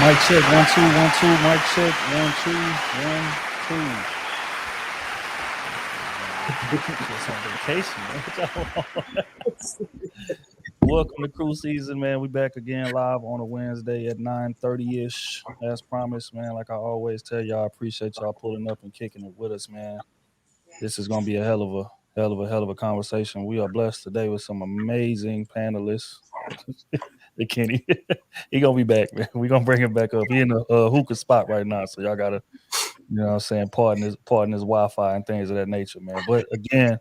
Mic check, 1 2 1 2. Mic check, 1 2 1 2. Just on vacation, man. Welcome to Cruise Season, man. We back again live on a Wednesday at 9:30 ish. As promised, man. Like I always tell y'all, I appreciate y'all pulling up and kicking it with us, man. This is gonna be a hell of a conversation. We are blessed today with some amazing panelists. The Kenny, he gonna be back, man. We gonna bring him back up. He in the hookah spot right now, so y'all gotta, you know, what I'm saying, pardon his Wi-Fi and things of that nature, man. But again,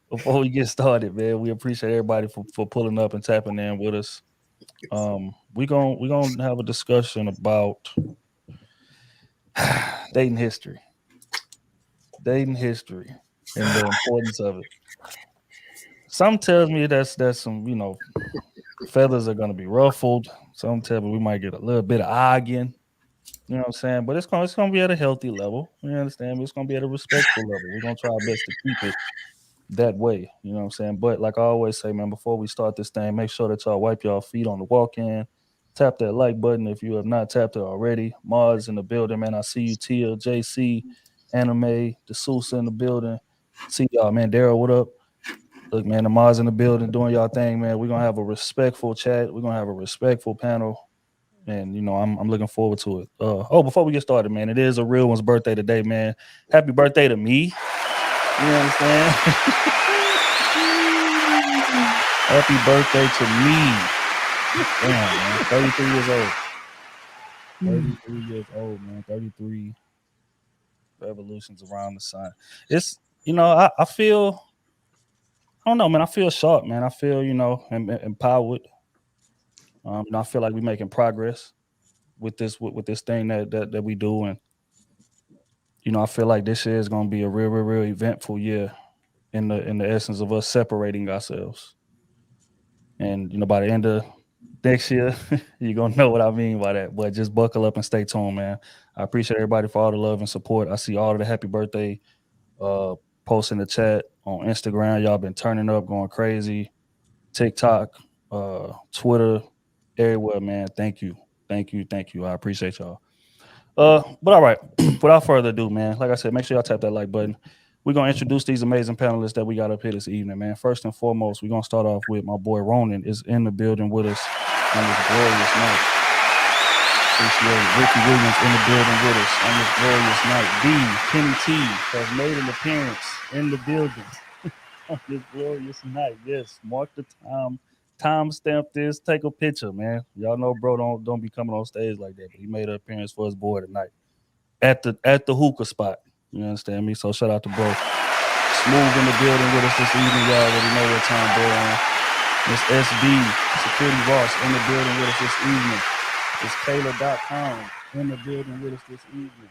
before we get started, man, we appreciate everybody for pulling up and tapping in with us. We gonna have a discussion about dating history, dating history, and the importance of it. Some tells me that's some, feathers are gonna be ruffled. Some tell me we might get a little bit of arguing. You know what I'm saying? But it's gonna be at a healthy level. You understand? It's gonna be at a respectful level. We're gonna try our best to keep it that way. You know what I'm saying? But like I always say, man, before we start this thing, make sure that y'all wipe y'all feet on the walk in. Tap that like button if you have not tapped it already. Mars in the building, man. I see you, Tia, JC, Anime, the Sousa in the building. See y'all, man. Daryl, what up? Look, man, the Mars in the building doing y'all thing, man. We're gonna have a respectful chat. We're gonna have a respectful panel. And I'm looking forward to it. Before we get started, man, it is a real one's birthday today, man. Happy birthday to me. You understand? Happy birthday to me. Damn, man. 33 years old. 33 years old, man. 33 revolutions around the sun. It's, I feel, I don't know, man. I feel sharp, man. I feel, empowered. I feel like we're making progress with this thing that we do. And, I feel like this year is going to be a real eventful year in the essence of us separating ourselves. And by the end of next year, you're gonna know what I mean by that. But just buckle up and stay tuned, man. I appreciate everybody for all the love and support. I see all of the happy birthday uh posts in the chat on Instagram. Y'all been turning up, going crazy. TikTok, Twitter, everywhere, man. Thank you. Thank you. Thank you. I appreciate y'all. But all right, without further ado, man, like I said, make sure y'all tap that like button. We're gonna introduce these amazing panelists that we got up here this evening, man. First and foremost, we're gonna start off with my boy Ronan is in the building with us on this glorious night. Appreciate it. Ricky Williams in the building with us on this glorious night. D, Kenny T has made an appearance in the building on this glorious night. Yes, mark the time stamp this, take a picture, man. Y'all know bro don't be coming on stage like that, but he made an appearance for his boy tonight at the hookah spot. You understand me? So shout out to bro. Smooth in the building with us this evening. Y'all already know what time bro on. Miss SB, Security Ross in the building with us this evening. It's Kayla.com in the building with us this evening.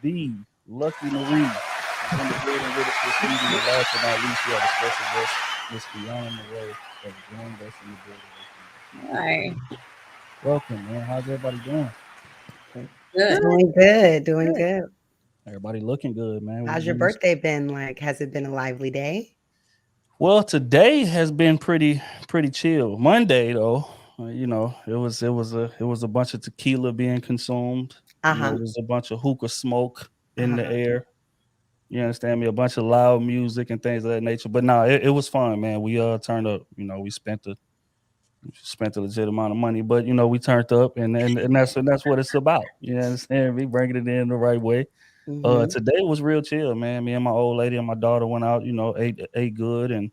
The Lucky Marie in the building with us this evening. And last but not least, we have a special guest, Miss Fiona Moreau, has joined us in the building this evening. Hi. Welcome, man. How's everybody doing? Good. Doing good, doing good. Everybody looking good, man. How's your birthday been like? Has it been a lively day? Well, today has been pretty chill. Monday though, it was a bunch of tequila being consumed. Uh-huh. It was a bunch of hookah smoke in the Uh-huh. air. You understand me? A bunch of loud music and things of that nature. But no, it was fun, man. We turned up. We spent a legit amount of money, but we turned up, and that's what it's about. You understand me? Bringing it in the right way. Mm-hmm. Today was real chill, man. Me and my old lady and my daughter went out. Ate good, and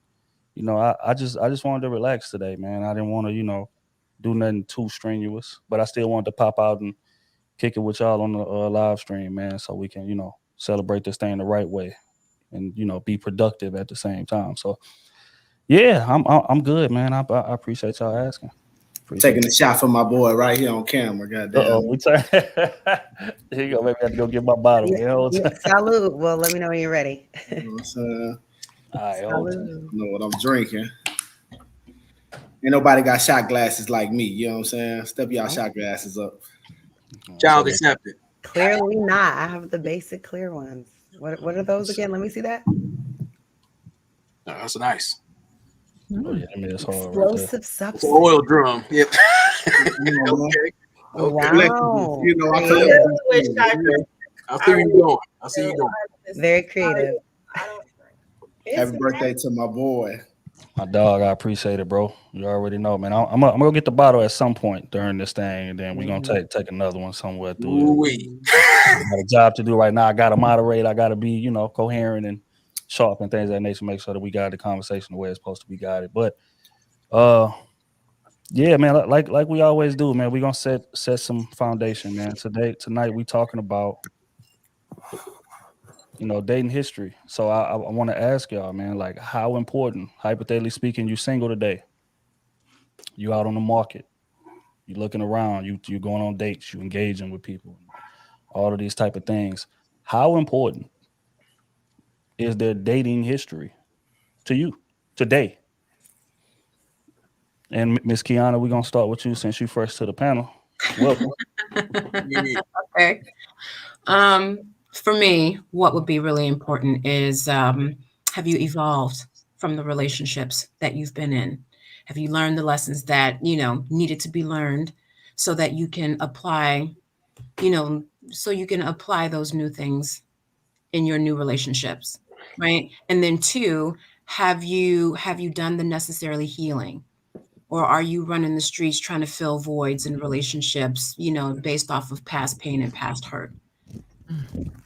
I just wanted to relax today, man. I didn't want to do nothing too strenuous, but I still wanted to pop out and kick it with y'all on the live stream, man, so we can celebrate this thing the right way and be productive at the same time. So yeah, I'm good, man. I appreciate y'all asking. Appreciate Taking a shot for my boy right here on camera. Goddamn. we turn. Here you go. Maybe I have to go get my bottle. Salute. Well, let me know when you're ready. You know what I'm saying? All right, Salute. Know what I'm drinking. Ain't nobody got shot glasses like me. You know what I'm saying? Step y'all shot glasses up. Child accepted. Clearly not. I have the basic clear ones. What are those again? Let me see that. Oh, that's nice. Oh yeah, I mean it's hard. Explosive It's substance. an oil drum. Yep. You know, man. Okay. Okay. Wow. You know, I Creative. collect Wish these I things. could. I see you going. I see you going. Very creative. I don't. Happy birthday to my boy. My dog, I appreciate it, bro. You already know, man. I'm gonna go get the bottle at some point during this thing, and then we're gonna take another one somewhere through it. Ooh-wee. I got a job to do right now. I gotta moderate. I gotta be, coherent and sharp and things of that nature. Make sure that we got the conversation the way it's supposed to be guided. But yeah, man, like we always do, man. We're gonna set some foundation, man. Tonight we talking about dating history. So I want to ask y'all, man, like how important, hypothetically speaking, you single today, you out on the market, you looking around, you going on dates, you engaging with people, all of these type of things. How important is their dating history to you today? And Miss Kiana, we're gonna start with you since you first to the panel. Welcome. Okay. For me, what would be really important is have you evolved from the relationships that you've been in? Have you learned the lessons that, needed to be learned so that you can apply, those new things in your new relationships, right? And then two, have you done the necessary healing? Or are you running the streets trying to fill voids in relationships, based off of past pain and past hurt?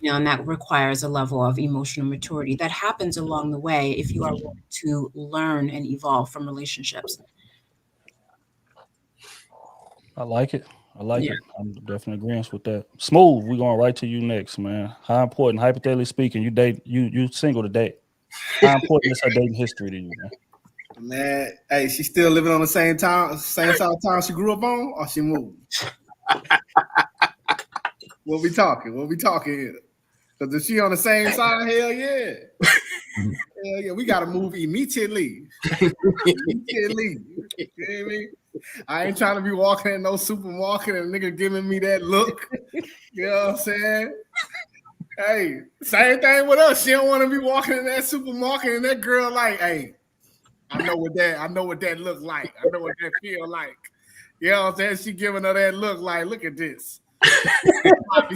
And that requires a level of emotional maturity that happens along the way if you are willing to learn and evolve from relationships. I like it. It. I'm definitely agreeing with that. Smooth, we're going right to you next, man. How important, hypothetically speaking, you single today? How important is her dating history to you, man? Man, hey, she still living on the same side of town she grew up on, or she moved? What we talking here? Because if she on the same side, hell yeah. Hell yeah, we gotta move immediately. Immediately. You know what I mean? I ain't trying to be walking in no supermarket and nigga giving me that look. You know what I'm saying? Hey, same thing with us. She don't want to be walking in that supermarket and that girl like, hey, I know what that look like. I know what that feel like. You know what I'm saying? She giving her that look like, look at this. You know what I'm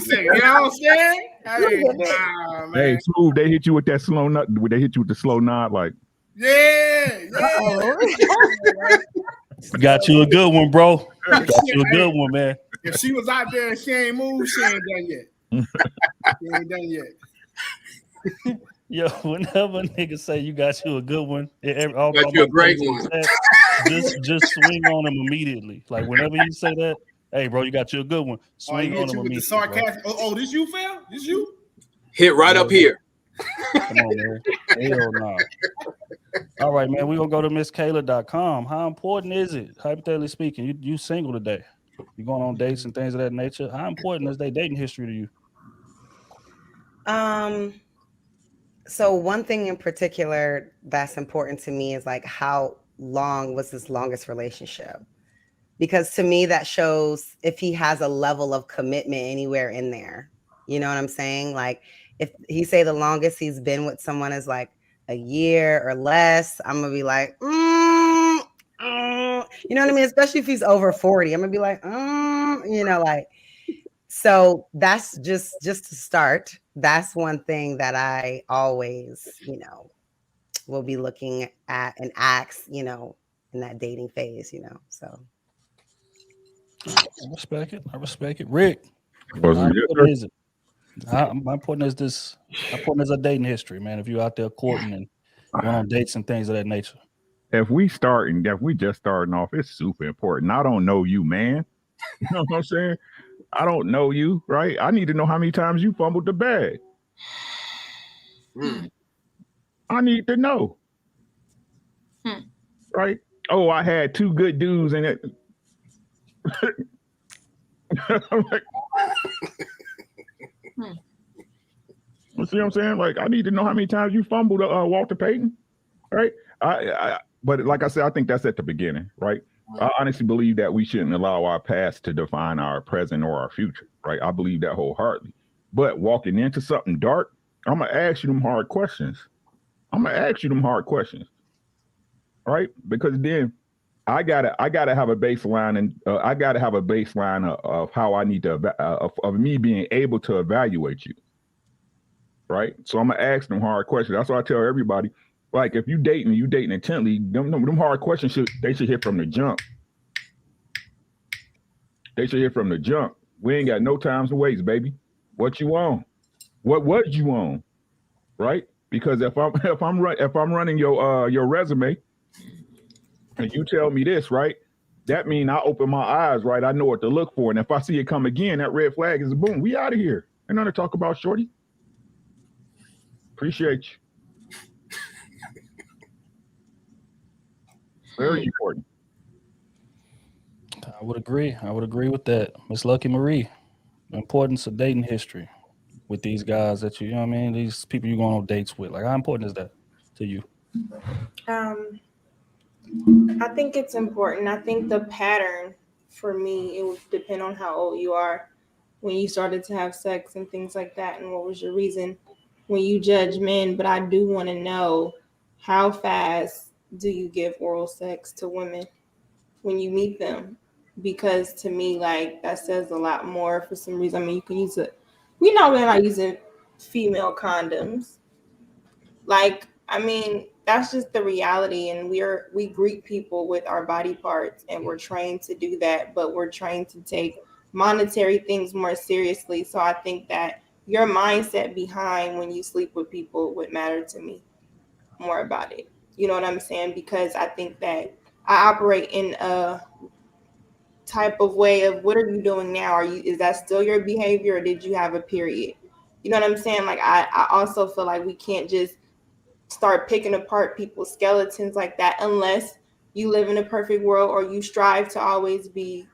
saying? Hey, man. Hey, Smooth, they hit you with that slow nut. They hit you with the slow nod, like. Yeah. Got you a good one, bro. Got you a good one, man. If she was out there and she ain't moved, she ain't done yet. She ain't done yet. Yo, whenever niggas say you got you a good one, Got you a great one. Just swing on them immediately. Like whenever you say that, hey, bro, you got you a good one. Swing on them immediately. The sarcastic. Oh, this you, fam? This you? Hit right up here. Come on, man. Hell no. All right, man. We're gonna go to MissKayla.com. How important is it, hypothetically speaking? You single today. You going on dates and things of that nature. How important is their dating history to you? So one thing in particular that's important to me is like how long was this longest relationship? Because to me that shows if he has a level of commitment anywhere in there. You know what I'm saying? Like if he say the longest he's been with someone is like a year or less, I'm gonna be like, you know what I mean? Especially if he's over 40, I'm gonna be like, like. So that's just to start. That's one thing that I always, will be looking at and ask, in that dating phase, So I respect it. Rick, How important is it? How important is this? How important is a dating history, man? If you're out there courting and going on dates and things of that nature. If we just starting off, it's super important. I don't know you, man. You know what I'm saying? I don't know you, right? I need to know how many times you fumbled the bag. I need to know. Right? Oh, I had two good dudes in it. I'm like, you see what I'm saying? Like, I need to know how many times you fumbled Walter Payton, right? But like I said, I think that's at the beginning, right? I honestly believe that we shouldn't allow our past to define our present or our future, right? I believe that wholeheartedly. But walking into something dark, I'm going to ask you them hard questions. Right? Because then I gotta have a baseline, and I gotta have a baseline of how I need to of me being able to evaluate you, right? So I'm gonna ask them hard questions. That's why I tell everybody, like, if you dating intently, them hard questions should hit from the jump. They should hit from the jump. We ain't got no time to waste, baby. What you on? What you on? Right? Because if I'm running your resume, and you tell me this, right? That means I open my eyes, right? I know what to look for. And if I see it come again, that red flag is boom. We out of here. Ain't nothing to talk about, shorty. Appreciate you. Very important. I would agree. I would agree with that. Miss Lucky Marie, the importance of dating history with these guys that you know what I mean? These people you're going on dates with. Like, how important is that to you? I think it's important. I think the pattern for me, it would depend on how old you are when you started to have sex and things like that, and what was your reason when you judge men. But I do want to know, how fast do you give oral sex to women when you meet them? Because to me, like, that says a lot more for some reason. I mean, you can use it. We know we're not using female condoms. Like, I mean, that's just the reality. And we greet people with our body parts, and we're trained to do that, but we're trained to take monetary things more seriously. So I think that your mindset behind when you sleep with people would matter to me more about it. You know what I'm saying? Because I think that I operate in a type of way of, what are you doing now? Is that still your behavior, or did you have a period? You know what I'm saying? Like, I also feel like we can't just start picking apart people's skeletons like that, unless you live in a perfect world or you strive to always be,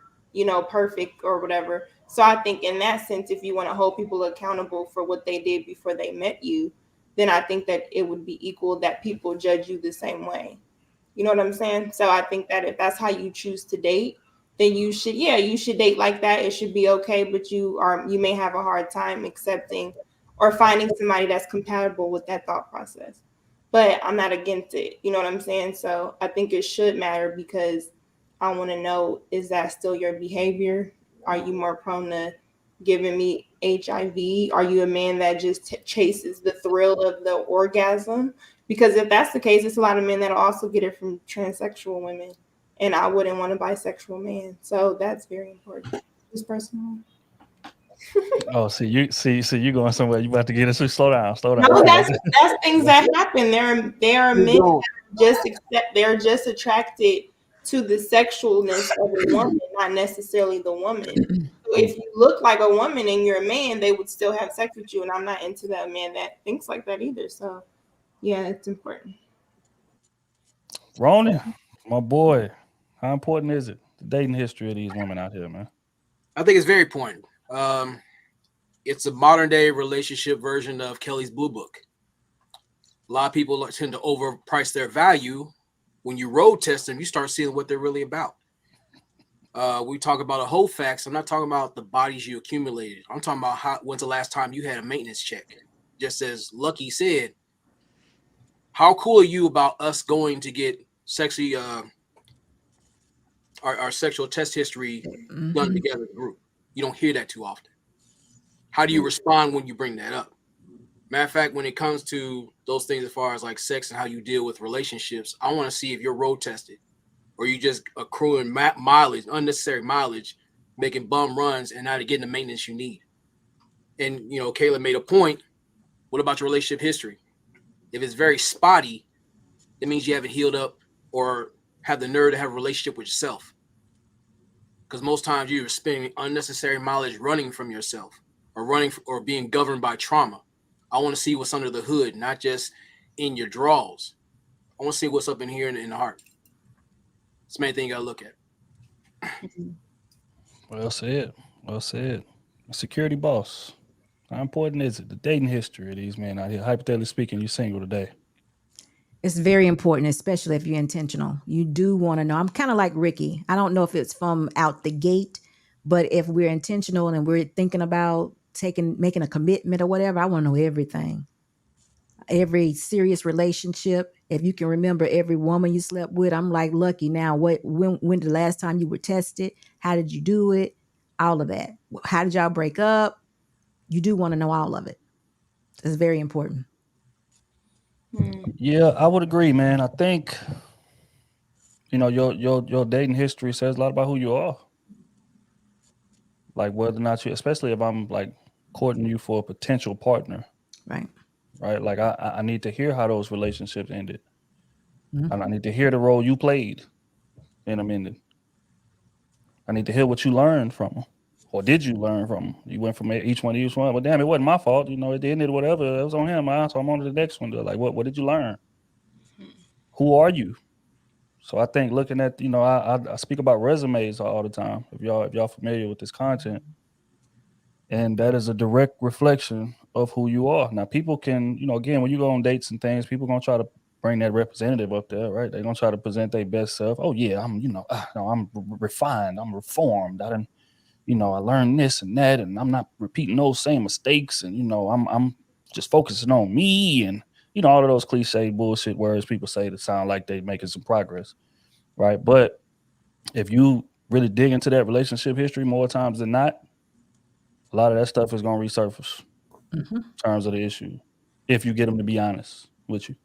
perfect or whatever. So I think in that sense, if you want to hold people accountable for what they did before they met you, then I think that it would be equal that people judge you the same way. You know what I'm saying? So I think that if that's how you choose to date, then you should date like that. It should be okay, but you may have a hard time accepting or finding somebody that's compatible with that thought process. But I'm not against it. You know what I'm saying? So I think it should matter, because I want to know, is that still your behavior? Are you more prone to giving me HIV? Are you a man that just chases the thrill of the orgasm? Because if that's the case, it's a lot of men that'll also get it from transsexual women. And I wouldn't want a bisexual man. So that's very important. Just personal. Oh, see you going somewhere. You about to get us. Slow down. No, that's things that happen. There are men that they're just attracted to the sexualness of a woman, not necessarily the woman. So if you look like a woman and you're a man, they would still have sex with you. And I'm not into that man that thinks like that either. So yeah, it's important. Ronan, my boy, how important is it, the dating history of these women out here, man? I think it's very important. It's a modern day relationship version of Kelly's Blue Book. A lot of people tend to overprice their value. When you road test them, you start seeing what they're really about. We talk about a whole facts. I'm not talking about the bodies you accumulated. I'm talking about when's the last time you had a maintenance check. Just as Lucky said, how cool are you about us going to get sexy our sexual test history done together as a group? You don't hear that too often. How do you respond when you bring that up? Matter of fact, when it comes to those things as far as like sex and how you deal with relationships, I want to see if you're road tested or you just accruing mileage, unnecessary mileage, making bum runs and not getting the maintenance you need. And, Kayla made a point. What about your relationship history? If it's very spotty, it means you haven't healed up or have the nerve to have a relationship with yourself. Because most times you're spending unnecessary mileage running from yourself or being governed by trauma. I want to see what's under the hood, not just in your drawers. I want to see what's up in here in the heart. It's the main thing you got to look at. Well said. Security boss. How important is it, the dating history of these men out here? Hypothetically speaking, you're single today. It's very important, especially if you're intentional. You do want to know. I'm kind of like Ricky. I don't know if it's from out the gate, but if we're intentional and we're thinking about making a commitment or whatever, I want to know everything. every serious relationship. If you can remember every woman you slept with, I'm like lucky now. When the last time you were tested? How did you do it? All of that. How did y'all break up? You do want to know all of it. It's very important. Yeah, I would agree, man. I think your dating history says a lot about who you are. Like whether or not you, especially if I'm like courting you for a potential partner, Right. right? Like I need to hear how those relationships ended. Mhm. And I need to hear the role you played in them ending. I need to hear what you learned from them. Or did you learn from them? You went from each one to each one. Well, damn, it wasn't my fault. At the end of whatever, it was on him. So I'm on to the next one. Like, what did you learn? Who are you? So I think looking at, I speak about resumes all the time. If y'all familiar with this content, and that is a direct reflection of who you are. Now, people can, again, when you go on dates and things, people gonna try to bring that representative up there, right? They're gonna try to present their best self. Oh yeah, I'm, no, I'm refined, I'm reformed. I learned this and that, and I'm not repeating those same mistakes, and I'm just focusing on me, and all of those cliche bullshit words people say that sound like they making some progress, right? But if you really dig into that relationship history more times than not, a lot of that stuff is going to resurface Mhm. in terms of the issue if you get them to be honest with you.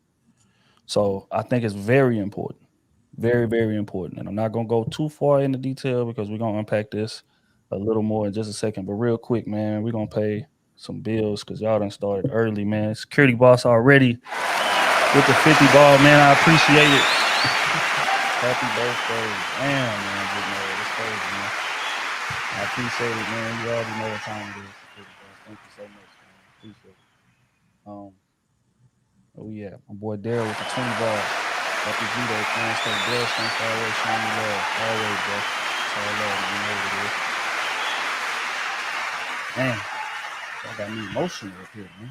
So I think it's very important, very, very important. And I'm not going to go too far into detail because we're going to unpack this a little more in just a second. But real quick, man, we're going to pay some bills because y'all done started early, man. Security boss already with the 50 ball, man. I appreciate it. Happy birthday. Damn, man. Good man. It's crazy, man. I appreciate it, man. You already know what time it is. Thank you so much, man. Appreciate it. Oh yeah, my boy Daryl with the 20 ball. Happy V-Day, man. Stay blessed. Thanks for always showing me love. Always, bro. It's all love, man. You know what it is. Man, I got me emotional up here, man.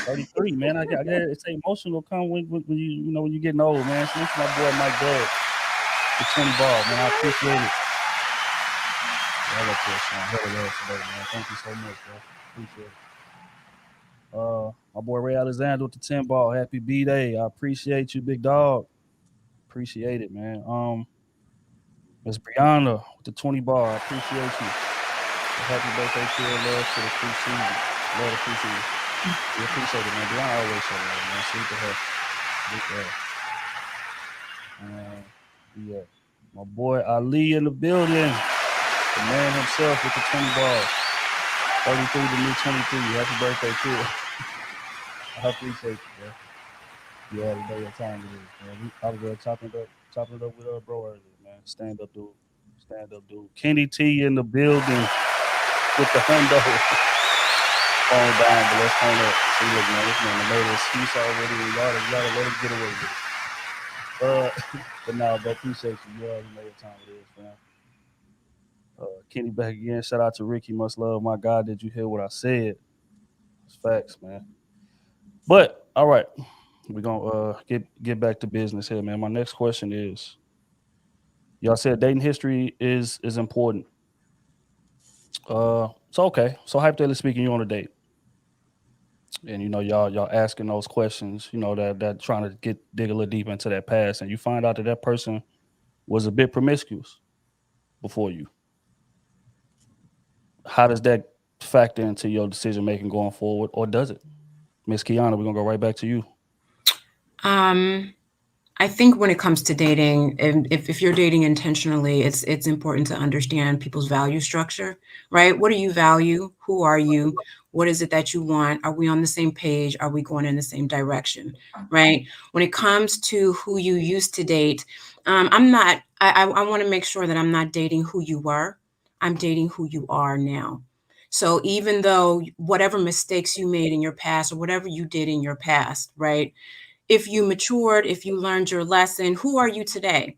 33, man. I got it's emotional come when you when you're getting old, man. So this is my boy Mike Dad. The 20 ball, man. I appreciate it. I love this, man. Hell love today, man. Thank you so much, bro. Appreciate it. My boy Ray Alexander with the 10 ball. Happy B-Day. I appreciate you, big dog. Appreciate it, man. Miss Brianna with the 20 ball. I appreciate you. Happy birthday to her. Love to the crew season. Love the crew season. We appreciate it, man. Brianna always say that, man. Sleep to her. Sleep to her. Yeah. My boy Ali in the building. The man himself with the 20 ball. 33 to me 23. Happy birthday to her. I appreciate you, bro. You already know what time it is, man. I was chopping it up with bro earlier, man. Stand up, dude. Kenny T in the building with the hundo. Phone down, but let's phone up. See, look, man, this man made an excuse already. Y'all let him get away with it. But now, bro, appreciate you. You already know what time it is, man. Kenny back again. Shout out to Ricky. Much love, my God. Did you hear what I said? It's facts, man. But all right, we're gonna get back to business here, man. My next question is: y'all said dating history is important. So okay. So hypothetically speaking, you're on a date, and y'all asking those questions, that trying to dig a little deep into that past, and you find out that person was a bit promiscuous before you. How does that factor into your decision making going forward, or does it? Miss Kiana, we're gonna go right back to you. I think when it comes to dating, and if you're dating intentionally, it's important to understand people's value structure, right? What do you value? Who are you? What is it that you want? Are we on the same page? Are we going in the same direction, right? When it comes to who you used to date, I want to make sure that I'm not dating who you were. I'm dating who you are now. So even though whatever mistakes you made in your past or whatever you did in your past, right? If you matured, if you learned your lesson, who are you today?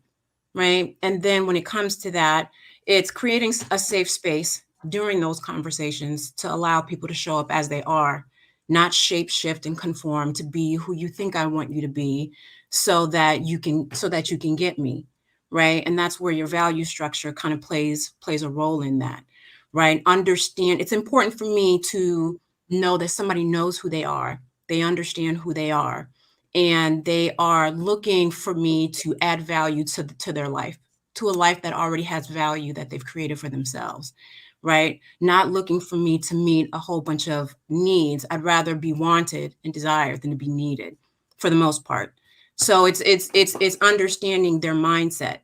Right. And then when it comes to that, it's creating a safe space during those conversations to allow people to show up as they are, not shape shift and conform to be who you think I want you to be so that you can get me. Right. And that's where your value structure kind of plays a role in that. Right. Understand it's important for me to know that somebody knows who they are. They understand who they are, and they are looking for me to add value to their life, to a life that already has value that they've created for themselves, right? Not looking for me to meet a whole bunch of needs. I'd rather be wanted and desired than to be needed, for the most part. So it's understanding their mindset,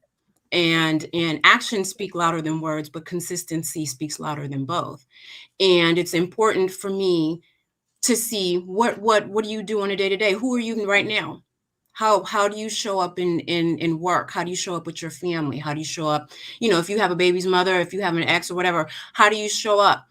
and actions speak louder than words, but consistency speaks louder than both. And it's important for me to see what do you do on a day-to-day? Who are you right now? How do you show up in work? How do you show up with your family? How do you show up, if you have a baby's mother, if you have an ex or whatever, how do you show up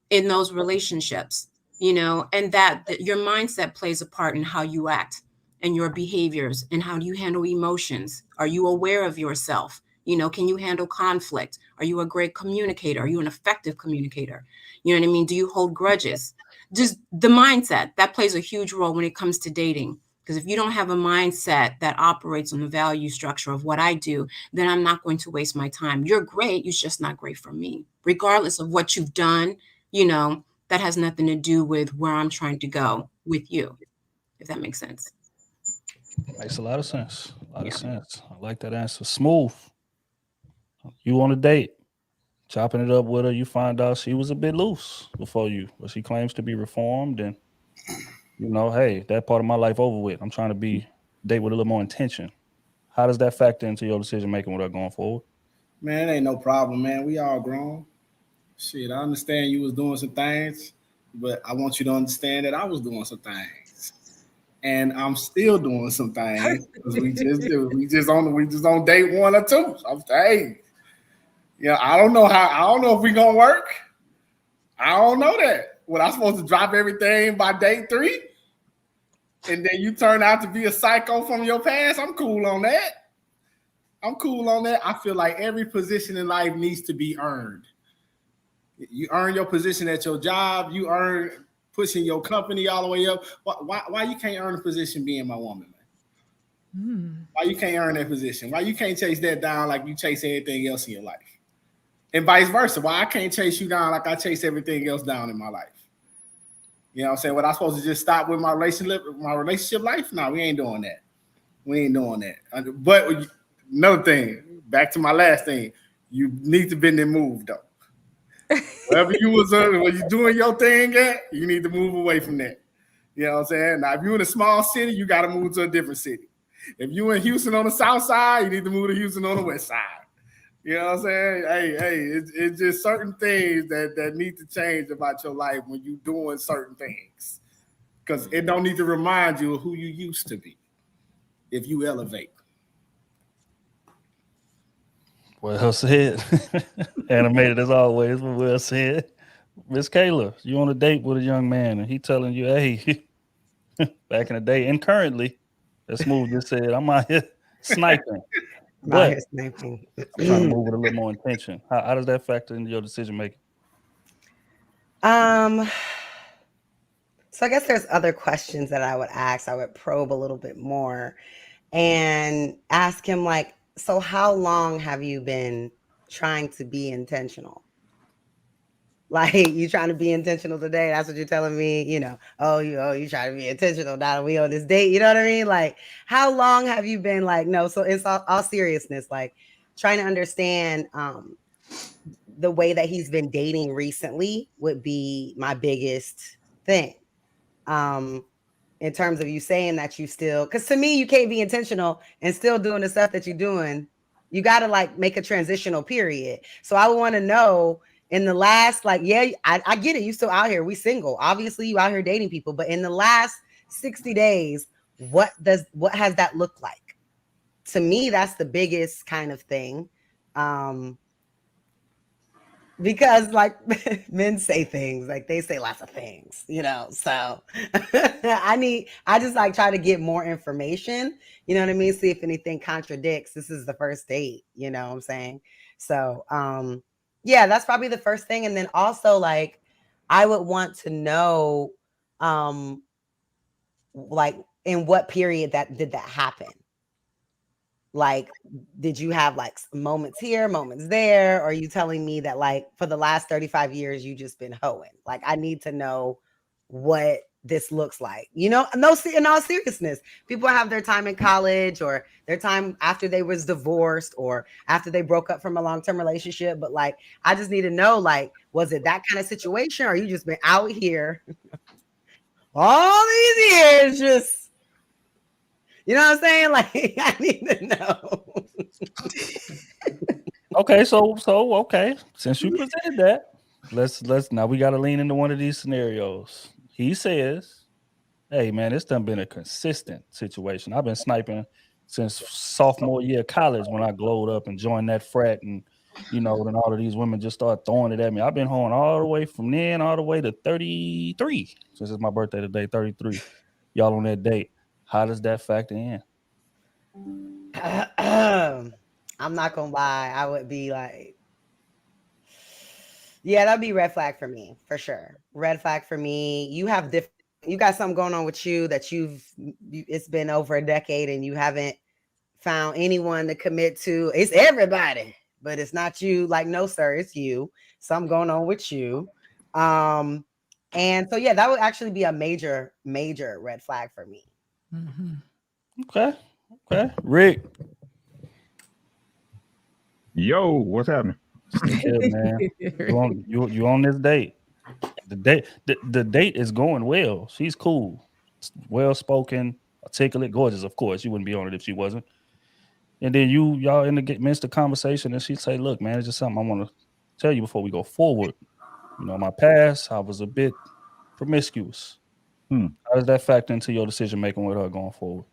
in those relationships? And that your mindset plays a part in how you act and your behaviors, and how do you handle emotions? Are you aware of yourself? Can you handle conflict? Are you a great communicator? Are you an effective communicator? You know what I mean? Do you hold grudges? Just the mindset that plays a huge role when it comes to dating. Because if you don't have a mindset that operates on the value structure of what I do, then I'm not going to waste my time. You're great. You're just not great for me. Regardless of what you've done, that has nothing to do with where I'm trying to go with you, if that makes sense. Makes a lot of sense. A lot of sense. I like that answer. Smooth. You on a date, chopping it up with her, you find out she was a bit loose before you, but she claims to be reformed, and hey, that part of my life over with. I'm trying to date with a little more intention. How does that factor into your decision making with her going forward? Man, it ain't no problem, man. We all grown. Shit, I understand you was doing some things, but I want you to understand that I was doing some things, and I'm still doing some things because we just on date 1 or 2. I'm saying, I don't know if we gonna work. I don't know that. What, I'm supposed to drop everything by date 3, and then you turn out to be a psycho from your past? I'm cool on that. I feel like every position in life needs to be earned. You earn your position at your job. You earn pushing your company all the way up. Why you can't earn a position being my woman, man? Why you can't earn that position? Why you can't chase that down like you chase anything else in your life? And vice versa. Why I can't chase you down like I chase everything else down in my life? You know what I'm saying? What, I supposed to just stop with my relationship life? No, we ain't doing that. But another thing, back to my last thing, you need to bend and move though. Wherever you was when you doing your thing at, you need to move away from that. You know what I'm saying? Now, if you're in a small city, you got to move to a different city. If you in Houston on the south side, you need to move to Houston on the west side. You know what I'm saying? Hey, it's just certain things that need to change about your life when you're doing certain things. Because it don't need to remind you of who you used to be if you elevate. Well said. Animated as always, but well said. Miss Kayla, you on a date with a young man and he telling you, hey, back in the day and currently, as Smooth just said, I'm out here sniping. But I'm trying to move with a little more intention. How does that factor into your decision making? So I guess there's other questions that I would ask. I would probe a little bit more and ask him, like, so how long have you been trying to be intentional? Like, you trying to be intentional today? That's what you're telling me, you trying to be intentional now that we on this date, you know what I mean? Like, how long have you been like, no, so it's all seriousness, like trying to understand the way that he's been dating recently would be my biggest thing. In terms of you saying that you still, because to me, you can't be intentional and still doing the stuff that you're doing. You got to like make a transitional period. So I want to know in the last, like, yeah, I get it. You still out here. We single. Obviously, you out here dating people. But in the last 60 days, what has that looked like? To me, that's the biggest kind of thing. Because like men say things, like they say lots of things, so I just like try to get more information, you know what I mean? See if anything contradicts. This is the first date, you know what I'm saying? So, yeah, that's probably the first thing. And then also like, I would want to know, like in what period did that happen? Like, did you have like moments here, moments there? Or are you telling me that like for the last 35 years, you just been hoeing? Like, I need to know what this looks like. You know, no, in all seriousness, people have their time in college or their time after they was divorced or after they broke up from a long-term relationship. But like, I just need to know, like, was it that kind of situation, or you just been out here all these years, just, you know what I'm saying? Like, I need to know. Okay, so okay. Since you presented that, let's now we got to lean into one of these scenarios. He says, "Hey man, it's done been a consistent situation. I've been sniping since sophomore year of college when I glowed up and joined that frat, and you know, then all of these women just start throwing it at me. I've been hoeing all the way from then all the way to 33. Since it's my birthday today, 33. Y'all on that date. How does that factor in?" I'm not gonna lie, I would be like, yeah, that'd be red flag for me, for sure. Red flag for me. You got something going on with you that it's been over a decade and you haven't found anyone to commit to. It's everybody, but it's not you. Like, no, sir, it's you. Something going on with you. And so yeah, that would actually be a major red flag for me. Okay. Rick. Yo, what's happening? Yeah, man. You on this date. The date is going well. She's cool, well spoken, articulate, gorgeous. Of course, you wouldn't be on it if she wasn't. And then y'all in the midst of conversation, and she say, "Look, man, it's just something I want to tell you before we go forward. You know, my past, I was a bit promiscuous. How does that factor into your decision making with her going forward?"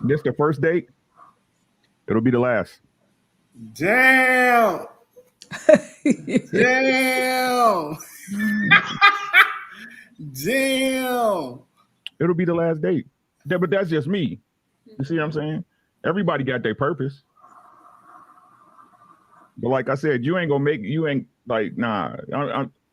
This the first date? It'll be the last. Damn. Damn. Damn. It'll be the last date. Yeah, but that's just me. You see what I'm saying? Everybody got their purpose. But like I said, you ain't like, nah.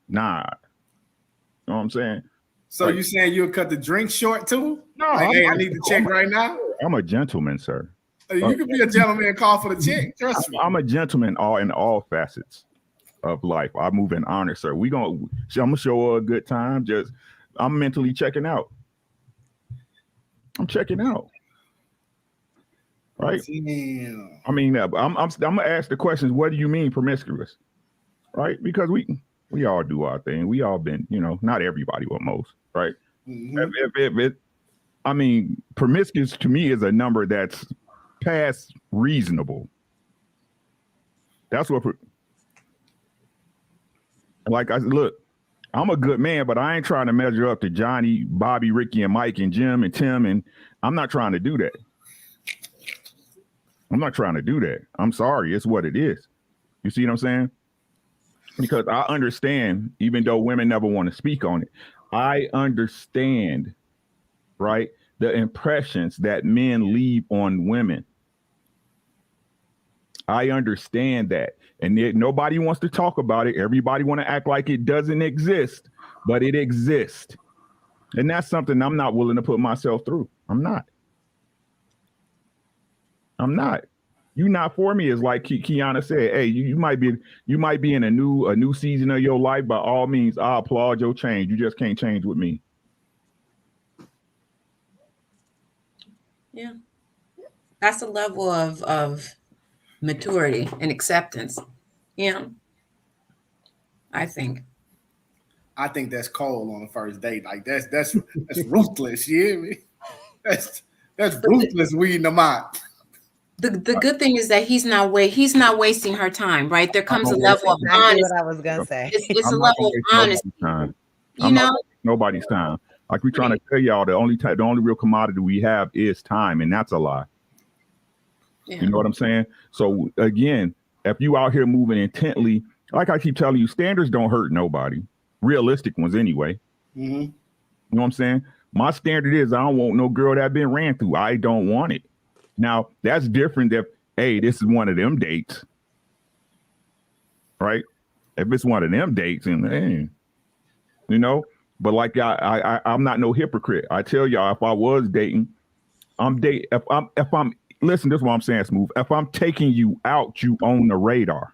Nah. You know what I'm saying? So you saying you'll cut the drink short too? No, like, hey, I need to check right now. I'm a gentleman, sir. You can be a gentleman and call for the check. Trust me. I'm a gentleman in all facets of life. I move in honor, sir. I'm gonna show her a good time. I'm mentally checking out. I'm checking out. Right? Damn. I mean, I'm gonna ask the questions. What do you mean promiscuous? Right? Because we all do our thing. We all been, not everybody, but most, right? Mm-hmm. I mean, promiscuous to me is a number that's past reasonable. That's what. Like I said, look, I'm a good man, but I ain't trying to measure up to Johnny, Bobby, Ricky, and Mike, and Jim, and Tim, and I'm not trying to do that. I'm not trying to do that. I'm sorry. It's what it is. You see what I'm saying? Because I understand, even though women never want to speak on it, I understand, right, the impressions that men leave on women. I understand that. And nobody wants to talk about it. Everybody want to act like it doesn't exist, but it exists. And that's something I'm not willing to put myself through. I'm not. You not for me is like Kiana said. Hey, you might be in a new season of your life. By all means, I applaud your change. You just can't change with me. Yeah, that's a level of maturity and acceptance. Yeah, I think that's cold on the first date. Like that's ruthless. You hear me? That's ruthless weeding them out. The good thing is that he's not wasting her time, right? There comes a level of honesty. What I was gonna say. It's a level of honesty. Nobody's time. Like we're trying to tell y'all, the only real commodity we have is time, and that's a lie. Yeah. You know what I'm saying? So again, if you out here moving intently, like I keep telling you, standards don't hurt nobody. Realistic ones anyway. Mm-hmm. You know what I'm saying? My standard is I don't want no girl that been ran through. I don't want it. Now that's different if, hey, this is one of them dates. Right? If it's one of them dates, and man, but like I'm not no hypocrite. I tell y'all, if I was dating, if I'm listen, this is what I'm saying, Smooth. If I'm taking you out, you own the radar.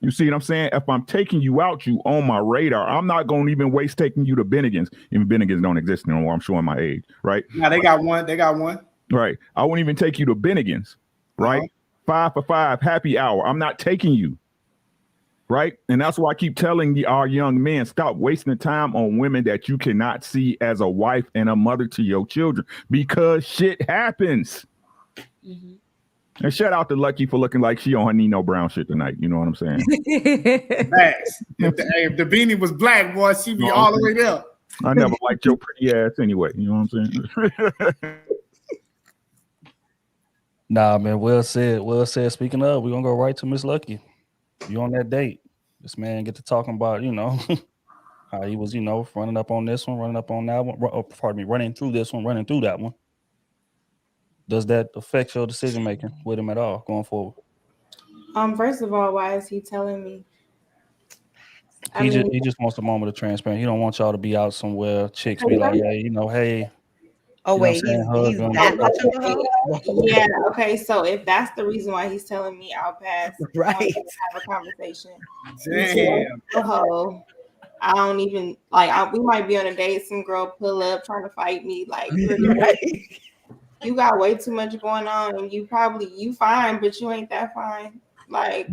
You see what I'm saying? If I'm taking you out, you own my radar. I'm not going to even waste taking you to Bennigan's. Even Bennigan's don't exist anymore. I'm showing my age, right? Now they got one. They got one. Right. I won't even take you to Bennigan's, right? 5 for 5 happy hour. I'm not taking you. Right. And that's why I keep telling our young men, stop wasting the time on women that you cannot see as a wife and a mother to your children, because shit happens. And shout out to Lucky for looking like she on her Nino Brown shit tonight. You know what I'm saying? Facts. If the beanie was black, boy, she'd be all the way there. I never liked your pretty ass anyway. You know what I'm saying? Nah, man. Well said. Well said. Speaking of, we're gonna go right to Miss Lucky. You on that date? This man get to talking about, how he was, running up on this one, running up on that one. Running through this one, running through that one. Does that affect your decision making with him at all going forward? First of all, why is he telling me? He just wants a moment of transparency. He don't want y'all to be out somewhere, chicks be like, hey. Oh wait, he's that much of a hoe? Yeah. Okay. So if that's the reason why he's telling me, I'll pass. Right. Have a conversation. Damn. I don't even we might be on a date. Some girl pull up trying to fight me. Like, you got way too much going on, and you fine, but you ain't that fine. Like,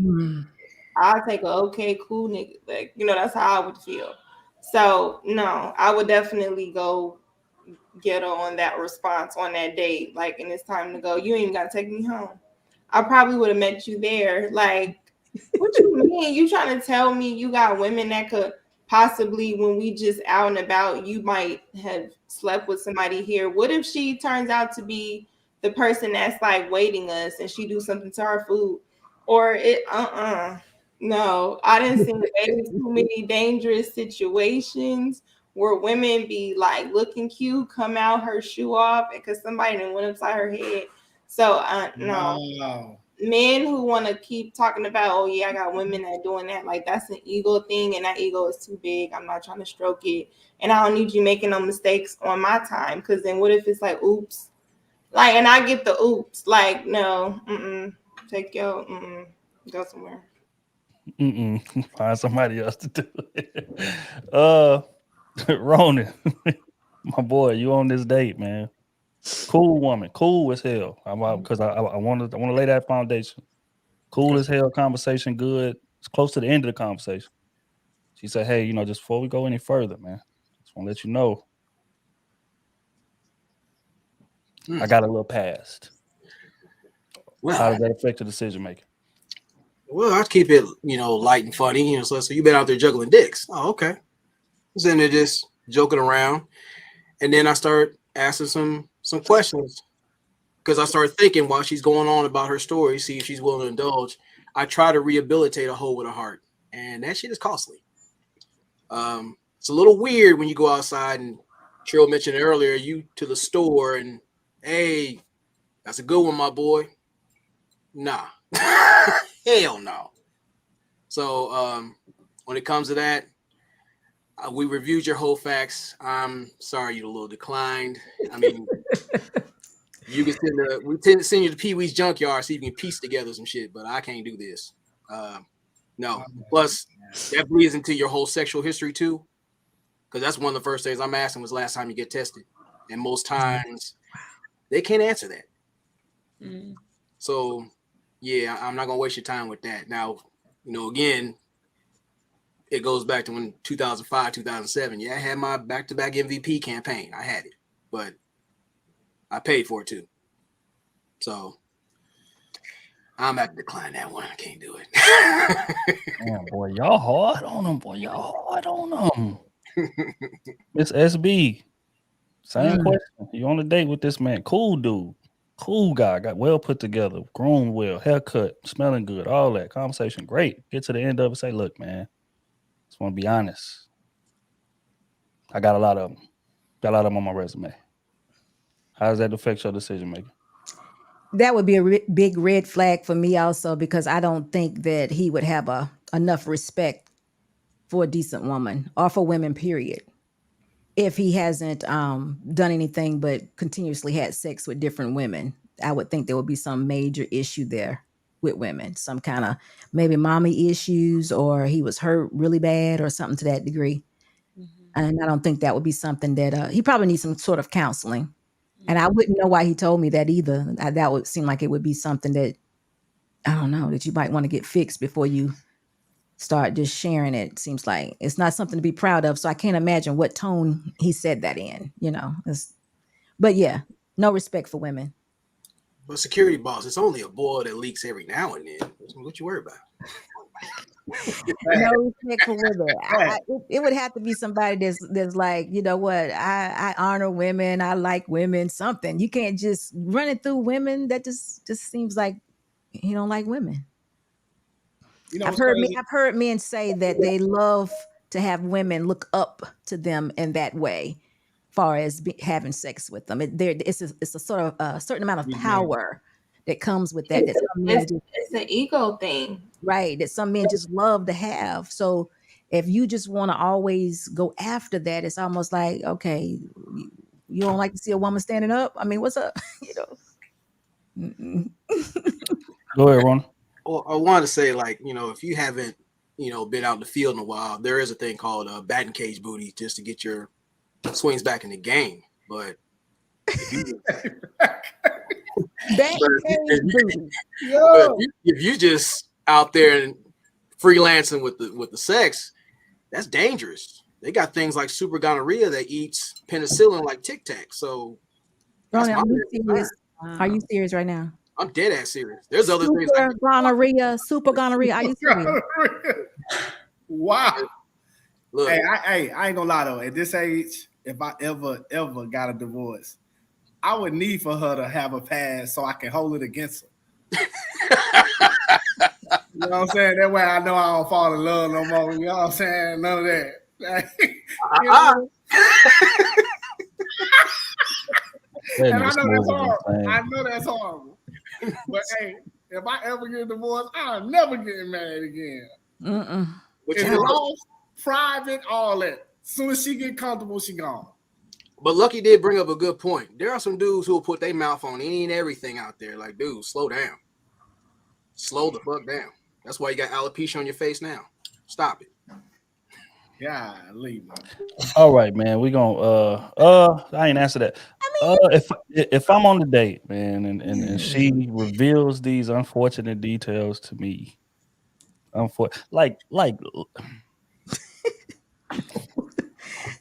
I'll take a okay, cool nigga. Like, that's how I would feel. So no, I would definitely go get on that response on that date. Like, and it's time to go. You ain't even gotta take me home. I probably would have met you there. Like, what you mean? You trying to tell me you got women that could possibly, when we just out and about, you might have slept with somebody here. What if she turns out to be the person that's like waiting us and she do something to our food? Or no, I didn't see way too many dangerous situations where women be like looking cute, come out her shoe off because somebody done went upside her head. So no. Wow. Men who want to keep talking about, oh yeah, I got women that doing that, like that's an ego thing, and that ego is too big. I'm not trying to stroke it, and I don't need you making no mistakes on my time. Because then what if it's like, oops, like, and I get the oops, like, no, take your go somewhere. Find somebody else to do it. Ronan, my boy, you on this date, man? Cool woman, cool as hell. Because I want to lay that foundation. Cool as hell conversation, good. It's close to the end of the conversation. She said, "Hey, just before we go any further, man, just want to let you know, I got a little past." Well, how does that affect your decision making? Well, I keep it, light and funny. So you've been out there juggling dicks. Oh, okay. Then they're just joking around, and then I start asking some questions because I start thinking while she's going on about her story, see if she's willing to indulge. I try to rehabilitate a hoe with a heart, and that shit is costly. It's a little weird when you go outside, and Trill mentioned earlier, you to the store and, hey, that's a good one, my boy. Nah, hell no. So when it comes to that, we reviewed your whole facts. I'm sorry you a little declined. I mean, we tend to send you to Pee Wee's Junkyard so you can piece together some shit, but I can't do this. No. Plus, that bleeds into your whole sexual history too, because that's one of the first things I'm asking was last time you get tested, and most times they can't answer that. So, yeah, I'm not gonna waste your time with that. Now, again, it goes back to when 2005, 2007. Yeah, I had my back-to-back MVP campaign. I had it, but I paid for it too. So I'm at to decline that one. I can't do it. Damn, boy, y'all hard on them. Boy, y'all hard on them. It's SB. Same question. You on a date with this man? Cool dude. Cool guy. Got well put together. Groomed well. Haircut. Smelling good. All that. Conversation. Great. Get to the end of it. Say, look, man. Just want to be honest. I got a lot of them. Got a lot of them on my resume. How does that affect your decision making? That would be a big red flag for me also, because I don't think that he would have enough respect for a decent woman or for women, period. if he hasn't done anything but continuously had sex with different women, I would think there would be some major issue there with women, some kind of maybe mommy issues, or he was hurt really bad or something to that degree. And I don't think that would be something that he probably needs some sort of counseling. And I wouldn't know why he told me that either. That would seem like it would be something that, I don't know, that you might want to get fixed before you start just sharing it. Seems like it's not something to be proud of. So I can't imagine what tone he said that in, you know. But yeah, no respect for women. But security boss, it's only a boy that leaks every now and then. What you worry about? No respect for women. It would have to be somebody that's like, you know what, I honor women, I like women, something. You can't just run it through women. That just seems like he don't like women. You know, I've heard men say that they love to have women look up to them in that way, far as having sex with them. It's a sort of a certain amount of power that comes with that. That some men It's an ego thing. right, that some men just love to have. So if you just want to always go after that, it's almost like, okay, you don't like to see a woman standing up? I mean, what's up? You know. Go ahead, Ron. Or I wanted to say, like, you know, if you haven't, you know, been out in the field in a while, there is a thing called batting cage booty, just to get your swings back in the game. But if you, if you just out there and freelancing with the sex, that's dangerous. They got things like super gonorrhea that eats penicillin like Tic Tac. So, Ronnie, are you serious right now? I'm dead ass serious. There's other things like super gonorrhea. Are you serious? Wow. Look, Hey, I ain't gonna lie though. At this age, if I ever got a divorce, I would need for her to have a past so I can hold it against her. You know what I'm saying? That way I know I don't fall in love no more. You know what I'm saying? None of that. You know? And I know that's horrible. I know that's horrible. But hey, if I ever get a divorce, I'm never getting married again. It's law, private, all that. As soon as she get comfortable, she gone. But Lucky did bring up a good point. There are some dudes who will put their mouth on any and everything out there. Like, dude, slow down. Slow the fuck down. That's why you got alopecia on your face now. Stop it. Yeah, leave. All right, man. We gonna I ain't answer that. If I'm on the date, man, and she reveals these unfortunate details to me, like I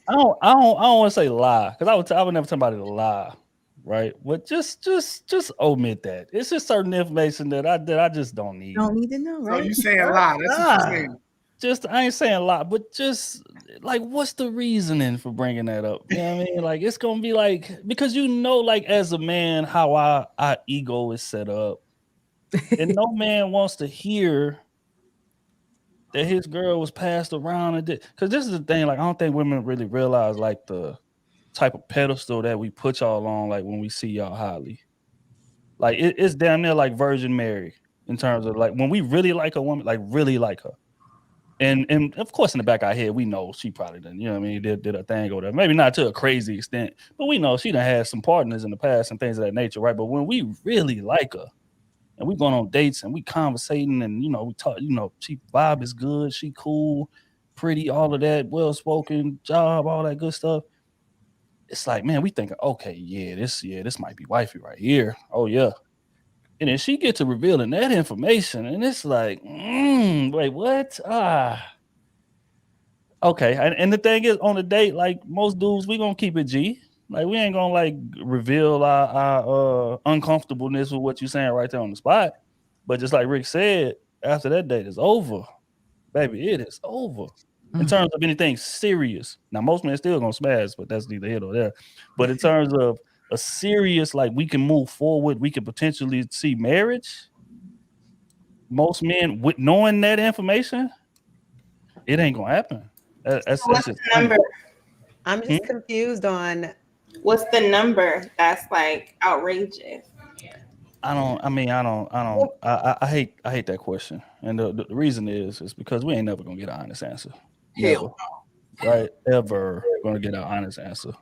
don't want to say lie, because I would never tell somebody to lie, right? But just omit that. It's just certain information that I just don't need. Don't need to know, right? So you saying lie? That's what you're saying. I ain't saying a lot, but just like, what's the reasoning for bringing that up? You know what I mean? Like, it's gonna be like, because you know, like, as a man, how our ego is set up, and no man wants to hear that his girl was passed around and did. Because this is the thing, like, I don't think women really realize like the type of pedestal that we put y'all on, like when we see y'all highly. Like it's damn near like Virgin Mary in terms of like when we really like a woman, like really like her. And of course, in the back of our head, we know she probably done, you know what I mean, did a thing or whatever. Maybe not to a crazy extent, but we know she done had some partners in the past and things of that nature, right? But when we really like her and we going on dates and we conversating and, you know, we talk, you know, she vibe is good, she cool, pretty, all of that, well-spoken, job, all that good stuff. It's like, man, we thinking, okay, this might be wifey right here. Oh, yeah. And then she gets to revealing that information, and it's like, wait, what? Okay. And the thing is, on the date, like most dudes, we gonna keep it G. Like, we ain't gonna like reveal our uncomfortableness with what you're saying right there on the spot. But just like Rick said, after that date is over, baby, it is over. In terms of anything serious. Now, most men still gonna smash, but that's neither here nor there. But in terms of a serious, like, we can move forward, we can potentially see marriage. Most men, with knowing that information, it ain't gonna happen. That's What's just the number? I'm just confused on What's the number that's like outrageous? I hate that question. And the reason is because we ain't never gonna get an honest answer. Hell no. right, ever going to get an honest answer.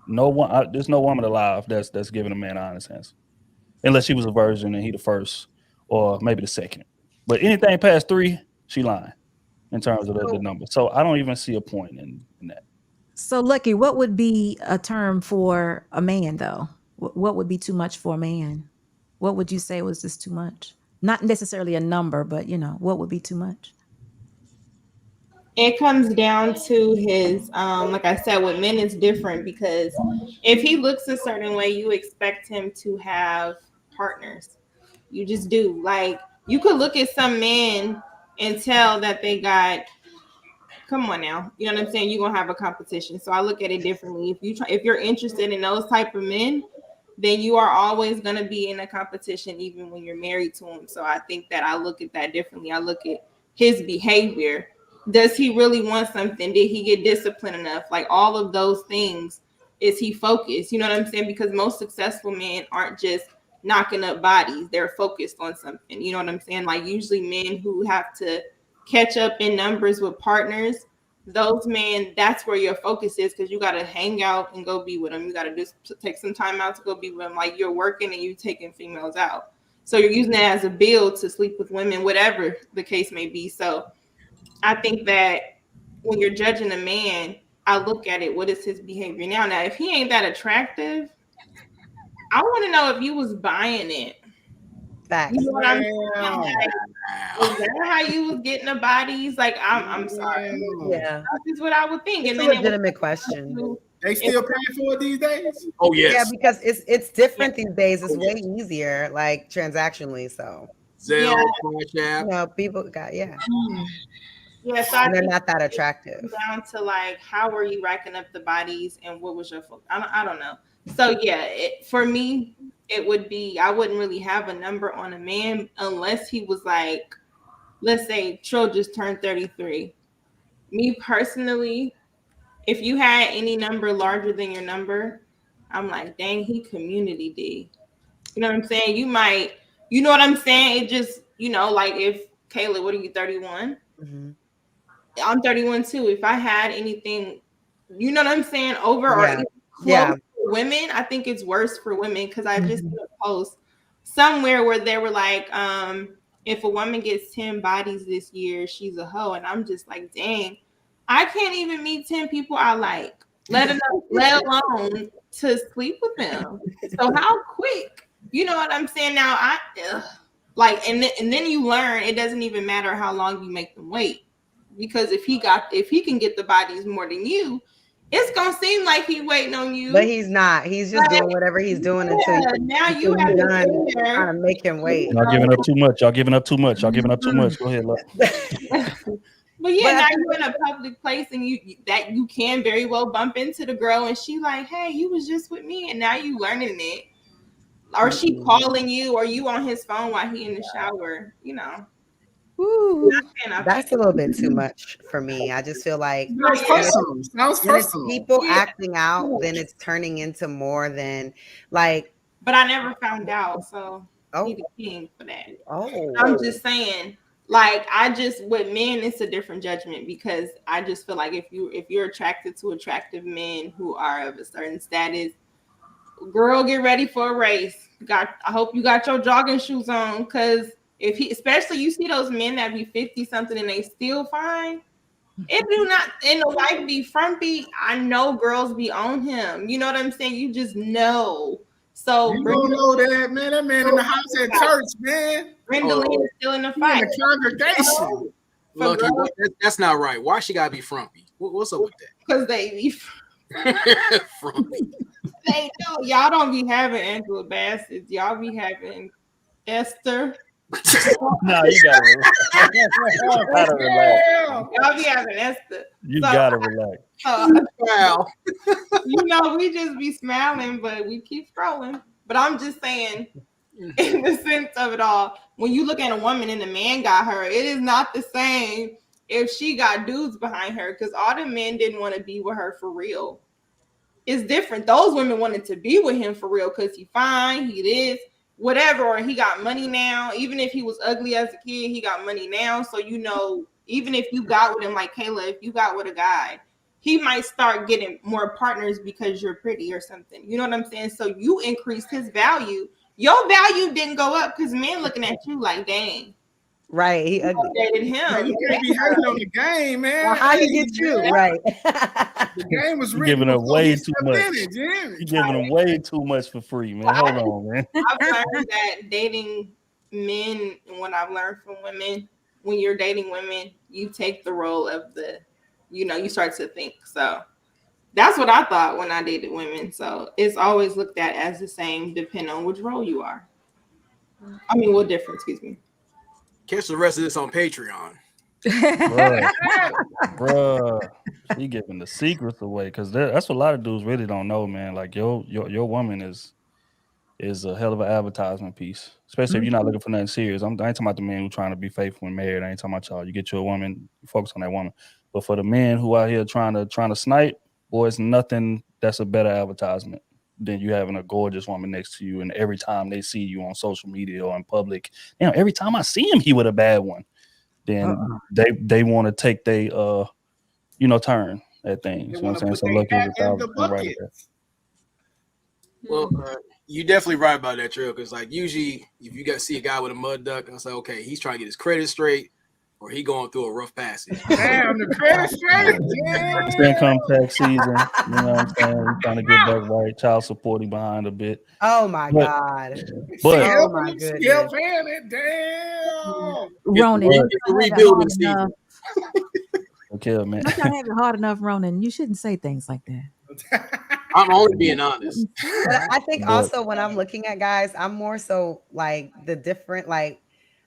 No one, there's no woman alive that's giving a man an honest answer, unless she was a virgin and he the first, or maybe the second. But anything past 3, she lying in terms of the number. So I don't even see a point in that. So, Lucky, what would be a term for a man, though? What would be too much for a man? What would you say was just too much? Not necessarily a number, but what would be too much? It comes down to his, like I said, with men it's different because if he looks a certain way, you expect him to have partners. You just do. Like, you could look at some men and tell that they got, come on now, you know what I'm saying? You're gonna have a competition. So I look at it differently. If you're interested in those type of men, then you are always gonna be in a competition, even when you're married to him. So I think that I look at that differently. I look at his behavior. Does he really want something? Did he get disciplined enough? Like, all of those things. Is he focused? You know what I'm saying? Because most successful men aren't just knocking up bodies. They're focused on something. You know what I'm saying? Like, usually men who have to catch up in numbers with partners, those men, that's where your focus is, because you got to hang out and go be with them. You got to just take some time out to go be with them. Like, you're working and you taking females out. So you're using it as a bill to sleep with women, whatever the case may be. So I think that when you're judging a man, I look at it, what is his behavior now? Now, if he ain't that attractive, I want to know if you was buying it. Facts. You know what I'm saying? Like, is that how you was getting the bodies? Like, I'm sorry. Yeah. That's just what I would think. It's And a then legitimate question. They still paying for it these days? Oh yes. Yeah, because it's different these days. It's way easier, like transactionally. So Zelle, Cash App. people got Yeah, so I and they're think not that attractive. down to like, how were you racking up the bodies and what was your focus? I don't know. So yeah, for me, it would be, I wouldn't really have a number on a man unless he was like, let's say Trill just turned 33. Me personally, if you had any number larger than your number, I'm like, dang, he community D. You know what I'm saying? You might, you know what I'm saying? It just, like if Kayla, what are you, 31? Mm-hmm. I'm 31 too. If I had anything, you know what I'm saying, over or even close to women, I think it's worse for women, because I just did a post somewhere where they were like, if a woman gets 10 bodies this year, she's a hoe. And I'm just like, dang, I can't even meet 10 people I like, let alone to sleep with them. So how quick? You know what I'm saying? Now and then you learn it doesn't even matter how long you make them wait, because if he can get the bodies more than you, it's gonna seem like he's waiting on you. But he's not. He's just doing whatever he's doing until you have to trying to make him wait. Y'all giving up too much. Y'all giving up too much. Y'all giving up too much. Go ahead, look. But now you're in a public place and you can very well bump into the girl and she like, hey, you was just with me, and now you learning it. Or she calling you, or you on his phone while he in the shower, Ooh, that's a little bit too much for me. I just feel like people acting out, then it's turning into more than like. But I never found out, so he the king for that. Oh, I'm just saying, like, with men, it's a different judgment, because I just feel like if you're attracted to attractive men who are of a certain status, girl, get ready for a race. I hope you got your jogging shoes on, because especially you see those men that be 50 something and they still fine. It do not, and the wife be frumpy. I know girls be on him. You know what I'm saying? You just know. So you don't know that, man. That man in the house at church, man. Brenda Lee is still in the fight. In the congregation. Look, that's not right. Why she gotta be frumpy? What's up with that? Because they be frumpy. They do. Y'all don't be having Angela Bassett. Y'all be having Esther. No, you gotta relax. Y'all be having Esther. You gotta relax. Wow. We just be smiling, but we keep scrolling. But I'm just saying, in the sense of it all, when you look at a woman and the man got her, it is not the same if she got dudes behind her, because all the men didn't want to be with her for real. It's different. Those women wanted to be with him for real because he fine, he this, whatever, or he got money now. Even if he was ugly as a kid, he got money now. So even if you got with him, like Kayla, if you got with a guy, he might start getting more partners because you're pretty or something. You know what I'm saying? So you increased his value. Your value didn't go up because men looking at you like, dang. Right. He ugly. Dated him. Man, you can't be hating on the game, man. Well, how you get you? Right. The game was You written giving up before way he too stepped much. in it, Jim. You giving them way too much for free, man. Hold on, man. I've learned that dating men, and what I've learned from women, when you're dating women, you take the role of the, you start to think. So that's what I thought when I dated women. So it's always looked at as the same, depending on which role you are. I mean, what difference, excuse me. Catch the rest of this on Patreon. Bruh, she giving the secrets away because that's what a lot of dudes really don't know, man. Like your woman is a hell of an advertisement piece, especially if you're not looking for nothing serious. I ain't talking about the men who trying to be faithful and married. I ain't talking about y'all. You get you a woman, you focus on that woman. But for the men who out here trying to snipe, boy, it's nothing that's a better advertisement than you having a gorgeous woman next to you. And every time they see you on social media or in public, every time I see him, he with a bad one. Then they want to take they turn at things. You know what I'm saying? So look at the right there. Well, you definitely right about that, Trill. Because like usually, if you see a guy with a mud duck, I say, okay, he's trying to get his credit straight, or he going through a rough passage. Damn, the credit straight. It's income tax season. You know what I'm saying? We're trying to get back right. Child supporting behind a bit. Oh my God. But Oh my goodness. Still paying it. Damn. Ronan, It's a rebuilding season. okay, man. don't y'all have it hard enough, Ronan? You shouldn't say things like that. I'm only being honest. But I think also when I'm looking at guys, I'm more so like the different, like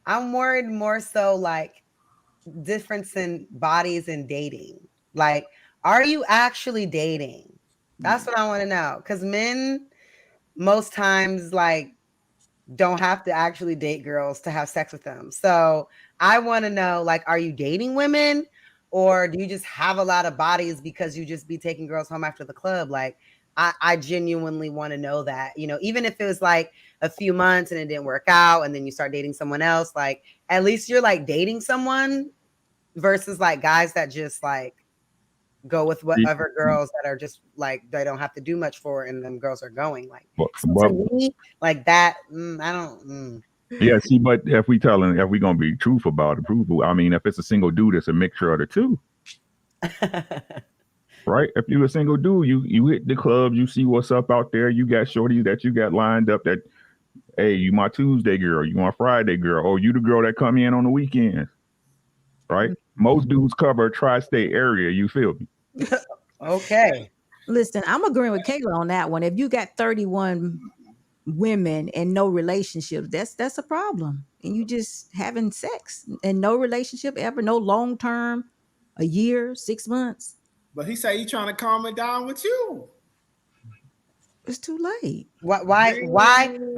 I'm worried more so like difference in bodies and dating. Like, are you actually dating? That's what I want to know. Because men most times like don't have to actually date girls to have sex with them. So I want to know, like, are you dating women? Or do you just have a lot of bodies because you just be taking girls home after the club? Like, I genuinely want to know that, even if it was like a few months and it didn't work out and then you start dating someone else, like at least you're like dating someone versus like guys that just like go with whatever girls that are just like, they don't have to do much for and them girls are going like, to me, like that. I don't. Yeah, see, but if we gonna be truthful about it, I mean, if it's a single dude, it's a mixture of the two. Right? If you're a single dude, you hit the clubs, you see what's up out there. You got shorties that you got lined up that, hey, you my Tuesday girl, you my Friday girl, or you the girl that come in on the weekends. Right? Most dudes cover a tri-state area. You feel me? Okay. Listen, I'm agreeing with Kayla on that one. If you got 31 women and no relationships, that's a problem. And you just having sex and no relationship ever, no long term, a year, 6 months. But he said he's trying to calm it down with you. It's too late. Why?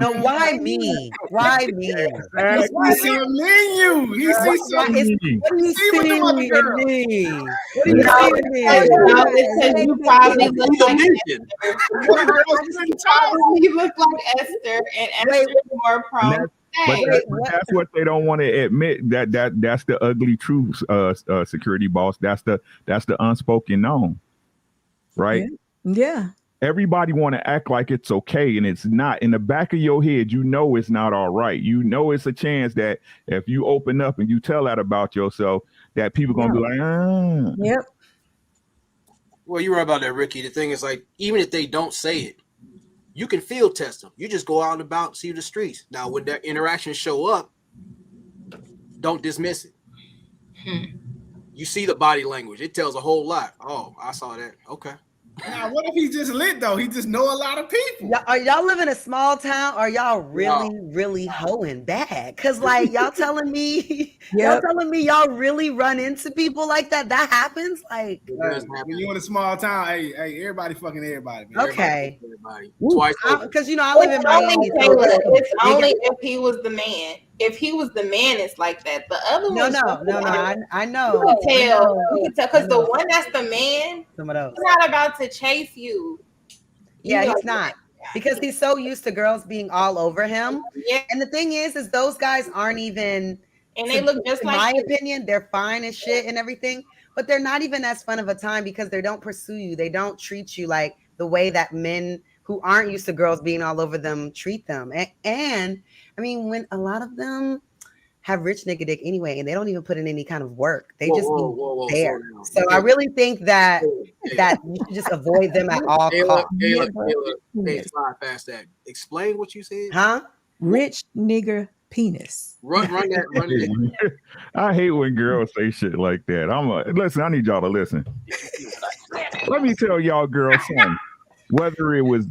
No, why me? Why me? He see a menu. He sees something. What do you see in me? What do you see in me? Because you probably look like you look like Esther, and Esther is more prone. But that's what they don't want to admit. That's the ugly truth, security boss. That's the unspoken known, right? Yeah. Everybody want to act like it's okay, and it's not. In the back of your head, you know it's not all right. You know it's a chance that if you open up and you tell that about yourself, that people gonna be like, Yep. Well, you're right about that, Ricky. The thing is, like, even if they don't say it, you can field test them. You just go out and about, see the streets. Now, when that interaction show up, don't dismiss it. You see the body language. It tells a whole lot. Oh, I saw that. Okay. Now, what if he's just lit though? He just know a lot of people. Are y'all live in a small town? Or y'all really hoeing bad? Cause like y'all telling me, y'all really run into people like that. That happens. Like when you in a small town, hey, everybody fucking everybody. Man. Okay. Everybody. Twice. Because I live in Miami. It's only if he was the man. If he was the man, it's like that. The other one, I know. You can tell because the one that's the man, he's not about to chase you. Yeah, he's not, because he's so used to girls being all over him. Yeah, and the thing is those guys aren't even. And they look just in like my you. opinion, they're fine as shit and everything. but they're not even as fun of a time because they don't pursue you. They don't treat you like the way that men who aren't used to girls being all over them treat them. And I mean, when a lot of them have rich nigga dick anyway, and they don't even put in any kind of work. They just be there. So I really think that that you should just avoid them at all costs. Hey, slide past that. Explain what you said. Huh? Rich nigger penis. Run that. I hate when girls say shit like that. Listen, I need y'all to listen. Let me tell y'all girls something. Whether it was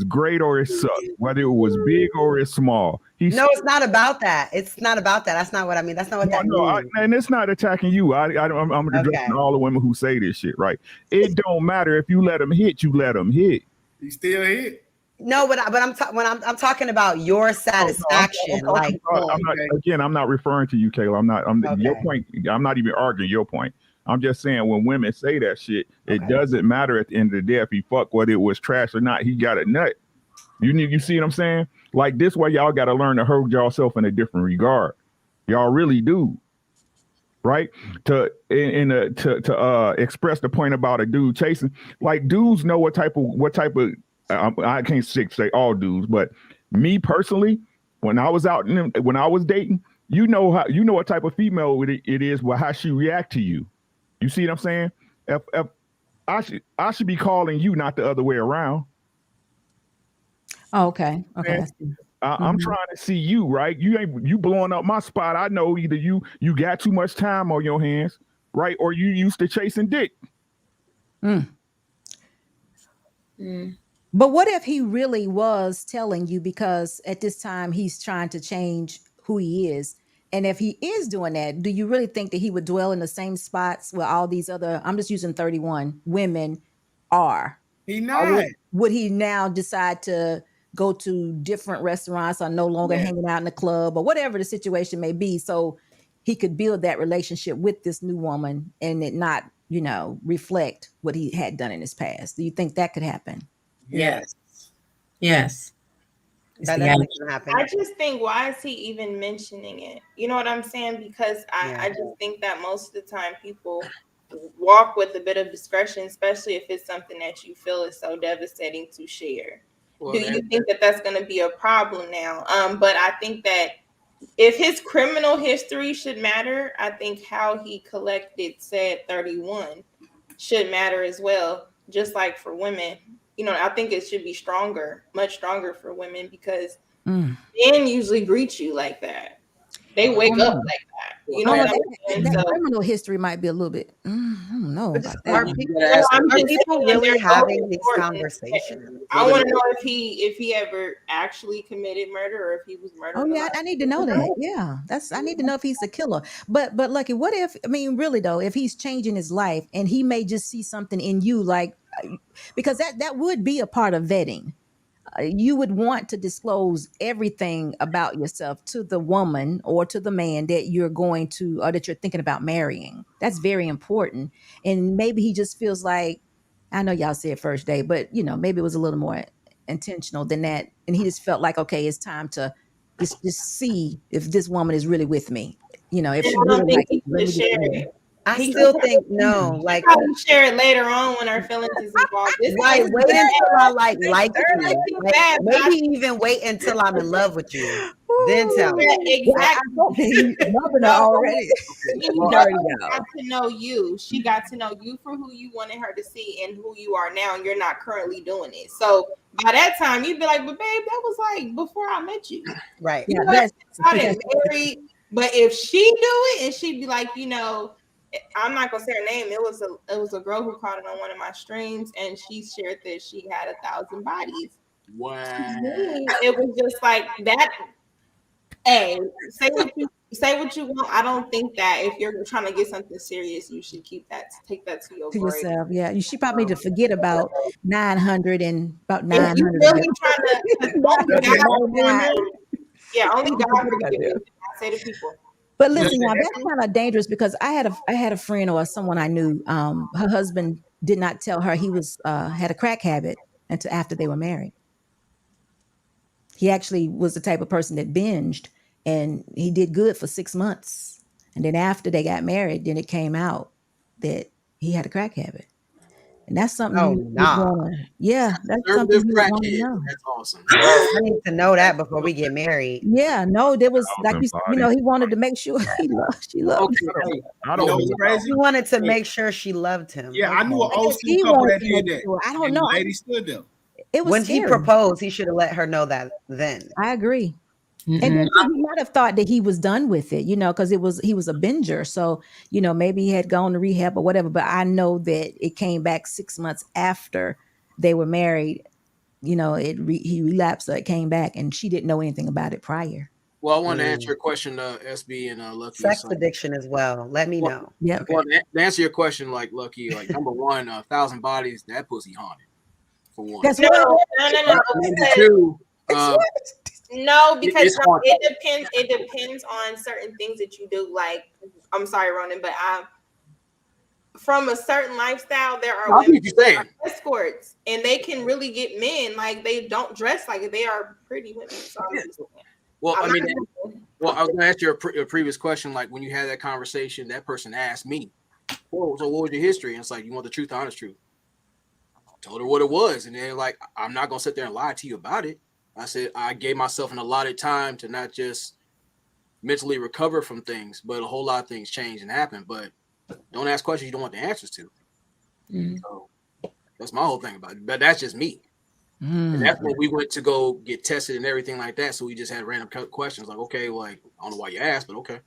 great or it sucked, whether it was big or it's small. No, it's not about that. It's not about that. That's not what I mean. That's not what that means. And it's not attacking you. I'm addressing all the women who say this shit, right? It don't matter if you let them hit, you let them hit. You still hit. No, but I'm talking about your satisfaction. I'm not referring to you, Kayla. Your point. I'm not even arguing your point. I'm just saying when women say that shit, it doesn't matter at the end of the day if he fucked, whether it was trash or not. He got a nut. You see what I'm saying? Like this way, y'all got to learn to hold yourself in a different regard. Y'all really do, right? To express the point about a dude chasing. Like dudes know what type of. I can't say all dudes, but me personally, when I was dating, you know what type of female it is, how she react to you. You see what I'm saying? If I should be calling you, not the other way around. Oh, okay. I'm trying to see you, right? You blowing up my spot. I know either you got too much time on your hands, right? Or you used to chasing dick. But what if he really was telling you because at this time he's trying to change who he is? And if he is doing that, do you really think that he would dwell in the same spots where all these other, I'm just using 31 women are? He not. Would he now decide to go to different restaurants or no longer hanging out in the club or whatever the situation may be, so he could build that relationship with this new woman and it not, reflect what he had done in his past? Do you think that could happen? Yes. That doesn't happen. I just think, why is he even mentioning it? You know what I'm saying? Because I just think that most of the time people walk with a bit of discretion, especially if it's something that you feel is so devastating to share. Well, do you think that that's going to be a problem now? But I think that if his criminal history should matter, I think how he collected said 31 should matter as well. Just like for women, I think it should be stronger, much stronger for women, because men usually greet you like that. They wake up like that. You know what I mean? That criminal history might be a little bit. I don't know about that. Are people really having these conversations? I want to know if he ever actually committed murder or if he was murdered. Oh yeah, I need to know that. Yeah, I need to know if he's a killer. But Lucky, what if? I mean, really though, if he's changing his life and he may just see something in you, like, because that would be a part of vetting. You would want to disclose everything about yourself to the woman or to the man that you're going to, or that you're thinking about marrying. That's very important. And maybe he just feels like, I know y'all said first day, but maybe it was a little more intentional than that. And he just felt like, okay, it's time to just see if this woman is really with me. If she really likes it. I still think no. Like, probably share it later on when our feelings is involved. Right, wait until I like you. Maybe even wait until I'm in love with you. Then tell me. Exactly. Loving her already. She got to know you. She got to know you for who you wanted her to see and who you are now, and you're not currently doing it. So by that time, you'd be like, "But babe, that was like before I met you." Right. Yeah, that's married. But if she do it, and she'd be like, I'm not gonna say her name. It was a girl who caught it on one of my streams, and she shared that she had 1,000 bodies. Wow. It was just like that. Hey, say what you want. I don't think that if you're trying to get something serious, you should take that to your grave. Yourself. Yeah, you should probably need to forget about 900 and about 900. If you really trying to, only God can do it. I say to people. But listen, now that's kind of dangerous because I had a friend or someone I knew. Her husband did not tell her he was had a crack habit until after they were married. He actually was the type of person that binged, and he did good for 6 months, and then after they got married, then it came out. that he had a crack habit. And that's something Oh, you nah. that's something Conservative you crack want to kid. know. That's awesome. I need to know that before we get married. Yeah, no, there was like Thousand you know, bodies. he wanted to make sure she loved Okay, him. hey, I You don't know know. what's crazy? He wanted to make sure she loved him. Yeah, I knew an Okay. old Because school he couple wanted that to did make that. sure. I don't And know. the lady stood them. It was When he scary. proposed, he should have let her know that then. I agree. Mhm. And then too, he might have thought that he was done with it, you know, because he was a binger. So, you know, maybe he had gone to rehab or whatever. But I know that it came back 6 months after they were married. You know, he relapsed, so it came back, and she didn't know anything about it prior. well, I wanted to answer your question, SB and Lucky. Sex So, addiction as well. Let me know. Yeah. Okay. well, to answer your question, like Lucky, like number one, 1,000 bodies, that pussy haunted. For one. That's No, what. no. Number two, No, because it's hard. it depends. It depends on certain things that you do. Like, I'm sorry, Ronan, but from a certain lifestyle, there are I women think you're saying. who are escorts, and they can really get men. Like, they don't dress like it. They are pretty women. So I'm just, Well, I'm I not mean, joking. well, I was going to ask you a previous question. Like when you had that conversation, that person asked me, "Oh, so what was your history?" And it's like, "You want the truth, the honest truth." Told her what it was, and they're like, "I'm not going to sit there and lie to you about it." I said I gave myself an allotted time to not just mentally recover from things, but a whole lot of things change and happen. But don't ask questions you don't want the answers to. Mhm. So that's my whole thing about it. But that's just me. And that's when we went to go get tested and everything like that. So we just had random questions like, okay, like I don't know why you asked, but okay.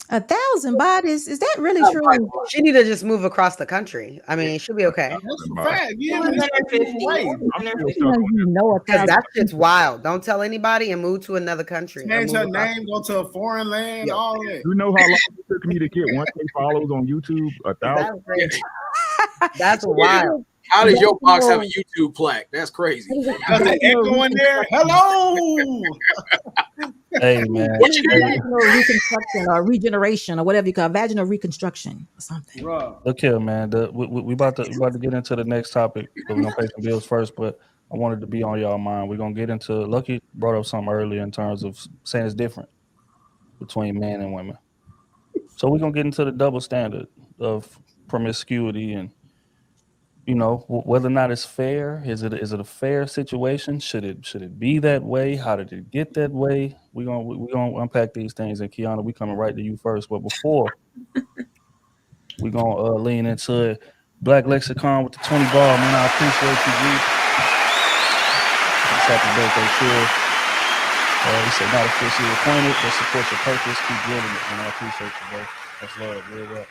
1,000 bodies. Is that really true? She need to just move across the country. I mean, she'll be okay. That's a fact. Yeah, It man. was It's under 50. away. I'm still You stuck know, on you know Because 1,000. that shit's wild. Don't tell anybody and move to another country. or Change move her across- name, go to a foreign land, Yeah. all that. You know how long it took me to get 1K followers on YouTube? 1,000. That's crazy. That's wild. How does your box have a YouTube plaque? That's crazy. Does it echo in there? Hello. Hey man, Vaginal reconstruction or regeneration or whatever you call it, vaginal reconstruction or something. Bro. look here, man. We about to get into the next topic, but we're gonna pay some bills first. But I wanted to be on y'all mind. We're gonna get into. Lucky brought up something earlier in terms of saying it's different between men and women. So we're gonna get into the double standard of promiscuity and you know whether or not it's fair. Is it a fair situation? Should it be that way? How did it get that way? We're gonna unpack these things. And Kiana, we coming right to you first. But before we're gonna lean into it. Black Lexicon with the 20 ball, man. I appreciate you, G. It's happy birthday, Phil. He said not officially appointed, but support your purpose. Keep building it, and I appreciate you, bro. That's love, real rap.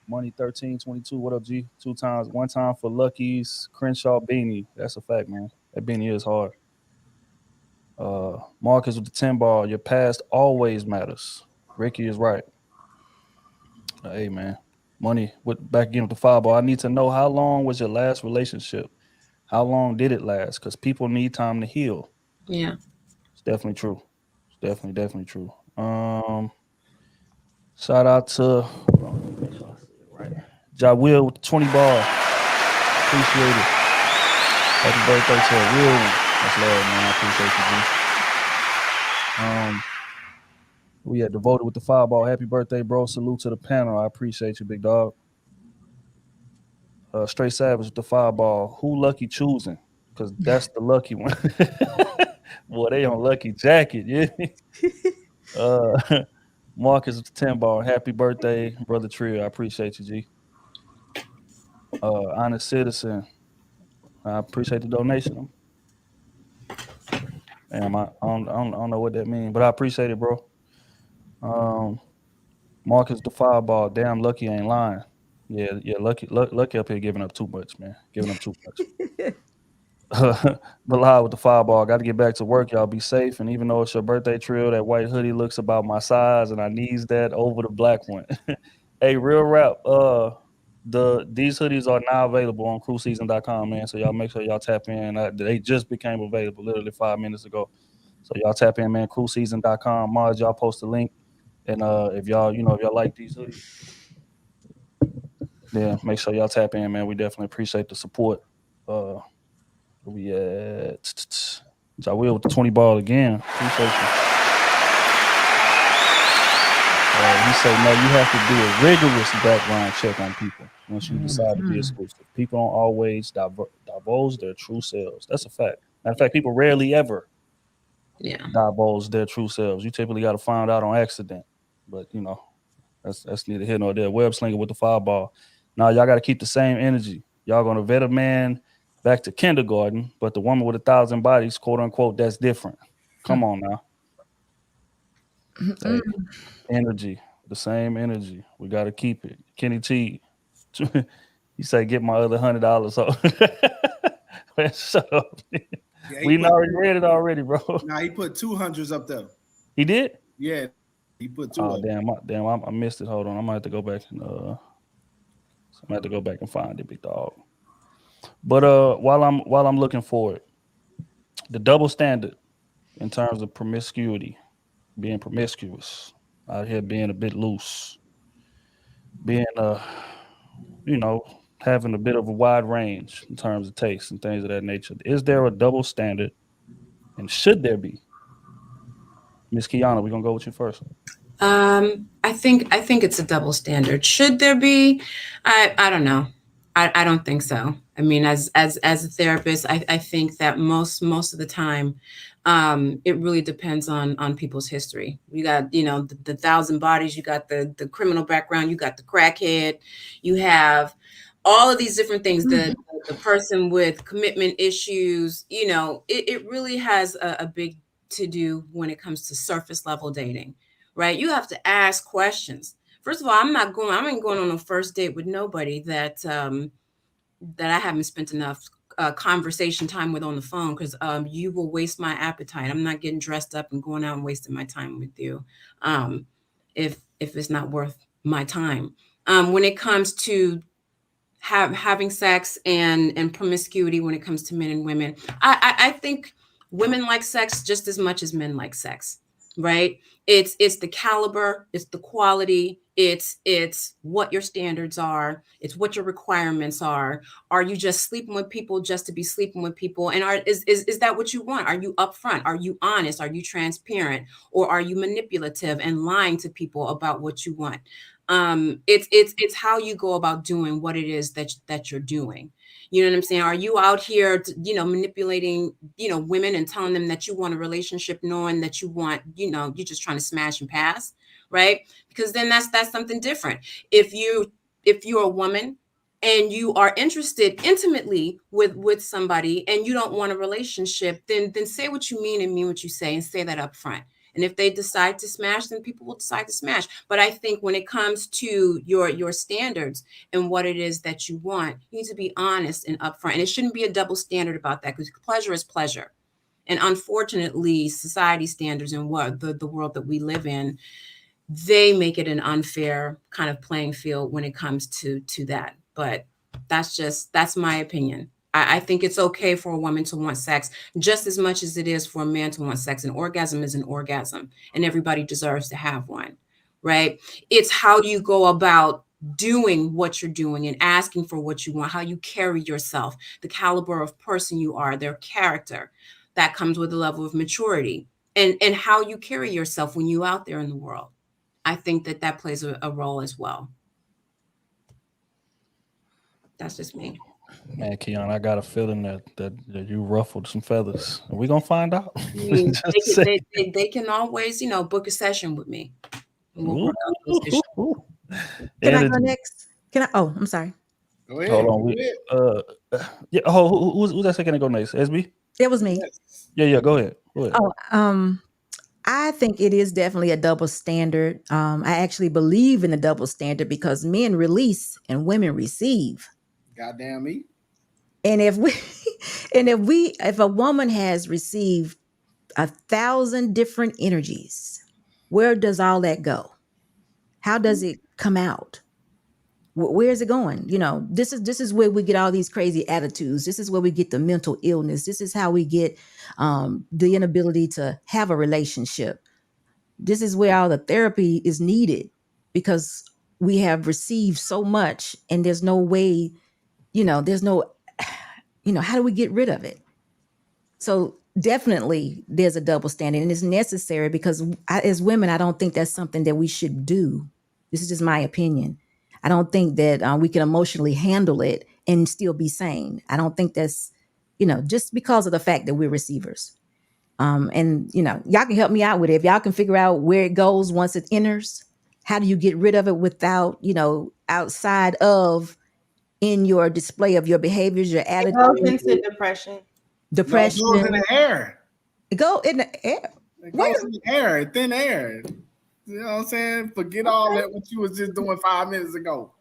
Money 1322. What up, G? 2 times. 1 time for Lucky's Crenshaw beanie. That's a fact, man. That beanie is hard. Marcus with the 10 ball. Your past always matters. Ricky is right. Hey, man. Money with back again with the 5 ball. I need to know how long was your last relationship? How long did it last? Because people need time to heal. Yeah. It's definitely true. It's definitely true. Shout out to Ja Will with the 20 ball. Appreciate it. Happy birthday to a real one. That's love, man. I appreciate you, G. We had Devoted with the 5 ball. Happy birthday, bro. Salute to the panel. I appreciate you, big dog. Straight Savage with the 5 ball. Who Lucky choosing? Because that's the lucky one. Boy, they on Lucky Jacket, yeah. Marcus with the 10 ball. Happy birthday, brother Trio. I appreciate you, G. Honest Citizen. I appreciate the donation. Damn, I don't know what that means, but I appreciate it, bro. Marcus the 5 ball. Damn, Lucky ain't lying. Yeah, Lucky up here giving up too much, man. Giving up too much. Bilal with the 5 ball. Got to get back to work. Y'all be safe. And even though it's your birthday trio, that white hoodie looks about my size, and I needs that over the black one. Hey, real rap. These hoodies are now available on cruiseseason.com, man. So y'all make sure y'all tap in. They just became available literally 5 minutes ago. So y'all tap in, man. Cruiseseason.com. Mars, y'all post a link. And if y'all like these hoodies, then make sure y'all tap in, man. We definitely appreciate the support. We at Ja Will with the 20 ball again. Appreciate you. He say no. You have to do a rigorous background check on people once you decide to be exclusive. People don't always divulge their true selves. That's a fact. Matter of fact, people rarely ever Yeah. divulge their true selves. You typically got to find out on accident. But you know, that's neither here nor there. Web slinger with the fireball. Now y'all got to keep the same energy. Y'all gonna vet a man back to kindergarten, but the woman with 1,000 bodies, quote unquote, that's different. Come on now. Hey, energy, the same energy. We got to keep it. Kenny T, you say get my other $100. So man, shut up. Yeah, We already read it already, bro. Nah, he put 200s up there. He did? Yeah, he put 2. Oh damn! I missed it. Hold on, I might have to go back and find it, big dog. But while I'm looking for it, the double standard in terms of promiscuity, being promiscuous, out here being a bit loose, being having a bit of a wide range in terms of tastes and things of that nature. Is there a double standard, and should there be? Miss Kiana, we're gonna go with you first. I think it's a double standard. Should there be? I don't know. I don't think so. I mean, as a therapist, I think that most of the time, it really depends on people's history. You got, the 1,000 bodies, you got the criminal background, you got the crackhead, you have all of these different things, the person with commitment issues, it really has a big to do when it comes to surface level dating, right? You have to ask questions. First of all, I ain't going on a first date with nobody that I haven't spent enough conversation time with on the phone, because you will waste my appetite. I'm not getting dressed up and going out and wasting my time with you if it's not worth my time. When it comes to having sex and promiscuity, when it comes to men and women, I think women like sex just as much as men like sex, right? It's the caliber, it's the quality, it's what your standards are, it's what your requirements are. Are you just sleeping with people just to be sleeping with people? And is that what you want? Are you upfront? Are you honest? Are you transparent? Or are you manipulative and lying to people about what you want? It's how you go about doing what it is that you're doing. You know what I'm saying? Are you out here, manipulating, women and telling them that you want a relationship, knowing that you want, you're just trying to smash and pass, right? Because then that's something different. If you're a woman and you are interested intimately with somebody and you don't want a relationship, then say what you mean and mean what you say, and say that up front. And if they decide to smash, then people will decide to smash. But I think when it comes to your standards and what it is that you want, you need to be honest and upfront. And it shouldn't be a double standard about that, because pleasure is pleasure. And unfortunately, society standards and what the world that we live in, they make it an unfair kind of playing field when it comes to that. But that's my opinion. I think it's okay for a woman to want sex just as much as it is for a man to want sex. An orgasm is an orgasm, and everybody deserves to have one, right? It's how you go about doing what you're doing and asking for what you want, how you carry yourself, the caliber of person you are, their character. That comes with a level of maturity, and how you carry yourself when you're out there in the world. I think that plays a role as well. That's just me. Man, Keon, I got a feeling that you ruffled some feathers. Are we gonna find out? They can always, book a session with me. We'll work out those issues. Can I go next? Oh, I'm sorry. Go ahead. Hold on. Yeah. Who's that second to go next? SB? It was me. Yeah. Go ahead. Oh, I think it is definitely a double standard. I actually believe in the double standard because men release and women receive. Goddamn me. And if a woman has received 1,000 different energies, where does all that go? How does it come out? Where is it going? This is where we get all these crazy attitudes. This is where we get the mental illness. This is how we get the inability to have a relationship. This is where all the therapy is needed, because we have received so much and there's no way, how do we get rid of it? So definitely there's a double standard, and it's necessary, because as women, I don't think that's something that we should do. This is just my opinion. I don't think that we can emotionally handle it and still be sane. I don't think that's, just because of the fact that we're receivers. And y'all can help me out with it. If y'all can figure out where it goes once it enters, how do you get rid of it without, outside of in your display of your behaviors, your It attitude, goes into depression. depression. No, it goes in the air. Go in the air. It Wait goes in the air, thin air. You know what I'm saying? Forget all that what you was just doing 5 minutes ago.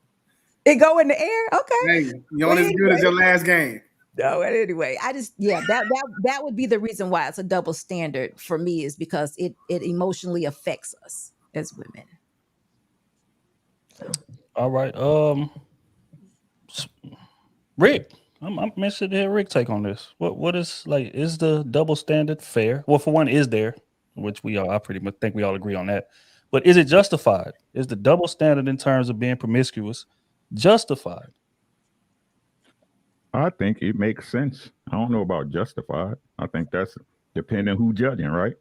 It go in the air. Okay. Hey, you ain't as good as your last game. No, anyway, that would be the reason why it's a double standard for me, is because it emotionally affects us as women. All right. Rick, I'm interested to hear Rick take on this. What is like? Is the double standard fair? Well, for one, is there, which I pretty much think we all agree on that. But is it justified? Is the double standard in terms of being promiscuous justified? I think it makes sense. I don't know about justified. I think that's depending who judging, right?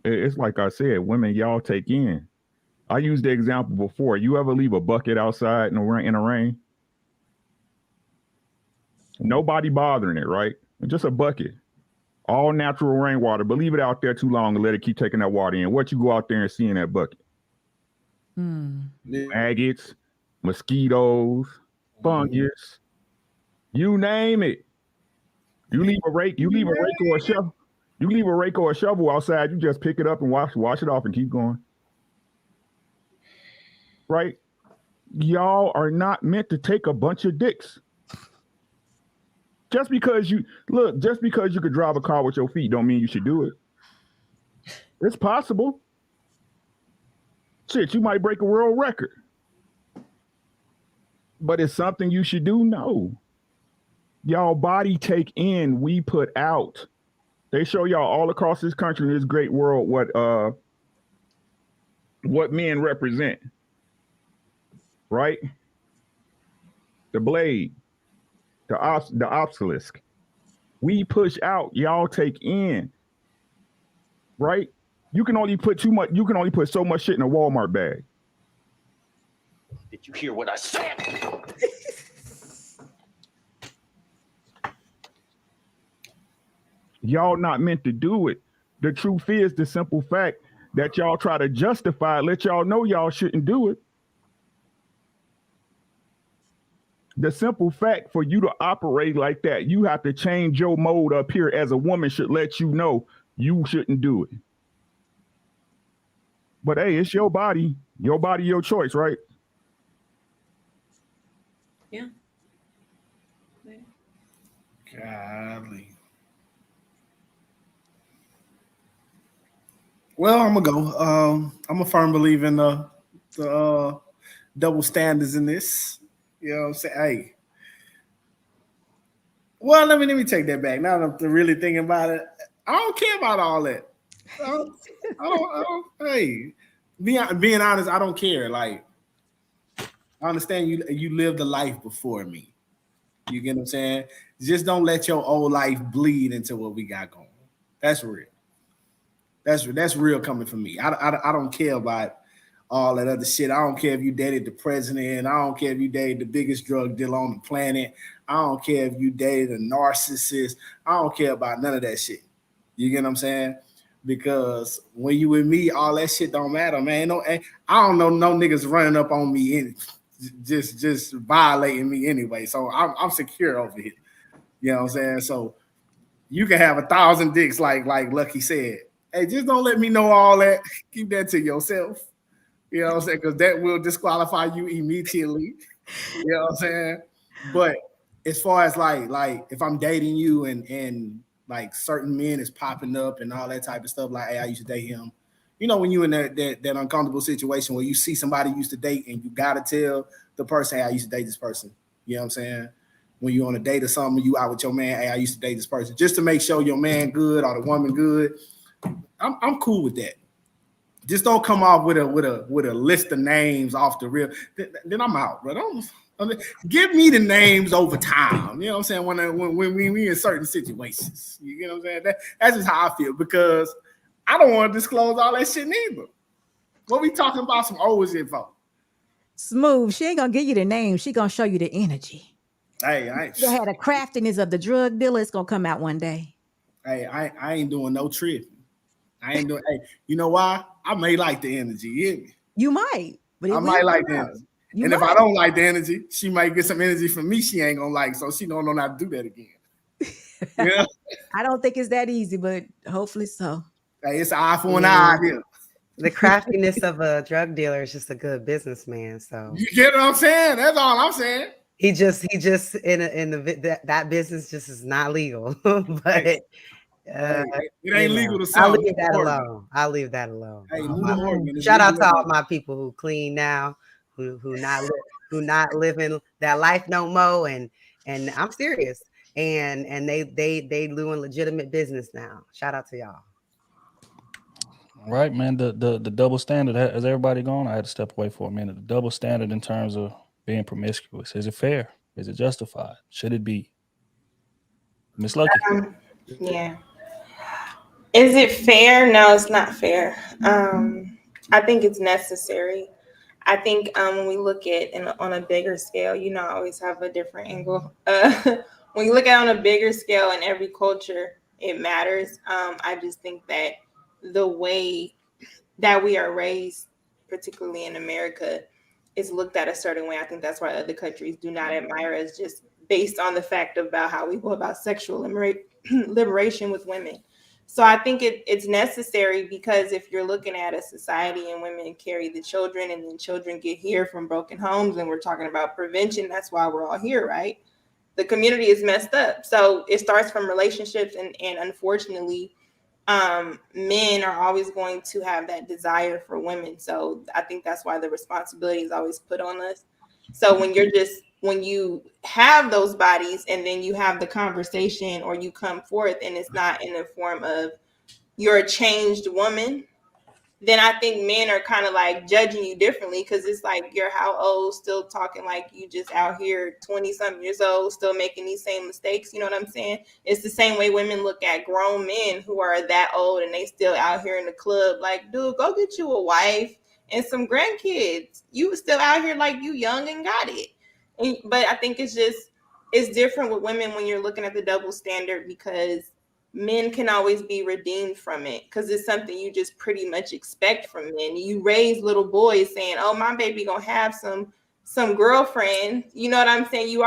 It's like I said, women, y'all take in. I used the example before. You ever leave a bucket outside in the rain? Nobody bothering it, right? Just a bucket. All natural rainwater, but leave it out there too long and let it keep taking that water in. What you go out there and see in that bucket? Maggots, mosquitoes, fungus, you name it. You leave a rake or a shovel. You leave a rake or a shovel outside, you just pick it up and wash it off and keep going. Right? Y'all are not meant to take a bunch of dicks. Just because you could drive a car with your feet don't mean you should do it. It's possible. Shit, you might break a world record. But it's something you should do? No. Y'all body take in, we put out. They show y'all all across this country, in this great world, what men represent. Right? The blade, the obelisk. We push out, y'all take in. Right? You can only put so much shit in a Walmart bag. Did you hear what I said? Y'all not meant to do it. The truth is the simple fact that y'all try to justify, let y'all know y'all shouldn't do it. The simple fact for you to operate like that, you have to change your mode up here as a woman should let you know you shouldn't do it. But hey, it's your body, your choice, right? Yeah. Golly. Well, I'm gonna go. I'm a firm believer in the double standards in this. You know what I'm saying? Hey. Well, let me take that back. Now that I'm really thinking about it, I don't care about all that. I don't, hey, being honest, I don't care. Like, I understand you lived a life before me. You get what I'm saying? Just don't let your old life bleed into what we got going. That's real. That's real coming from me. I don't care about all that other shit. I don't care if you dated the president. I don't care if you dated the biggest drug dealer on the planet. I don't care if you dated a narcissist. I don't care about none of that shit. You get what I'm saying? Because when you with me, all that shit don't matter, man. I don't know no niggas running up on me just violating me anyway. So I'm secure over here. You know what I'm saying? So you can have 1,000 dicks like Lucky said. Hey, just don't let me know all that. Keep that to yourself. You know what I'm saying? Because that will disqualify you immediately. You know what I'm saying? But as far as like if I'm dating you and like certain men is popping up and all that type of stuff, like, hey, I used to date him. You know, when you in that uncomfortable situation where you see somebody you used to date and you gotta tell the person, hey, I used to date this person. You know what I'm saying? When you're on a date or something, you out with your man, hey, I used to date this person, just to make sure your man good or the woman good. I'm cool with that. Just don't come off with a list of names off the rip. Then I'm out, bro. Give me the names over time. You know what I'm saying? When we in certain situations, you get what I'm saying? That's just how I feel, because I don't want to disclose all that shit neither. What we talking about some O's info? Smooth. She ain't gonna give you the name. She gonna show you the energy. Hey, They had a craftiness of the drug dealer. It's gonna come out one day. I ain't doing no tripping. I ain't doing. Hey, you know why? I may like the energy. You hear me? You might, but I might like the energy. You and if might. I don't like the energy, she might get some energy from me she ain't gonna like, so she don't know how to do that again. Yeah. I don't think it's that easy, but hopefully so. Hey, it's an eye for an eye here. The craftiness of a drug dealer is just a good businessman. So you get what I'm saying? That's all I'm saying. He just that business just is not legal. But it ain't legal to sell. I'll leave that alone. I'll leave that alone. Hey, shout out to all my people who clean now, who not living that life no more, and I'm serious. And they doing legitimate business now. Shout out to y'all. Right, man. The double standard, has everybody gone? I had to step away for a minute. The double standard in terms of being promiscuous. Is it fair? Is it justified? Should it be? Miss Lucky. Yeah. Is it fair? No, it's not fair. I think it's necessary. I think when we look at on a bigger scale, I always have a different angle. When you look at it on a bigger scale in every culture, it matters. I just think that the way that we are raised, particularly in America, is looked at a certain way. I think that's why other countries do not admire us, just based on the fact about how we go about sexual liberation with women. So I think it's necessary, because if you're looking at a society and women carry the children and then children get here from broken homes, and we're talking about prevention, that's why we're all here, right? The community is messed up. So it starts from relationships, and unfortunately, men are always going to have that desire for women. So I think that's why the responsibility is always put on us. So when you have those bodies and then you have the conversation, or you come forth and it's not in the form of you're a changed woman, then I think men are kind of like judging you differently, because it's like, you're how old, still talking like you just out here 20-something years old, still making these same mistakes. You know what I'm saying? It's the same way women look at grown men who are that old and they still out here in the club. Like, dude, go get you a wife and some grandkids. You still out here like you young and got it. But I think it's different with women when you're looking at the double standard, because men can always be redeemed from it, because it's something you just pretty much expect from men. You raise little boys saying, oh, my baby gonna have some girlfriend. You know what I'm saying? You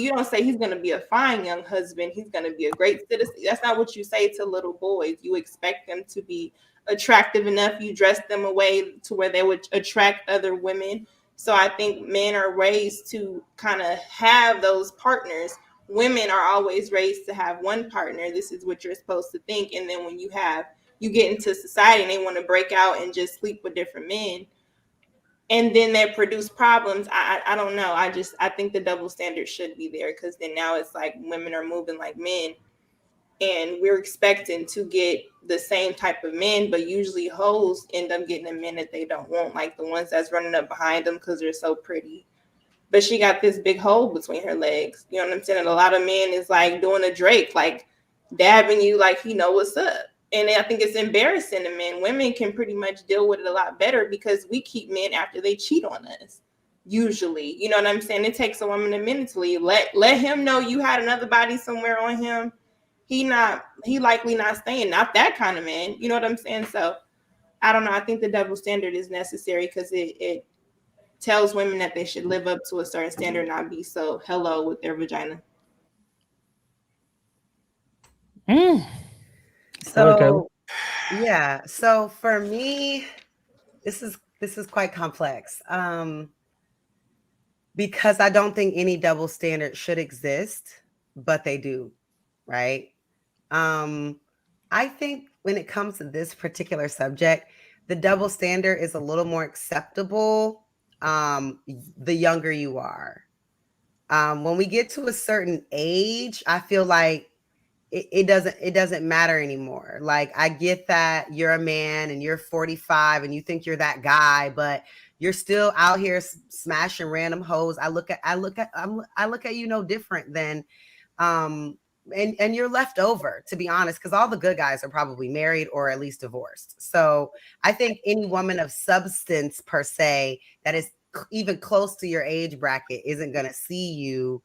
don't say he's gonna be a fine young husband, he's gonna be a great citizen. That's not what you say to little boys. You expect them to be attractive enough. You dress them away to where they would attract other women. So I think men are raised to kind of have those partners. Women are always raised to have one partner. This is what you're supposed to think. And then when you get into society and they want to break out and just sleep with different men, and then they produce problems. I don't know. I think the double standard should be there, because then now it's like women are moving like men, and we're expecting to get the same type of men, but usually hoes end up getting the men that they don't want, like the ones that's running up behind them because they're so pretty. But she got this big hole between her legs. You know what I'm saying? And a lot of men is like doing a Drake, like dabbing you like he know what's up. And I think it's embarrassing to men. Women can pretty much deal with it a lot better, because we keep men after they cheat on us. Usually, you know what I'm saying? It takes a woman a minute to leave. Let him know you had another body somewhere on him. He likely not staying. Not that kind of man. You know what I'm saying? So I don't know. I think the double standard is necessary, because it tells women that they should live up to a certain standard, not be so hello with their vagina. So yeah. So for me, this is quite complex. Because I don't think any double standard should exist, but they do, right? I think when it comes to this particular subject, the double standard is a little more acceptable the younger you are. When we get to a certain age, I feel like it doesn't matter anymore. Like, I get that you're a man and you're 45 and you think you're that guy, but you're still out here smashing random hoes. I look at you no different than and you're left over, to be honest, because all the good guys are probably married or at least divorced. So I think any woman of substance per se that is even close to your age bracket isn't going to see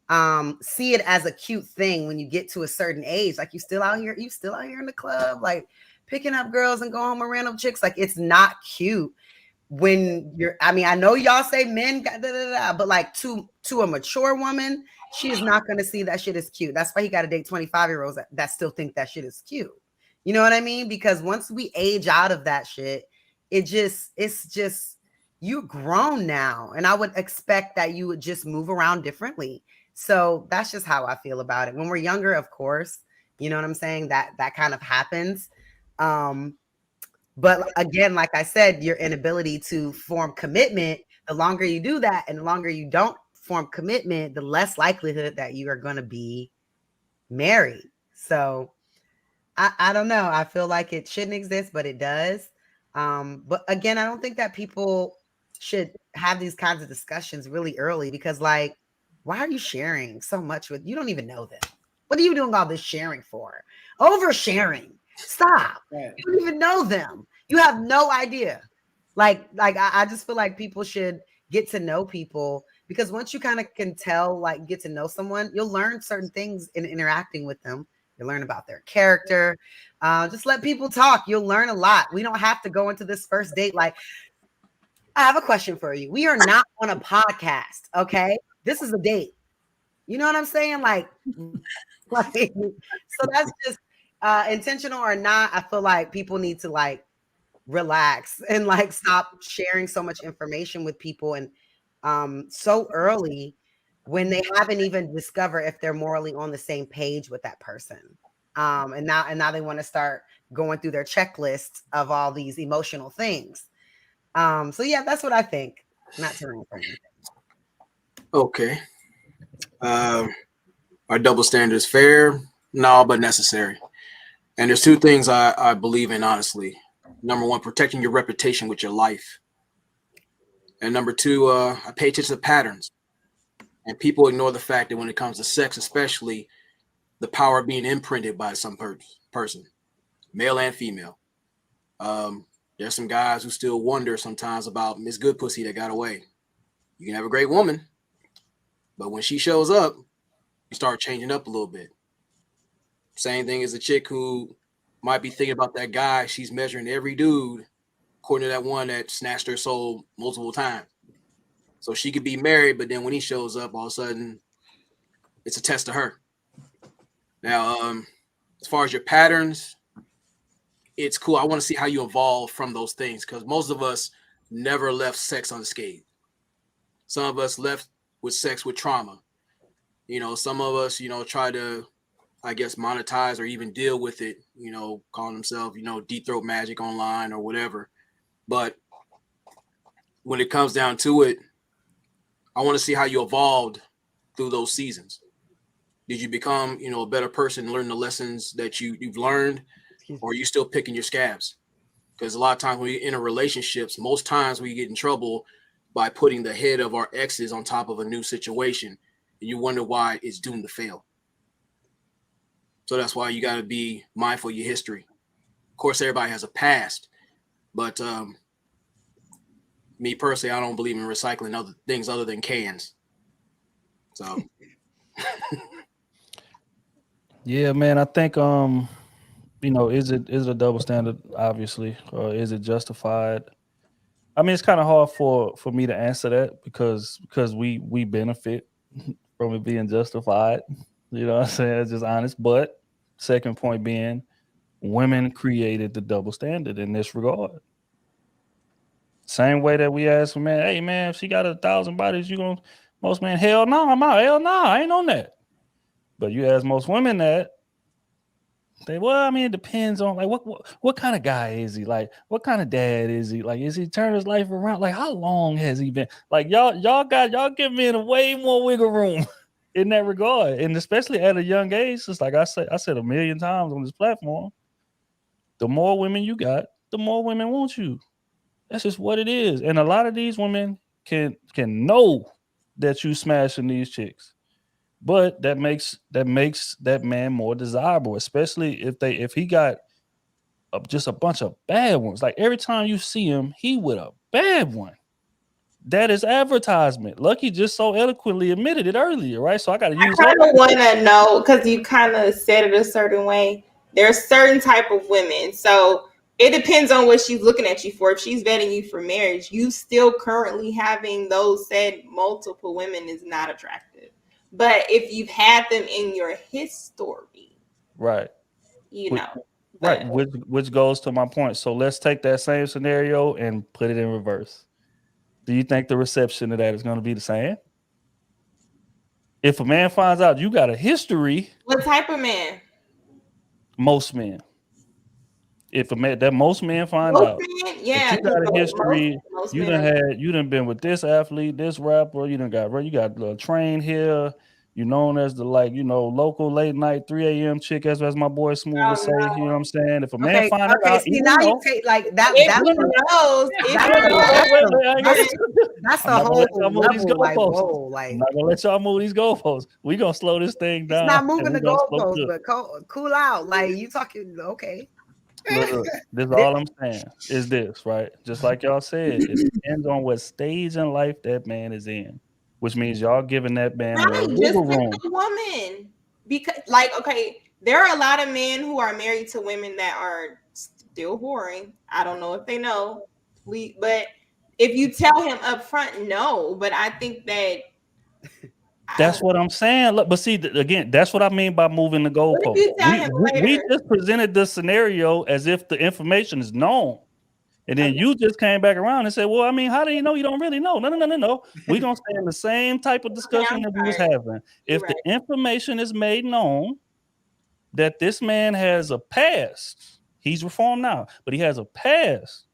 it as a cute thing when you get to a certain age. Like, you still out here in the club, like picking up girls and going home with random chicks. Like, it's not cute when you're, I mean, I know y'all say men got but like to a mature woman, she is not going to see that shit as cute. That's why he got to date 25-year-olds that still think that shit is cute. You know what I mean? Because once we age out of that shit, it's just, you're grown now. And I would expect that you would just move around differently. So that's just how I feel about it. When we're younger, of course, you know what I'm saying? That kind of happens. But again, like I said, your inability to form commitment, the longer you do that and the longer you don't form commitment, the less likelihood that you are going to be married. So I don't know. I feel like it shouldn't exist, but it does. But again, I don't think that people should have these kinds of discussions really early, because like, why are you sharing so much with, you don't even know them? What are you doing all this sharing for? Oversharing. Stop. Right. You don't even know them. You have no idea. Like I just feel like people should get to know people, because once you kind of can tell, like, get to know someone, you'll learn certain things in interacting with them. You learn about their character. Just let people talk. You'll learn a lot. We don't have to go into this first date like, I have a question for you. We are not on a podcast, okay? This is a date. You know what I'm saying? Like so that's just intentional or not. I feel like people need to like relax and like stop sharing so much information with people and so early when they haven't even discovered if they're morally on the same page with that person. And now they want to start going through their checklist of all these emotional things. So yeah, that's what I think. Not to run from anything. Okay. Our double standard is fair, no, but necessary. And there's two things I believe in, honestly. Number one, protecting your reputation with your life. And number two, I pay attention to patterns. And people ignore the fact that when it comes to sex, especially, the power of being imprinted by some person, male and female. There's some guys who still wonder sometimes about Miss Good Pussy that got away. You can have a great woman, but when she shows up, you start changing up a little bit. Same thing as a chick who might be thinking about that guy. She's measuring every dude according to that one that snatched her soul multiple times. So she could be married, but then when he shows up, all of a sudden, it's a test to her. Now, as far as your patterns, it's cool. I want to see how you evolve from those things, because most of us never left sex unscathed. Some of us left with sex with trauma. You know, some of us, try to, I guess, monetize or even deal with it, calling themselves, Deep Throat Magic online or whatever. But when it comes down to it, I want to see how you evolved through those seasons. Did you become, a better person, learn the lessons that you've learned, or are you still picking your scabs? Because a lot of times when we enter relationships, most times we get in trouble by putting the head of our exes on top of a new situation, and you wonder why it's doomed to fail. So that's why you got to be mindful of your history. Of course, everybody has a past, but me personally, I don't believe in recycling other things other than cans. So, Yeah, man, I think is it a double standard, obviously, or is it justified? I mean, it's kind of hard for me to answer that because we benefit from it being justified. You know what I'm saying? It's just honest. But second point being, women created the double standard in this regard. Same way that we ask for man, hey man, if she got 1,000 bodies, you gonna, most men, hell no, I'm out. Hell no, I ain't on that. But you ask most women that, it depends on like what kind of guy is he? Like, what kind of dad is he? Like, is he turned his life around? Like, how long has he been? Like, y'all give me way more wiggle room in that regard. And especially at a young age, just like I said 1 million times on this platform, the more women you got, the more women want you. That's just what it is. And a lot of these women can know that you smashing these chicks. but that makes that man more desirable, especially if he got just a bunch of bad ones. Like every time you see him, he with a bad one. That is advertisement. Lucky just so eloquently admitted it earlier, right? So I got to use. I kind of want to know, because you kind of said it a certain way. There's certain type of women, so it depends on what she's looking at you for. If she's vetting you for marriage, you still currently having those said multiple women is not attractive. But if you've had them in your history, right, you know, right, which goes to my point. So let's take that same scenario and put it in reverse. Do you think the reception of that is going to be the same? If a man finds out you got a history, what type of man? Most men. If a man that most men find out, yeah, if you got a history, you done been with this athlete, this rapper, you got a train here. You known as the local late night 3 a.m. chick, as my boy Smooth would say. You know what I'm saying? If a man find out, see, now you take like that. That's a whole level. Like, whoa, like, I'm not gonna let y'all move these goalposts. We gonna slow this thing down. It's not moving the goalposts, but cool out. Like you talking, okay. Look, this is all I'm saying is this, right? Just like y'all said, it depends on what stage in life that man is in, which means y'all giving that man more wiggle room. Woman, because there are a lot of men who are married to women that are still whoring. I don't know if they know, but if you tell him up front, no. But I think that. That's what I'm saying. Look, but see, again, that's what I mean by moving the goalpost. We just presented the scenario as if the information is known. And then you just came back around and said, well, I mean, how do you know you don't really know? No. We're going to stay in the same type of discussion that we was having. If the information is made known that this man has a past, he's reformed now, but he has a past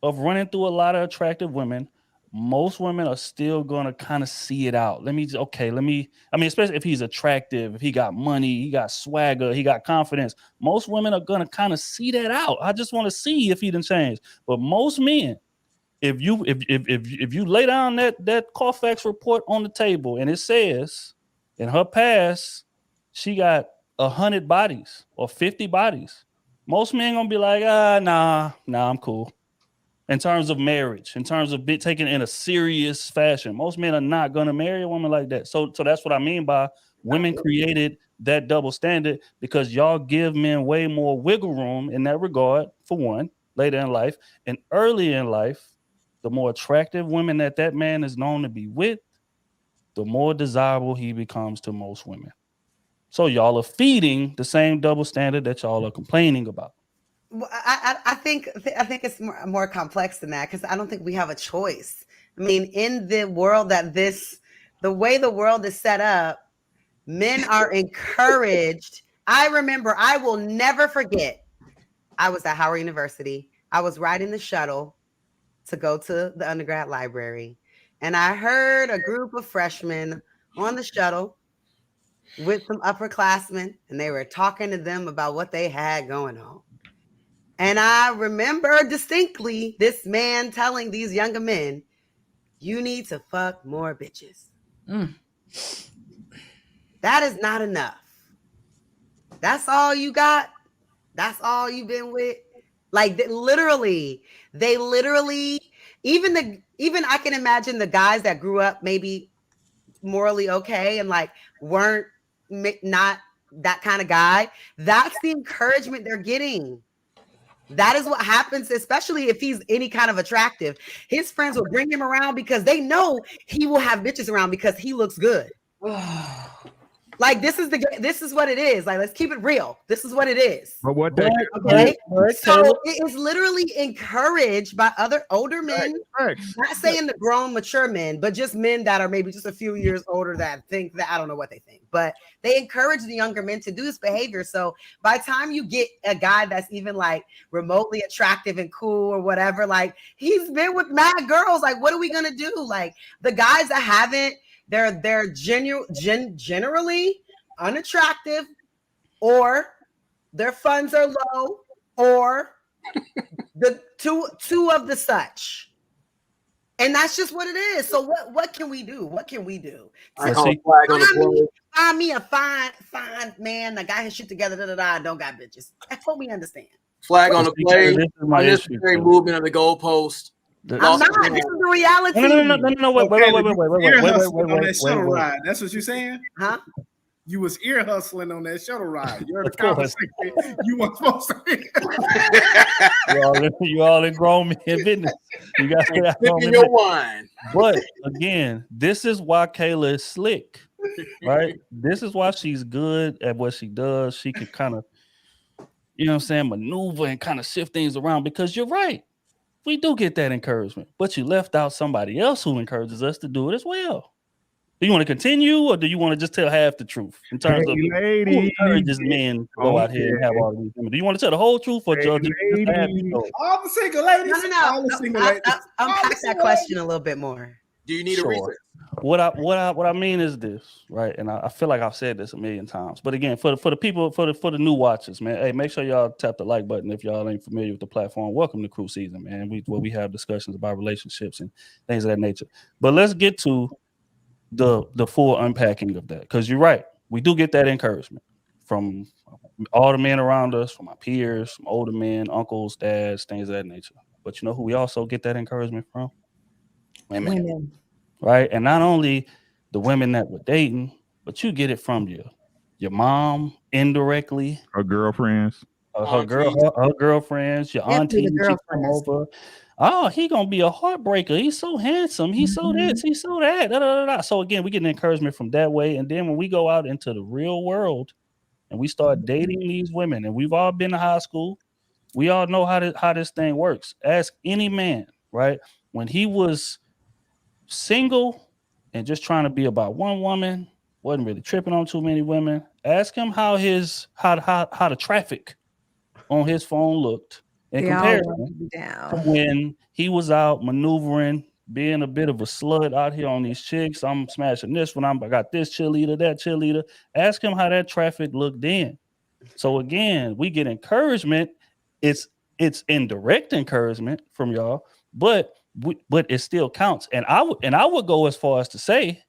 of running through a lot of attractive women, most women are still going to kind of see it out. Especially if he's attractive, if he got money, he got swagger, he got confidence. Most women are going to kind of see that out. I just want to see if he done changed. But most men, if you lay down that Carfax report on the table and it says in her past, she got 100 bodies or 50 bodies, most men going to be like, nah, I'm cool. In terms of marriage, in terms of taking it in a serious fashion, most men are not going to marry a woman like that. So that's what I mean by women created that double standard, because y'all give men way more wiggle room in that regard, for one, later in life. And early in life, the more attractive women that man is known to be with, the more desirable he becomes to most women. So y'all are feeding the same double standard that y'all are complaining about. Well, I think it's more complex than that, because I don't think we have a choice. I mean, in the world the way the world is set up, men are encouraged. I will never forget, I was at Howard University. I was riding the shuttle to go to the undergrad library, and I heard a group of freshmen on the shuttle with some upperclassmen, and they were talking to them about what they had going on. And I remember distinctly this man telling these younger men, you need to fuck more bitches. That is not enough. That's all you got? That's all you've been with? Like, they literally, even I can imagine the guys that grew up maybe morally okay and like weren't not that kind of guy. That's the encouragement they're getting. That is what happens, especially if he's any kind of attractive. His friends will bring him around because they know he will have bitches around because he looks good. Like, this is what it is. Like, let's keep it real. This is what it is. But what okay? So it is literally encouraged by other older men. Right. Not saying the grown, mature men, but just men that are maybe just a few years older that think that, I don't know what they think, but they encourage the younger men to do this behavior. So by the time you get a guy that's even like remotely attractive and cool or whatever, like, he's been with mad girls. Like, what are we gonna do? Like, the guys that haven't, they're generally unattractive, or their funds are low, or the two of the such. And that's just what it is. So what can we do? What can we do? I call a flag on the find me a fine man that got his shit together, and don't got bitches. That's what we understand. Flag on the play. This is my issue. Unnecessary movement of the goalpost. I'm not. This is the reality. No. Wait. Ear hustling on that shuttle ride. That's what you're saying? Huh? You was ear hustling on that shuttle ride. You heard the Of course. conversation you weren't supposed to. You all in grown men business. You got to Sipping your wine. But again, this is why Kayla is slick, right? This is why she's good at what she does. She can kind of, you know what I'm saying, maneuver and kind of shift things around, because you're right. We do get that encouragement, but you left out somebody else who encourages us to do it as well. Do you want to continue, or do you want to just tell half the truth in terms of who encourages men to go out here and have all these women? Do you want to tell the whole truth, or just half the truth? All the single ladies. No. All the single ladies. Unpack that question a little bit more. Do you need a reason? What I mean is this, right? And I feel like I've said this a million times, but again, for the people, for the new watchers, man, hey, make sure y'all tap the like button if y'all ain't familiar with the platform. Welcome to Crew Season, man. We have discussions about relationships and things of that nature. But let's get to the full unpacking of that, because you're right. We do get that encouragement from all the men around us, from our peers, from older men, uncles, dads, things of that nature. But you know who we also get that encouragement from? Women. Right? And not only the women that we're dating, but you get it from your mom indirectly, her girlfriends, her girlfriends, your auntie. Come over. Oh, he gonna be a heartbreaker. He's so handsome. He's so this. He's so that. So again, we get an encouragement from that way. And then when we go out into the real world and we start dating these women, and we've all been to high school, we all know how this thing works. Ask any man, right? When he was single and just trying to be about one woman, wasn't really tripping on too many women. Ask him how the traffic on his phone looked in comparison to when he was out maneuvering, being a bit of a slut out here on these chicks. I'm smashing this one. I got this cheerleader, that cheerleader. Ask him how that traffic looked then. So again, we get encouragement. It's indirect encouragement from y'all, but it still counts. And I would go as far as to say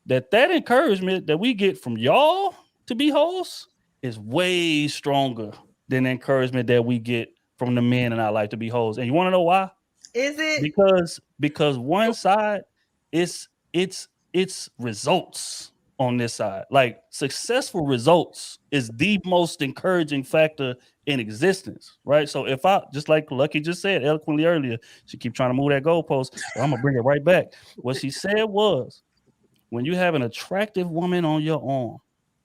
that encouragement that we get from y'all to be hoes is way stronger than the encouragement that we get from the men in our life to be hoes. And you want to know why? Is it because one side it's results on this side. Like, successful results is the most encouraging factor in existence, right? So if I, just like Lucky just said eloquently earlier, she keep trying to move that goalpost, I'm gonna bring it right back. What she said was, when you have an attractive woman on your arm,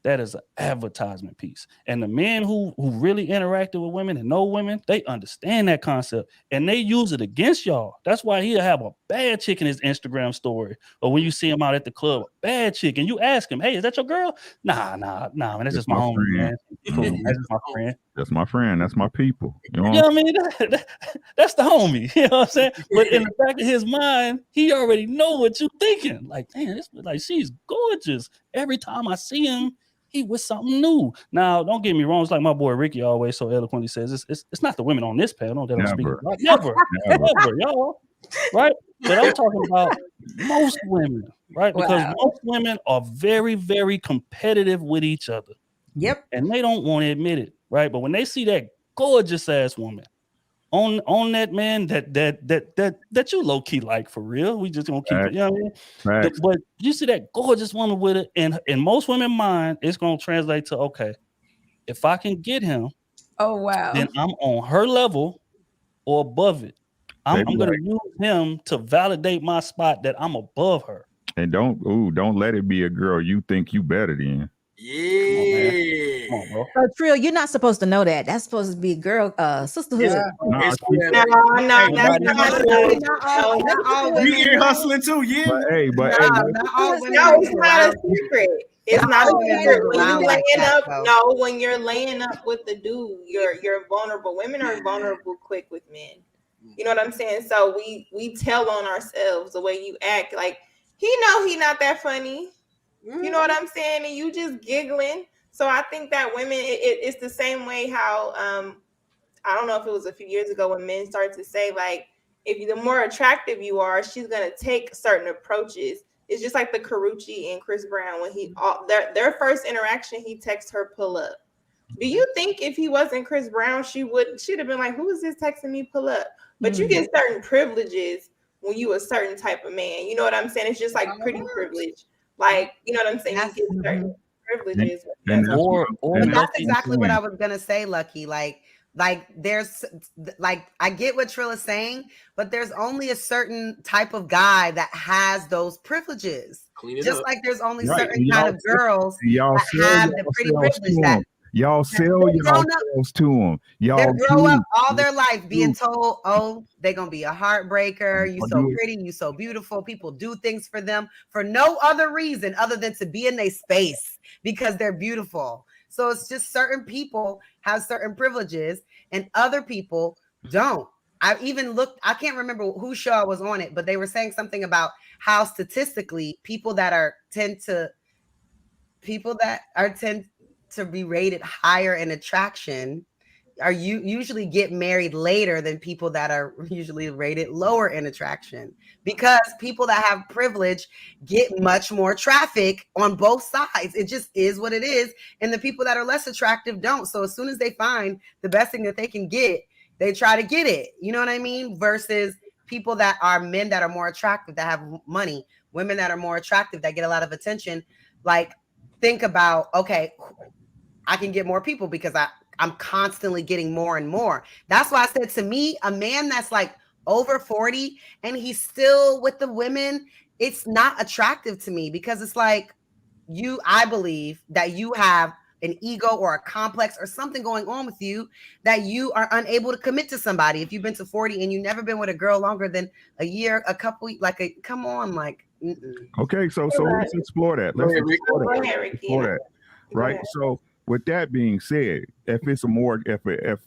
that is an advertisement piece. And the men who really interacted with women and know women, they understand that concept and they use it against y'all. That's why he'll have a bad chick in his Instagram story, or when you see him out at the club, a bad chick, and you ask him, hey, is that your girl? Nah, man, that's just my homie, man. Cool. That's just my friend. That's my friend. That's my people. You know what I mean? That's the homie. You know what I'm saying? But in the back of his mind, he already know what you're thinking. Like, damn, she's gorgeous. Every time I see him, he was something new. Now, don't get me wrong. It's like my boy Ricky always so eloquently says, it's not the women on this panel that I'm speaking about. Never, y'all. Right? But I'm talking about most women, right? Because most women are very, very competitive with each other. Yep. And they don't want to admit it, right? But when they see that gorgeous ass woman on that man that you low key like, for real, we just gonna keep it, you know what I mean? But you see that gorgeous woman with it, and in most women's mind, it's gonna translate to, okay, if I can get him, then I'm on her level or above it. I'm gonna use him to validate my spot that I'm above her. And don't let it be a girl you think you better than. Yeah. Come on, bro. So Trill, you're not supposed to know that. That's supposed to be girl sisterhood. No, that's not all. You ear hustling too, yeah. Not all women. No, it's not a secret. It's not a secret. When you're laying up with the dude, you're vulnerable. Women are vulnerable quick with men. You know what I'm saying? So we tell on ourselves the way you act. Like, he not that funny. You know what I'm saying? And you just giggling. So I think that women, it's the same way how, I don't know if it was a few years ago when men started to say, like, the more attractive you are, she's going to take certain approaches It's just like the Carucci and Chris Brown when their first interaction, he texts her pull up. Do you think if he wasn't Chris Brown, she'd have been like, who is this texting me pull up? But you get certain privileges when you a certain type of man. You know what I'm saying? It's just like pretty privilege. Like, you know what I'm saying? You get certain privileges. But that's exactly what I was gonna say, Lucky. Like there's like I get what Trill is saying, but there's only a certain type of guy that has those privileges. Just like there's only certain kind of girls that have the pretty privilege that y'all sell yourselves to them. Y'all they grow up all their life being told, oh, they're gonna be a heartbreaker. You so pretty, you so beautiful. People do things for them for no other reason other than to be in their space because they're beautiful. So it's just certain people have certain privileges and other people don't. I even looked, I can't remember whose show I was on it, but they were saying something about how statistically people that tend to be rated higher in attraction are usually get married later than people that are usually rated lower in attraction, because people that have privilege get much more traffic on both sides. It just is what it is. And the people that are less attractive don't. So as soon as they find the best thing that they can get, they try to get it. You know what I mean? Versus people that are men that are more attractive, that have money, women that are more attractive, that get a lot of attention. Like, think about, okay, I can get more people because I'm constantly getting more and more. That's why I said, to me, a man that's like over 40 and he's still with the women, it's not attractive to me, because it's like I believe that you have an ego or a complex or something going on with you that you are unable to commit to somebody. If you've been to 40 and you've never been with a girl longer than a year, come on, like. Okay, so let's explore that. Let's explore that. Right. So with that being said, if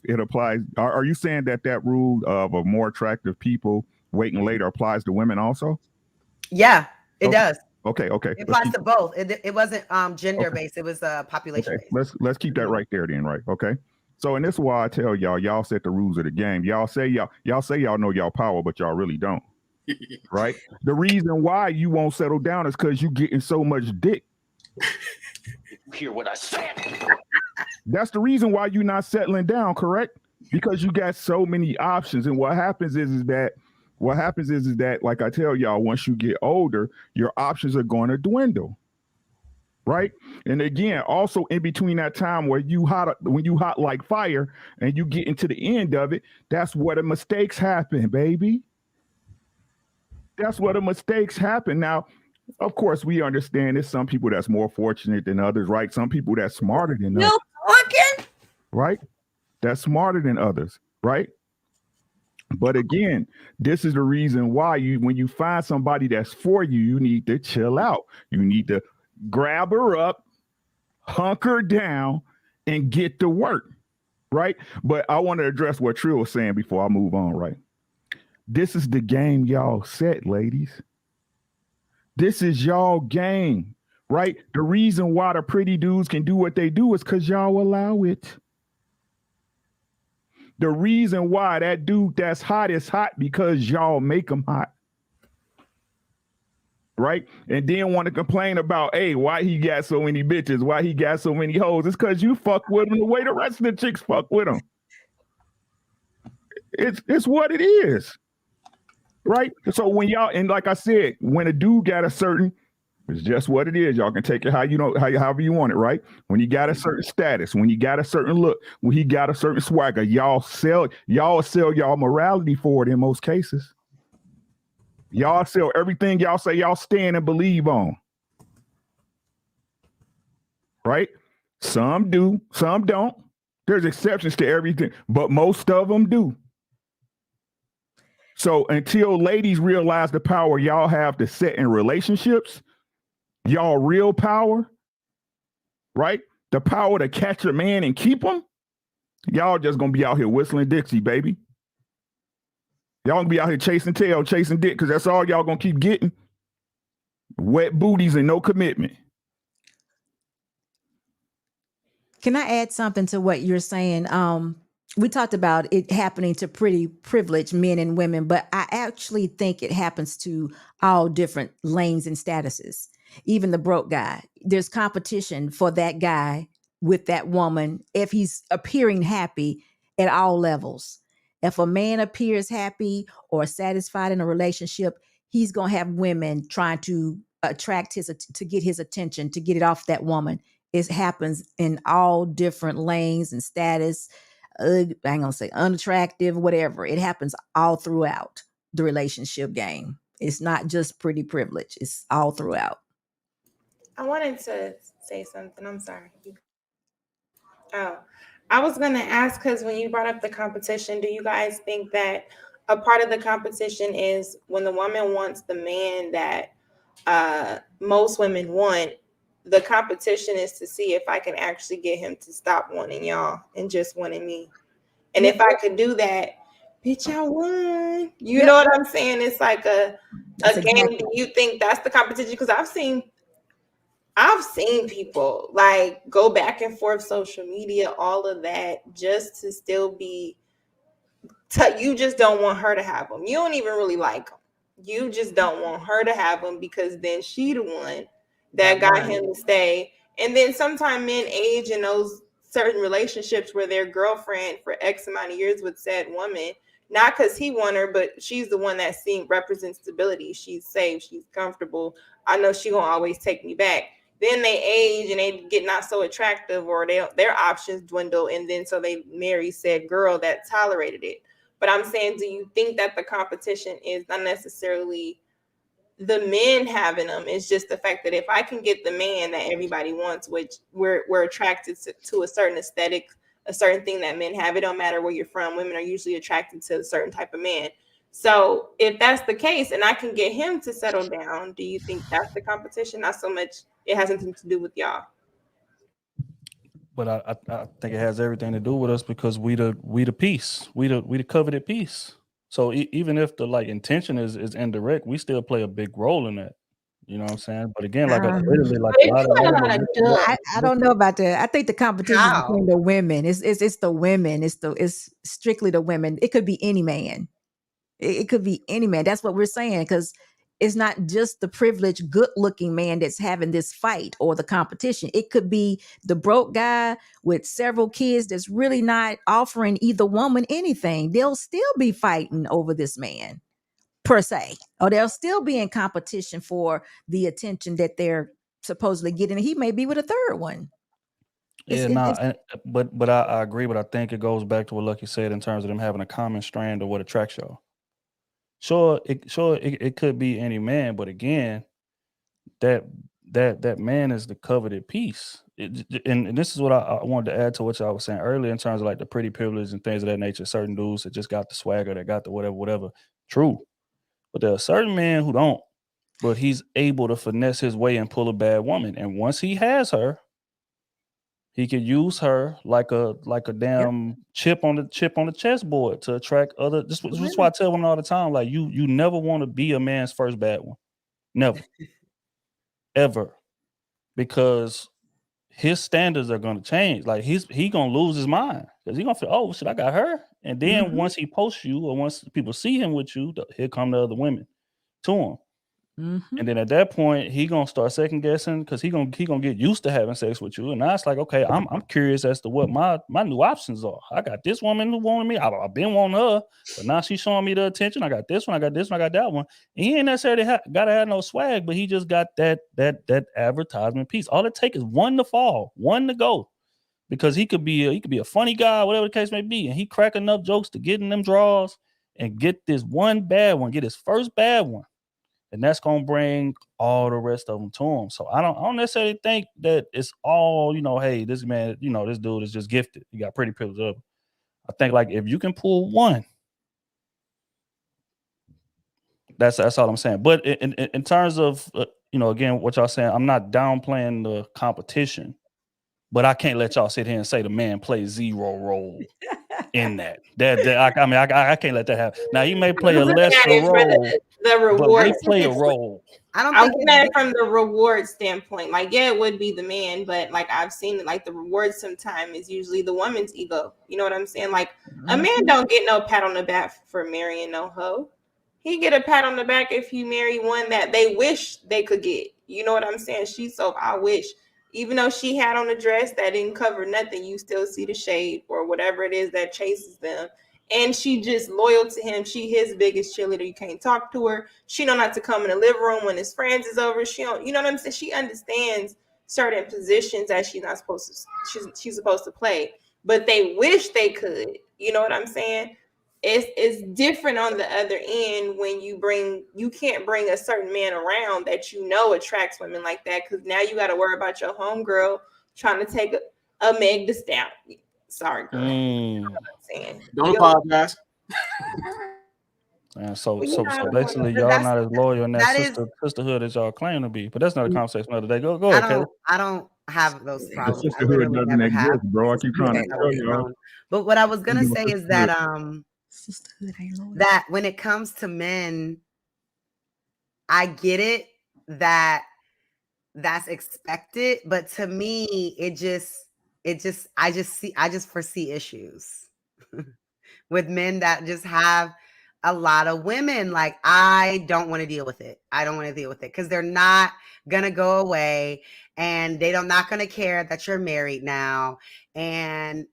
it applies, are you saying that rule of a more attractive people waiting later applies to women also? Yeah, it does. Okay. It applies to both. It wasn't gender based. It was population based. Let's keep that right there then, right? Okay. So, and this is why I tell y'all set the rules of the game. Y'all say y'all know y'all power, but y'all really don't. Right? The reason why you won't settle down is because you getting so much dick. You hear what I said? That's the reason why you're not settling down, correct? Because you got so many options. And what happens is that, like I tell y'all, once you get older, your options are going to dwindle. Right. And again, also in between that time when you hot like fire and you get into the end of it, that's where the mistakes happen, baby. That's where the mistakes happen. Now, of course, we understand there's some people that's more fortunate than others, right? Some people that's smarter than others. Right? That's smarter than others, right? But again, this is the reason why when you find somebody that's for you, you need to chill out. You need to grab her up, hunker down, and get to work, right? But I want to address what Trill was saying before I move on, right? This is the game y'all set, ladies. This is y'all game, right? The reason why the pretty dudes can do what they do is because y'all allow it. The reason why that dude that's hot is hot because y'all make him hot. Right? And then want to complain about, hey, why he got so many bitches, why he got so many hoes. It's because you fuck with him the way the rest of the chicks fuck with him. It's what it is. Right? So when y'all, and like I said, when a dude got a certain, it's just what it is. Y'all can take it however you want it, right? When you got a certain status, when you got a certain look, when he got a certain swagger, y'all sell y'all morality for it in most cases. Y'all sell everything y'all say y'all stand and believe on. Right? Some do, some don't. There's exceptions to everything, but most of them do. So until ladies realize the power y'all have to set in relationships, y'all real power, right? The power to catch a man and keep him, y'all just gonna be out here whistling Dixie, baby. Y'all gonna be out here chasing tail, chasing dick, because that's all y'all gonna keep getting. Wet booties and no commitment. Can I add something to what you're saying? we talked about it happening to pretty privileged men and women, but I actually think it happens to all different lanes and statuses. Even the broke guy, there's competition for that guy with that woman if he's appearing happy at all levels. If a man appears happy or satisfied in a relationship, he's going to have women trying to attract to get his attention, to get it off that woman. It happens in all different lanes and status. I ain't gonna say unattractive, whatever. It happens all throughout the relationship game. It's not just pretty privilege. It's all throughout. I wanted to say something. I'm sorry. Oh, I was going to ask, because when you brought up the competition, do you guys think that a part of the competition is when the woman wants the man that most women want, the competition is to see if I can actually get him to stop wanting y'all and just wanting me. And if I could do that, bitch, I won. You know what I'm saying? It's like a game. Do you think that's the competition? Because I've seen people like go back and forth, social media, all of that, just to still be. You just don't want her to have them. You don't even really like them. You just don't want her to have them because then she the one that got him to stay. And then sometimes men age in those certain relationships where their girlfriend for X amount of years with said woman, not because he want her, but she's the one that represents stability. She's safe. She's comfortable. I know she gonna always take me back. Then they age and they get not so attractive, or their options dwindle, and then so they marry said girl that tolerated it. But I'm saying, do you think that the competition is not necessarily the men having them? It's just the fact that if I can get the man that everybody wants, which we're attracted to a certain aesthetic, a certain thing that men have. It don't matter where you're from. Women are usually attracted to a certain type of man. So if that's the case and I can get him to settle down, do you think that's the competition? Not so much it has nothing to do with y'all. But I think it has everything to do with us because we the piece. We the coveted piece. So even if the intention is indirect, we still play a big role in that. You know what I'm saying? But again, literally, I don't know about that. I think the competition is between the women. It's the women. It's strictly the women. It could be any man. It could be any man. That's what we're saying, because it's not just the privileged, good-looking man that's having this fight or the competition. It could be the broke guy with several kids that's really not offering either woman anything. They'll still be fighting over this man, per se, or they'll still be in competition for the attention that they're supposedly getting. He may be with a third one. But I agree. But I think it goes back to what Lucky said in terms of them having a common strand of what attracts y'all. Sure, it could be any man, but again, that man is the coveted piece. And this is what I wanted to add to what y'all was saying earlier in terms of the pretty privilege and things of that nature. Certain dudes that just got the swagger, that got the whatever. True, but there are certain men who don't. But he's able to finesse his way and pull a bad woman, and once he has her, he could use her like a damn chip on the chessboard to attract other. This is why I tell women all the time, you never want to be a man's first bad one, never, ever, because his standards are going to change. He gonna lose his mind because he gonna feel, oh shit, I got her, and then once he posts you or once people see him with you, here come the other women to him. And then at that point, he gonna start second guessing because he gonna get used to having sex with you. And now it's like, okay, I'm curious as to what my new options are. I got this woman who wanted me. I've been wanting her, but now she's showing me the attention. I got this one. I got this one. I got that one. And he ain't necessarily gotta have no swag, but he just got that advertisement piece. All it takes is one to fall, one to go, because he could be a funny guy, whatever the case may be, and he crack enough jokes to get in them draws and get this one bad one, get his first bad one. And that's gonna bring all the rest of them to him. So I don't necessarily think that it's all, hey, this man, this dude is just gifted. He got pretty privilege. I think if you can pull one, that's all I'm saying. But in terms of again, what y'all saying, I'm not downplaying the competition, but I can't let y'all sit here and say the man plays zero role in that. I can't let that happen. Now he may play a lesser role. the But reward. they play a role. I don't I'm think looking at it from the reward standpoint. Like, yeah, it would be the man, but like I've seen it, like the reward sometimes is usually the woman's ego. You know what I'm saying? Like a man don't get no pat on the back for marrying no hoe. He get a pat on the back if you marry one that they wish they could get. You know what I'm saying? She's so I wish. Even though she had on a dress that didn't cover nothing, you still see the shade or whatever it is that chases them. And she just loyal to him. She his biggest cheerleader. You can't talk to her. She know not to come in the living room when his friends is over. She don't, you know what I'm saying? She understands certain positions that she's not supposed to. She's supposed to play, but they wish they could. You know what I'm saying? It's different on the other end when you can't bring a certain man around that you know attracts women like that, because now you got to worry about your homegirl trying to take a Meg Thee Stallion. Sorry, girl. You know what I'm saying? Don't apologize. And so Well, you know, basically, but y'all that's- not as loyal in that that is- sisterhood as y'all claim to be. But that's not a conversation another day. Go I ahead, Caleb. don't have those The problems. I sisterhood literally doesn't never have. exist, bro. I keep trying to Okay, tell y'all. but what I was gonna say is that Sisterhood ain't loyal. that when it comes to men, I get it that that's expected, but to me, I just foresee issues with men that just have a lot of women. Like, I don't want to deal with it. I don't want to deal with it because they're not gonna go away, and they're not gonna care that you're married now. And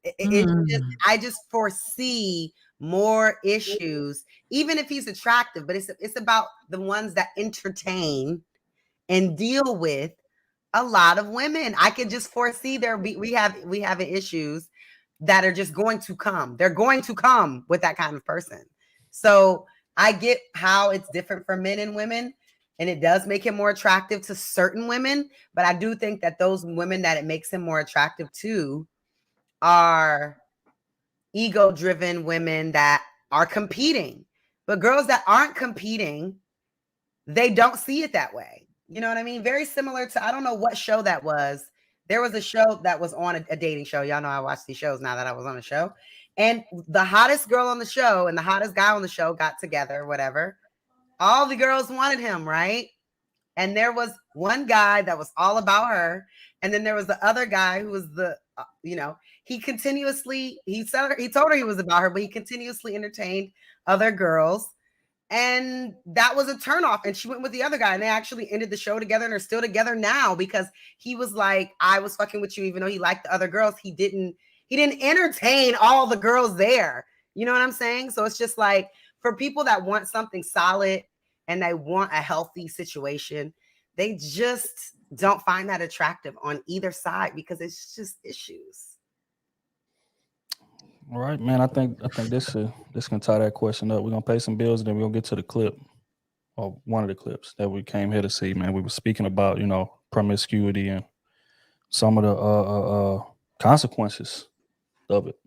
I just foresee more issues, even if he's attractive. But it's about the ones that entertain and deal with a lot of women. I could just foresee we have issues that are just going to come. They're going to come with that kind of person. So I get how it's different for men and women, and it does make him more attractive to certain women. But I do think that those women that it makes him more attractive to are ego-driven women that are competing. But girls that aren't competing, they don't see it that way. You know what I mean? Very similar to, I don't know what show that was. There was a show that was on a dating show. Y'all know I watch these shows now that I was on a show. And the hottest girl on the show and the hottest guy on the show got together, whatever. All the girls wanted him, right? And there was one guy that was all about her. And then there was the other guy who was he told her he was about her, but he continuously entertained other girls. And that was a turnoff. And she went with the other guy, and they actually ended the show together and are still together now because he was like, I was fucking with you, even though he liked the other girls. He didn't entertain all the girls there. You know what I'm saying? So it's just like, for people that want something solid and they want a healthy situation, they just don't find that attractive on either side because it's just issues. All right, man. I think this can tie that question up. We're gonna pay some bills and then we're gonna get to the clip, or one of the clips that we came here to see, man. We were speaking about, promiscuity and some of the consequences of it.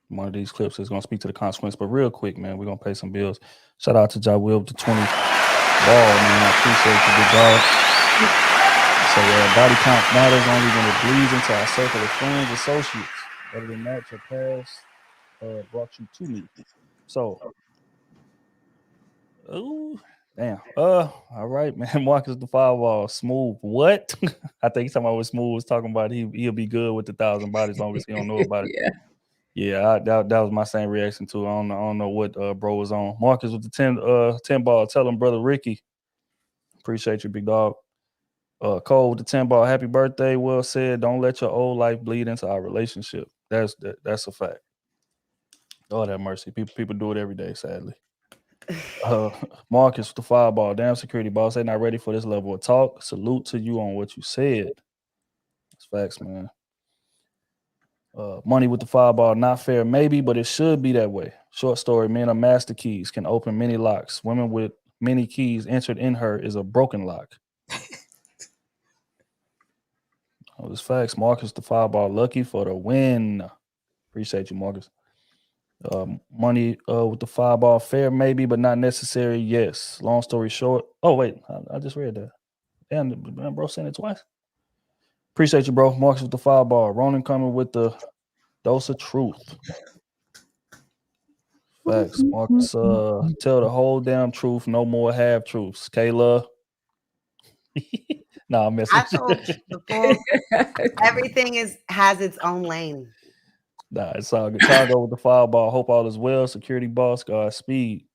One of these clips is gonna speak to the consequence. But real quick, man, we're gonna pay some bills. Shout out to Ja Will with the 20 ball, man. I appreciate you, big dog. So body count matters only when it bleeds into our circle of friends, associates. Other than that, your past brought you to me. So, damn. All right, man. Marcus the Fireball, Smooth. What? I think he's talking about what Smooth was talking about. He'll be good with the 1,000 bodies as long as he don't know about it. Yeah. That was my same reaction too. I don't know what bro was on. Marcus with the 10 ball. Tell him, brother Ricky. Appreciate you, big dog. Cole with the 10 ball. Happy birthday. Well said. Don't let your old life bleed into our relationship. That's a fact. Lord have mercy. People do it every day, sadly. Marcus with the Fireball. Damn, security boss. They not ready for this level of talk. Salute to you on what you said. That's facts, man. Money with the Fireball. Not fair, maybe, but it should be that way. Short story. Men are master keys, can open many locks. Women with many keys entered in her is a broken lock. Oh, this facts. Marcus the Fireball. Lucky for the win. Appreciate you, Marcus. Money with the Fireball. Fair, maybe, but not necessary. Yes. Long story short. Oh, wait. I just read that. Damn, bro, sent it twice. Appreciate you, bro. Marcus with the Fireball. Ronan coming with the dose of truth. Facts. Marcus, tell the whole damn truth, no more half truths. Kayla. Nah, I'm messing I with you. told you before. Everything has its own lane. Nah, it's all good. Chicago with the fireball. Hope all is well. Security boss, Godspeed.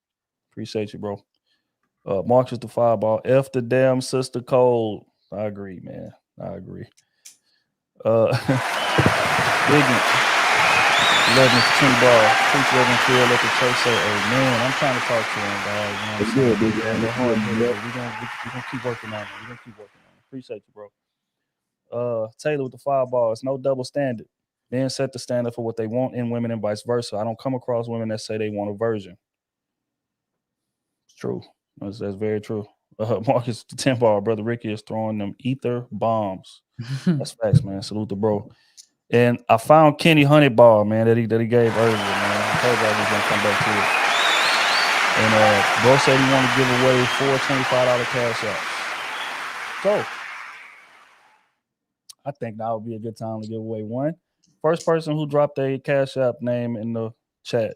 Appreciate you, bro. Marcus the fireball. F the damn sister cold. I agree, man. I agree. Biggie. 11 to 10 ball. Preach Reverend Phil. Let the church say amen. I'm trying to talk to him, dog. You know what I'm saying? Big man. We're gonna keep working on it. We're gonna keep working on it. Appreciate you, bro. Taylor with the fireball. It's no double standard. Men set the standard for what they want in women and vice versa. I don't come across women that say they want a virgin. It's true. That's very true. Marcus the 10 ball. Brother Ricky is throwing them ether bombs. That's facts, man. Salute the bro. And I found Kenny Honeyball, man, that he gave earlier, man. I told you I was gonna come back to it. And bro said he wanted to give away 4 $25 cash outs. So I think that would be a good time to give away one. First person who dropped a cash app name in the chat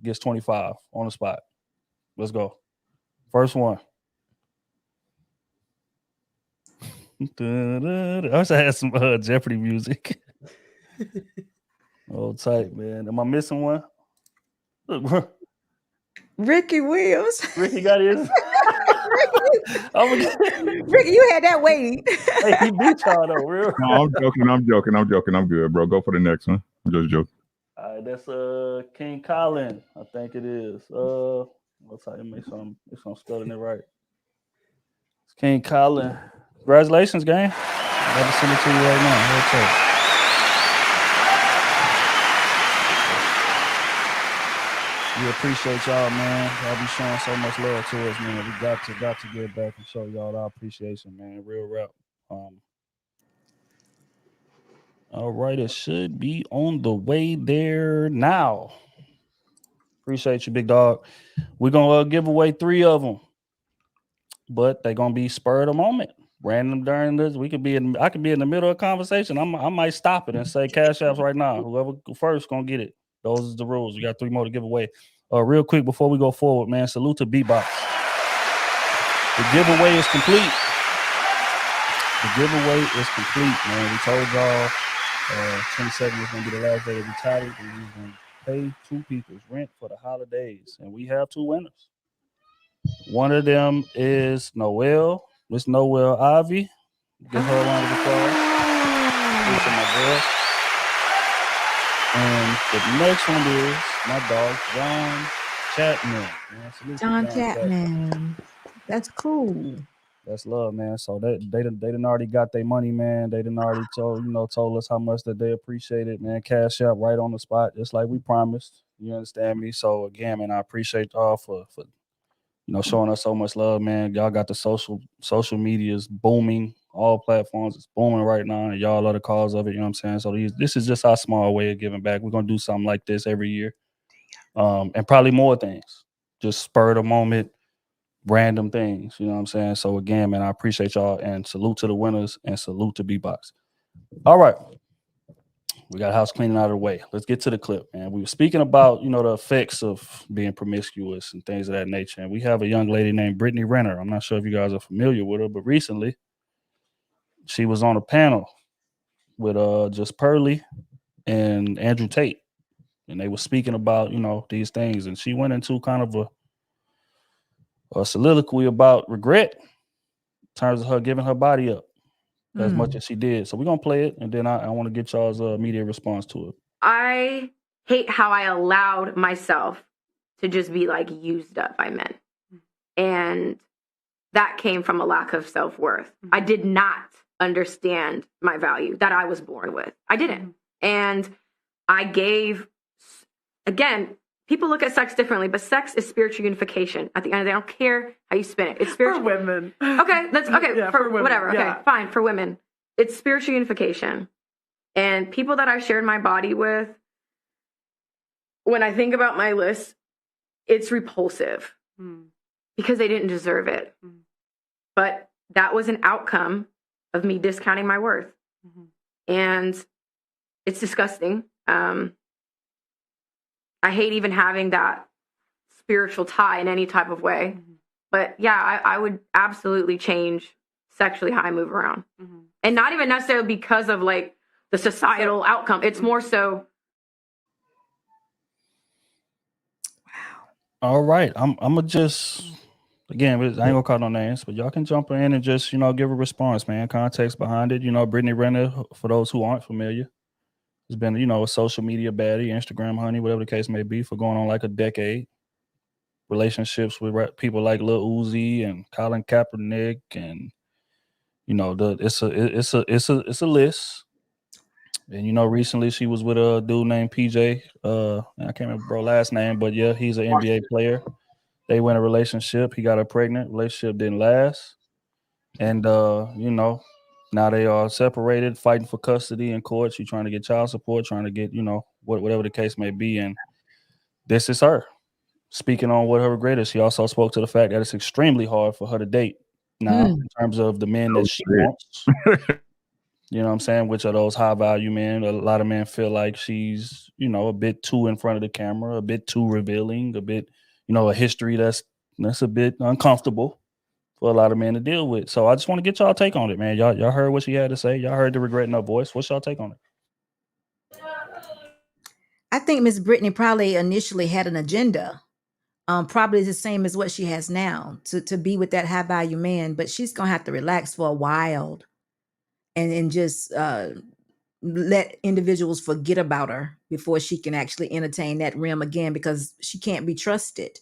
gets 25 on the spot. Let's go. First one. I wish I had some Jeopardy music. Oh, tight, man. Am I missing one? Look, bro. Ricky Williams. Ricky got his. Ricky, you had that waiting. Hey, he beat y'all though, real. No, I'm joking. I'm good, bro. Go for the next one. I'm just joking. All right, that's King Colin. I think it is. Let's try to make sure I'm spelling it right. It's King Colin. Congratulations, gang. I'm about to send it to you right now. Real quick. We appreciate y'all, man. Y'all be showing so much love to us, man. We got to get back and show y'all our appreciation, man. Real rap. All right, it should be on the way there now. Appreciate you, big dog. We're gonna give away 3 of them, but they're gonna be spur of the moment, random during this. I could be in the middle of a conversation. I might stop it and say cash apps right now. Whoever first gonna get it. Those are the rules. We got 3 more to give away. Real quick before we go forward, man. Salute to Beatbox. The giveaway is complete. Man. We told y'all 27 is gonna be the last day of the title, and we're gonna pay 2 people's rent for the holidays, and we have 2 winners. One of them is Noelle. Miss Noelle Ivy. Give her a round of applause. This is my girl. And the next one is my dog, John Chapman. John Chapman. That's cool. That's love, man. So they done already got their money, man. They done already told us how much that they appreciate it, man. Cash out right on the spot, just like we promised. You understand me? So again, man, I appreciate y'all for showing us so much love, man. Y'all got the social medias booming. All platforms is booming right now, and y'all are the cause of it. You know what I'm saying? So this is just our small way of giving back. We're gonna do something like this every year, and probably more things. Just spur of the moment, random things. You know what I'm saying? So again, man, I appreciate y'all, and salute to the winners, and salute to Beatbox. All right, we got house cleaning out of the way. Let's get to the clip, man. We were speaking about the effects of being promiscuous and things of that nature, and we have a young lady named Brittany Renner. I'm not sure if you guys are familiar with her, but recently she was on a panel with just Pearly and Andrew Tate, and they were speaking about these things, and she went into kind of a soliloquy about regret in terms of her giving her body up as much as she did. So we're gonna play it, and then I want to get y'all's immediate response to it. I hate how I allowed myself to just be used up by men, and that came from a lack of self-worth. I did not understand my value that I was born with. I didn't. And I gave, again, people look at sex differently, but sex is spiritual unification. At the end of the day, I don't care how you spin it. It's spiritual. For women. Okay, that's okay. Yeah, for women. whatever. Yeah. Okay, fine. For women, it's spiritual unification. And people that I shared my body with, when I think about my list, it's repulsive because they didn't deserve it. But that was an outcome of me discounting my worth. And it's disgusting. I hate even having that spiritual tie in any type of way. But yeah, I would absolutely change sexually how I move around. And not even necessarily because of like the societal outcome. It's more so. All right. I'm gonna just again, I ain't gonna call no names, but y'all can jump in and just, give a response, man. Context behind it. Brittany Renner, for those who aren't familiar, has been, a social media baddie, Instagram honey, whatever the case may be, for going on like a decade. Relationships with people like Lil Uzi and Colin Kaepernick, and it's a list. And recently she was with a dude named PJ. I can't remember bro last name, but yeah, he's an NBA player. They went a relationship. He got her pregnant. Relationship didn't last, and now they are separated, fighting for custody in court. She's trying to get child support, trying to get whatever the case may be. And this is her speaking on what her regret is. She also spoke to the fact that it's extremely hard for her to date now in terms of the men that she wants. You know what I'm saying? Which are those high value men. A lot of men feel like she's, a bit too in front of the camera, a bit too revealing, a bit, a history that's a bit uncomfortable for a lot of men to deal with. So I just want to get y'all take on it, man. Y'all heard what she had to say. Y'all heard the regret in her voice. What's y'all take on it? I think Miss Brittany probably initially had an agenda. Probably the same as what she has now, to be with that high value man, but she's gonna have to relax for a while and just let individuals forget about her before she can actually entertain that realm again, because she can't be trusted.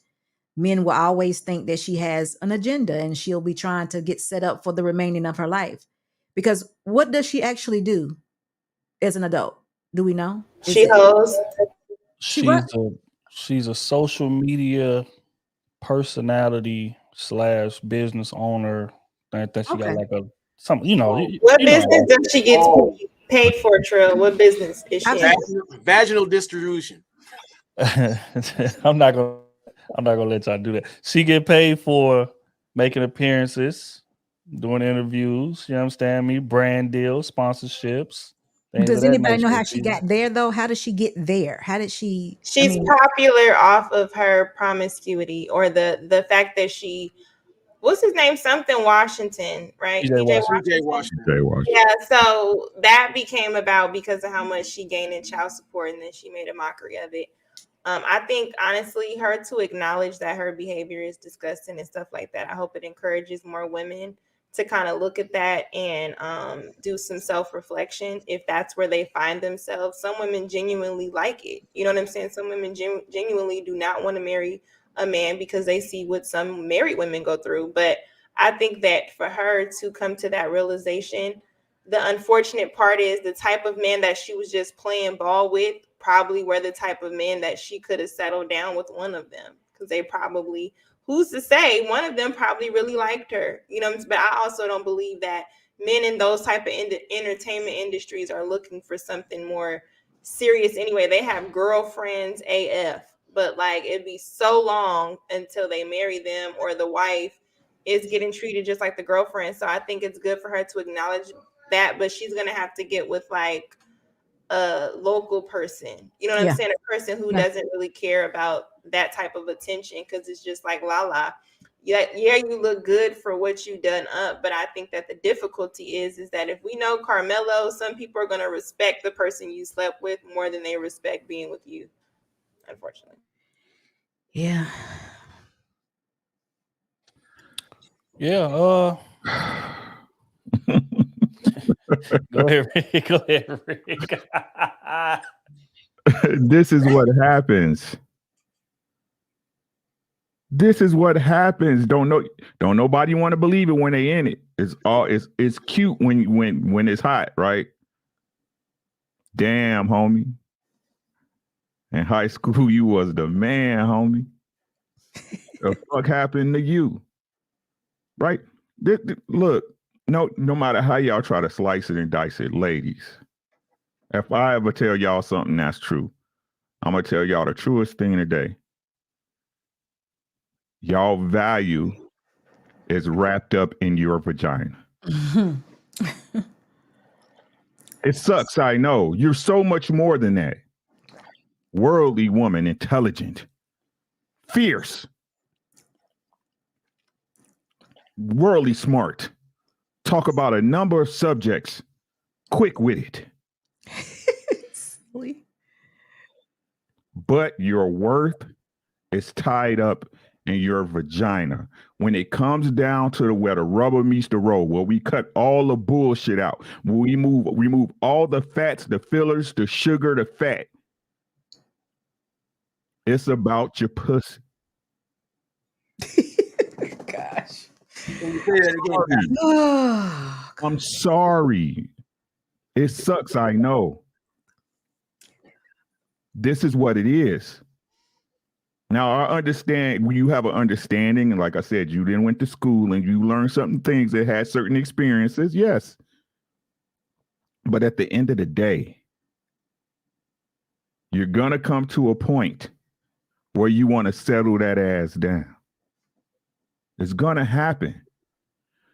Men will always think that she has an agenda and she'll be trying to get set up for the remaining of her life. Because what does she actually do as an adult? Do we know? She hosts. She's a social media personality / business owner. I think she got like something, What business does she get paid for, Trill? What business is she in? Vaginal distribution. I'm not gonna let y'all do that. She get paid for making appearances, doing interviews, you understand me, brand deals, sponsorships. Does anybody know how she got there though? How did she get there? How did she? She's popular off of her promiscuity, or the fact that she, what's his name? Something Washington, right? PJ Washington. Yeah, so that became about because of how much she gained in child support, and then she made a mockery of it. I think honestly, her to acknowledge that her behavior is disgusting and stuff like that, I hope it encourages more women to kind of look at that and do some self-reflection if that's where they find themselves. Some women genuinely like it. You know what I'm saying? Some women genuinely do not want to marry a man because they see what some married women go through. But I think that for her to come to that realization, the unfortunate part is the type of man that she was just playing ball with probably were the type of men that she could have settled down with one of them, because they probably, who's to say, one of them probably really liked her, but I also don't believe that men in those type of entertainment industries are looking for something more serious anyway. They have girlfriends AF, but like it'd be so long until they marry them or the wife is getting treated just like the girlfriend. So I think it's good for her to acknowledge that, but she's gonna have to get with like a local person, what I'm saying, a person who doesn't really care about that type of attention, because it's just like you look good for what you done up. But I think that the difficulty is that if we know Carmelo, some people are going to respect the person you slept with more than they respect being with you, unfortunately. Yeah. Go ahead, Rick. This is what happens. This is what happens. Don't nobody want to believe it when they in it. It's cute when it's hot, right? Damn, homie. In high school, you was the man, homie. The fuck happened to you? Right? Look, no matter how y'all try to slice it and dice it, ladies, if I ever tell y'all something that's true, I'm going to tell y'all the truest thing today. Y'all value is wrapped up in your vagina. It sucks, I know. You're so much more than that. Worldly woman, intelligent, fierce, worldly smart, talk about a number of subjects, quick-witted. Silly. But your worth is tied up in your vagina. When it comes down to where the rubber meets the road, where we cut all the bullshit out, where we remove all the fats, the fillers, the sugar, the fat. It's about your pussy. Gosh. I'm sorry. It sucks, I know. This is what it is. Now, I understand when you have an understanding, and like I said, you then went to school and you learned certain things that had certain experiences, yes. But at the end of the day, you're going to come to a point where you want to settle that ass down. It's going to happen.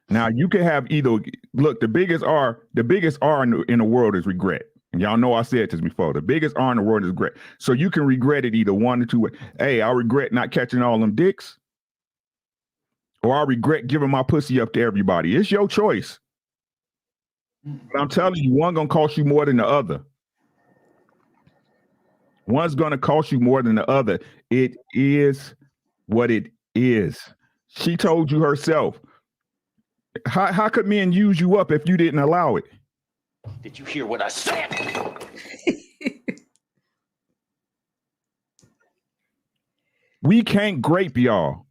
Now, you can have either, look, the biggest R in the world is regret. And y'all know I said this before. The biggest R in the world is regret. So you can regret it either one or two ways. Hey, I regret not catching all them dicks. Or I regret giving my pussy up to everybody. It's your choice. But I'm telling you, one gonna cost you more than the other. One's gonna cost you more than the other. It is what it is. She told you herself. How could men use you up if you didn't allow it? Did you hear what I said? We can't grape y'all.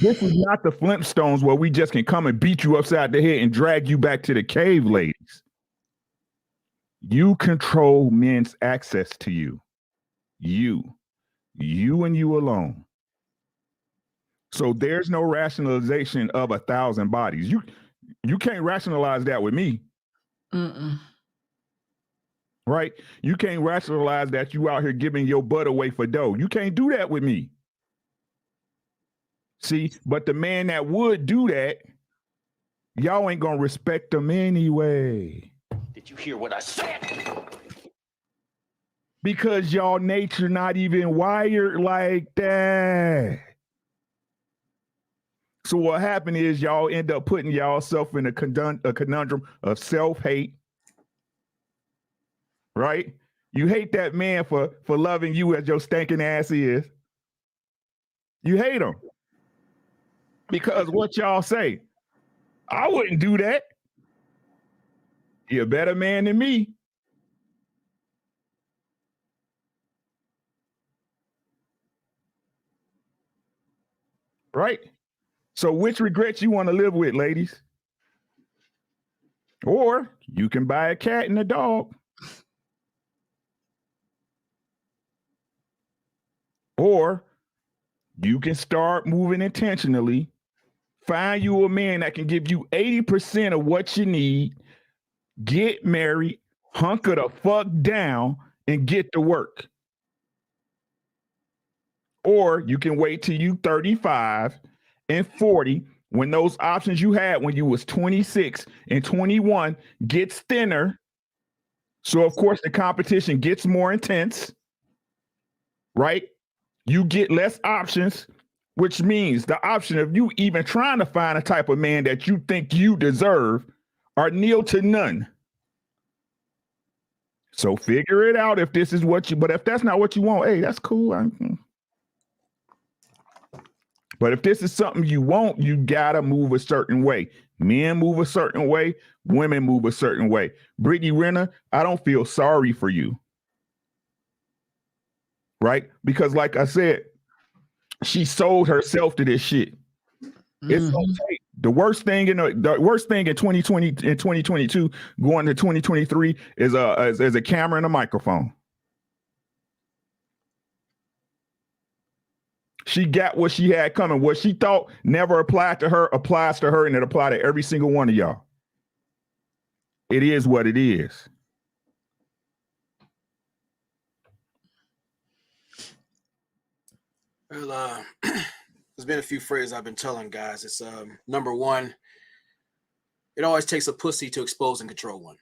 This is not the Flintstones where we just can come and beat you upside the head and drag you back to the cave, ladies. You control men's access to you. You and you alone. So there's no rationalization of 1,000 bodies. You can't rationalize that with me. Right? You can't rationalize that you out here giving your butt away for dough. You can't do that with me. See, but the man that would do that, y'all ain't gonna respect them anyway. Did you hear what I said? Because y'all nature not even wired like that. So what happened is y'all end up putting y'all self in a conundrum of self-hate. Right? You hate that man for loving you as your stinking ass is. You hate him. Because what y'all say, I wouldn't do that. You're a better man than me. Right? So which regrets you want to live with, ladies? Or you can buy a cat and a dog. Or you can start moving intentionally. Find you a man that can give you 80% of what you need. Get married, hunker the fuck down, and get to work. Or you can wait till you 35 and 40 when those options you had when you was 26 and 21 gets thinner. So of course the competition gets more intense, right? You get less options, which means the option of you even trying to find a type of man that you think you deserve are nil to none. So figure it out if this is what you, but if that's not what you want, hey, that's cool. But if this is something you want, you gotta move a certain way. Men move a certain way, women move a certain way. Brittany Renner, I don't feel sorry for you. Right? Because like I said, she sold herself to this shit. It's okay. The worst thing in 2020 and 2022 going to 2023 is a camera and a microphone. She got what she had coming. What she thought never applied to her applies to her, and it applies to every single one of y'all. It is what it is. Well, there's been a few phrases I've been telling guys. It's number one, it always takes a pussy to expose and control one.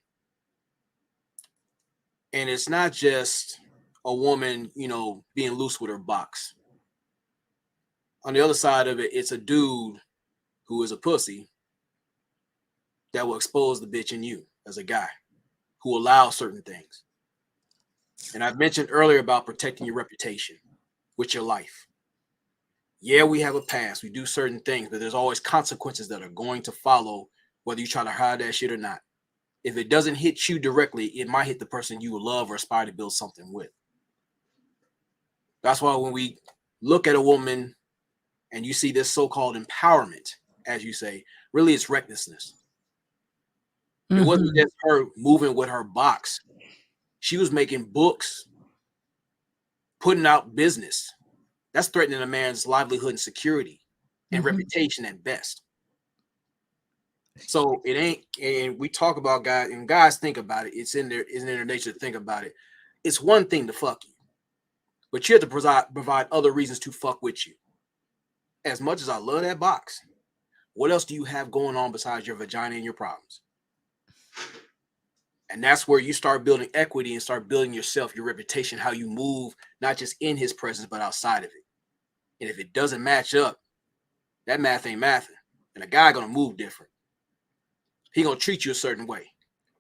And it's not just a woman, being loose with her box. On the other side of it, it's a dude who is a pussy that will expose the bitch in you as a guy who allows certain things. And I've mentioned earlier about protecting your reputation with your life. Yeah, we have a past. We do certain things, but there's always consequences that are going to follow, whether you try to hide that shit or not. If it doesn't hit you directly, it might hit the person you love or aspire to build something with. That's why when we look at a woman and you see this so-called empowerment, as you say, really it's recklessness. It wasn't just her moving with her box. She was making books, putting out business. That's threatening a man's livelihood and security and reputation at best. So it ain't, and we talk about guys, and guys think about it. It's in their nature to think about it. It's one thing to fuck you, but you have to provide other reasons to fuck with you. As much as I love that box, what else do you have going on besides your vagina and your problems? And that's where you start building equity and start building yourself, your reputation, how you move, not just in his presence, but outside of it. And if it doesn't match up, that math ain't mathing. And a guy gonna move different. He gonna treat you a certain way.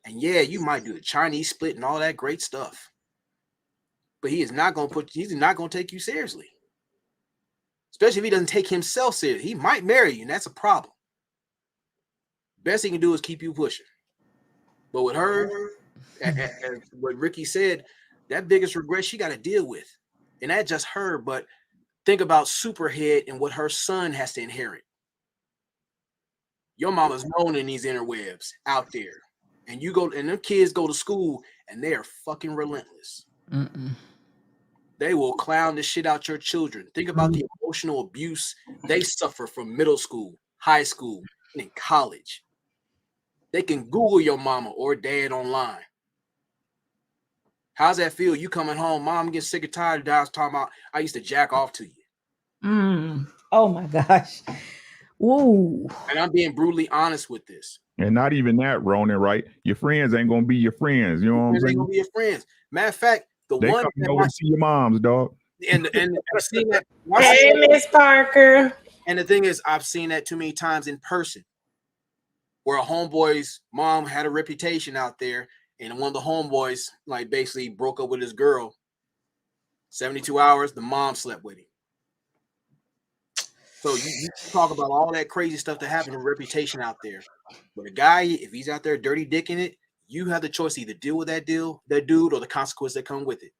And yeah, you might do the Chinese split and all that great stuff. But he's not gonna take you seriously. Especially if he doesn't take himself seriously. He might marry you, and that's a problem. Best he can do is keep you pushing. But with her, as what Ricky said, that biggest regret she got to deal with. And not just her, but think about Superhead and what her son has to inherit. Your mama's known in these interwebs out there. And you go, and them kids go to school and they are fucking relentless. They will clown the shit out your children. Think about the emotional abuse they suffer from middle school, high school, and in college. They can Google your mama or dad online. How's that feel? You coming home, mom gets sick and tired of that. Talking about, I used to jack off to you. Oh my gosh. Ooh. And I'm being brutally honest with this. And not even that, Ronan, right? Your friends ain't gonna be your friends. You know what I'm saying? Ain't gonna be your friends. Matter of fact, they coming over to see your moms, dog. And I've seen that. Hey, Miss Parker. And the thing is, I've seen that too many times in person, where a homeboy's mom had a reputation out there, and one of the homeboys like basically broke up with his girl. 72 hours, the mom slept with him. So you talk about all that crazy stuff that happened in reputation out there. But a guy, if he's out there dirty dicking it, you have the choice to either deal with that dude, or the consequences that come with it.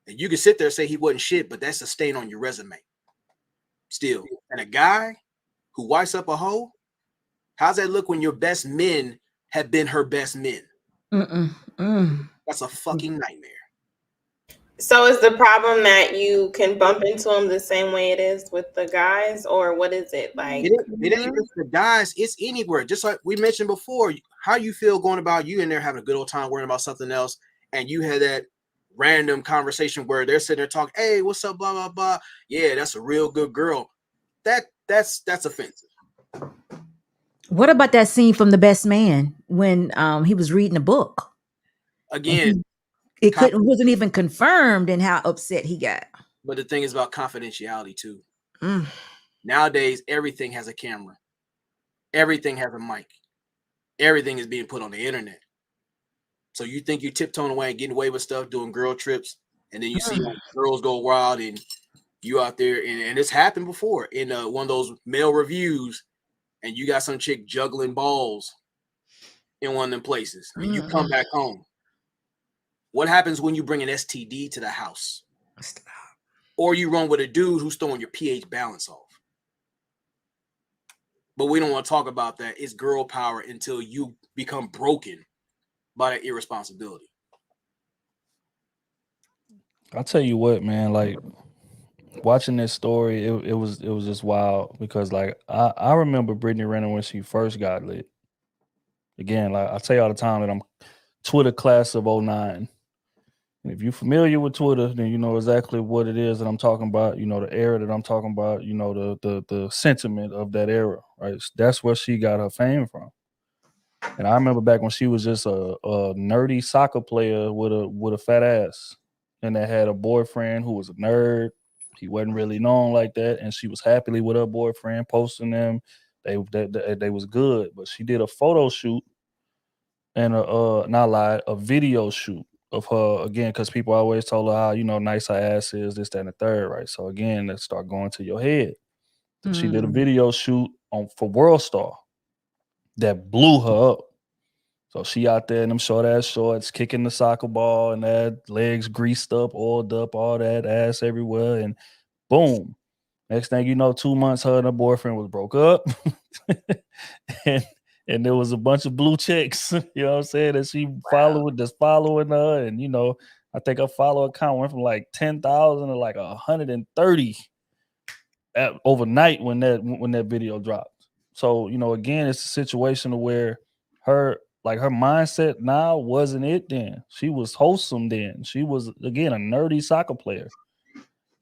And you can sit there and say he wasn't shit, but that's a stain on your resume. Still. And a guy who wipes up a hoe, how's that look when your best men have been her best men? That's a fucking nightmare. So is the problem that you can bump into them the same way it is with the guys, or what is it like? It ain't just the guys, it's anywhere. Just like we mentioned before, how you feel going about you in there having a good old time worrying about something else, and you had that random conversation where they're sitting there talking, hey, what's up, blah, blah, blah. Yeah, that's a real good girl. That's offensive. What about that scene from The Best Man when he was reading a book? Again, it wasn't even confirmed in how upset he got. But the thing is about confidentiality too. Nowadays, everything has a camera. Everything has a mic. Everything is being put on the internet. So you think you tiptoeing away and getting away with stuff, doing girl trips, and then you see girls go wild and you out there, and it's happened before in one of those male reviews, and you got some chick juggling balls in one of them places, and you come back home. What happens when you bring an STD to the house? Or you run with a dude who's throwing your pH balance off? But we don't want to talk about that. It's girl power until you become broken by that irresponsibility. I'll tell you what, man, like watching this story, it was just wild because like I remember Brittany Renner when she first got lit. Again, like I tell you all the time that I'm Twitter class of 09. And if you're familiar with Twitter, then you know exactly what it is that I'm talking about, you know, the era that I'm talking about, you know, the sentiment of that era, right? That's where she got her fame from. And I remember back when she was just a nerdy soccer player with a fat ass, and that had a boyfriend who was a nerd, He wasn't really known like that, and she was happily with her boyfriend, posting them. They was good, but she did a photo shoot and a video shoot of her again, because people always told her how, you know, nice her ass is, this, that, and the third, right? So again, let's start going to your head. So she did a video shoot for World Star that blew her up. So she out there in them short ass shorts, kicking the soccer ball, and that legs greased up, oiled up, all that, ass everywhere, and boom. Next thing you know, 2 months, her and her boyfriend was broke up. and there was a bunch of blue chicks, you know what I'm saying, that she followed, just following her. And, you know, I think her follower count went from like 10,000 to like 130 overnight when that video dropped. So, you know, again, it's a situation where her mindset now wasn't it then. She was wholesome then. She was, again, a nerdy soccer player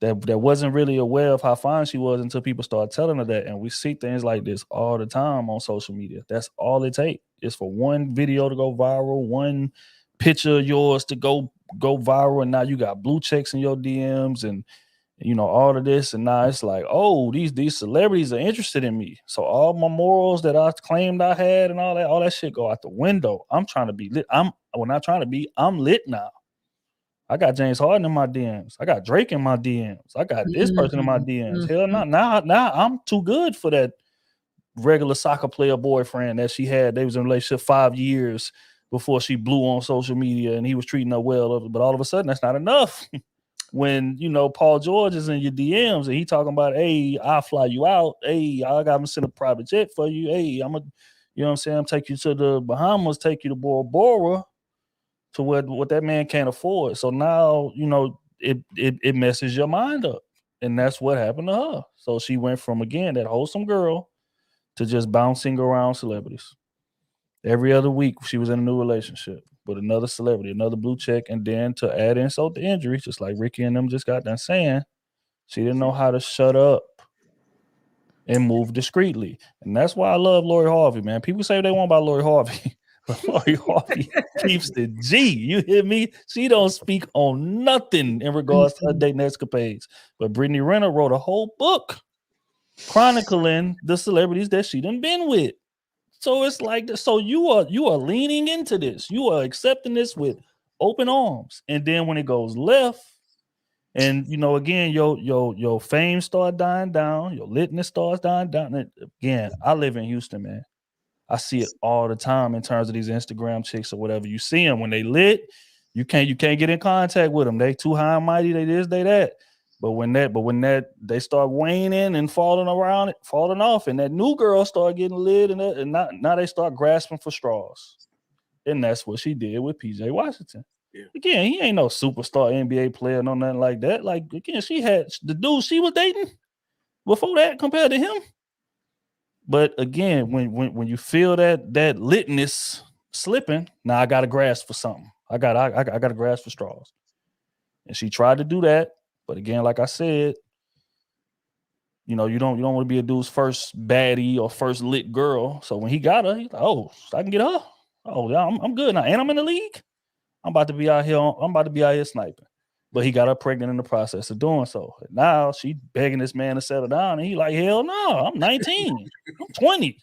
that wasn't really aware of how fine she was until people started telling her that. And we see things like this all the time on social media. That's all it takes. It's for one video to go viral, one picture of yours to go viral, and now you got blue checks in your DMs and, you know, all of this. And now it's like, oh, these celebrities are interested in me. So all my morals that I claimed I had and all that shit go out the window. I'm trying to be lit. I'm lit now. I got James Harden in my DMs. I got Drake in my DMs. I got this person in my DMs. Hell no. Now I'm too good for that regular soccer player boyfriend that she had. They was in a relationship 5 years before she blew on social media, and he was treating her well. But all of a sudden, that's not enough. When, you know, Paul George is in your DMs and he talking about, hey, I'll fly you out. Hey, I got to send a private jet for you. Hey, you know what I'm saying? I'm take you to the Bahamas, take you to Bora Bora, to what that man can't afford. So now, you know, it messes your mind up. And that's what happened to her. So she went from, again, that wholesome girl to just bouncing around celebrities. Every other week, she was in a new relationship with another celebrity, another blue check. And then to add insult to injury, just like Ricky and them just got done saying, she didn't know how to shut up and move discreetly. And that's why I love Lori Harvey, man. People say they want about Lori Harvey. But Lori Harvey keeps the G. You hear me? She don't speak on nothing in regards to her dating escapades. But Brittany Renner wrote a whole book chronicling the celebrities that she done been with. So it's like, so you are leaning into this. You are accepting this with open arms. And then when it goes left, and, you know, again, your fame start dying down, your litness starts dying down. And again, I live in Houston, man. I see it all the time in terms of these Instagram chicks or whatever. You see them when they lit, you can't get in contact with them. They too high and mighty. They this, they that. But when they start waning and falling off, and that new girl start getting lit, and now they start grasping for straws. And that's what she did with PJ Washington. Yeah. Again, he ain't no superstar NBA player, no nothing like that. Like, again, she had the dude she was dating before that compared to him. But again, when you feel that litness slipping, now I got to grasp for something. I got to grasp for straws. And she tried to do that, but again, like I said, you know, you don't want to be a dude's first baddie or first lit girl. So when he got her, he's like, oh, I can get her. Oh, yeah, I'm good now, and I'm in the league. I'm about to be out here sniping. But he got her pregnant in the process of doing so. And now she begging this man to settle down. And he like, hell no, I'm 19. I'm 20.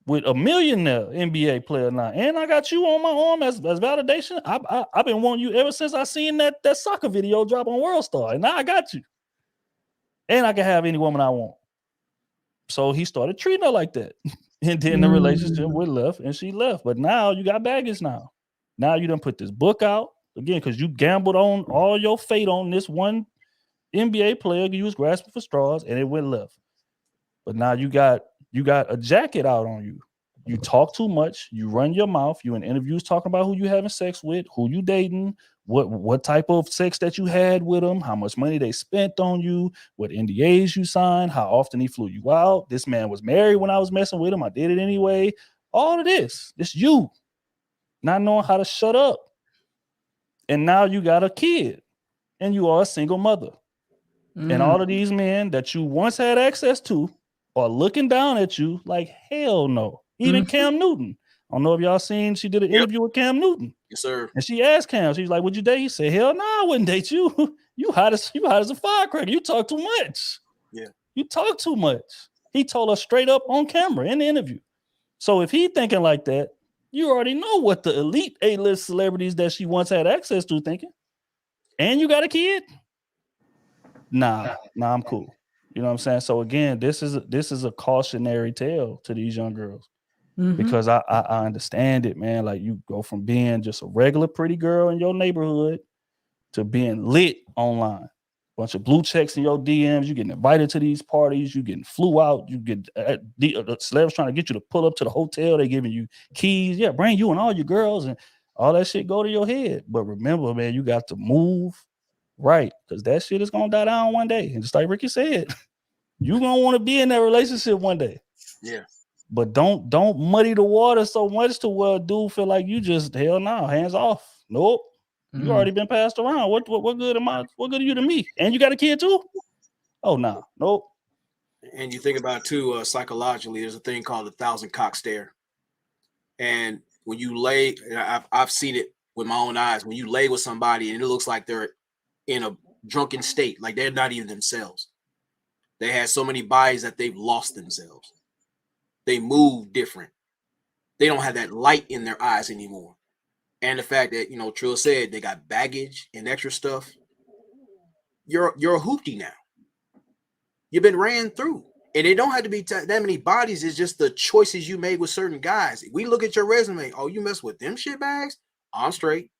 With a millionaire NBA player now. And I got you on my arm as validation. I've been wanting you ever since I seen that soccer video drop on World Star. And now I got you. And I can have any woman I want. So he started treating her like that. And then the relationship went left and she left. But now you got baggage now. Now you done put this book out. Again, because you gambled on all your fate on this one NBA player. You was grasping for straws, and it went left. But now you got a jacket out on you. You talk too much. You run your mouth. You in interviews talking about who you having sex with, who you dating, what type of sex that you had with them, how much money they spent on you, what NDAs you signed, how often he flew you out. This man was married when I was messing with him. I did it anyway. All of this. It's you not knowing how to shut up. And now you got a kid and you are a single mother. And all of these men that you once had access to are looking down at you like, hell no. Even Cam Newton. I don't know if y'all seen, she did an interview with Cam Newton. Yes, sir. And she asked Cam, she's like, would you date? He said, hell no, I wouldn't date you. You hot as a firecracker. You talk too much. Yeah. You talk too much. He told her straight up on camera in the interview. So if he thinking like that, you already know what the elite A-list celebrities that she once had access to thinking. And you got a kid? Nah, I'm cool. You know what I'm saying? So again, this is a cautionary tale to these young girls. Because I understand it, man. Like, you go from being just a regular pretty girl in your neighborhood to being lit online. Bunch of blue checks in your DMs. You getting invited to these parties. You getting flew out. You get the celebs trying to get you to pull up to the hotel. They giving you keys. Yeah, bring you and all your girls, and all that shit go to your head. But remember, man, you got to move right, because that shit is gonna die down one day. And just like Ricky said, you gonna want to be in that relationship one day. Yeah. But don't muddy the water so much to where a dude feel like you just, hell no, hands off. Nope. You already been passed around. What good am I? What good are you to me? And you got a kid too? Oh no, nope. And you think about it too, psychologically, there's a thing called the 1,000 cock stare. And when you lay, I've seen it with my own eyes. When you lay with somebody and it looks like they're in a drunken state, like they're not even themselves. They had so many bodies that they've lost themselves. They move different. They don't have that light in their eyes anymore. And the fact that, Trill said they got baggage and extra stuff. You're a hoopty now. You've been ran through. And it don't have to be that many bodies. It's just the choices you made with certain guys. We look at your resume. Oh, you mess with them shit bags? I'm straight.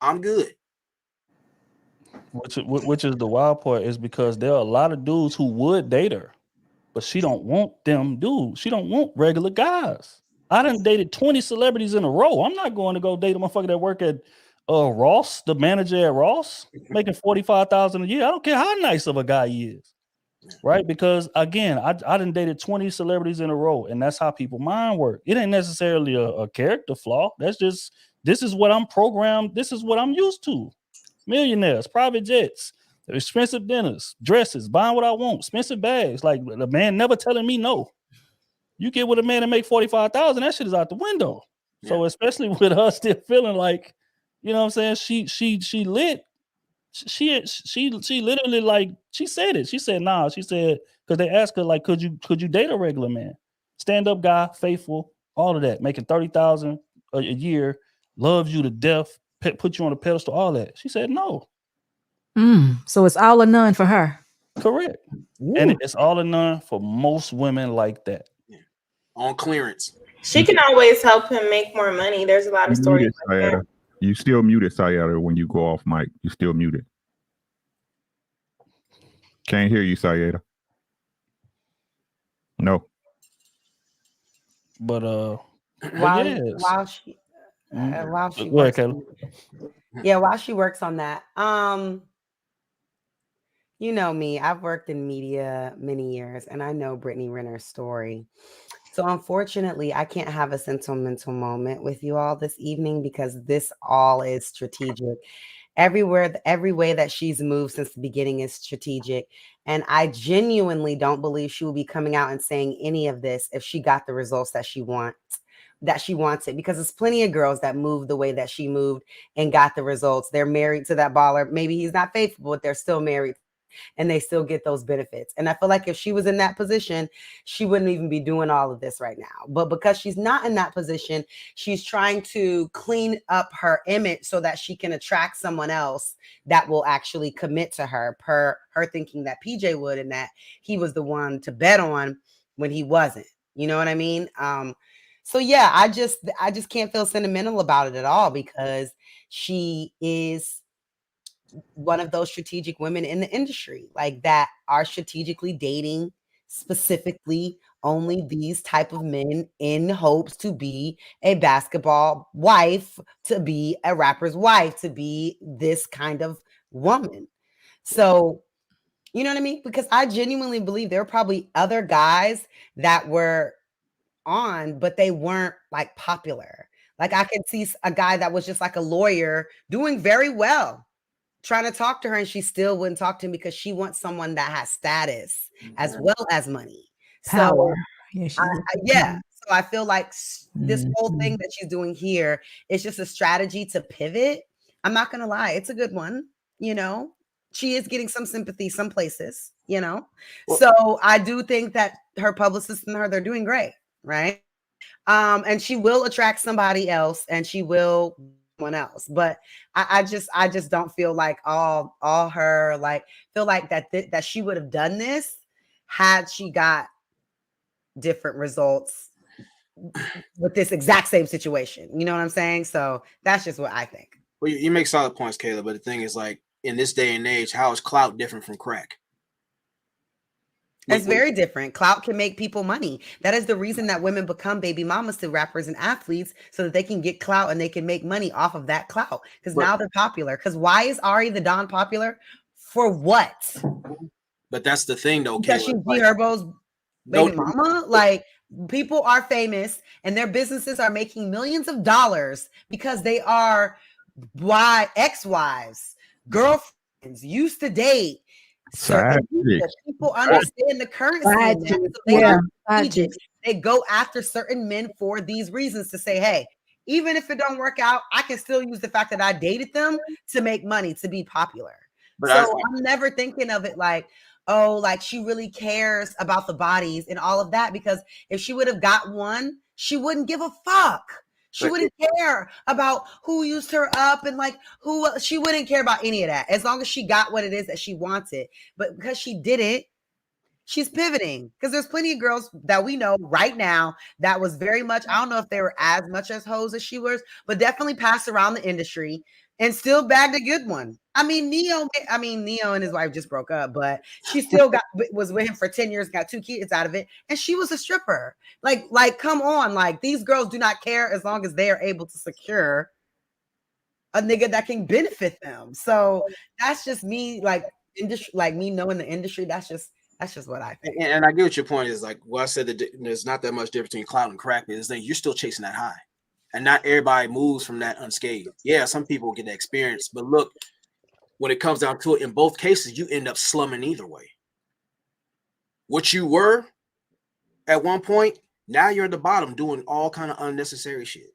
I'm good. Which is the wild part, is because there are a lot of dudes who would date her, but she don't want them dudes. She don't want regular guys. I done dated 20 celebrities in a row. I'm not going to go date a motherfucker that work at Ross, the manager at Ross, making $45,000 a year. I don't care how nice of a guy he is, right? Because again, I done dated 20 celebrities in a row, and that's how people mind work. It ain't necessarily a character flaw. That's just, this is what I'm programmed. This is what I'm used to. Millionaires, private jets, expensive dinners, dresses, buying what I want, expensive bags. Like, the man never telling me no. You get with a man and make 45,000, that shit is out the window. Yeah. So especially with her still feeling like, you know what I'm saying, she lit. She literally, like, she said it. She said, nah. She said, because they asked her, like, could you date a regular man? Stand-up guy, faithful, all of that, making 30,000 a year, loves you to death, put you on a pedestal, all that. She said no. So it's all or none for her. Correct. Ooh. And it's all or none for most women like that. Yeah. On clearance. She can always help him make more money. There's a lot of stories like that. You still muted, Sayeda, when you go off mic. You still muted. Can't hear you, Sayeda. No. But while she works, while she works on that, you know me, I've worked in media many years, and I know Brittany Renner's story. So unfortunately, I can't have a sentimental moment with you all this evening, because this all is strategic. Every way that she's moved since the beginning is strategic. And I genuinely don't believe she will be coming out and saying any of this if she got the results that she wants it, because there's plenty of girls that moved the way that she moved and got the results. They're married to that baller. Maybe he's not faithful, but they're still married and they still get those benefits. And I feel like if she was in that position, she wouldn't even be doing all of this right now. But because she's not in that position, she's trying to clean up her image so that she can attract someone else that will actually commit to her, per her thinking that PJ would, and that he was the one to bet on when he wasn't. You know what I mean? So yeah, I just can't feel sentimental about it at all, because she is one of those strategic women in the industry, like, that are strategically dating specifically only these type of men in hopes to be a basketball wife, to be a rapper's wife, to be this kind of woman. So, you know what I mean? Because I genuinely believe there were probably other guys that were on, but they weren't like popular. Like, I could see a guy that was just like a lawyer doing very well, trying to talk to her, and she still wouldn't talk to him because she wants someone that has status as well as money. Power. So, so I feel like this whole thing that she's doing here is just a strategy to pivot. I'm not gonna lie, it's a good one. You know, she is getting some sympathy some places. You know, so I do think that her publicist and her, they're doing great, right? And she will attract somebody else, and she will someone else. But I just don't feel like all her like feel like that she would have done this had she got different results with this exact same situation. You know what I'm saying? So that's just what I think. Well, you make solid points, Kayla. But the thing is, like, in this day and age, how is clout different from crack? It's very different. Clout can make people money. That is the reason that women become baby mamas to rappers and athletes, so that they can get clout and they can make money off of that clout. Because now they're popular. Because why is Ari the Don popular? For what? But that's the thing, though, because Kayla. she's G Herbo's baby mama. Like, people are famous and their businesses are making millions of dollars because they are ex-wives, girlfriends, used to date. Certain people understand the currency. They go after certain men for these reasons to say, hey, even if it don't work out, I can still use the fact that I dated them to make money, to be popular. But I'm never thinking of it like, oh, like she really cares about the bodies and all of that, because if she would have got one, she wouldn't give a fuck. She wouldn't care about who used her up and like she wouldn't care about any of that as long as she got what it is that she wanted. But because she didn't, she's pivoting, because there's plenty of girls that we know right now that was very much, I don't know if they were as much as hoes as she was, but definitely passed around the industry and still bagged a good one. I mean, Neo and his wife just broke up, but she still was with him for 10 years, got 2 kids out of it, and she was a stripper. Like, come on, like, these girls do not care as long as they are able to secure a nigga that can benefit them. So that's just me, like, industry, like me knowing the industry. That's just what I think. And I get what your point is. Like, well, I said that there's not that much difference between clout and crack, but you're still chasing that high. And not everybody moves from that unscathed. Yeah, some people get the experience, but look, when it comes down to it, in both cases, you end up slumming either way. What you were at one point, now you're at the bottom doing all kind of unnecessary shit.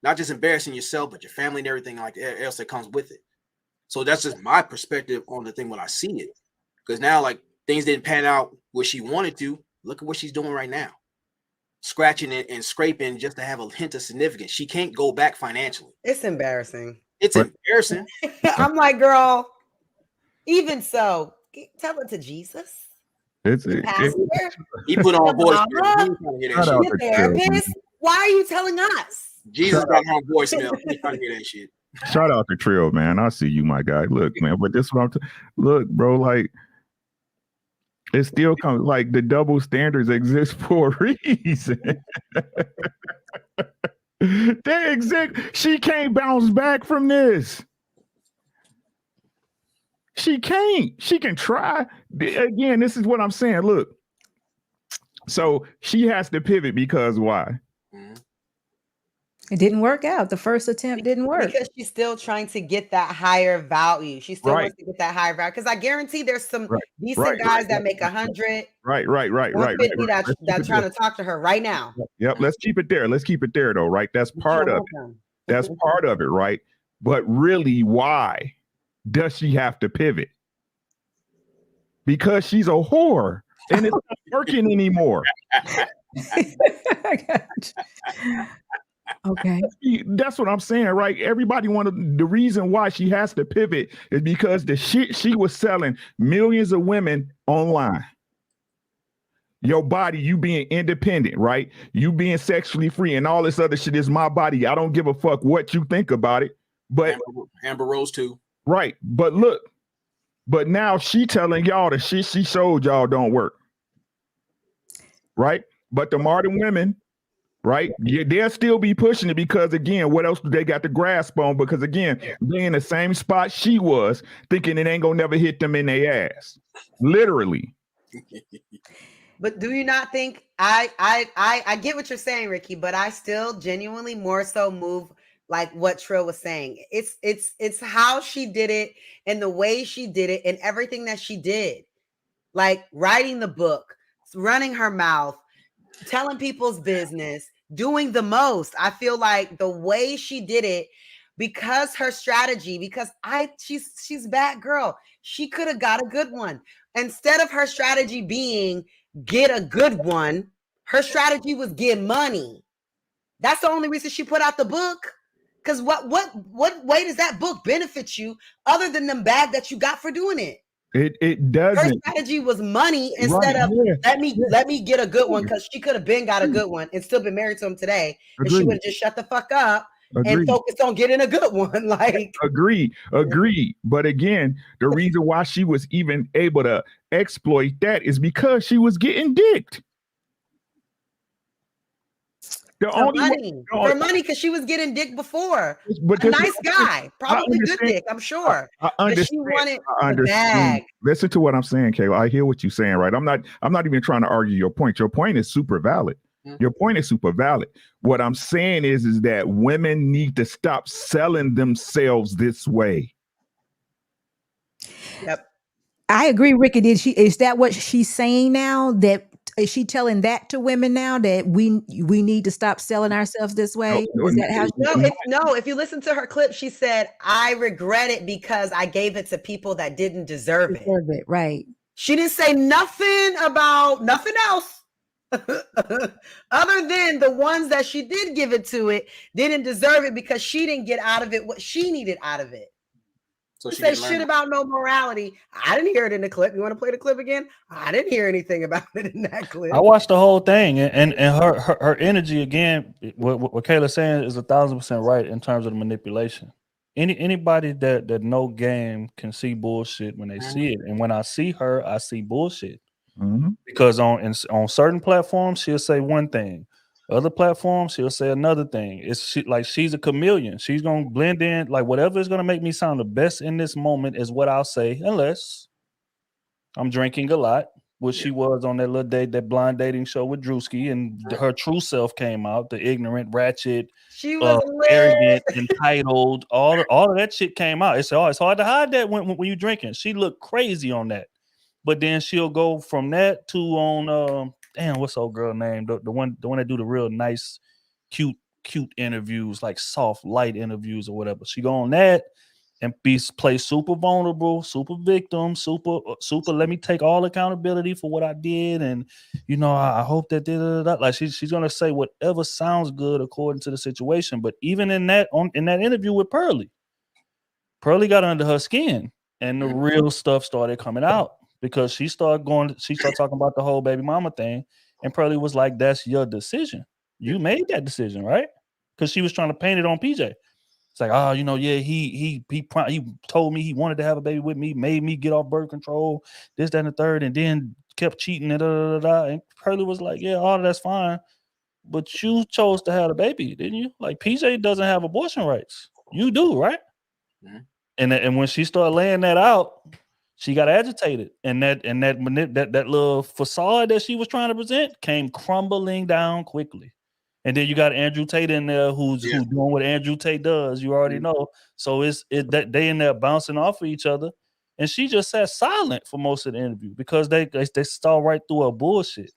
Not just embarrassing yourself, but your family and everything like else that comes with it. So that's just my perspective on the thing when I see it. Because now, like, things didn't pan out where she wanted to. Look at what she's doing right now. Scratching it and scraping just to have a hint of significance. She can't go back financially. It's embarrassing. It's embarrassing. I'm like, girl, even so, tell it to Jesus. He put on voicemail. Therapist. Why are you telling us? Jesus got on voicemail. He's trying to hear that shit. Shout out to Trill, man. I see you, my guy. Look, man, but this is what look, bro, like, it still comes, like, the double standards exist for a reason. They exist. She can't bounce back from this. She can't. She can try. Again, this is what I'm saying. Look, so she has to pivot because why? It didn't work out. The first attempt didn't work. Because she's still trying to get that higher value. She still wants to get that higher value. Because I guarantee there's some decent guys that make 100. Right. That's trying to talk to her right now. Yep. Let's keep it there. Let's keep it there, though. Right. That's part of it. That's part of it. Right. But really, why does she have to pivot? Because she's a whore and it's not working anymore. I got you. Okay. That's what I'm saying, right? Everybody the reason why she has to pivot is because the shit she was selling millions of women online. Your body, you being independent, right? You being sexually free and all this other shit is my body. I don't give a fuck what you think about it. But Amber Rose too. Right. But look, but now she telling y'all the shit she showed y'all don't work. Right? But the modern women, right? Yeah, they'll still be pushing it because, again, what else do they got to grasp on? Because, again, they in the same spot she was, thinking it ain't gonna never hit them in their ass, literally. But do you not think I get what you're saying, Ricky? But I still genuinely more so move like what Trill was saying. It's how she did it and the way she did it and everything that she did, like writing the book, running her mouth, telling people's business, doing the most. I feel like the way she did it, because her strategy, because she's bad girl. She could have got a good one. Instead of her strategy being get a good one, her strategy was get money. That's the only reason she put out the book. Because what way does that book benefit you other than the bag that you got for doing it? It doesn't. Her strategy was money instead of let me get a good one, because she could have been got a good one and still been married to him today. And she would have just shut the fuck up and focused on getting a good one. Like Agree. But again, the reason why she was even able to exploit that is because she was getting dicked. For money, because she was getting dick before. But a nice guy, probably good dick, I'm sure. I understand. She wanted the bag. Listen to what I'm saying, Kayla. I hear what you're saying, right? I'm not even trying to argue your point. Your point is super valid. Your point is super valid. What I'm saying is that women need to stop selling themselves this way. Yep. I agree, Ricky. Is that what she's saying now? That is she telling that to women now, that we need to stop selling ourselves this way? Is that how no, if you listen to her clip, she said, I regret it because I gave it to people that didn't deserve it. Right. She didn't say nothing about nothing else. Other than the ones that she did give it to didn't deserve it because she didn't get out of it what she needed out of it. So she said shit about no morality. I didn't hear it in the clip. You want to play the clip again? I didn't hear anything about it in that clip. I watched the whole thing, and her energy again. What Kayla's saying is 1,000% right in terms of the manipulation. Anybody that know game can see bullshit when they see it, and when I see her, I see bullshit. Because on certain platforms she'll say one thing, other platforms she'll say another thing. She's a chameleon. She's gonna blend in, like whatever is gonna make me sound the best in this moment is what I'll say, unless I'm drinking a lot, which she was on that little date, that blind dating show with Drewski, and her true self came out, the ignorant, ratchet, she was arrogant, entitled, all of that shit came out. It's hard to hide that when you're drinking. She looked crazy on that. But then she'll go from that to on what's old girl name? The one that do the real nice, cute interviews, like soft, light interviews or whatever. She go on that and play super vulnerable, super victim, super. Let me take all accountability for what I did, and I hope that like she's gonna say whatever sounds good according to the situation. But even in that interview with Pearly got under her skin, and the real stuff started coming out. Because she started talking about the whole baby mama thing, and Pearly was like, "That's your decision. You made that decision, right?" Because she was trying to paint it on PJ. It's like, he told me he wanted to have a baby with me, made me get off birth control, this, that, and the third, and then kept cheating and And Pearly was like, "Yeah, all of that's fine, but you chose to have a baby, didn't you? Like PJ doesn't have abortion rights. You do, right?" Mm-hmm. And when she started laying that out, she got agitated, and that little facade that she was trying to present came crumbling down quickly. And then you got Andrew Tate in there, who's doing what Andrew Tate does. You already know. So that they in there bouncing off of each other, and she just sat silent for most of the interview because they saw right through her bullshit.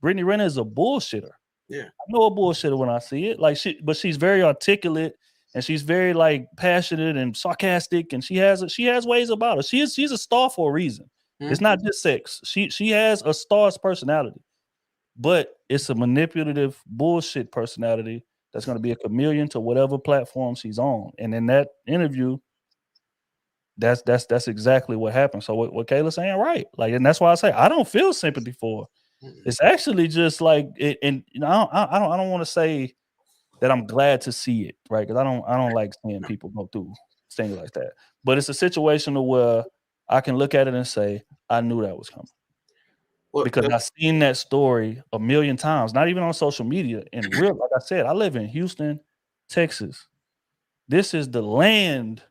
Brittany Renner is a bullshitter. Yeah, I know a bullshitter when I see it. But she's very articulate. And she's very passionate and sarcastic, and she has ways about her. She's a star for a reason. Mm-hmm. It's not just sex. She has a star's personality, but it's a manipulative bullshit personality that's going to be a chameleon to whatever platform she's on. And in that interview, that's exactly what happened. So what Kayla's saying, right? And that's why I say I don't feel sympathy for her. Mm-hmm. It's actually just like it, and I don't want to say that I'm glad to see it, right? Because I don't like seeing people go through things like that. But it's a situation where I can look at it and say, I knew that was coming. Because I've seen that story a million times, not even on social media. In real, like I said, I live in Houston, Texas. This is the land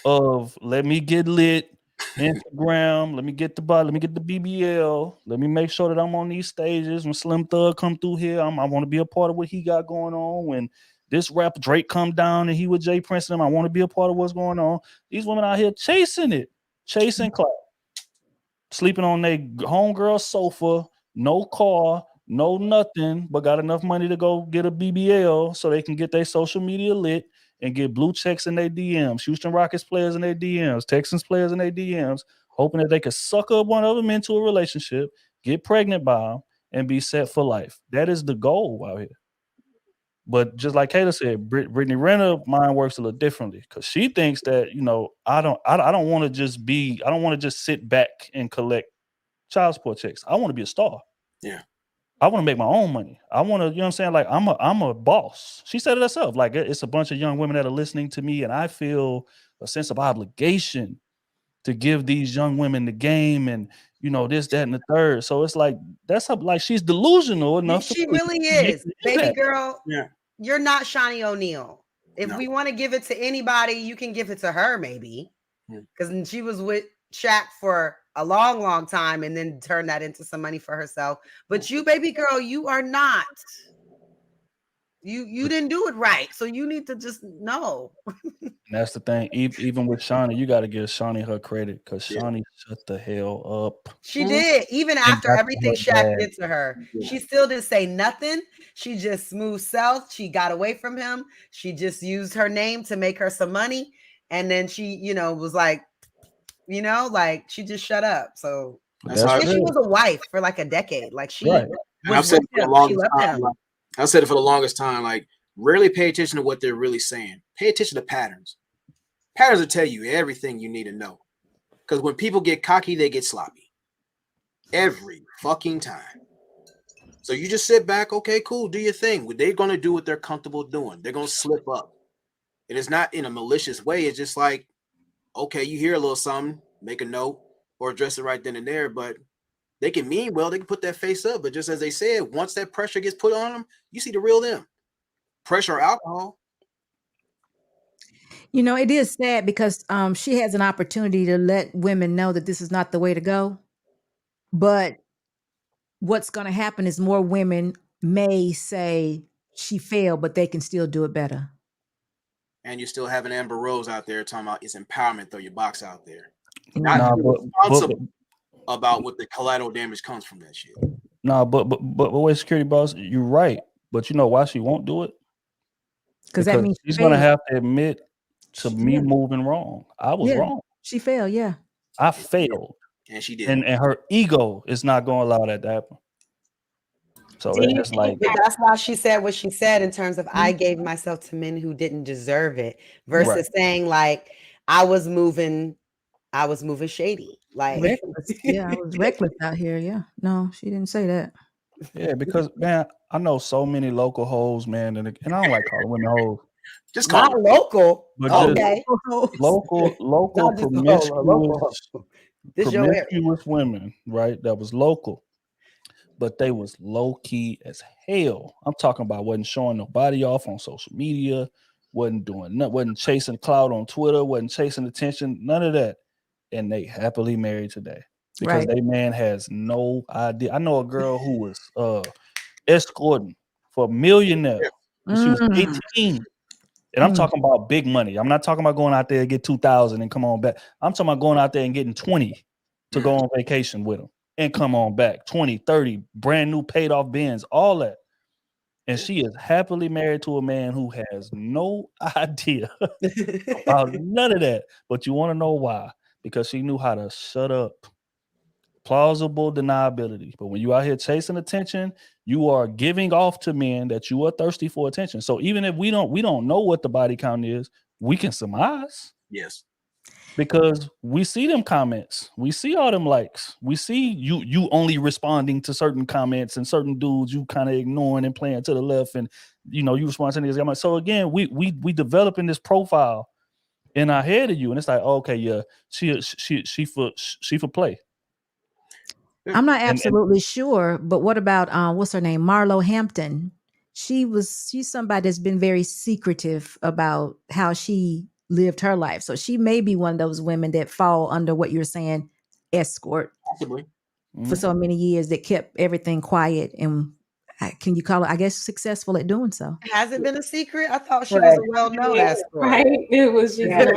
of let me get lit, Instagram, let me get the BBL, let me make sure that I'm on these stages. When Slim Thug come through here, I want to be a part of what he got going on. When this rapper Drake come down and he with Jay Prince and them, I want to be a part of what's going on. These women out here chasing clout, sleeping on their homegirl sofa, no car, know nothing, but got enough money to go get a BBL so they can get their social media lit and get blue checks in their DMs, Houston Rockets players in their DMs, Texans players in their DMs, hoping that they could suck up one of them into a relationship, get pregnant by them, and be set for life. That is the goal out here. But just like Kayla said, Brittany Renner mind works a little differently because she thinks that, you know, I don't want to just sit back and collect child support checks. I want to be a star. Yeah. I want to make my own money. I want to, you know what I'm saying? Like I'm a boss. She said it herself. Like it's a bunch of young women that are listening to me, and I feel a sense of obligation to give these young women the game and, you know, this, that, and the third. So it's like that's like she's delusional enough. She really is. Baby girl, Yeah. you're not Shawnee O'Neal. If No. we want to give it to anybody, you can give it to her, maybe. Because she was with Shaq for a long, long time and then turned that into some money for herself. But you, baby girl, you are not. You didn't do it right. So you need to just know. And that's the thing. Even with Shawnee, you got to give Shawnee her credit because Shawnee shut the hell up. She did. Even And after that's everything what Shaq bad. did to her, she still didn't say nothing. She just smooth south. She got away from him. She just used her name to make her some money. And then she, you know, was like, you know, like she just shut up. So That's how and it she is. was a wife for like a decade. Like she Right. And I've was said with it for the him. She longest left time. him. Like, I've said it for the longest time. Like, rarely pay attention to what they're really saying. Pay attention to patterns. Patterns will tell you everything you need to know. Because when people get cocky, they get sloppy. Every fucking time. So you just sit back, okay, cool, do your thing. They're going to do what they're comfortable doing. They're going to slip up. And it's not in a malicious way. It's just like, okay, you hear a little something, make a note, or address it right then and there. But they can mean well, they can put that face up. But just as they said, once that pressure gets put on them, you see the real them. Pressure or alcohol. You know, it is sad because she has an opportunity to let women know that this is not the way to go. But what's going to happen is more women may say she failed, but they can still do it better. And you still have an Amber Rose out there talking about it's empowerment, throw your box out there. Nah, Not but- responsible about what the collateral damage comes from that shit. No, but wait, security boss, you're right. But you know why she won't do it? Because that means she's gonna failed. have to admit to me Yeah. moving wrong. I was Yeah. wrong. She failed. Yeah. I failed. And she did. And her ego is not gonna allow that to happen. So it's like But that's why she said what she said in terms of I gave myself to men who didn't deserve it versus Right. saying like I was moving shady. Like Reckless. Yeah, I was reckless out here. Yeah. No, she didn't say that. yeah, because man, I know so many local hoes, man, and I don't like calling women hoes. Just call not local. But just Okay. local Not just local. This your area. promiscuous women, right? That was local, but they was low key as hell. I'm talking about wasn't showing nobody off on social media, wasn't doing nothing, wasn't chasing clout on Twitter, wasn't chasing attention, none of that, and they happily married today because Right. they man has no idea. I know a girl who was escorting for a millionaire when she was 18. And I'm talking about big money. I'm not talking about going out there and get 2,000 and come on back. I'm talking about going out there and getting 20 to go on vacation with them and come on back. 20, 30, brand new paid off Benz, all that. And she is happily married to a man who has no idea about none of that. But you want to know why? Because she knew how to shut up. Plausible deniability. But when you out here chasing attention, you are giving off to men that you are thirsty for attention. So even if we don't know what the body count is, we can surmise Yes. because we see them comments, we see all them likes, we see you only responding to certain comments and certain dudes you kind of ignoring and playing to the left, and you respond to these comments. So again, we developing this profile in our head of you, and it's like, okay, yeah, she for play. I'm not absolutely sure, but what about what's her name? Marlo Hampton. She's somebody that's been very secretive about how she lived her life. So she may be one of those women that fall under what you're saying, escort, Possibly. for so many years that kept everything quiet and can you call it, I guess, successful at doing so? Has it been a secret? I thought she Right. was a well-known Yeah, escort. right. It was just As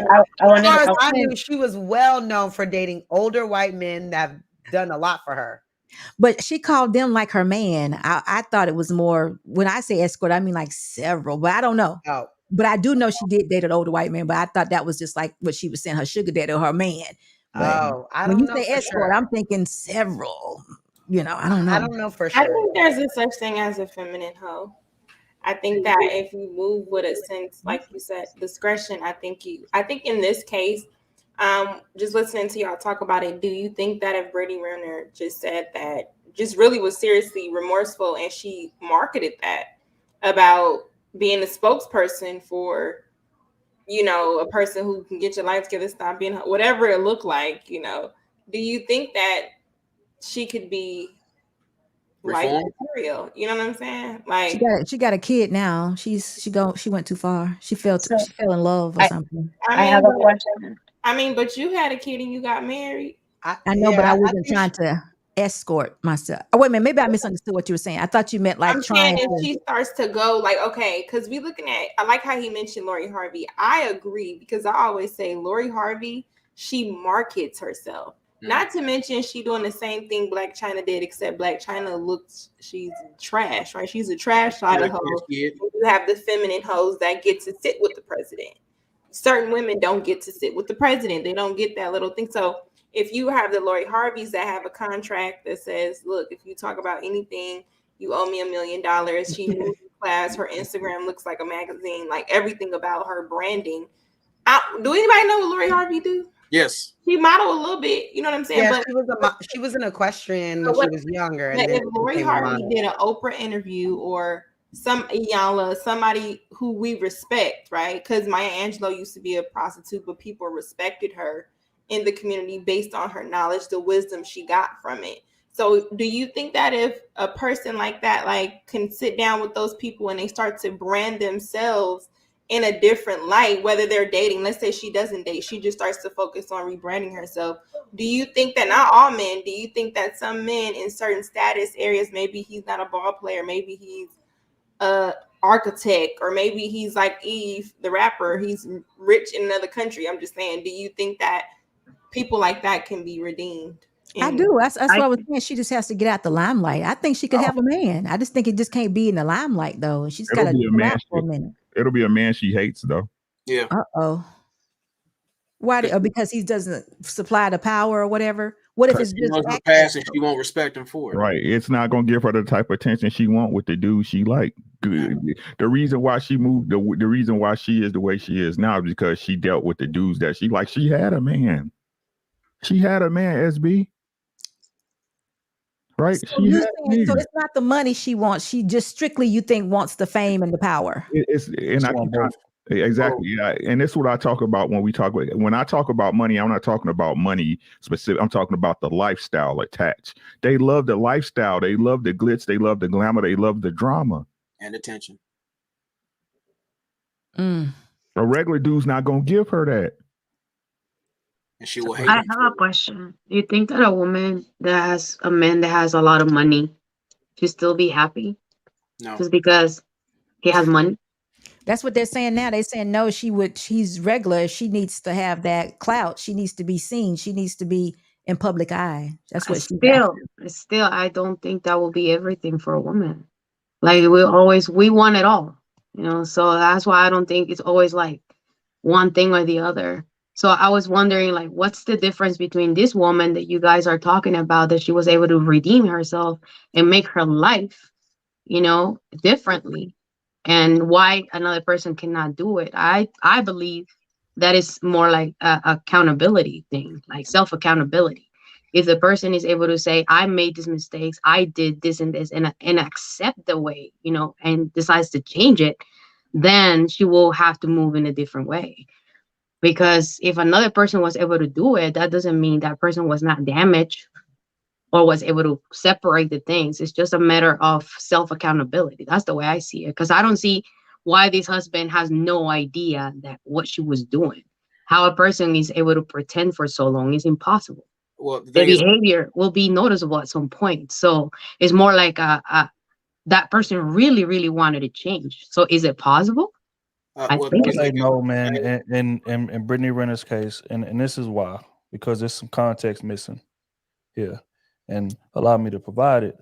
I wanted far as to I knew, she was well known for dating older white men that have done a lot for her. But she called them like her man. I thought it was more, when I say escort, I mean like several, but I don't know. Oh, But I do know she did date an older white man, but I thought that was just like what she was saying, her sugar daddy or her man. But I when don't you know say for escort, sure. I'm thinking several. You know, I don't know. I don't know for I sure. think there's a such thing as a feminine hoe. I think that if you move with a sense, like you said, discretion, I think in this case, just listening to y'all talk about it, do you think that if Brittany Renner just said that, just really was seriously remorseful, and she marketed that about being a spokesperson for, you know, a person who can get your life together, stop being whatever it looked like, you know, do you think that she could be like Reform? material? You know what I'm saying? Like, She got a kid now. She went too far. She fell in love or something. I I have a but- question. but you had a kid and you got married. I know, but yeah, I I wasn't think trying to escort myself. Oh, wait a minute, maybe I misunderstood what you were saying. I thought you meant like I'm trying saying if to. she starts to go like, okay, because we looking at, I like how he mentioned Lori Harvey. I agree, because I always say Lori Harvey, she markets herself. Not to mention she doing the same thing Black China did, except Black China she's trash, right? She's a trash side of hoe. You have the feminine hoes that get to sit with the president. Certain women don't get to sit with the president. They don't get that little thing. So if you have the Lori Harveys that have a contract that says, look, if you talk about anything, you owe me $1 million. She moves class. Her Instagram looks like a magazine, like everything about her branding. Do anybody know what Lori Harvey do? Yes. She modeled a little bit. You know what I'm saying? Yeah, But she was an equestrian when she was younger. And but then if Lori Harvey did an Oprah interview, or somebody who we respect, right? Because Maya Angelou used to be a prostitute, but people respected her in the community based on her knowledge, the wisdom she got from it. So do you think that if a person like that like can sit down with those people and they start to brand themselves in a different light, whether they're dating, let's say she doesn't date, she just starts to focus on rebranding herself, do you think that, not all men, do you think that some men in certain status areas, maybe he's not a ball player, maybe he's a architect, or maybe he's like Eve the rapper, he's rich in another country, I'm just saying, do you think that people like that can be redeemed? I do. That's what I was saying. She just has to get out the limelight. I think she could have a man. I just think it just can't be in the limelight though. She's got to do that for a minute. It'll be a man she hates though. Yeah. Why? Because he doesn't supply the power or whatever. What if it's She just knows her past and she won't respect him for it? Right. It's not gonna give her the type of attention she want with the dude she like. The reason why she moved, the reason why she is the way she is now is because she dealt with the dudes that she like. She had a man. She had a man, SB. Right. So it's not the money she wants. She just strictly, you think, wants the fame and the power. Exactly. Yeah. And that's what I talk about when I talk about money, I'm not talking about money specific. I'm talking about the lifestyle attached. They love the lifestyle. They love the glitz. They love the glamour. They love the drama and attention. A regular dude's not going to give her that. And she will hate I have a question. Do you think that a woman that has a man that has a lot of money should still be happy? No. Just because he has money? That's what they're saying now. They're saying no, she's regular. She needs to have that clout. She needs to be seen. She needs to be in public eye. That's what still, I don't think that will be everything for a woman. Like we want it all, you know? So that's why I don't think it's always like one thing or the other. So I was wondering, like, what's the difference between this woman that you guys are talking about, that she was able to redeem herself and make her life, you know, differently, and why another person cannot do it? I believe that is more like a accountability thing, like self-accountability. If the person is able to say, I made these mistakes, I did this and this, and accept the way, you know, and decides to change it, then she will have to move in a different way. Because if another person was able to do it, that doesn't mean that person was not damaged or was able to separate the things. It's just a matter of self-accountability. That's the way I see it. Because I don't see why this husband has no idea that what she was doing. How a person is able to pretend for so long is impossible. Well, the behavior will be noticeable at some point. So it's more like that person really, really wanted to change. So is it possible? I say no, man. In Brittany Renner's case, and this is why, because there's some context missing here. and allowed me to provide it.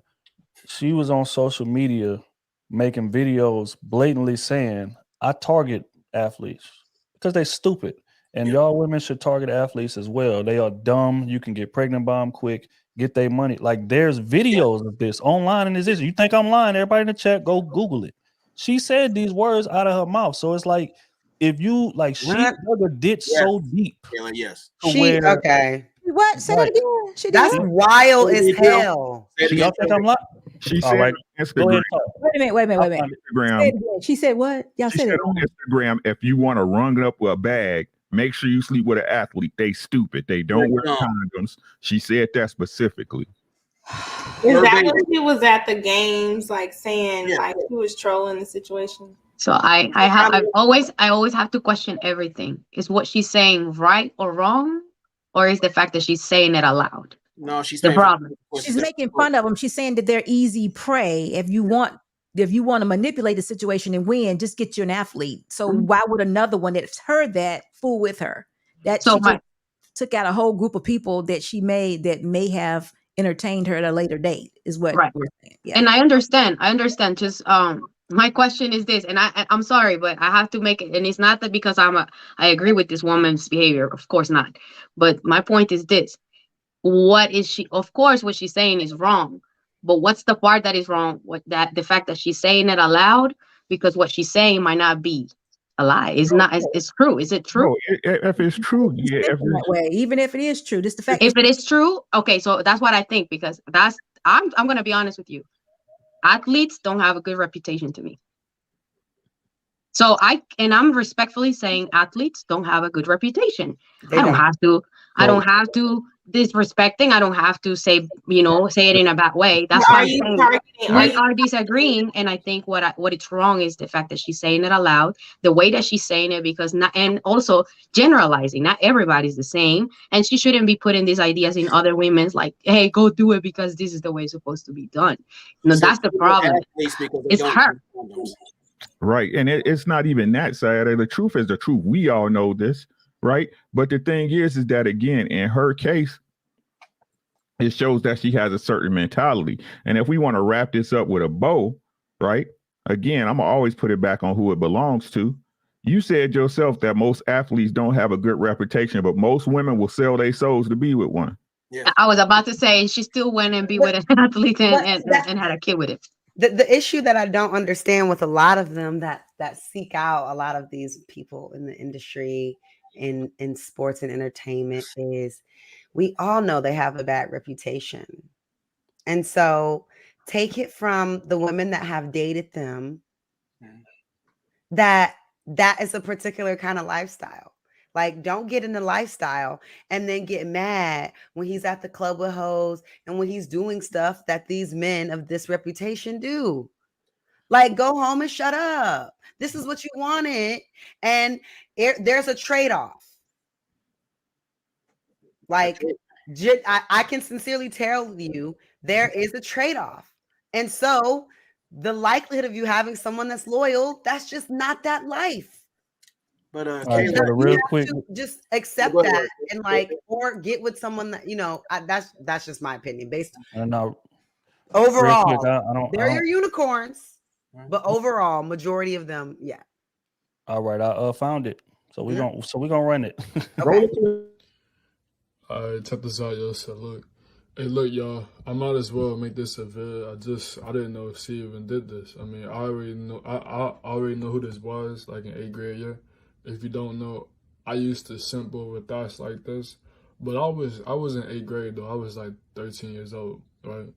She was on social media making videos blatantly saying, I target athletes because they stupid. And y'all women should target athletes as well. They are dumb. You can get pregnant by them quick, get their money. Like there's videos of this online and this. You think I'm lying? Everybody in the chat, go Google it. She said these words out of her mouth. So it's like if you like she dug a ditch so deep. Yes. She okay. What? Say that again. She did That's what? wild as hell. Y'all think I'm lying? She All said right. on Go ahead Instagram. and talk. Wait a minute. Instagram. Say it again. She said what? Y'all She said said it. on Instagram, if you want to run up with a bag, make sure you sleep with an athlete. They stupid. They don't wear condoms. She said that specifically. Is that when she was at the games, like saying like she was trolling the situation? So I always have to question everything. Is what she's saying right or wrong, or is the fact that she's saying it aloud? No, she's the problem. She's making fun of them. She's saying that they're easy prey. If you want to manipulate the situation and win, just get you an athlete. So why would another one that's heard that fool with her? That So she just took out a whole group of people that she made that may have entertained her at a later date is what we're saying. Yeah. And I understand. Just my question is this, and I'm sorry, but I have to make it. And it's not that because I agree with this woman's behavior, of course not. But my point is this: what is she? Of course, what she's saying is wrong. But what's the part that is wrong? The fact that she's saying it aloud, because what she's saying might not be a lie. It's not. It's true. Is it true? No, if it's true, yeah. That way, even if it is true, just the fact. If it is true, okay. So that's what I think, because I'm gonna be honest with you. Athletes don't have a good reputation to me. So I'm respectfully saying athletes don't have a good reputation. I don't have to disrespecting. I don't have to say it in a bad way. That's why we are disagreeing. And I think what it's wrong is the fact that she's saying it aloud, the way that she's saying it, and also generalizing. Not everybody's the same, and she shouldn't be putting these ideas in other women's like, hey, go do it because this is the way it's supposed to be done. No, that's the problem. It's her. Right. And it's not even that side. The truth is the truth. We all know this, right? But the thing is that, again, in her case, it shows that she has a certain mentality. And if we want to wrap this up with a bow, right? Again, I'm going to always put it back on who it belongs to. You said yourself that most athletes don't have a good reputation, but most women will sell their souls to be with one. Yeah. I was about to say she still went and be with an athlete and had a kid with it. The issue that I don't understand with a lot of them that seek out a lot of these people in the industry in sports and entertainment is we all know they have a bad reputation. And so take it from the women that have dated them that is a particular kind of lifestyle. Like, don't get in the lifestyle and then get mad when he's at the club with hoes and when he's doing stuff that these men of this reputation do. Like, go home and shut up. This is what you wanted. And there's a trade-off. Like, I can sincerely tell you, there is a trade-off. And so the likelihood of you having someone that's loyal, that's just not that life. But real quick, just accept that and or get with someone that that's just my opinion based on overall. Quick, they're your unicorns, but overall, majority of them, yeah. All right, I found it, so we're gonna run it. Okay. All right, check this out, yo. So look, y'all. I might as well make this a vid. I didn't know if she even did this. I mean, I already know who this was, like in 8th grade year. If you don't know, I used to simple with thoughts like this, but I was in 8th grade though. I was like 13 years old, right?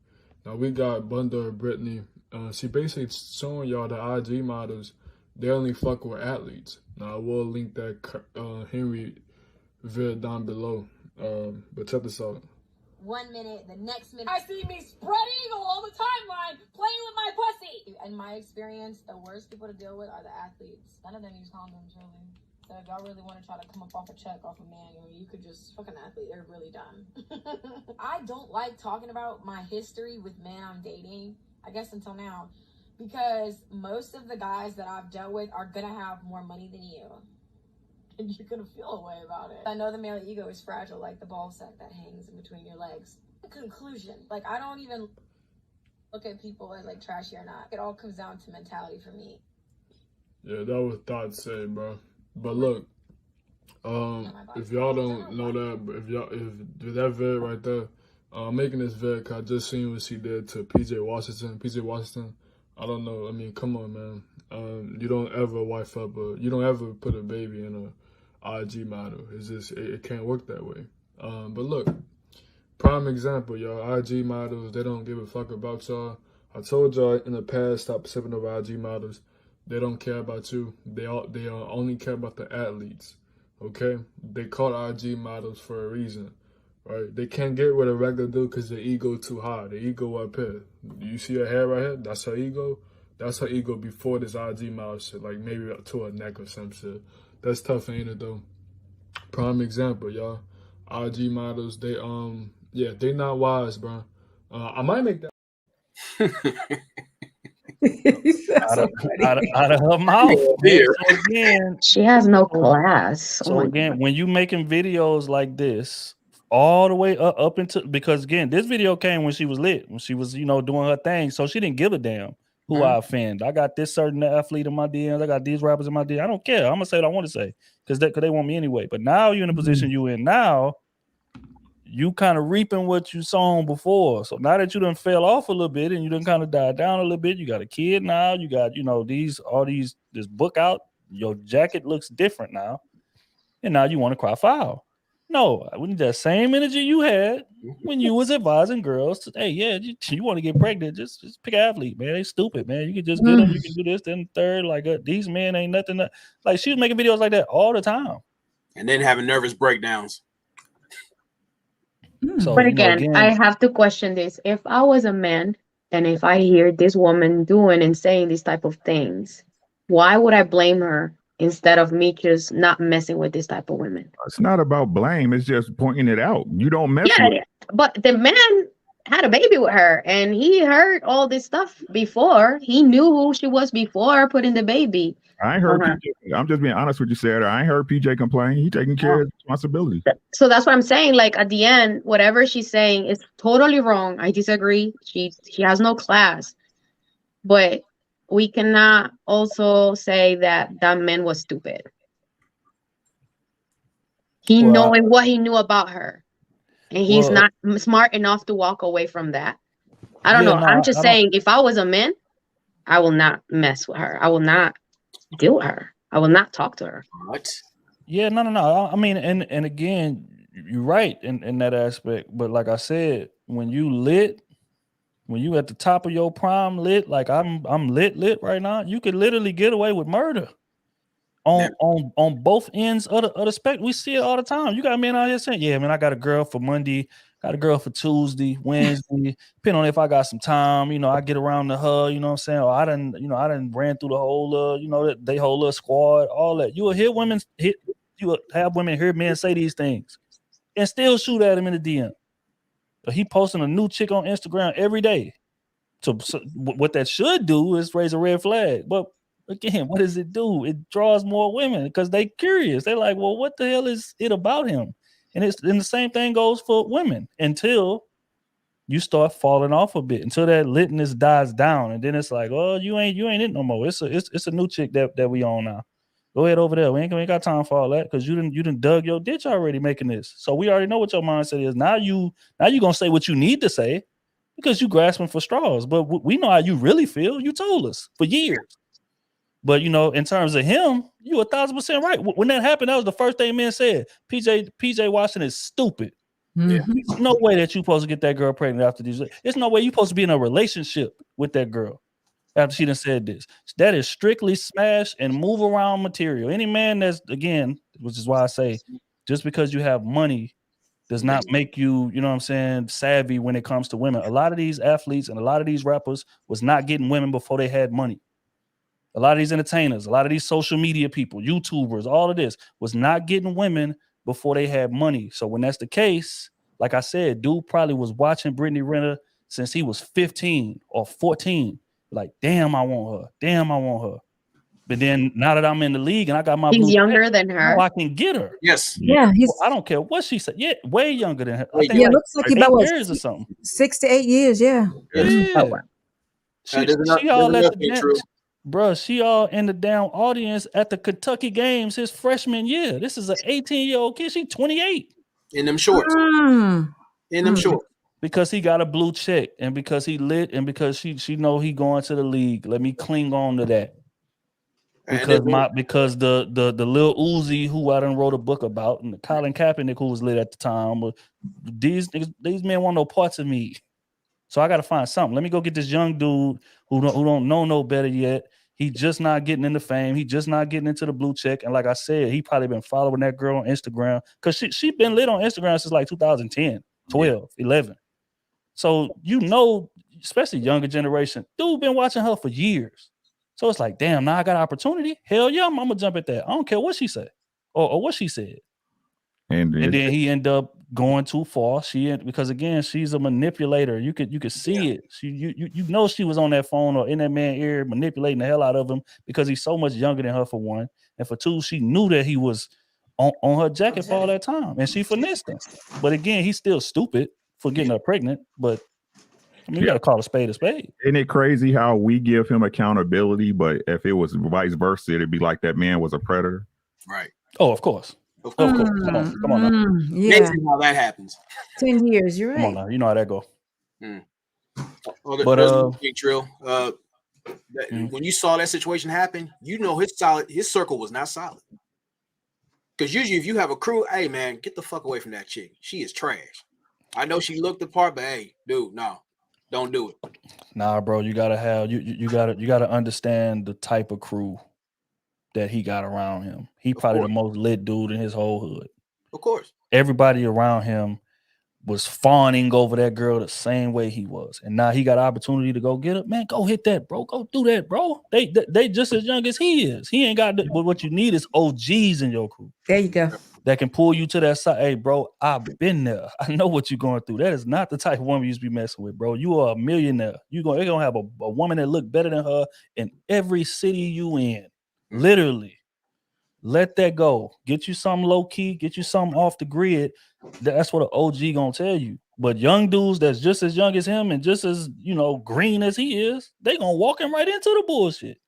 Now we got Bunda Brittany. She basically showing y'all the IG models. They only fuck with athletes. Now I will link that Henry vid down below. But check this out. 1 minute, the next minute, I see me spread eagle on the timeline, playing with my pussy. In my experience, the worst people to deal with are the athletes. None of them use condoms, really. So if y'all really want to try to come up off a check off a man, you could just fuck an athlete. They're really dumb. I don't like talking about my history with men I'm dating, I guess until now, because most of the guys that I've dealt with are gonna have more money than you. And you're gonna feel a way about it. I know the male ego is fragile, like the ball sack that hangs in between your legs. conclusion. Like, I don't even look at people as like trashy or not. It all comes down to mentality for me. Yeah, that was Thought say, bro. But look, if y'all don't know that, but if that vid right there, making this vid, 'cause I just seen what she did to PJ Washington. PJ Washington, I don't know. I mean, come on, man. You don't ever you don't ever put a baby in a IG model. It's just it can't work that way. But look, prime example, y'all. IG models, they don't give a fuck about y'all. I told y'all in the past, stop sipping over IG models. They don't care about you. They only care about the athletes. Okay, they call IG models for a reason, right? They can't get with a regular dude because their ego too high. The ego up here. You see her hair right here? That's her ego. That's her ego before this IG model shit, like maybe up to her neck or some shit. That's tough, ain't it though? Prime example, y'all. IG models, they not wise, bro. I might make that. out of her mouth. So again, She has no class. So again, when you making videos like this, all the way up into, because again, this video came when she was lit, when she was, doing her thing. So she didn't give a damn who I offend. I got this certain athlete in my DMs. I got these rappers in my DMs. I don't care. I'm gonna say what I want to say because they want me anyway. But now you're in the position you in now. You kind of reaping what you sown before. So now that you done fell off a little bit and you done kind of died down a little bit, you got a kid now, you got, this book out, your jacket looks different now. And now you want to cry foul. No, I wouldn't that same energy you had when you was advising girls to, hey, yeah, you want to get pregnant, just pick an athlete, man. They stupid, man. You can just get them, you can do this, then third, like these men ain't nothing. Like she was making videos like that all the time. And then having nervous breakdowns. So, but again, I have to question this. If I was a man and if I hear this woman doing and saying these type of things, why would I blame her instead of me just not messing with this type of women? It's not about blame. It's just pointing it out. You don't mess with it. But the man had a baby with her and he heard all this stuff before. He knew who she was before putting the baby. I ain't heard PJ. I'm just being honest with you, Sarah. I ain't heard PJ complain. He taking care of his responsibility. So that's what I'm saying. Like at the end, whatever she's saying is totally wrong. I disagree. She has no class. But we cannot also say that man was stupid. Knowing what he knew about her. And he's not smart enough to walk away from that. I don't know. No, I'm just saying, if I was a man, I will not mess with her. I will not deal with her. I will not talk to her. What? Yeah, no. I mean, and again, you're right in that aspect. But like I said, when you lit, when you at the top of your prime lit, like I'm lit right now, you could literally get away with murder. On both ends of the spectrum. We see it all the time. You got men out here saying, yeah, man, I got a girl for Monday, got a girl for Tuesday, Wednesday, depending on if I got some time, I get around to her, you know what I'm saying? Or I done ran through the whole they whole little squad, all that. You will hear you will have women hear men say these things and still shoot at him in the DM. But he posting a new chick on Instagram every day. So what that should do is raise a red flag. But again, what does it do? It draws more women because they curious. They're like, well, what the hell is it about him? And the same thing goes for women until you start falling off a bit, until that litness dies down. And then it's like, oh, you ain't it no more. It's a new chick that we on now. Go ahead over there. We ain't got time for all that because you didn't dug your ditch already making this. So we already know what your mindset is. Now you gonna say what you need to say because you grasping for straws. But we know how you really feel. You told us for years. But in terms of him, you 1,000% right. When that happened, that was the first thing men said. PJ Washington is stupid. Yeah. There's no way that you're supposed to get that girl pregnant after these. There's no way you're supposed to be in a relationship with that girl after she done said this. That is strictly smash and move around material. Any man that's, again, which is why I say, just because you have money does not make you, savvy when it comes to women. A lot of these athletes and a lot of these rappers was not getting women before they had money. A lot of these entertainers, a lot of these social media people, YouTubers, all of this was not getting women before they had money. So when that's the case, like I said, dude probably was watching Brittany Renner since he was 15 or 14. Like, damn, I want her. Damn, I want her. But then now that I'm in the league and I got my He's blue younger check, than her. now I can get her. Yes. Yeah, he's I don't care what she said. Yeah, way younger than her. I Way think yeah, like, looks like he 8 about what, years or something. 6 to 8 years. Yeah. Yes. Yeah. Oh, wow. She, There's enough, she all there's at enough the being damn, true. bruh, she all in the damn audience at the Kentucky games his freshman year. This is an 18-year-old kid. She 28. In them shorts. Mm. In them Mm. shorts. Because he got a blue check and because he lit and because she know he going to the league. Let me cling on to that. And Because then- because the Lil Uzi who I done wrote a book about and the Colin Kaepernick who was lit at the time, but these men want no parts of me. So I got to find something. Let me go get this young dude who don't know no better yet. He just not getting into fame. He just not getting into the blue check. And like I said, he probably been following that girl on Instagram because she been lit on Instagram since like 2010, 12, 11. So especially younger generation, dude been watching her for years. So it's like, damn, now I got an opportunity. Hell yeah, I'm gonna jump at that. I don't care what she said or what she said. And then he ended up going too far. Because again, she's a manipulator. You could see it. You know she was on that phone or in that man's ear manipulating the hell out of him because he's so much younger than her for one, and for two, she knew that he was on her jacket for all that time, and she finessed him. But again, he's still stupid for getting her pregnant. But I mean, you got to call a spade a spade. Isn't it crazy how we give him accountability, but if it was vice versa, it'd be like that man was a predator. Right. Oh, of course. Of course. Come on now. Yeah. Amazing how that happens. 10 years. You're right. Come on now. You know how that go. Well, But, there's one thing, Trill. When you saw that situation happen, you know his circle was not solid. Because usually if you have a crew, hey man, get the fuck away from that chick. She is trash. I know she looked the part, but hey, dude, no, don't do it. Nah, bro, you gotta have you gotta understand the type of crew that he got around him. He probably the most lit dude in his whole hood. Of course. Everybody around him was fawning over that girl the same way he was. And now he got opportunity to go get her. Man, go hit that, bro. Go do that, bro. They just as young as he is. He ain't got but what you need is OGs in your crew. There you go. That can pull you to that side. Hey, bro, I've been there. I know what you're going through. That is not the type of woman you used to be messing with, bro. You are a millionaire. They're gonna have a woman that look better than her in every city you in. Literally. Let that go. Get you something low key. Get you something off the grid. That's what an OG gonna tell you. But young dudes that's just as young as him and just as green as he is, they gonna walk him right into the bullshit.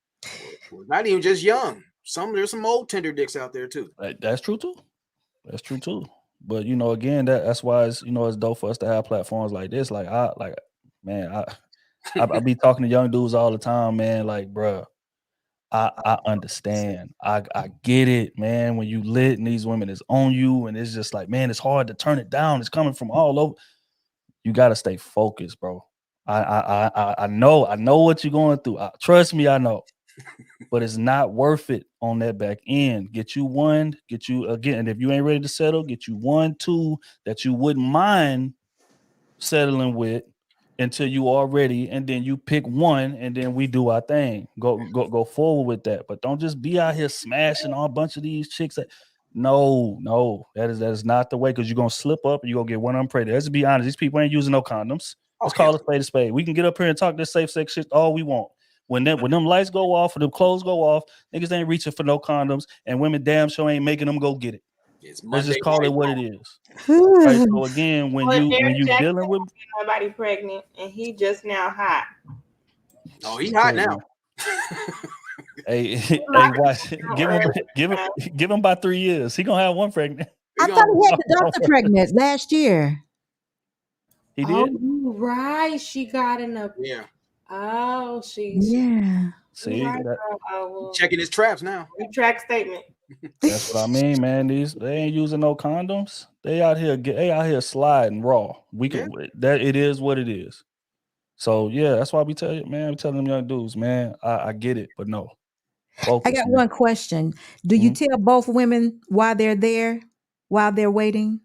Not even just young. There's some old tender dicks out there too. That's true too. That's true too. But again, that's why it's it's dope for us to have platforms like this. I be talking to young dudes all the time, man. Like, bruh, I understand. I get it, man. When you lit and these women is on you, and it's just like, man, it's hard to turn it down. It's coming from all over. You gotta stay focused, bro. I know what you're going through. Trust me, I know. But it's not worth it on that back end. Get you one, get you again. And if you ain't ready to settle, get you 1, 2 that you wouldn't mind settling with until you are ready, and then you pick one, and then we do our thing. Go forward with that. But don't just be out here smashing on a bunch of these chicks. No, that is not the way, because you're gonna slip up and you're gonna get one unpregnant. Let's be honest, these people ain't using no condoms. Let's call a spade a spade. We can get up here and talk this safe sex shit all we want. When them lights go off and them clothes go off, niggas ain't reaching for no condoms, and women damn sure ain't making them go get it. Let's just call it what it is. Right? So again, when you dealing with nobody pregnant and he just now hot. Oh, he hot now. Hey, watch. Give him about 3 years. He gonna have one pregnant. I thought he had the doctor pregnant last year. He did. Oh, you right. She got in a Oh, yeah. See, checking his traps now. Retract statement. That's what I mean, man. They ain't using no condoms. They out here sliding raw. That it is what it is. So yeah, that's why we tell you, man. I'm telling them young dudes, man. I get it, but no. Focus, I got man. one question. Do you tell both women why they're there, while they're waiting?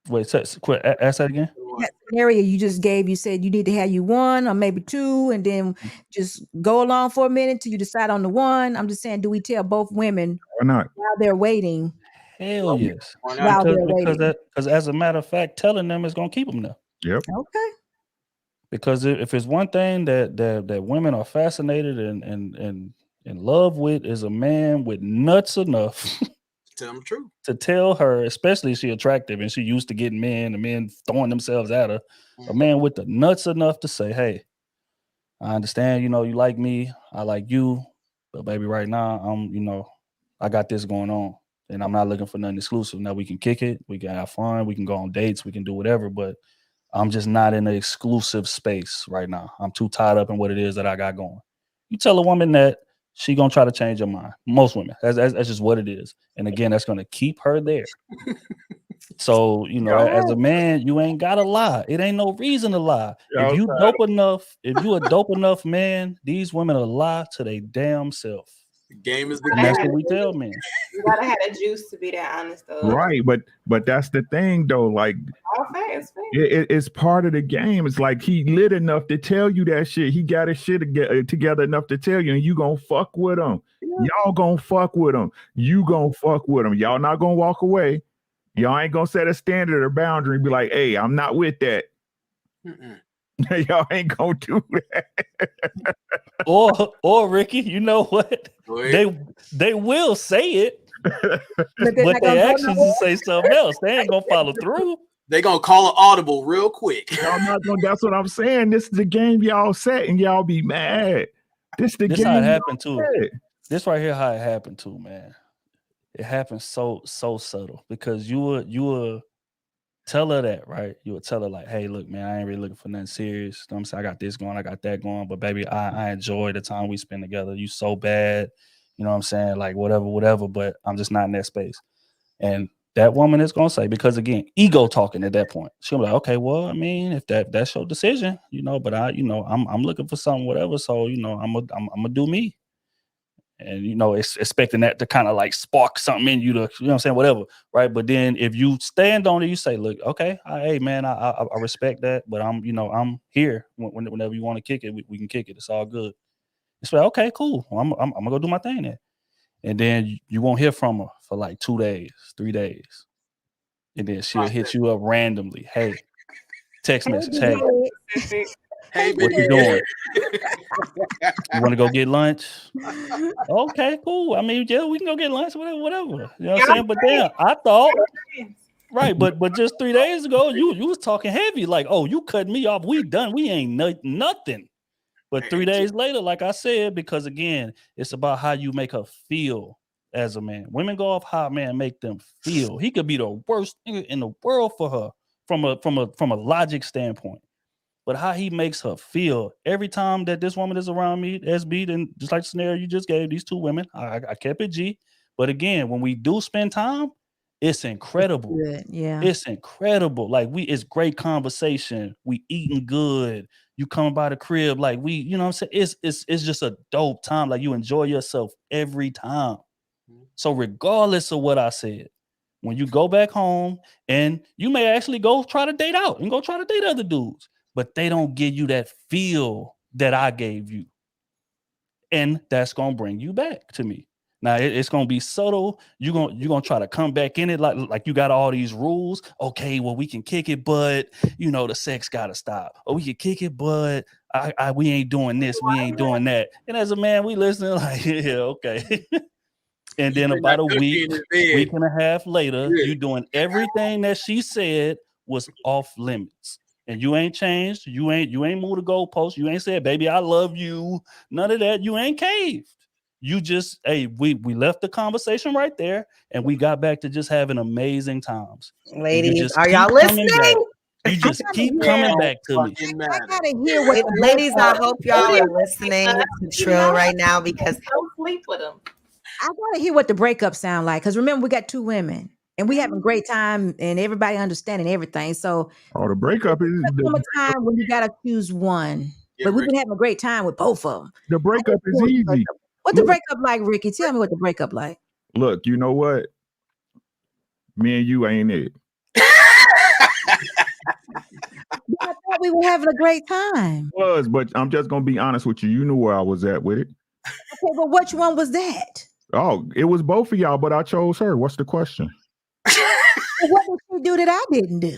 Wait, ask that again. That scenario you just gave, you said you need to have you one or maybe two, and then just go along for a minute till you decide on the one. I'm just saying, do we tell both women Why not? while they're waiting? Hell yes. While they're waiting. Because as a matter of fact, telling them is gonna keep them there. Yep. Okay. Because if it's one thing that women are fascinated and in love with is a man with nuts enough Tell them the truth. to tell her, especially if she attractive and she used to getting men and men throwing themselves at her, a man with the nuts enough to say, hey, I understand, you know, you like me, I like you, but baby, right now, I got this going on and I'm not looking for nothing exclusive. Now we can kick it, we can have fun, we can go on dates, we can do whatever, but I'm just not in an exclusive space right now. I'm too tied up in what it is that I got going. You tell a woman that, she gonna try to change her mind. Most women, that's just what it is. And again, that's gonna keep her there. So, you know, as a man, you ain't gotta lie. It ain't no reason to lie. If you dope enough, if you a dope enough man, these women will lie to their damn self. The game is the And game. that's what we tell men. You gotta have a juice to be that honest, though. Right, but that's the thing though. Like, All fast, it's part of the game. It's like he lit enough to tell you that shit. He got his shit together enough to tell you, and you gonna fuck with him. Y'all gonna fuck with him. You gonna fuck with him. Y'all not gonna walk away. Y'all ain't gonna set a standard or boundary and be like, hey, I'm not with that. Y'all ain't gonna do that. or Ricky, you know what? They will say it, but their actions will say something else. They ain't gonna follow through. They gonna call an audible real quick. Y'all not gonna, that's what I'm saying. This is the game y'all set, and y'all be mad. This the game. How it happened too. Set. This right here, how it happened too, man. It happens so subtle because you would tell her that, right? You would tell her like, hey, look, man, I ain't really looking for nothing serious. You know what I'm saying? I got this going, I got that going, but baby, I enjoy the time we spend together. You so bad, you know what I'm saying? Like whatever, but I'm just not in that space. And that woman is gonna say, because again, ego talking at that point. She'll be like, okay, well, I mean, if that's your decision, you know, but I'm looking for something, whatever. So, you know, I'm gonna do me. And, you know, it's expecting that to kind of like spark something in you to, you know what I'm saying, whatever, right? But then if you stand on it, you say, look, okay, hey, man, I respect that, but I'm here whenever you want to kick it, we can kick it. It's all good. It's like, okay, cool. Well, I'm going to go do my thing then. And then you won't hear from her for like 2 days, 3 days. And then she'll hit you up randomly. Hey, text message, hey. Hey, what you doing? You want to go get lunch? Okay, cool. I mean, yeah, we can go get lunch, whatever. You know what I'm saying? But damn, I thought, right, but just 3 days ago, you was talking heavy, like, oh, you cut me off. We done. We ain't nothing. But 3 days later, like I said, because again, it's about how you make her feel as a man. Women go off how a man make them feel. He could be the worst nigga in the world for her from a logic standpoint. But how he makes her feel every time that this woman is around me, SB, then just like the scenario you just gave, these 2 women, I kept it G. But again, when we do spend time, it's incredible. Good. Yeah. It's incredible. Like it's great conversation. We eating good. You coming by the crib, like we, you know what I'm saying? It's just a dope time. Like you enjoy yourself every time. So regardless of what I said, when you go back home and you may actually go try to date out and go try to date other dudes, but they don't give you that feel that I gave you. And that's going to bring you back to me. Now it's going to be subtle. You're going to try to come back in it like you got all these rules. Okay, well, we can kick it, but you know, the sex got to stop. Or we can kick it, but we ain't doing this. We ain't doing that. And as a man, we listening like, yeah, okay. And then about a week and a half later, you doing everything that she said was off limits. And you ain't changed. You ain't moved the goalpost. You ain't said, baby, I love you. None of that. You ain't caved. You just, hey, we left the conversation right there and we got back to just having amazing times. Ladies, are y'all listening? You just keep coming back to me. I gotta hear what ladies, I hope y'all are listening to Trill right now because don't sleep with them. I gotta hear what the breakup sound like. Because remember, we got 2 women. And we having a great time and everybody understanding everything. So the breakup is the time when you gotta choose one. But we've been having a great time with both of them. The breakup is easy. What the breakup like, Ricky? Tell me what the breakup like. Look, you know what? Me and you ain't it. I thought we were having a great time. But I'm just gonna be honest with you. You knew where I was at with it. Okay, well, which one was that? Oh, it was both of y'all, but I chose her. What's the question? What did she do that I didn't do?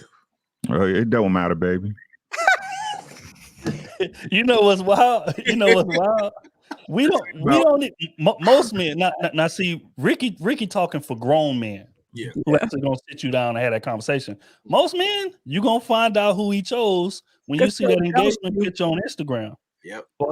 It don't matter, baby. You know what's wild? You know what's wild? We don't need, most men. Now, see, Ricky talking for grown men. Yeah. Who actually gonna sit you down and have that conversation. Most men, you gonna find out who he chose when you see that engagement picture on Instagram. Yep. Or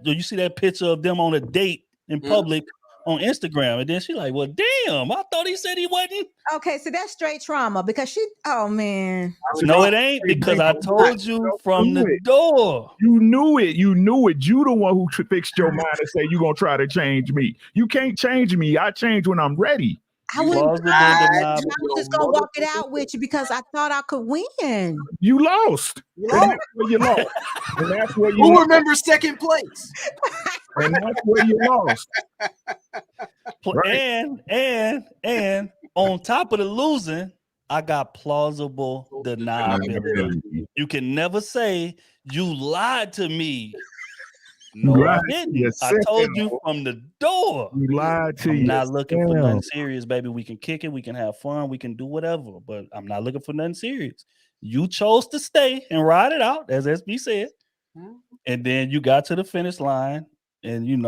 you see that picture of them on a date in public on Instagram, and then she like, well, damn, I thought he said he wasn't. Okay, so that's straight trauma because oh man. No, it ain't, because I told you from the door. You knew it. You the one who fixed your mind and say you gonna try to change me. You can't change me. I change when I'm ready. I wouldn't. I was just gonna walk it out with you because I thought I could win. You lost. And that's where you lost. And that's where you Who remembers second place? And that's where you lost. And on top of the losing, I got plausible deniability. You can never say you lied to me. No, I didn't. I told you from the door. You lied to I'm not looking for nothing serious, baby. We can kick it, we can have fun, we can do whatever, but I'm not looking for nothing serious. You chose to stay and ride it out, as SB said. And then you got to the finish line, and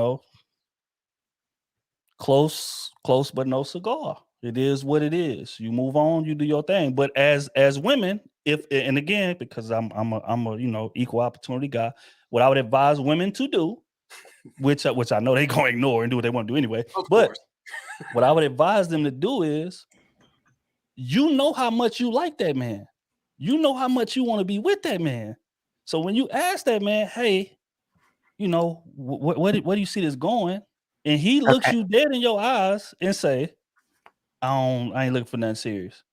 close but no cigar. It is what it is. You move on, you do your thing. But as women, and again, because I'm a equal opportunity guy, what I would advise women to do, which I know they're going to ignore and do what they want to do anyway. But what I would advise them to do is, how much you like that man. You know how much you want to be with that man. So when you ask that man, hey, where do you see this going? And he looks you dead in your eyes and say, I ain't looking for nothing serious.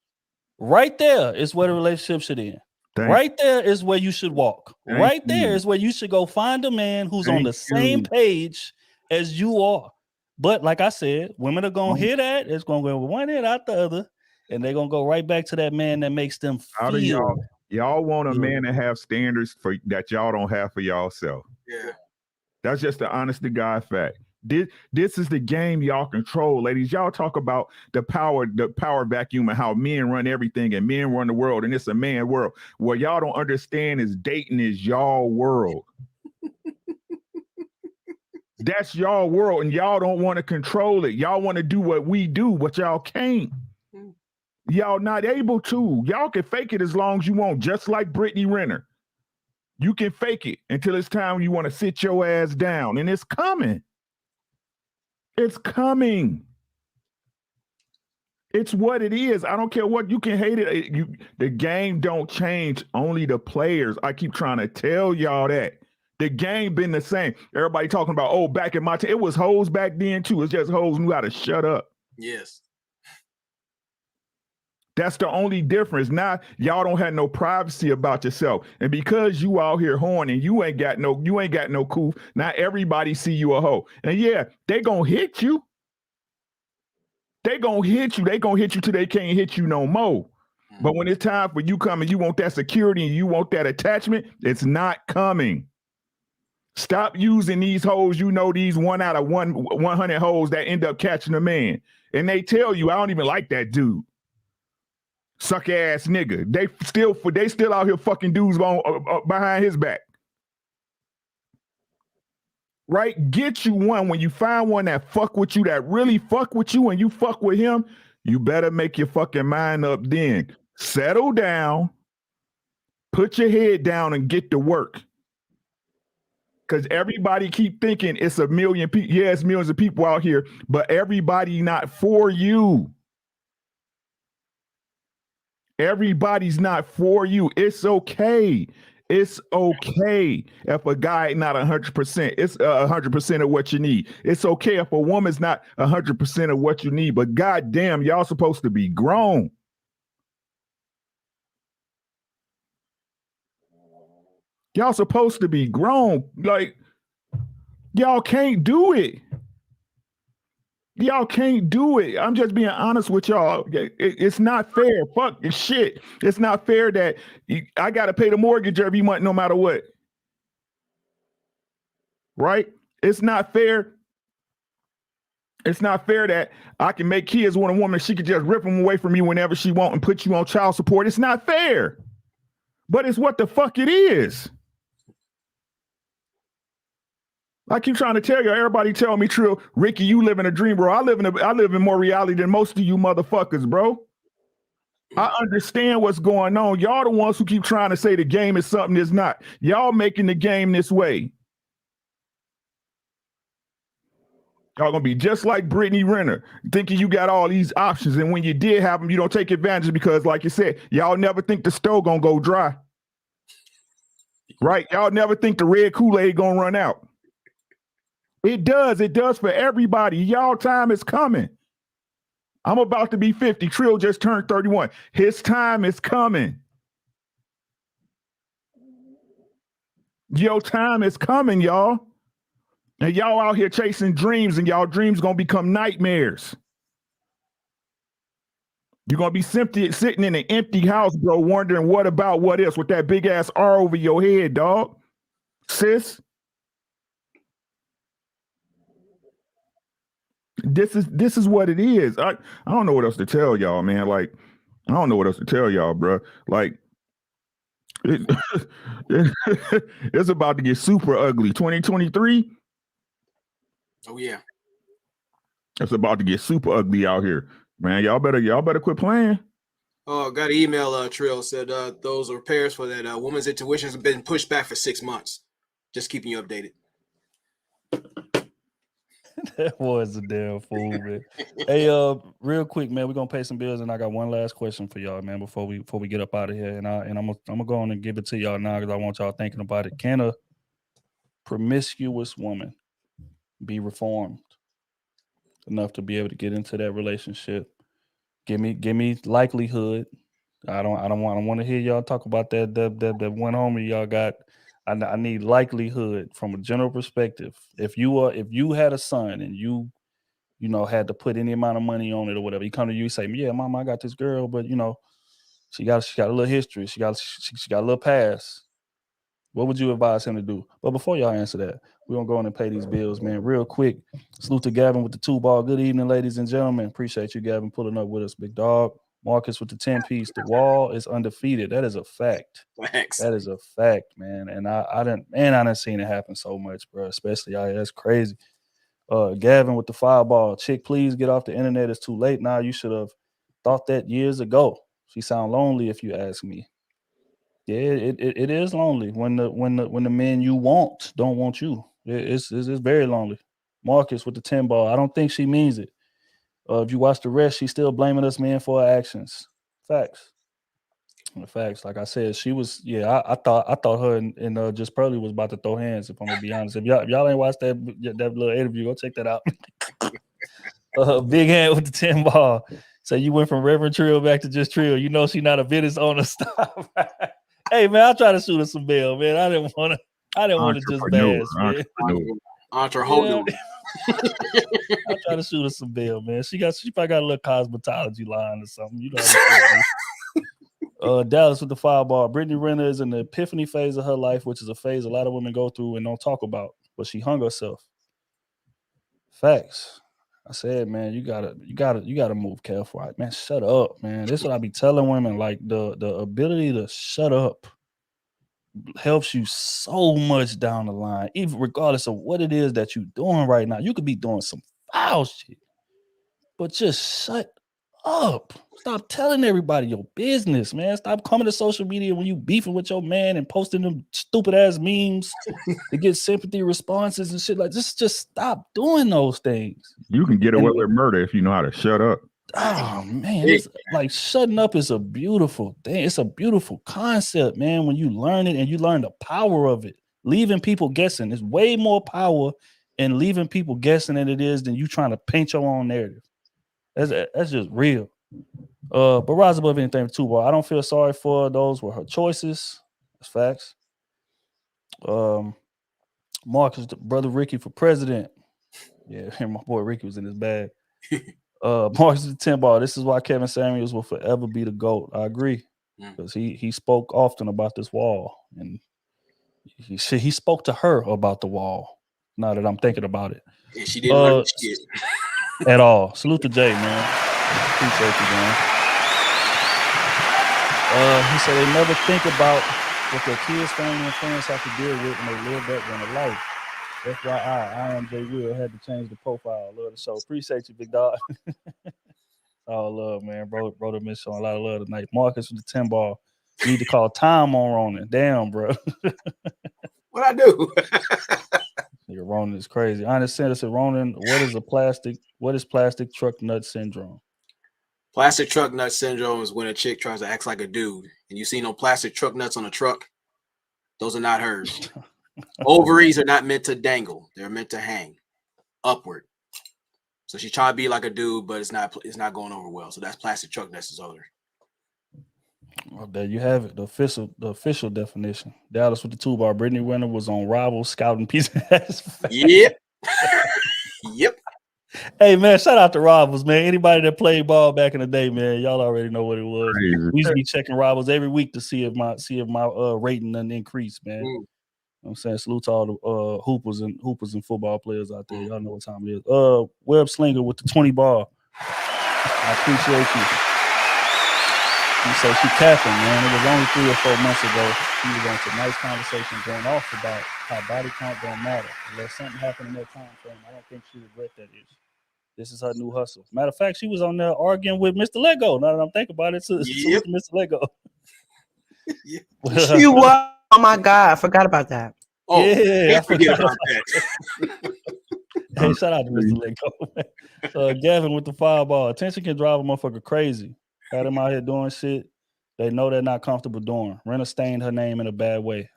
Right there is where the relationship should end. Right there is where you should walk. Right there is where you should go find a man who's on the same page as you are. But like I said, women are going to hear that. It's going to go one ear out the other. And they're going to go right back to that man that makes them feel. Y'all want a man to have standards that y'all don't have for y'allself. Yeah. That's just the honest to God fact. This is the game y'all control, ladies. Y'all talk about the power vacuum and how men run everything and men run the world, and it's a man world. What y'all don't understand is dating is y'all world. That's y'all world, and y'all don't want to control it. Y'all want to do what we do, but y'all can't. Y'all not able to. Y'all can fake it as long as you want, just like Brittany Renner. You can fake it until it's time you want to sit your ass down, and it's coming. It's coming. It's what it is. I don't care what you can hate it. The game don't change. Only the players. I keep trying to tell y'all that. The game been the same. Everybody talking about, back in my time, it was hoes back then too. It's just hoes knew how to shut up. Yes. That's the only difference. Now y'all don't have no privacy about yourself, and because you out here horny, you ain't got no coof. Now everybody see you a hoe, and yeah, they gonna hit you. They gonna hit you. They gonna hit you till they can't hit you no more. But when it's time for you coming, you want that security and you want that attachment. It's not coming. Stop using these hoes. These 1 out of 100 hoes that end up catching a man, and they tell you, I don't even like that dude. Suck ass nigga. They still out here fucking dudes behind his back. Right? Get you one. When you find one that fuck with you, that really fuck with you, and you fuck with him, you better make your fucking mind up then. Settle down, put your head down, and get to work. Because everybody keep thinking it's a million people. Yeah, it's millions of people out here, but everybody not for you. Everybody's not for you. It's okay. It's okay if a guy not 100%. It's 100% of what you need. It's okay if a woman's not 100% of what you need. But goddamn, y'all supposed to be grown. Y'all supposed to be grown. Like, y'all can't do it. Y'all can't do it. I'm just being honest with y'all. It's not fair. Fuck it's shit. It's not fair that I got to pay the mortgage every month no matter what. Right? It's not fair. It's not fair that I can make kids with a woman. She can just rip them away from me whenever she wants and put you on child support. It's not fair. But it's what the fuck it is. I keep trying to tell you, everybody tell me, Trill, Ricky, you live in a dream, bro. I live in more reality than most of you motherfuckers, bro. I understand what's going on. Y'all the ones who keep trying to say the game is something it's not. Y'all making the game this way. Y'all gonna be just like Brittany Renner, thinking you got all these options, and when you did have them, you don't take advantage because, like you said, y'all never think the stove gonna go dry. Right? Y'all never think the red Kool-Aid gonna run out. It does. It does for everybody. Y'all time is coming. I'm about to be 50. Trill just turned 31. His time is coming. Your time is coming, y'all. And y'all out here chasing dreams, and y'all dreams gonna become nightmares. You're gonna be sitting in an empty house, bro, wondering what about what else with that big ass R over your head, dog. Sis. This is what it is. I don't know what else to tell y'all, man. Like, I don't know what else to tell y'all, bro. Like, it's about to get super ugly. 2023. Oh yeah. It's about to get super ugly out here, man. Y'all better quit playing. Oh, got an email. Trill said those repairs for that woman's intuitions have been pushed back for 6 months. Just keeping you updated. That was a damn fool, man. Hey, real quick, man, we're gonna pay some bills, and I got one last question for y'all, man, before we get up out of here. And I'm gonna go on and give it to y'all now because I want y'all thinking about it. Can a promiscuous woman be reformed enough to be able to get into that relationship? Give me likelihood. I don't want to hear y'all talk about that one homie y'all got. I need likelihood from a general perspective. If you had a son and you had to put any amount of money on it or whatever, you come to you and say, yeah, mama, I got this girl, but she got a little history, she got a little past. What would you advise him to do? But before y'all answer that, we're gonna go on and pay these bills, man. Real quick. Salute to Gavin with the 2-ball. Good evening, ladies and gentlemen. Appreciate you, Gavin, pulling up with us, big dog. Marcus with the 10-piece. The wall is undefeated. That is a fact. Thanks. That is a fact, man. And I didn't seen it happen so much, bro. Especially out here. That's crazy. Gavin with the 5-ball. Chick, please get off the internet. It's too late now. You should have thought that years ago. She sound lonely if you ask me. Yeah, it is lonely when the men you want don't want you. It's very lonely. Marcus with the 10-ball. I don't think she means it. If you watch the rest, she's still blaming us men for our actions. Facts. Facts. Like I said, she was. Yeah, I thought her and Just Pearly was about to throw hands. If I'm gonna be honest, if y'all ain't watched that little interview, go check that out. Big Hand with the 10-ball. So you went from Reverend Trill back to Just Trill. You know she not a business owner. Stop. Hey man, I'll try to shoot her some bail, man. I didn't want to just bash, man. Entrepreneur. I'll try to shoot her some bail, man. She probably got a little cosmetology line or something. You know. Dallas with the 5-ball. Brittany Renner is in the epiphany phase of her life, which is a phase a lot of women go through and don't talk about. But she hung herself. Facts. I said, man, you gotta move careful. Right? Man, shut up, man. This is what I be telling women. Like the ability to shut up helps you so much down the line, even regardless of what it is that you're doing right now. You could be doing some foul shit, but just shut up. Stop telling everybody your business, man. Stop coming to social media when you beefing with your man and posting them stupid ass memes to get sympathy responses and shit like this. Just stop doing those things. You can get away with murder if you know how to shut up. Oh man, it's like shutting up is a beautiful thing. It's a beautiful concept, man. When you learn it and you learn the power of it, leaving people guessing. There's way more power in leaving people guessing than it is than you trying to paint your own narrative. That's just real. But rise above anything too, boy. I don't feel sorry for those were her choices. That's facts. Marcus, brother Ricky for president. Yeah, my boy Ricky was in his bag. Marcus the 10-ball. This is why Kevin Samuels will forever be the GOAT. I agree. Because he spoke often about this wall. And he spoke to her about the wall. Now that I'm thinking about it. And she didn't learn shit. At all. Salute to Jay, man. Appreciate you, man. He said they never think about what their kids, family, and friends have to deal with when they live that kind of life. That's why I am J Will had to change the profile. Love the show. Appreciate you, big dog. All love, man. Bro, to miss showing a lot of love tonight. Marcus with the 10 ball. Need to call time on Ronan. Damn, bro. What I do? Your Ronan is crazy. Honest Center said, Ronan, what is plastic truck nut syndrome? Plastic truck nut syndrome is when a chick tries to act like a dude, and you see no plastic truck nuts on a truck. Those are not hers. Ovaries are not meant to dangle; they're meant to hang upward. So she's trying to be like a dude, but it's not going over well. So that's plastic truck nut disorder. Well, there you have it. The official definition. Dallas with the 2 bar. Brittany Renner was on Rivals scouting pieces. Yep. Yep. Hey man, shout out to Rivals, man. Anybody that played ball back in the day, man, y'all already know what it was. Crazy. We used to be checking Rivals every week to see if my rating doesn't increase, man. You know what I'm saying? Salute to all the hoopers and football players out there. Y'all know what time it is. Web Slinger with the 20 ball. I appreciate you. You say she capping, man. It was only 3 or 4 months ago. She was on some nice conversation going off about how body count don't matter. Unless something happened in that time frame, I don't think she regret that issue. This is her new hustle. Matter of fact, she was on there arguing with Mr. Lego. Now that I'm thinking about it, Yep. Mr. Lego. She was. Oh my God, I forgot about that. Oh, yeah, I forget forgot about that. Hey, shout out to Mr. Lego. Gavin with the fireball. Attention can drive a motherfucker crazy. Got him out here doing shit they know they're not comfortable doing. Renna stained her name in a bad way.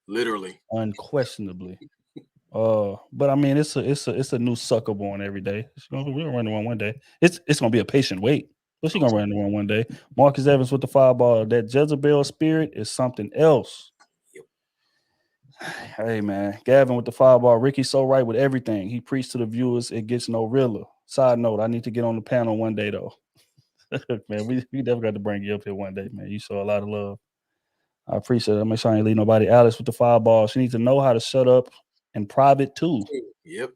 Literally. Unquestionably. But I mean, it's a new sucker born every day. We're gonna run into one day. It's gonna be a patient wait. But she's gonna run into one day. Marcus Evans with the fireball. That Jezebel spirit is something else. Hey man, Gavin with the fireball. Ricky's so right with everything. He preached to the viewers. It gets no realer. Side note, I need to get on the panel one day though. Man, we definitely got to bring you up here one day, man. You show a lot of love. I appreciate it. I'll make sure I ain't leave nobody. Alice with the fireball. She needs to know how to shut up in private too. Yep.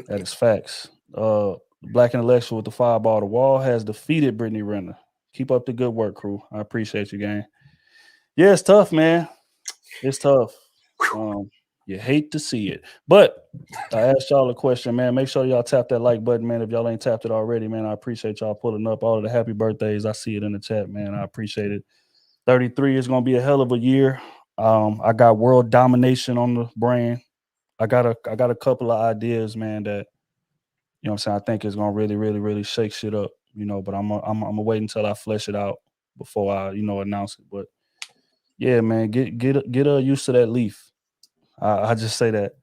That is facts. Black Intellectual with the fireball. The Wall has defeated Brittany Renner. Keep up the good work, crew. I appreciate you, gang. Yeah, it's tough, man. It's tough. You hate to see it. But I asked y'all a question, man. Make sure y'all tap that like button, man. If y'all ain't tapped it already, man, I appreciate y'all pulling up all of the happy birthdays. I see it in the chat, man. I appreciate it. 33 is going to be a hell of a year. I got world domination on the brain. I got a couple of ideas, man, that, you know what I'm saying, I think is going to really, really, really shake shit up, you know, but I'm gonna wait until I flesh it out before I, announce it. But yeah, man, get used to that leaf. I just say that.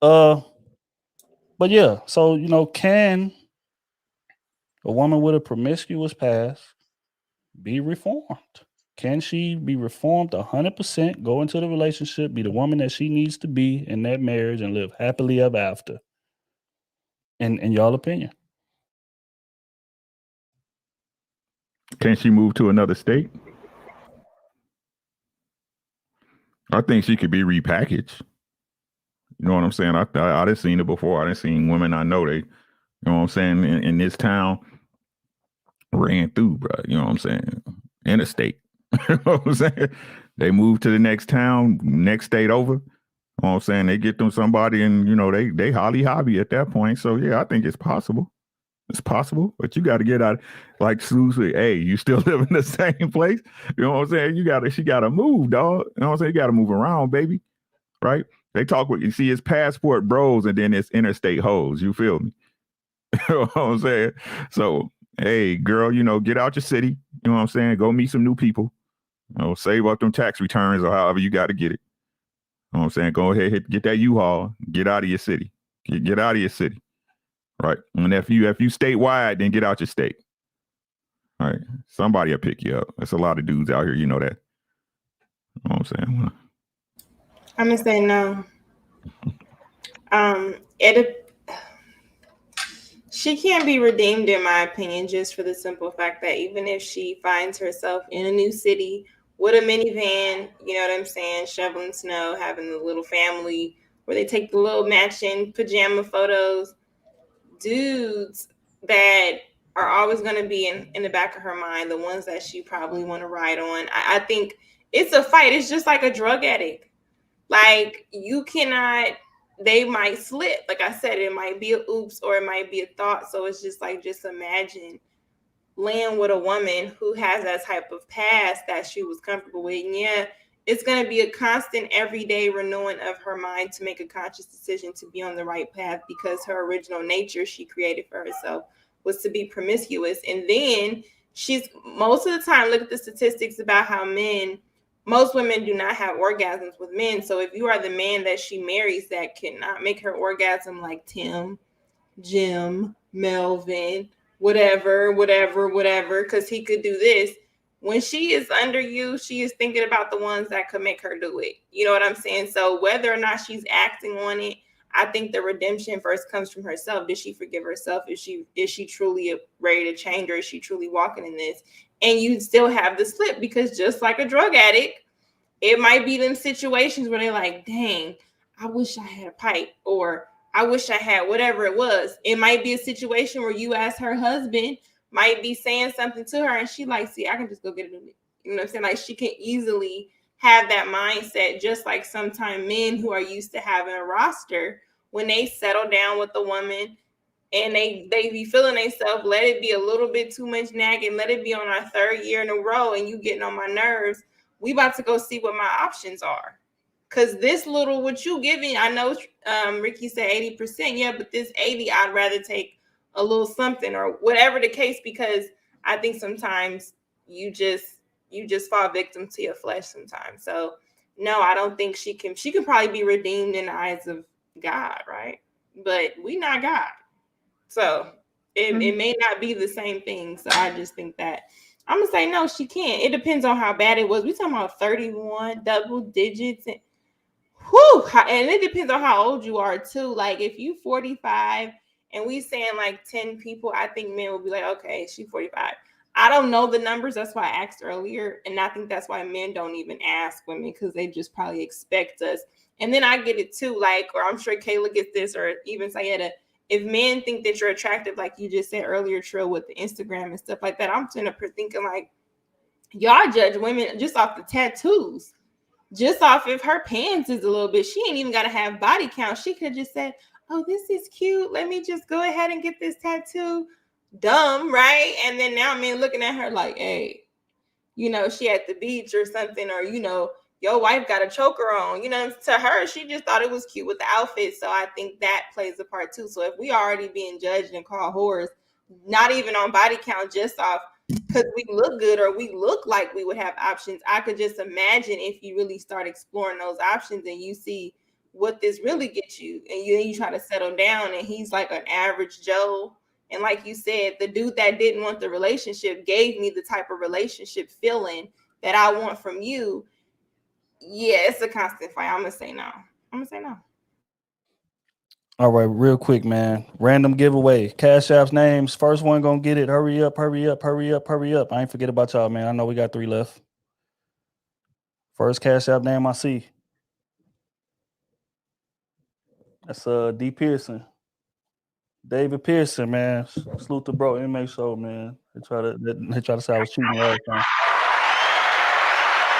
But yeah, so can a woman with a promiscuous past be reformed? Can she be reformed 100%, go into the relationship, be the woman that she needs to be in that marriage, and live happily ever after? In y'all opinion? Can she move to another state? I think she could be repackaged. You know what I'm saying? I done seen it before. I done seen women I know, they, you know what I'm saying, in this town ran through, bro. You know what I'm saying? Interstate. You know what I'm saying? They move to the next town, next state over. You know what I'm saying? They get them somebody and, they holly hobby at that point. So, yeah, I think it's possible. It's possible, but you got to get out. Like Sue said, hey, you still live in the same place? You know what I'm saying? She got to move, dog. You know what I'm saying? You got to move around, baby. Right? They talk with, you see, it's passport bros and then it's interstate hoes. You feel me? You know what I'm saying? So, hey, girl, get out your city. You know what I'm saying? Go meet some new people. Save up them tax returns or however you got to get it. You know what I'm saying? Go ahead, get that U-Haul. Get out of your city. Get out of your city. Right. And if you statewide, then get out your state. All right. Somebody will pick you up. There's a lot of dudes out here, you know that. You know what I'm saying? I'm gonna say no. She can't be redeemed, in my opinion, just for the simple fact that even if she finds herself in a new city with a minivan, you know what I'm saying, shoveling snow, having the little family where they take the little matching pajama photos, dudes that are always going to be in the back of her mind, the ones that she probably want to ride on. I think it's a fight. It's just like a drug addict. Like, you cannot, they might slip. Like I said, it might be a oops or it might be a thought. So it's just like, just imagine laying with a woman who has that type of past that she was comfortable with. And yeah, it's going to be a constant everyday renewing of her mind to make a conscious decision to be on the right path, because her original nature she created for herself was to be promiscuous. And then she's, most of the time, look at the statistics about how most women do not have orgasms with men. So if you are the man that she marries that cannot make her orgasm, like Tim, Jim, Melvin, whatever, because he could do this. When she is under you, she is thinking about the ones that could make her do it. You know what I'm saying? So whether or not she's acting on it, I think the redemption first comes from herself. Did she forgive herself? Is she truly ready to change, or is she truly walking in this? And you still have the slip, because just like a drug addict, it might be them situations where they're like, dang, I wish I had a pipe, or I wish I had whatever it was. It might be a situation where you as her husband might be saying something to her and she like, see, I can just go get it. You know what I'm saying? Like, she can easily have that mindset, just like sometimes men who are used to having a roster, when they settle down with a woman and they be feeling themselves, let it be a little bit too much nagging, let it be on our 3rd year in a row and you getting on my nerves, we about to go see what my options are. Because this little, what you giving, I know Ricky said 80%, yeah, but this 80, I'd rather take a little something, or whatever the case, because I think sometimes you just fall victim to your flesh sometimes. So no, I don't think she can probably be redeemed in the eyes of God, right? But we not God. So it may not be the same thing. So I just think that I'm gonna say no, she can't. It depends on how bad it was. We talking about 31 double digits, and it depends on how old you are too. Like, if you 45 and we saying like 10 people, I think men will be like, okay, she's 45. I don't know the numbers. That's why I asked earlier. And I think that's why men don't even ask women, because they just probably expect us. And then I get it too, like, or I'm sure Kayla gets this, or even Sayeda, if men think that you're attractive, like you just said earlier, Trill, with the Instagram and stuff like that, I'm sitting up here thinking like, y'all judge women just off the tattoos. Just off if her pants is a little bit, she ain't even got to have body count. She could just say, oh, this is cute. Let me just go ahead and get this tattoo. Dumb, right? And then now men looking at her like, hey, you know, she at the beach or something, or, you know, your wife got a choker on. You know, to her, she just thought it was cute with the outfit. So I think that plays a part too. So if we already being judged and called whores, not even on body count, just off because we look good or we look like we would have options, I could just imagine if you really start exploring those options and you see what this really gets you, and you try to settle down and he's like an average Joe. And like you said, the dude that didn't want the relationship gave me the type of relationship feeling that I want from you. Yeah, it's a constant fight. I'm going to say no. All right, real quick, man. Random giveaway. Cash App's names. First one gonna get it. Hurry up. I ain't forget about y'all, man. I know we got 3 left. First Cash App name I see. That's D Pearson. David Pearson, man. Salute the bro. MMA show, man. They try to say I was cheating last time.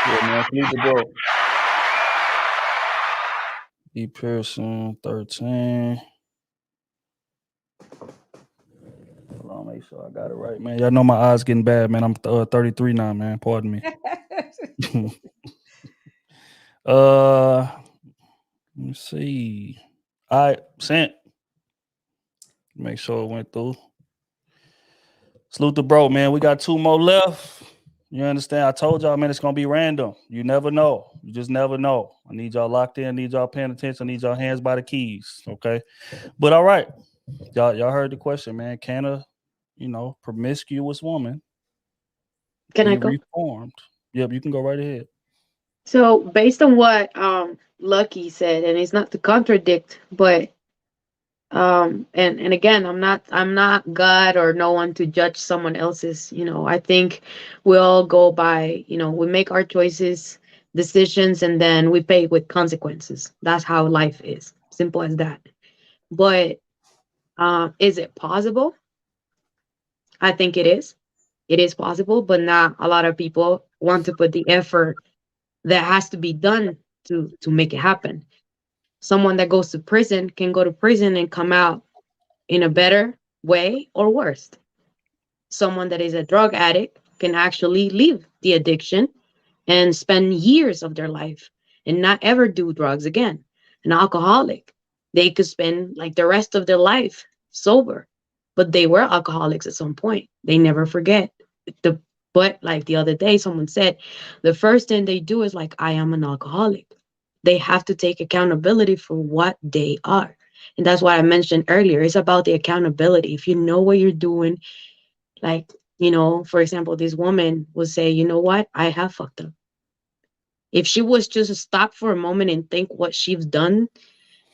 Yeah, man. Salute the bro. D Pearson 13. Hold on, make sure I got it right, man. Y'all know my eyes getting bad, man. I'm 33 now, man. Pardon me. Let me see. All right, sent. Make sure it went through. Salute the bro, man. We got 2 more left. You understand? I told y'all, man, it's gonna be random. You never know. You just never know. I need y'all locked in. I need y'all paying attention. I need y'all hands by the keys. Okay. But all right. Y'all heard the question, man. Can a, promiscuous woman Can be I go? reformed? Yep, you can go right ahead. So based on what Lucky said, and it's not to contradict, but and again, I'm not God or no one to judge someone else's. I think we all go by, we make our choices, decisions, and then we pay with consequences. That's how life is. Simple as that. But is it possible? I think it is. It is possible, but not a lot of people want to put the effort that has to be done to make it happen. Someone that goes to prison can go to prison and come out in a better way or worse. Someone that is a drug addict can actually leave the addiction and spend years of their life and not ever do drugs again. An alcoholic, they could spend like the rest of their life sober, but they were alcoholics at some point. They never forget. But like the other day, someone said, the first thing they do is like, I am an alcoholic. They have to take accountability for what they are. And that's what I mentioned earlier. It's about the accountability. If you know what you're doing, like, you know, for example, this woman would say, you know what? I have fucked up. If she was just to stop for a moment and think what she's done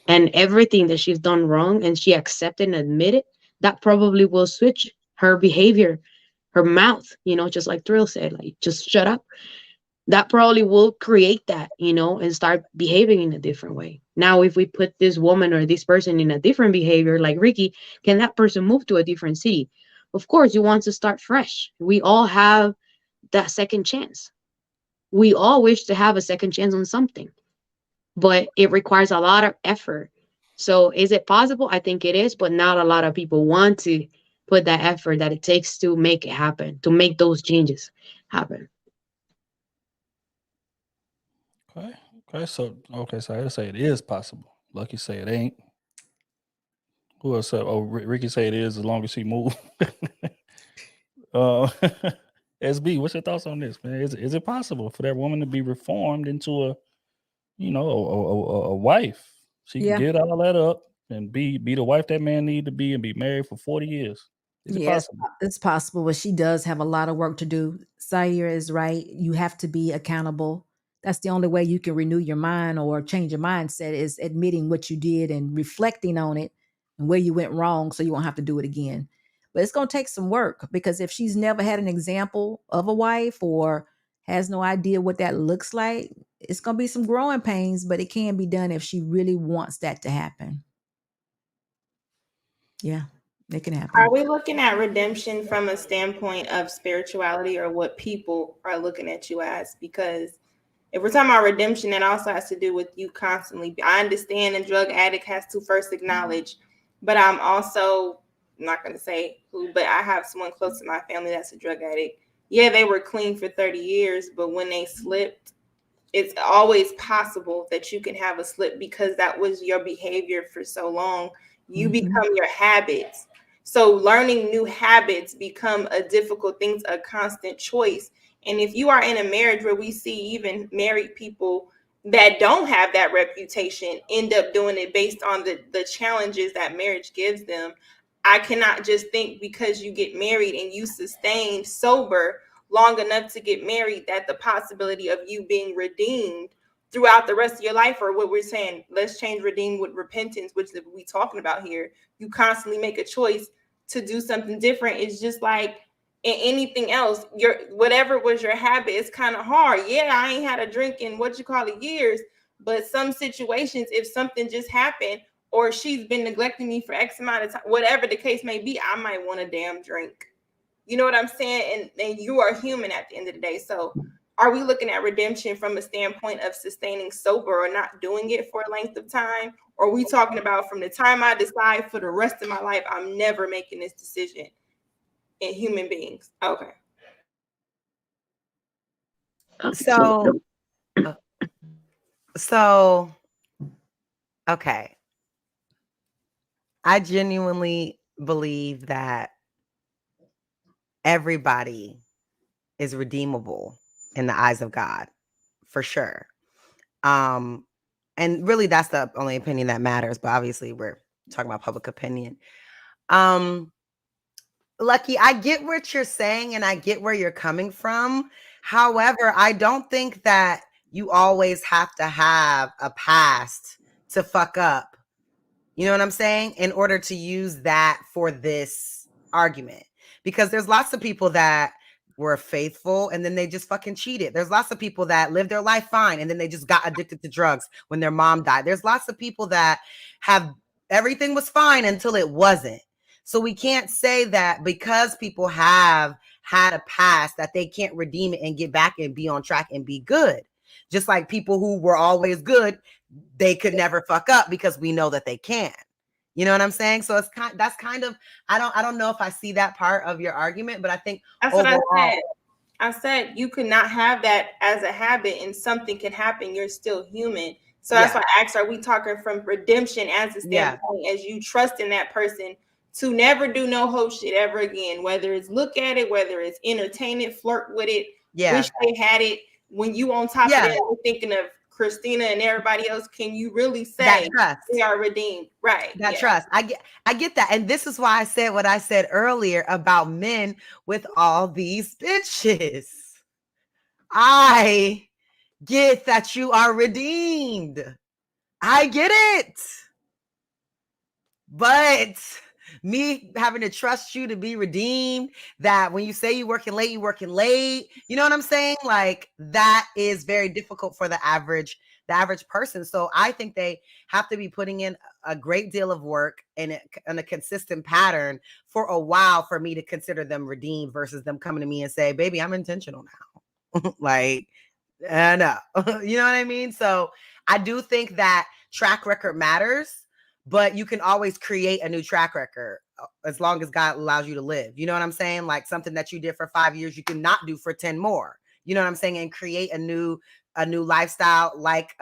and everything that she's done wrong, and she accepted and admit it, that probably will switch her behavior, her mouth, you know, just like Thrill said, like, just shut up. That probably will create that, you know, and start behaving in a different way. Now, if we put this woman or this person in a different behavior, like Ricky, can that person move to a different city? Of course, you want to start fresh. We all have that second chance. We all wish to have a second chance on something, but it requires a lot of effort. So is it possible? I think it is, but not a lot of people want to put that effort that it takes to make it happen, to make those changes happen. Okay, so I gotta say it is possible. Lucky say it ain't. Who else said? Oh, Ricky say it is as long as she move. SB, what's your thoughts on this, man? Is it possible for that woman to be reformed into a, you know, a wife? She can get all that up and be the wife that man need to be and be married for 40 years. Is it possible? It's possible, but she does have a lot of work to do. Zaire is right. You have to be accountable. That's the only way you can renew your mind or change your mindset, is admitting what you did and reflecting on it and where you went wrong so you won't have to do it again. But it's going to take some work, because if she's never had an example of a wife or has no idea what that looks like, it's going to be some growing pains, but it can be done if she really wants that to happen. Yeah, it can happen. Are we looking at redemption from a standpoint of spirituality, or what people are looking at you as? Because if we're talking about redemption, it also has to do with you constantly. I understand a drug addict has to first acknowledge, but I'm also not going to say who, but I have someone close to my family that's a drug addict. Yeah, they were clean for 30 years, but when they slipped, it's always possible that you can have a slip because that was your behavior for so long. You become your habits. So learning new habits become a difficult thing, a constant choice. And if you are in a marriage where we see even married people that don't have that reputation end up doing it based on the challenges that marriage gives them, I cannot just think because you get married and you sustain sober long enough to get married that the possibility of you being redeemed throughout the rest of your life, or what we're saying, let's change redeem with repentance, which we talking about here. You constantly make a choice to do something different. It's just like in anything else, your whatever was your habit, it's kind of hard. Yeah, I ain't had a drink in years, but some situations, if something just happened, or she's been neglecting me for X amount of time, whatever the case may be, I might want a damn drink. You know what I'm saying? And you are human at the end of the day. So are we looking at redemption from a standpoint of sustaining sober or not doing it for a length of time? Or are we talking about from the time I decide for the rest of my life, I'm never making this decision in human beings? Okay. So, okay. I genuinely believe that everybody is redeemable in the eyes of God, for sure. And really that's the only opinion that matters, but obviously we're talking about public opinion. Lucky, I get what you're saying and I get where you're coming from. However, I don't think that you always have to have a past to fuck up. You know what I'm saying? In order to use that for this argument. Because there's lots of people that were faithful and then they just fucking cheated. There's lots of people that lived their life fine and then they just got addicted to drugs when their mom died. There's lots of people that have everything was fine until it wasn't. So we can't say that because people have had a past that they can't redeem it and get back and be on track and be good. Just like people who were always good, they could never fuck up because we know that they can. You know what I'm saying? So that's kind of, I don't know if I see that part of your argument, but I think that's overall, what I said. I said you could not have that as a habit and something can happen. You're still human. So that's why I asked, are we talking from redemption as a standpoint, as you trust in that person to never do no hoe shit ever again, whether it's look at it, whether it's entertain it, flirt with it, wish they had it. When you on top of that, we're thinking of Christina and everybody else, can you really say they are redeemed? Right. That trust. I get that. And this is why I said what I said earlier about men with all these bitches. I get that you are redeemed. I get it. But me having to trust you to be redeemed, that when you say you're working late, you know what I'm saying? Like, that is very difficult for the average person. So I think they have to be putting in a great deal of work and a consistent pattern for a while for me to consider them redeemed versus them coming to me and say, baby, I'm intentional now. Like, no, you know what I mean? So I do think that track record matters, but you can always create a new track record as long as God allows you to live. You know what I'm saying? Like something that you did for 5 years, you cannot do for 10 more. You know what I'm saying? And create a new lifestyle, like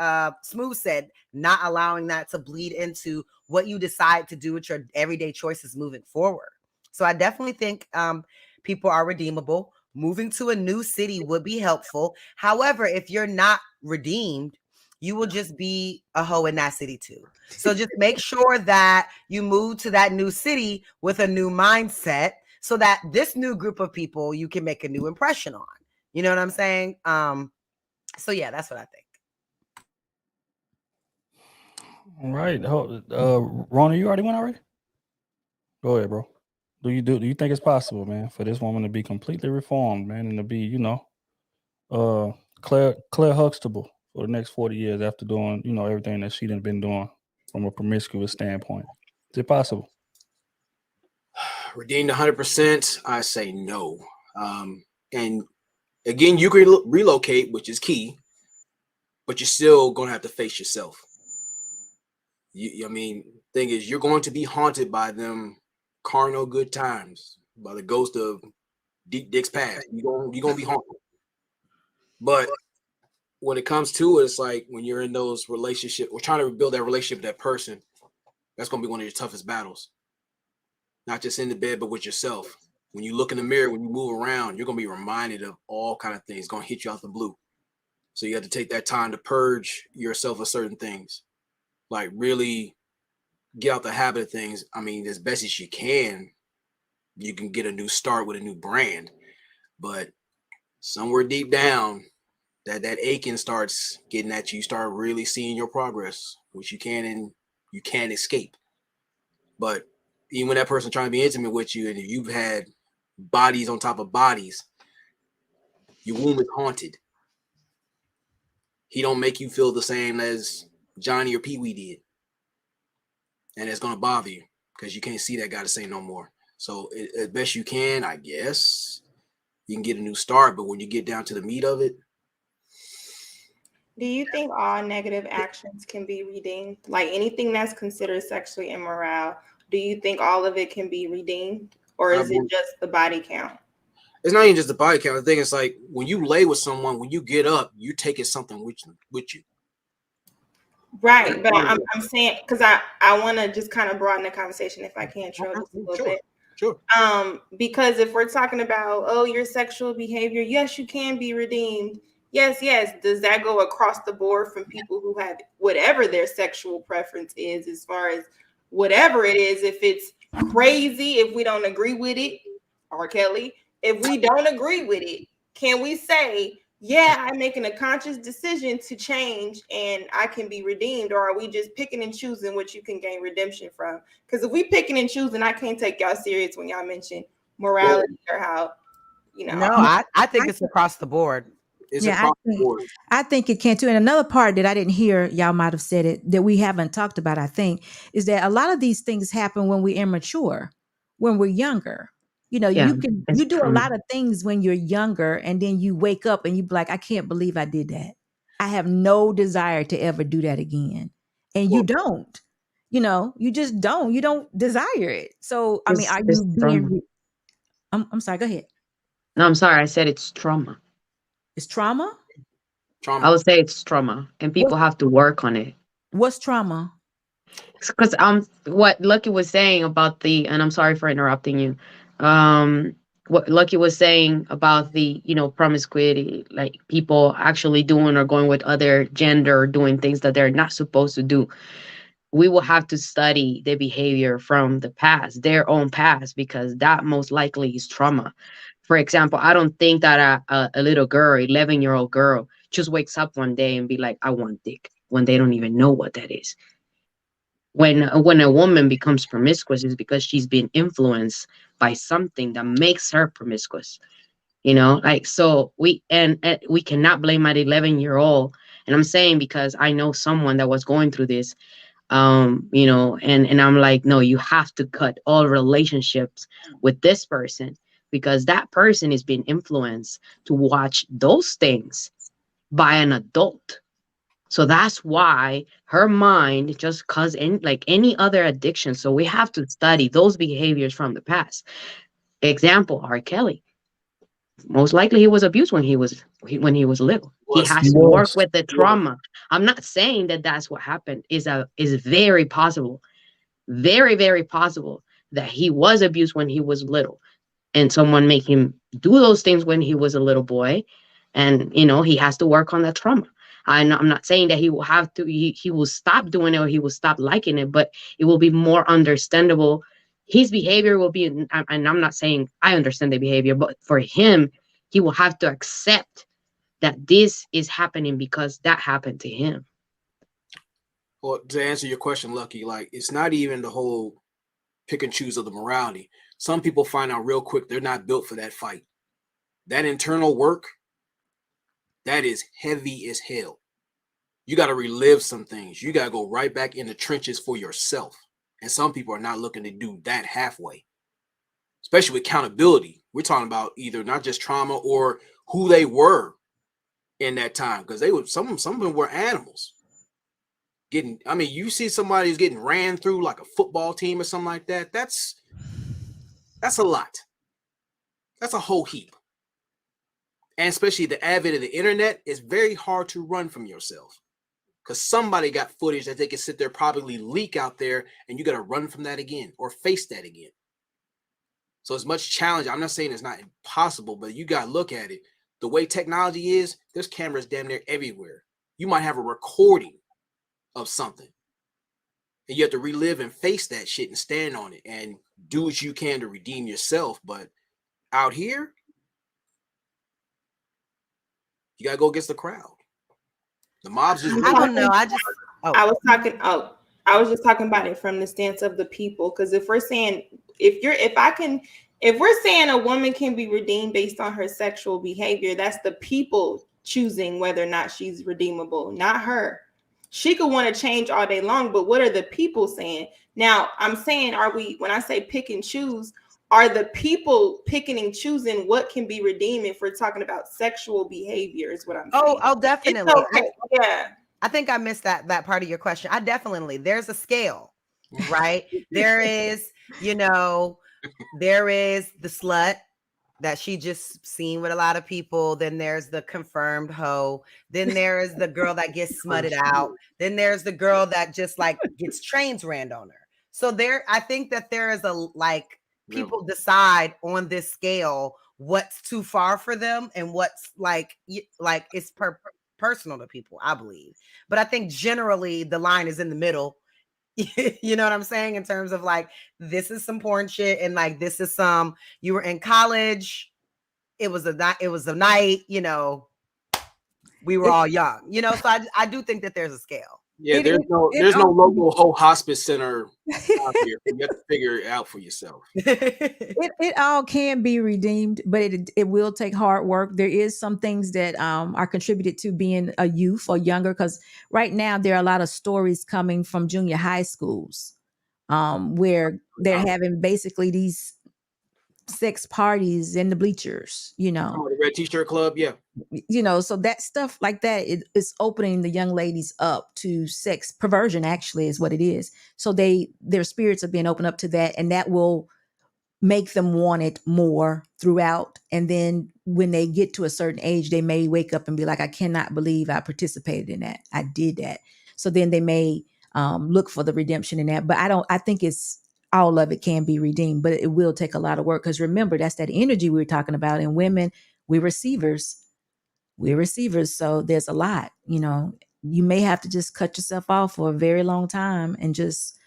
Smooth said, not allowing that to bleed into what you decide to do with your everyday choices moving forward. So I definitely think people are redeemable. Moving to a new city would be helpful. However, if you're not redeemed, you will just be a hoe in that city too. So just make sure that you move to that new city with a new mindset so that this new group of people you can make a new impression on. You know what I'm saying? So yeah, that's what I think. All right. Rona, you already went already? Go ahead, bro. Do you think it's possible, man, for this woman to be completely reformed, man, and to be, Claire Huxtable for the next 40 years after doing, everything that she done been doing from a promiscuous standpoint? Is it possible? Redeemed 100%? I say no. And again, you can relocate, which is key, but you're still going to have to face yourself. Thing is, you're going to be haunted by them carnal good times, by the ghost of Deep Dick's past. You're going to be haunted. But when it comes to it, it's like when you're in those relationships, we're trying to rebuild that relationship with that person. That's going to be one of your toughest battles. Not just in the bed, but with yourself. When you look in the mirror, when you move around, you're going to be reminded of all kind of things. It's going to hit you out the blue. So you have to take that time to purge yourself of certain things. Like really get out the habit of things. As best as you can get a new start with a new brand. But somewhere deep down, that aching starts getting at you. You start really seeing your progress, which you can't escape. But even when that person trying to be intimate with you and you've had bodies on top of bodies, your womb is haunted. He don't make you feel the same as Johnny or Pee Wee did. And it's going to bother you because you can't see that guy to say no more. So as best you can, I guess, you can get a new start. But when you get down to the meat of it. Do you think all negative actions can be redeemed? Like anything that's considered sexually immoral, do you think all of it can be redeemed? Or is it just the body count? It's not even just the body count. The thing is, like, when you lay with someone, when you get up, you're taking something with you. Right. But I'm saying, because I want to just kind of broaden the conversation if I can, Trill, just a little bit. Sure. Because if we're talking about, your sexual behavior, yes, you can be redeemed. Yes. Does that go across the board from people who have whatever their sexual preference is, as far as whatever it is? If it's crazy, if we don't agree with it, R. Kelly, if we don't agree with it, can we say, yeah, I'm making a conscious decision to change and I can be redeemed? Or are we just picking and choosing what you can gain redemption from? Because if we picking and choosing, I can't take y'all serious when y'all mention morality or how, No, I think it's across the board. I think it can too. And another part that I didn't hear, y'all might have said it, that we haven't talked about, I think, is that a lot of these things happen when we're immature, when we're younger. You do a lot of things when you're younger, and then you wake up and you be like, I can't believe I did that. I have no desire to ever do that again. And you don't. You just don't. You don't desire it. So, I mean, It's are it's you trauma. being I'm sorry, go ahead. No, I'm sorry. I said it's trauma. It's trauma? Trauma. I would say it's trauma, and people have to work on it. What's trauma? Because what Lucky was saying about and I'm sorry for interrupting you. What Lucky was saying about the promiscuity, like people actually doing or going with other gender, doing things that they're not supposed to do. We will have to study the behavior from the past, their own past, because that most likely is trauma. For example, I don't think that a little girl, 11-year-old girl, just wakes up one day and be like, I want dick, when they don't even know what that is. When a woman becomes promiscuous, is because she's been influenced by something that makes her promiscuous. So we cannot blame that 11-year-old. And I'm saying, because I know someone that was going through this, and I'm like, no, you have to cut all relationships with this person, because that person is being influenced to watch those things by an adult. So that's why her mind just cause like any other addiction. So we have to study those behaviors from the past. Example, R. Kelly. Most likely he was abused when he was little. He has to work with the trauma. I'm not saying that that's what happened. Is very possible, very, very possible that he was abused when he was little, and someone make him do those things when he was a little boy, and he has to work on that trauma. I'm not saying that he will have to. He will stop doing it, or he will stop liking it, but it will be more understandable. His behavior will be, and I'm not saying I understand the behavior, but for him, he will have to accept that this is happening because that happened to him. Well, to answer your question, Lucky, like, it's not even the whole pick and choose of the morality. Some people find out real quick they're not built for that fight. That internal work, that is heavy as hell. You got to relive some things. You got to go right back in the trenches for yourself. And some people are not looking to do that halfway, especially with accountability. We're talking about either not just trauma or who they were in that time, because they were some of them were animals. You see somebody who's getting ran through like a football team or something like that. That's a lot. That's a whole heap. And especially the advent of the internet, it's very hard to run from yourself, because somebody got footage that they can sit there, probably leak out there, and you got to run from that again or face that again. So it's much challenge. I'm not saying it's not impossible, but you got to look at it. The way technology is, there's cameras damn near everywhere. You might have a recording of something, and you have to relive and face that shit and stand on it and do what you can to redeem yourself. But out here, you got to go against the crowd. The mobs just I don't know. I was just talking about it from the stance of the people. Because if we're saying if we're saying a woman can be redeemed based on her sexual behavior, that's the people choosing whether or not she's redeemable, not her. She could want to change all day long, but what are the people saying? Now, I'm saying, when I say pick and choose, are the people picking and choosing what can be redeemed if we're talking about sexual behavior is what I'm saying. Oh, definitely. Okay. Yeah. I think I missed that part of your question. There's a scale, right? There is the slut that she just seen with a lot of people. Then there's the confirmed hoe. Then there is the girl that gets smutted out. Then there's the girl that just like gets trains ran on her. So I think that there is people decide on this scale what's too far for them and what's like it's personal to people, I believe. But I think generally the line is in the middle. You know what I'm saying? In terms of like, this is some porn shit, and like, this is some, you were in college, it was a night, we were all young, so I do think that there's a scale. Yeah, there's no local whole hospice center out here. You have to figure it out for yourself. It all can be redeemed, but it will take hard work. There is some things that are contributed to being a youth or younger, because right now there are a lot of stories coming from junior high schools where they're having basically these sex parties in the bleachers, you know. Oh, the red t-shirt club, yeah. You know, so that stuff like that, it's opening the young ladies up to sex perversion, actually, is what it is. So their spirits are being opened up to that, and that will make them want it more throughout. And then when they get to a certain age, they may wake up and be like, I cannot believe I participated in that. I did that. So then they may look for the redemption in that. But I think it's all of it can be redeemed, but it will take a lot of work. Because remember, that's that energy we were talking about. And women, we're receivers. So there's a lot, you know. You may have to just cut yourself off for a very long time and just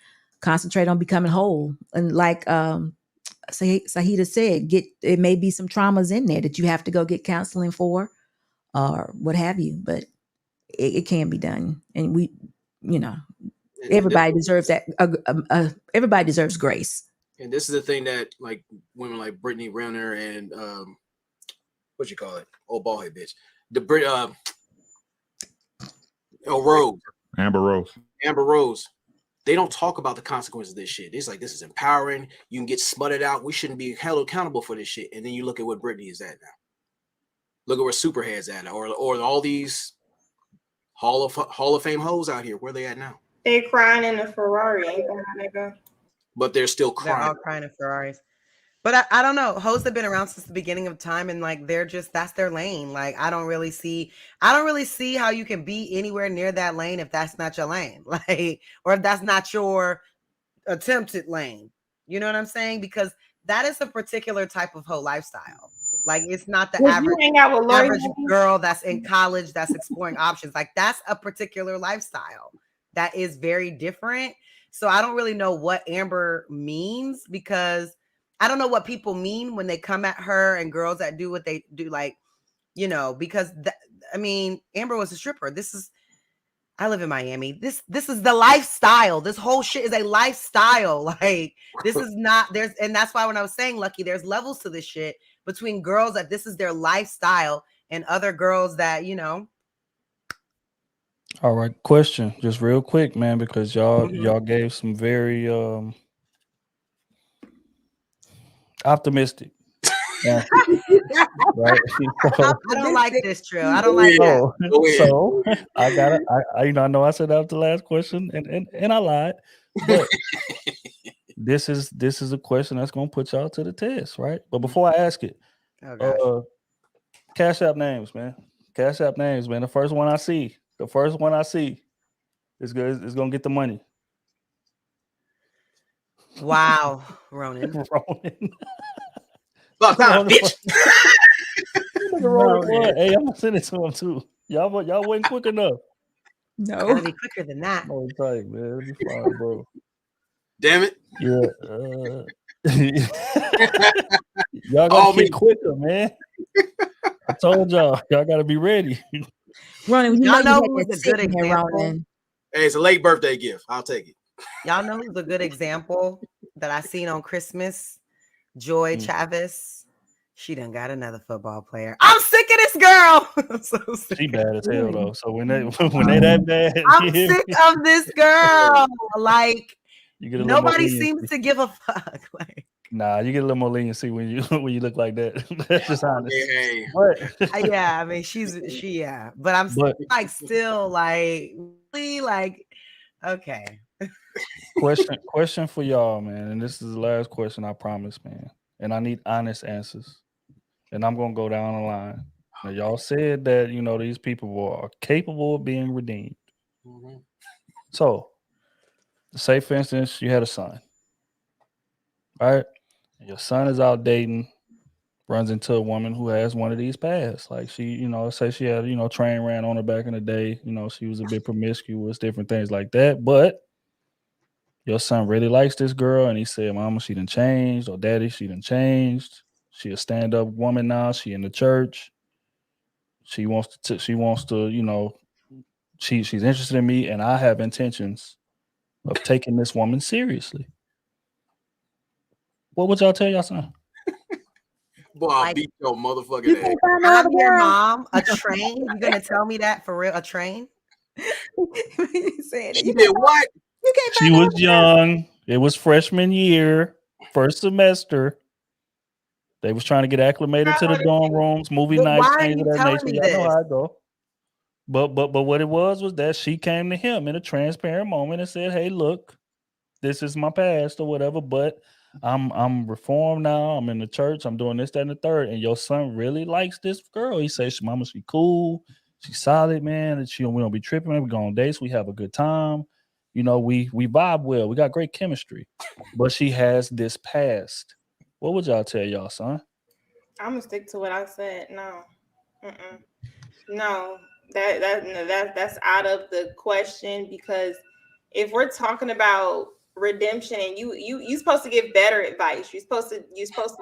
concentrate on becoming whole. And like Sahida said, it may be some traumas in there that you have to go get counseling for or what have you, but it can be done. And we, you know, everybody deserves that. Everybody deserves grace. And this is the thing that like women like Brittany Renner and what you call it? Oh, ballhead bitch. Rose. Amber Rose. They don't talk about the consequences of this shit. It's like, this is empowering. You can get smutted out. We shouldn't be held accountable for this shit. And then you look at what Britney is at now. Look at where Superhead's at, or all these Hall of Fame hoes out here. Where they at now? They crying in a Ferrari, ain't that nigga? But they're still crying. They're all crying in Ferraris. But I don't know. Hoes have been around since the beginning of time, and like that's their lane. Like I don't really see how you can be anywhere near that lane if that's not your lane, like, or if that's not your attempted lane. You know what I'm saying? Because that is a particular type of hoe lifestyle. Like it's not the average girl that's in college that's exploring options. Like that's a particular lifestyle that is very different. So I don't really know what Amber means, because I don't know what people mean when they come at her and girls that do what they do, like, you know, because Amber was a stripper. I live in Miami. This is the lifestyle. This whole shit is a lifestyle. Like this is not and that's why when I was saying, Lucky, there's levels to this shit between girls that this is their lifestyle and other girls that, you know. All right, question, just real quick, man, because y'all gave some very optimistic answers, right? I don't like this, Trill. I don't like that. So I know I said that was the last question, and I lied, but this is a question that's gonna put y'all to the test, right? But before I ask it, Cash App names, man. The first one I see is good. Is gonna get the money. Wow, Ronan. Bitch. Hey, I'm gonna send it to him too. Y'all wasn't quick enough. No, gotta be quicker than that. No, tight, man. It'll be fine, bro. Damn it. Yeah. Y'all gotta get quicker, man. I told y'all gotta be ready. Ronan, y'all know who's a good example? Hey, it's a late birthday gift. I'll take it. Y'all know who's a good example that I seen on Christmas? Joy Chavez. She done got another football player. I'm sick of this girl. I'm so sick. She bad as hell though. So when they that bad, I'm sick of this girl. Like nobody seems to give a fuck. Like nah, you get a little more leniency when you look like that. That's just honest. Hey. But yeah, I mean but I'm still really like okay. Question for y'all, man, and this is the last question, I promise, man. And I need honest answers. And I'm gonna go down the line. Now, y'all said that these people are capable of being redeemed. Mm-hmm. So, say for instance, you had a son, right? And your son is out dating, runs into a woman who has one of these paths. Like she, say she had, train ran on her back in the day. She was a bit promiscuous, different things like that. But your son really likes this girl, and he said, "Mama, she done changed," or "Daddy, she done changed. She a stand-up woman now. She in the church. She wants to. She's interested in me, and I have intentions of taking this woman seriously." What would y'all tell y'all son? Boy, I'll beat your motherfucking ass. I'm your mom. A train? You gonna tell me that for real? A train? She did what? She was young. It was freshman year, first semester. They was trying to get acclimated to the dorm rooms, movie But nights, why are things you of that telling nature. me Y'all know this? how I go. But what it was that she came to him in a transparent moment and said, "Hey, look, this is my past or whatever, but I'm reformed now. I'm in the church. I'm doing this, that, and the third. And your son really likes this girl." He says, "Mama, she cool. She's solid, man. And we don't be tripping. Man. We go on dates. We have a good time. You know, we vibe well. We got great chemistry. But she has this past." What would y'all tell y'all, son? I'm gonna stick to what I said. No, no, that's out of the question, because if we're talking about redemption and you supposed to give better advice, you're supposed to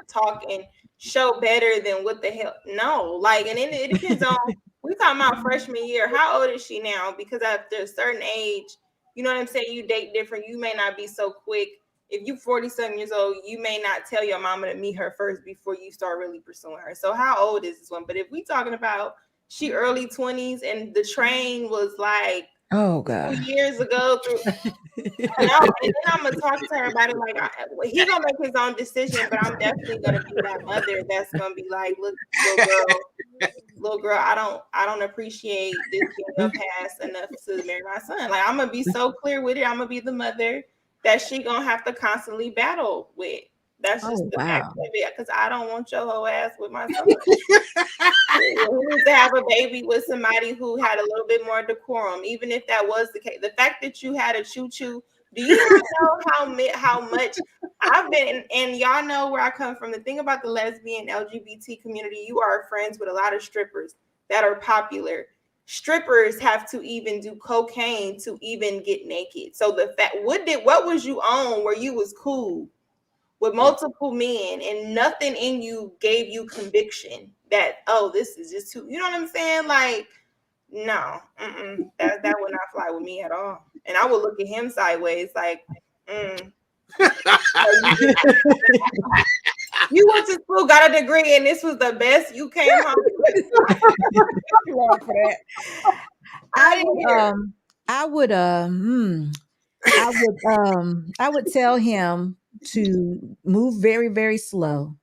talk and show better than what the hell. No, like, and it depends on. We talking about freshman year. How old is she now? Because after a certain age, you know what I'm saying, you date different. You may not be so quick. If you 47 years old, you may not tell your mama to meet her first before you start really pursuing her. So how old is this one? But if we talking about she early 20s and the train was like, oh God, 2 years ago, and then I'm gonna talk to her about it. Like, he gonna make his own decision, but I'm definitely gonna be that mother that's gonna be like, look, little girl, I don't appreciate this being your past enough to marry my son. Like, I'm gonna be so clear with it. I'm gonna be the mother that she gonna have to constantly battle with. That's just the fact of it, because I don't want your whole ass with my son. Who needs to have a baby with somebody who had a little bit more decorum, even if that was the case. The fact that you had a choo-choo, do you know how much I've been, and y'all know where I come from. The thing about the lesbian LGBT community, you are friends with a lot of strippers that are popular. Strippers have to even do cocaine to even get naked. So the fact, what was you on where you was cool with multiple men and nothing in you gave you conviction that, oh, this is just too, you know what I'm saying? Like, no, that would not fly with me at all. And I would look at him sideways like, you went to school, got a degree, and this was the best you came home with. I would tell him to move very, very slow,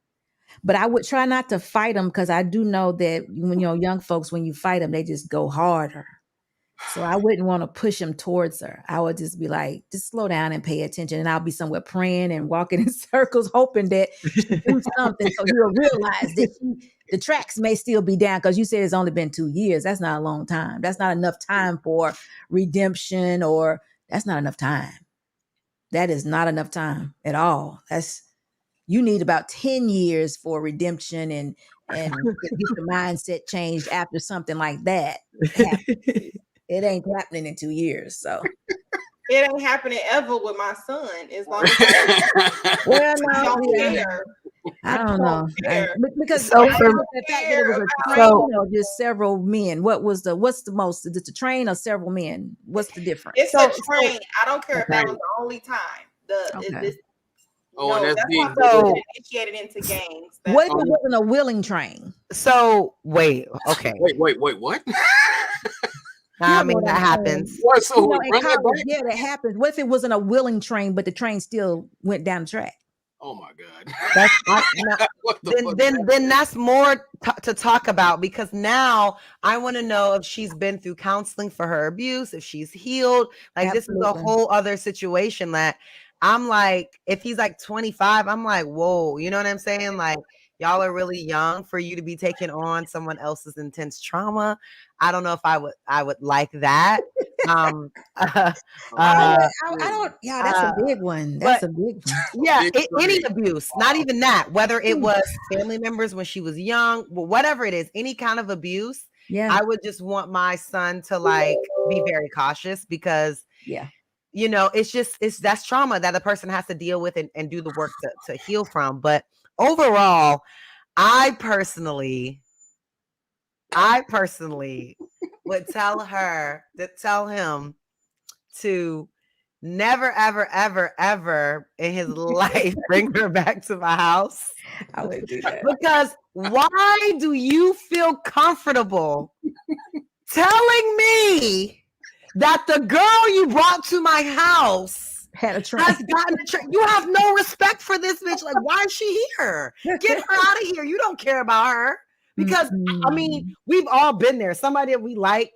but I would try not to fight him, because I do know that when young folks, when you fight them, they just go harder. So I wouldn't want to push him towards her. I would just be like, just slow down and pay attention. And I'll be somewhere praying and walking in circles, hoping that she'll do something so he'll realize that the tracks may still be down, because you said it's only been 2 years. That's not a long time. That's not enough time for redemption, or that's not enough time. That is not enough time at all. You need about 10 years for redemption and get the mindset changed after something like that happens. It ain't happening in 2 years. So it ain't happening ever with my son, as long as I don't care. I don't know. Because So the fact that it was a train or just several men. What's the most? Is it the train or several men? What's the difference? It's a train. I don't care if that was the only time. Okay. And that's being initiated into gangs. What if it wasn't a willing train? So wait, okay. Wait, what? I mean, that happens. What? So in college, yeah, that happens. What if it wasn't a willing train, but the train still went down the track? Oh my God. Then that's more to talk about, because now I want to know if she's been through counseling for her abuse, if she's healed. Like, Absolutely. This is a whole other situation that I'm like, if he's like 25, I'm like, whoa, you know what I'm saying? Like, y'all are really young for you to be taking on someone else's intense trauma. I don't know if I would like that. I don't. Yeah, that's a big one. That's a big one. Yeah, any abuse, not even that. Whether it was family members when she was young, whatever it is, any kind of abuse. Yeah, I would just want my son to like be very cautious, because that's trauma that a person has to deal with and do the work to heal from. But overall, I personally would tell him to never, ever, ever, ever in his life bring her back to my house. I would do that. Because why do you feel comfortable telling me that the girl you brought to my house Had a train. has gotten a train. You have no respect for this bitch. Like, why is she here? Get her out of here. You don't care about her. Because I mean, we've all been there. Somebody that we like,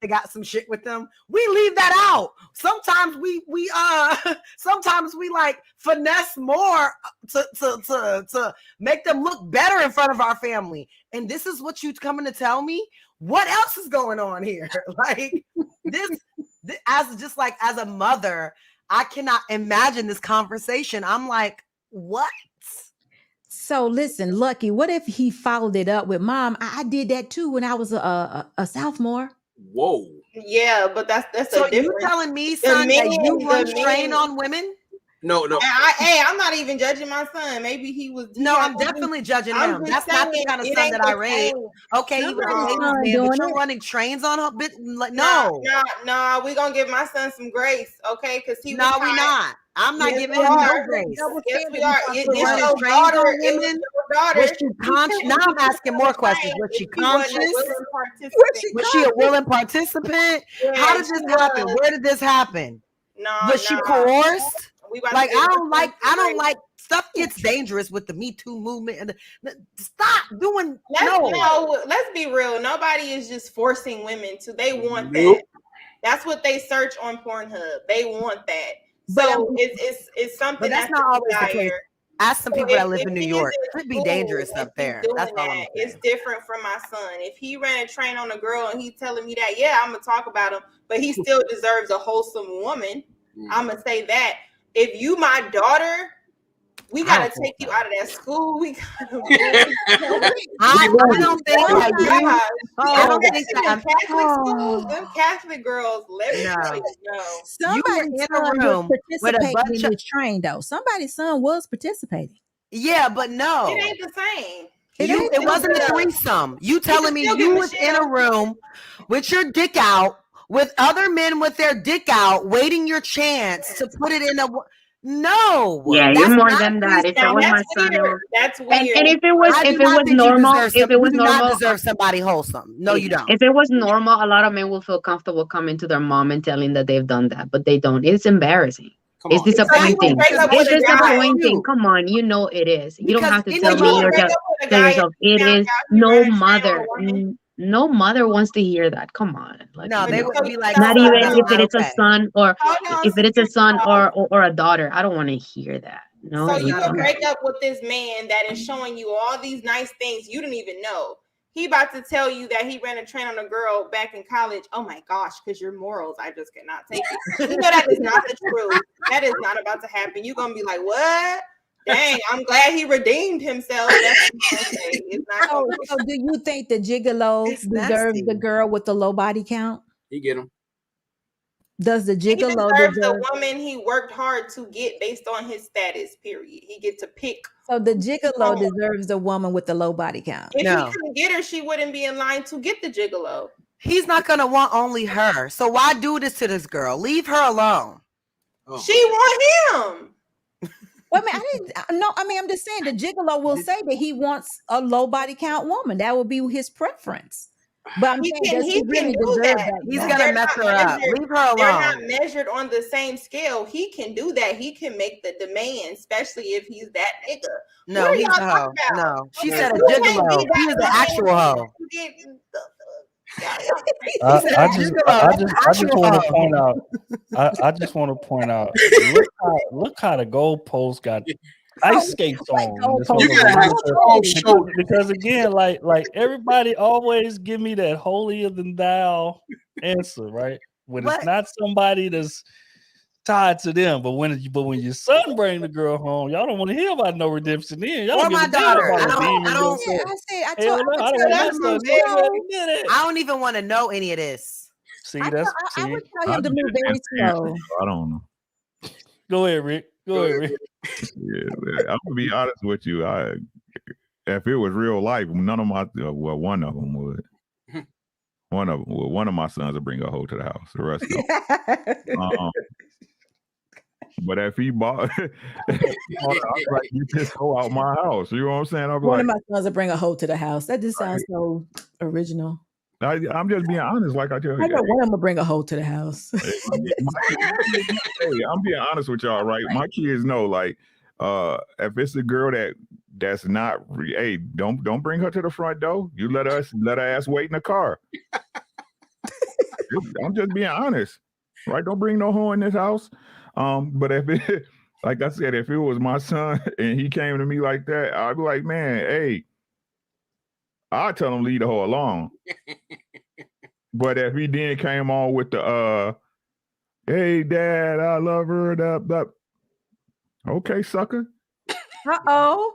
they got some shit with them. We leave that out. Sometimes we sometimes we like finesse more to make them look better in front of our family. And this is what you coming to tell me? What else is going on here? Like this as a mother, I cannot imagine this conversation. I'm like, what? So listen, Lucky, what if he followed it up with, Mom, I did that too when I was a sophomore. Whoa. Yeah, but that's So a different. you telling me, son, that you run train on women? No. I'm not even judging my son. Maybe he was. No, I'm definitely judging him. That's not the kind of son that I raised. Okay, he was a ladies' man, but you're running trains on her. Like, no, we gonna give my son some grace, okay? Because he. No, we not. I'm not giving him no grace. Yes, we are. It's Running your trains daughter. on It was women. your daughter. Was she conscious? Now I'm asking more questions. Was she conscious? Was she a willing participant? How did this happen? Where did this happen? Was she coerced? Like I don't like stuff gets dangerous with the Me Too movement. And stop doing. Let's be real. Nobody is just forcing women to. They want that. That's what they search on Pornhub. They want that. So it's something. But that's not always the case. Ask some people that live in New York. It could be dangerous up there. That's all I'm saying. It's different from my son. If he ran a train on a girl and he's telling me that, yeah, I'm gonna talk about him, but he still deserves a wholesome woman. I'm gonna say that. If you my daughter, we gotta take you out of that school. We gotta. I don't think that you. I don't think that Catholic schools, them Catholic girls. Let me tell you, no. Somebody's son was participating in the train, though. Somebody's son was participating. Yeah, but no, it ain't the same. It wasn't a threesome. You telling me you was in a room with your dick out, with other men with their dick out, waiting your chance to put it in a. No. Yeah, you're more than that. If that was my son, that's weird. And if it was normal, if it was normal, not deserve somebody wholesome. No, you don't. If it was normal, a lot of men will feel comfortable coming to their mom and telling that they've done that, but they don't. It's embarrassing. It's disappointing. It's disappointing. Come on, you know it is. You don't have to tell me or tell yourself. It is. No mother. No mother wants to hear that. Come on. Like, no, they would be like, not even if it is a son or if it is a son or a daughter. I don't want to hear that. No. So you can break up with this man that is showing you all these nice things you didn't even know. He about to tell you that he ran a train on a girl back in college. Oh my gosh, because your morals, I just cannot take it. You know that is not the truth. That is not about to happen. You're gonna be like, what? Dang, I'm glad he redeemed himself. It's not so do you think the gigolo deserves the girl with the low body count? He get him. Does the gigolo deserve the woman he worked hard to get based on his status, period? He gets to pick. So the gigolo deserves the woman with the low body count. If he couldn't get her, she wouldn't be in line to get the gigolo. He's not gonna want only her. So why do this to this girl? Leave her alone. She want him. Well, I mean, I'm just saying the gigolo will say that he wants a low body count woman. That would be his preference. But I'm saying, does he really deserve that? He's gonna mess her up. Leave her alone. They're not measured on the same scale. He can do that. He can make the demand, especially if he's that nigga. No, he's a hoe. No, she said a gigolo. He was the actual hoe. I just want to point out. I just want to point out. Look how the goalpost got ice skates on. Because again, like everybody always give me that holier than thou answer, right? When it's not somebody that's tied to them, but when your son bring the girl home, y'all don't want to hear about no redemption. Then y'all or my daughter. I don't even want to know any of this. See, I would tell him to move very slow. I don't know. Go ahead, Rick. Yeah, I'm gonna be honest with you. If it was real life, none of my one of them would. One of my sons would bring a hoe to the house. The rest of them. But if he bought, like, you just go out my house. You know what I'm saying? One of my sons will bring a hoe to the house. That just sounds so original. I'm just being honest, like I tell you. I know one of them will bring a hoe to the house. Hey, I'm being honest with y'all, right? My kids know, like, if it's a girl that's not, hey, don't bring her to the front door. You let her ass wait in the car. I'm just being honest, right? Don't bring no hoe in this house. But if it, like I said, if it was my son and he came to me like that, I'd be like, man, hey, I'll tell him leave the hoe alone. But if he then came on with the hey dad, I love her, that okay, sucker. Uh-oh.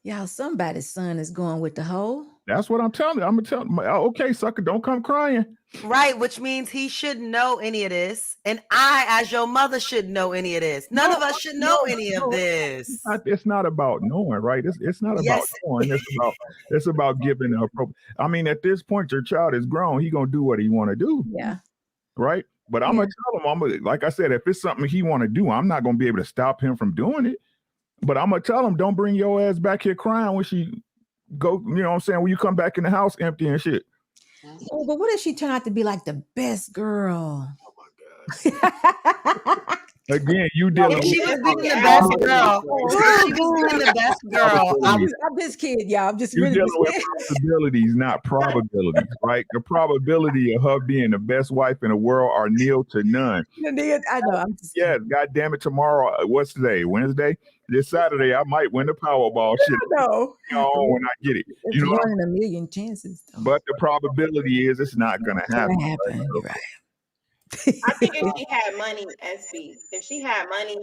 Y'all, somebody's son is going with the hoe. That's what I'm telling you. I'm gonna tell him, okay, sucker, don't come crying. Right, which means he shouldn't know any of this. And I, as your mother, shouldn't know any of this. None of us should know any of this. It's not about knowing, right? It's not about knowing. It's about giving a I mean, at this point, your child is grown. He gonna do what he want to do. Yeah. Right. But I'm gonna tell him, like I said, if it's something he want to do, I'm not gonna be able to stop him from doing it. But I'm gonna tell him, don't bring your ass back here crying when she go, you know what I'm saying, when you come back in the house empty and shit. Oh, but what if she turned out to be like the best girl? Again, you dealing If with she was being the best girl, if she was being the best girl, I'm this kid, y'all. I'm just you're really dealing with possibilities, not probabilities, right? The probability of her being the best wife in the world are nil to none. I know. I'm just God damn it, tomorrow, what's today? Wednesday? This Saturday, I might win the Powerball shit. know. When I get it. It's You know, 1 in a million chances. Though. but the probability is it's not gonna happen. You're right. I think if she had money, SB, if she had money,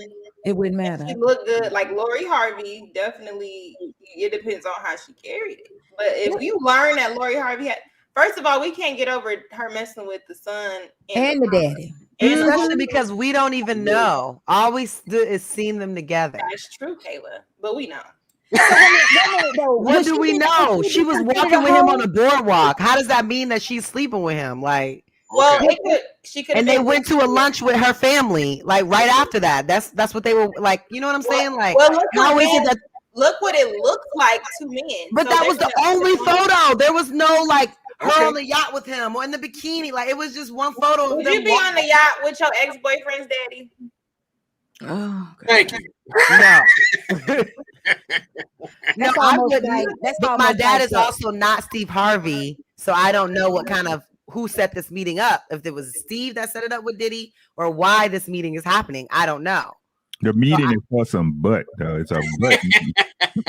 it wouldn't matter. She looked good. Like Lori Harvey, definitely. It depends on how she carried it. But if you learn that Lori Harvey had, first of all, we can't get over her messing with the son and the daddy. And especially because we don't even know. All we do is seen them together. That's true, Kayla. But we know. What do we know? She was walking with him on a boardwalk. How does that mean that she's sleeping with him? Like, well, she could. And they went to a lunch with her family, like right after that. That's what they were like. You know what I'm saying? Like, how is it that? Look what it looks like to men. But So that they was the could have only put photo. There was no like her on the yacht with him or in the bikini. Like it was just one photo. Would you be on the yacht with your ex-boyfriend's daddy? Oh, thank you. No, I wouldn't. But my dad is also not Steve Harvey, so I don't know what kind of who set this meeting up. If it was Steve that set it up with Diddy, or why this meeting is happening, I don't know. The meeting is for some butt, though. It's a butt meeting.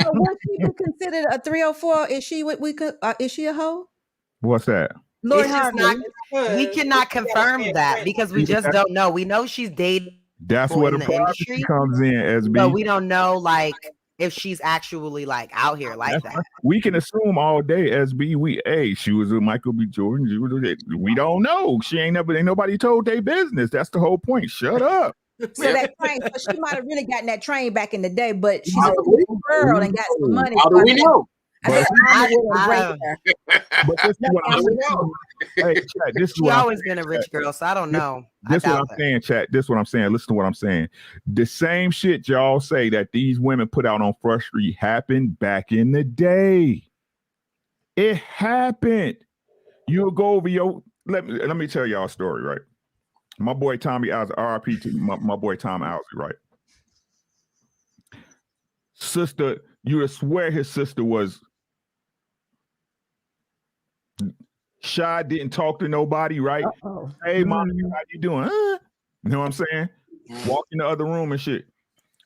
So what people considered a 304? Is she what we could? Is she a hoe? What's that? Lord It's just Harvey. we cannot confirm that because we just don't know. We know she's dating. That's people where in the the privacy industry, comes in, SB. but we don't know like if she's actually like out here like that. We can assume all day, SB. She was with Michael B. Jordan. We don't know. Ain't nobody told their business. That's the whole point. Shut up. So that train, so she might have really gotten that train back in the day, but she's a girl and got some money. How do we know? But this is what I'm saying. Hey, chat, this is She what I'm always been a rich girl, so I don't know. This is what I'm saying, chat. This is what I'm saying. Listen to what I'm saying. The same shit y'all say that these women put out on Front Street happened back in the day. It happened. You'll go over your. Let me tell y'all a story, right? My boy Tommy Owsley, RIP to my boy Tom Owsley, right? Sister, you would swear his sister was shy, didn't talk to nobody, right? Hey, mommy, how you doing? You know what I'm saying? Walk in the other room and shit.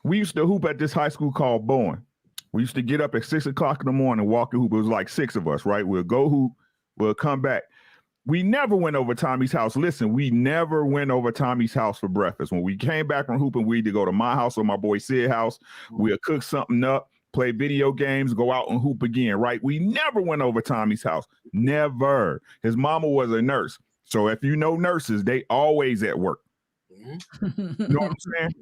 We used to hoop at this high school called Bowen. We used to get up at 6 o'clock in the morning, walk and hoop. It was like 6 of us, right? We'll go hoop, we'll come back. We never went over Tommy's house. Listen, we never went over Tommy's house for breakfast. When we came back from hooping, we either go to my house or my boy Sid's house. We'll cook something up, play video games, go out and hoop again, right? We never went over Tommy's house. Never. His mama was a nurse. So if you know nurses, they always at work. You know what I'm saying?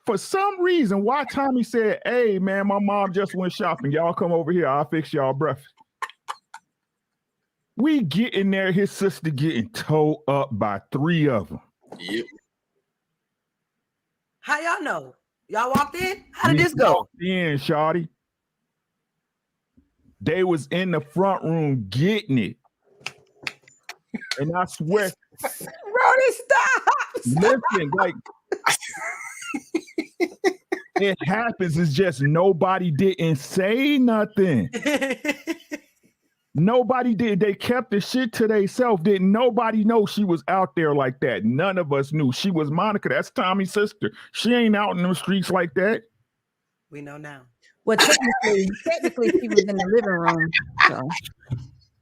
For some reason, why Tommy said, hey, man, my mom just went shopping. Y'all come over here. I'll fix y'all breakfast. We get in there, his sister getting towed up by 3 of them. Yep. How y'all know? Y'all walked in? How did this go? In, shawty. They was in the front room getting it. And I swear, Brody, stop. listen, like it happens. It's just nobody didn't say nothing. Nobody did. They kept the shit to themselves. Didn't nobody know she was out there like that? None of us knew. She was Monica. That's Tommy's sister. She ain't out in the streets like that. We know now. Well, technically, she was in the living room. So.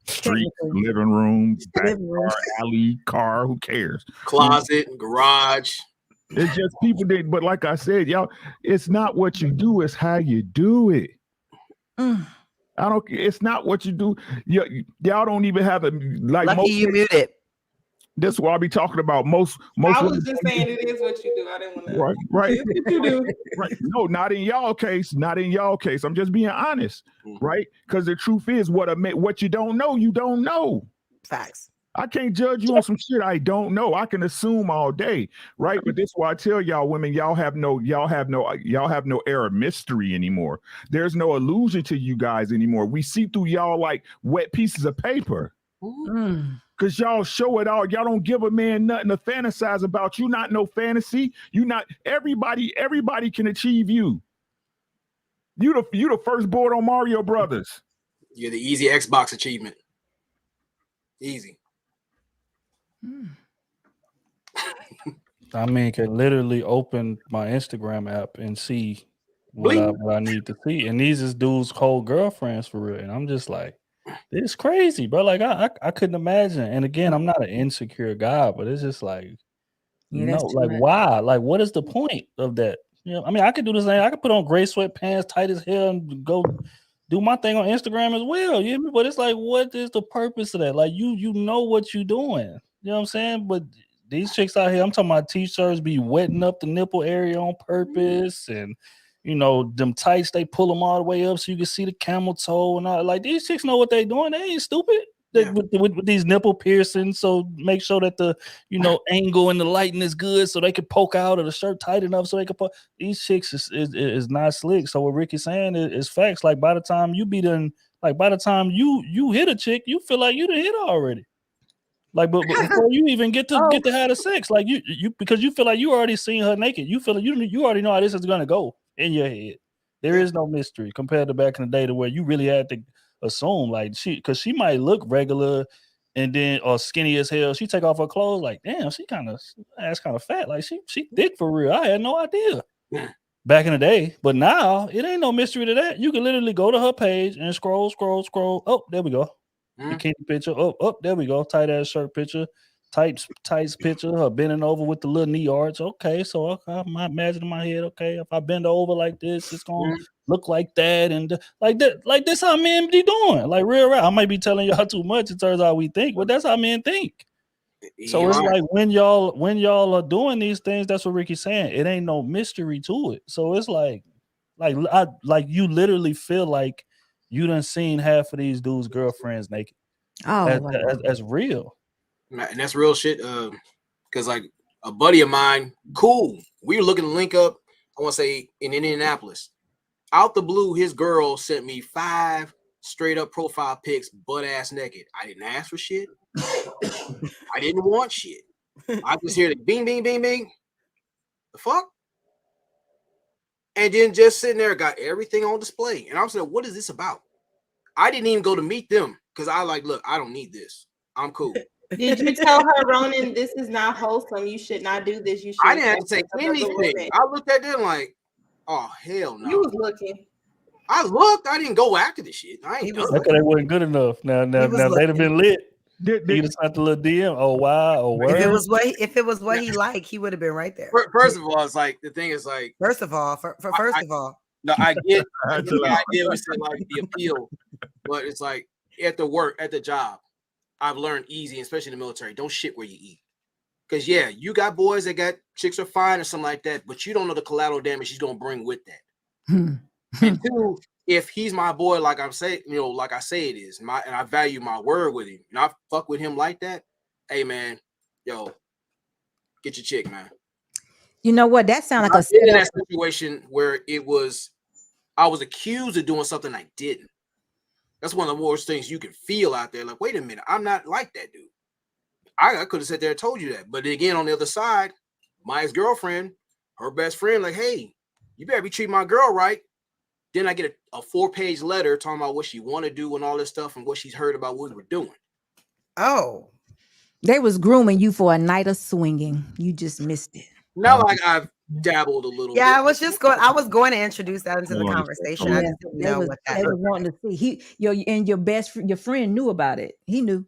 Street, living room, backyard, alley, car, who cares? Closet, garage. It's just people did, but like I said, y'all, it's not what you do, it's how you do it. It's not what you do. Y'all don't even have a like. Lucky you muted. That's what I'll be talking about. Most. I was just saying it is what you do. I didn't want to. Right. It's what you do. Right. No, not in y'all case. Not in y'all case. I'm just being honest, right? Because the truth is, what you don't know, you don't know. Facts. I can't judge you on some shit I don't know. I can assume all day, right? But this is why I tell y'all women, y'all have no air of mystery anymore. There's no illusion to you guys anymore. We see through y'all like wet pieces of paper. Because y'all show it all. Y'all don't give a man nothing to fantasize about. You not no fantasy. You not everybody can achieve you. You the firstborn on Mario Brothers. You're the easy Xbox achievement. Easy. I mean, can literally open my Instagram app and see what I need to see. And these is dudes' whole girlfriends for real. And I'm just like, it's crazy, bro. Like I couldn't imagine. And again, I'm not an insecure guy, but it's just like, why? Like, what is the point of that? You know, I mean, I could do the same. I could put on gray sweatpants, tight as hell, and go do my thing on Instagram as well. You know what I mean? But it's like, what is the purpose of that? Like, you know what you're doing. You know what I'm saying? But these chicks out here, I'm talking about t-shirts be wetting up the nipple area on purpose, and you know, them tights, they pull them all the way up so you can see the camel toe and all. Like, these chicks know what they doing. They ain't stupid. With these nipple piercings, so make sure that the angle and the lighting is good, so they can poke out, or the shirt tight enough so they can poke. These chicks is not slick. So what Ricky's saying is facts. Like by the time you hit a chick, you feel like you done hit her already. Like, but before you even get to have the sex, like you because you feel like you already seen her naked. You feel like you already know how this is gonna go in your head. There is no mystery compared to back in the day to where you really had to assume like because she might look regular and then or skinny as hell. She take off her clothes, like damn, she kind of fat. Like she thick for real. I had no idea back in the day, but now it ain't no mystery to that. You can literally go to her page and scroll. Oh, there we go. Bikini picture. Oh, there we go. Tight ass shirt picture. Tights picture. Her bending over with the little knee arch. Okay, so I might imagine in my head. Okay, if I bend over like this, it's gonna look like that and like that. Like this how men be doing. Like real rap. I might be telling y'all too much in terms of how we think, but that's how men think. So it's like when y'all are doing these things, that's what Ricky's saying. It ain't no mystery to it. So it's like you literally feel like you done seen half of these dudes' girlfriends naked. That's real. And that's real shit. Because like a buddy of mine, cool. We were looking to link up, I want to say in Indianapolis. Out the blue, his girl sent me 5 straight up profile pics, butt ass naked. I didn't ask for shit. I didn't want shit. I just hear the bing, bing, bing, bing. The fuck? And then just sitting there, got everything on display. And I was like, what is this about? I didn't even go to meet them because I like, look, I don't need this. I'm cool. Did you tell her, Ronan, this is not wholesome? You should not do this. You should. I didn't have to say anything. I looked at them like, oh, hell no. You was looking. I looked. I didn't go after this shit. I ain't done. Okay, they wasn't good enough. Now they'd have been lit. He just sent the little DM. Oh wow! Oh word. If it was what he liked, he would have been right there. First of all, it's like the thing is like. First of all, no, I get the idea. We said like the appeal, but it's like at the job, I've learned easy, especially in the military. Don't shit where you eat, because you got boys that got chicks are fine or something like that, but you don't know the collateral damage he's gonna bring with that. And 2, if he's my boy, like I'm saying, like I say it is, and I value my word with him, and I fuck with him like that. Hey man, get your chick, man. You know what? That sounds like in that situation where I was accused of doing something I didn't. That's one of the worst things you can feel out there. Like, wait a minute, I'm not like that dude. I could have sat there and told you that. But again, on the other side, my ex-girlfriend, her best friend, like, hey, you better be treating my girl right. Then I get a 4-page letter talking about what she want to do and all this stuff and what she's heard about what we're doing. Oh. They was grooming you for a night of swinging. You just missed it. Not like I've dabbled a little bit. I was going to introduce that into the conversation. I just didn't know what that they was wanting to see. Your friend knew about it. He knew.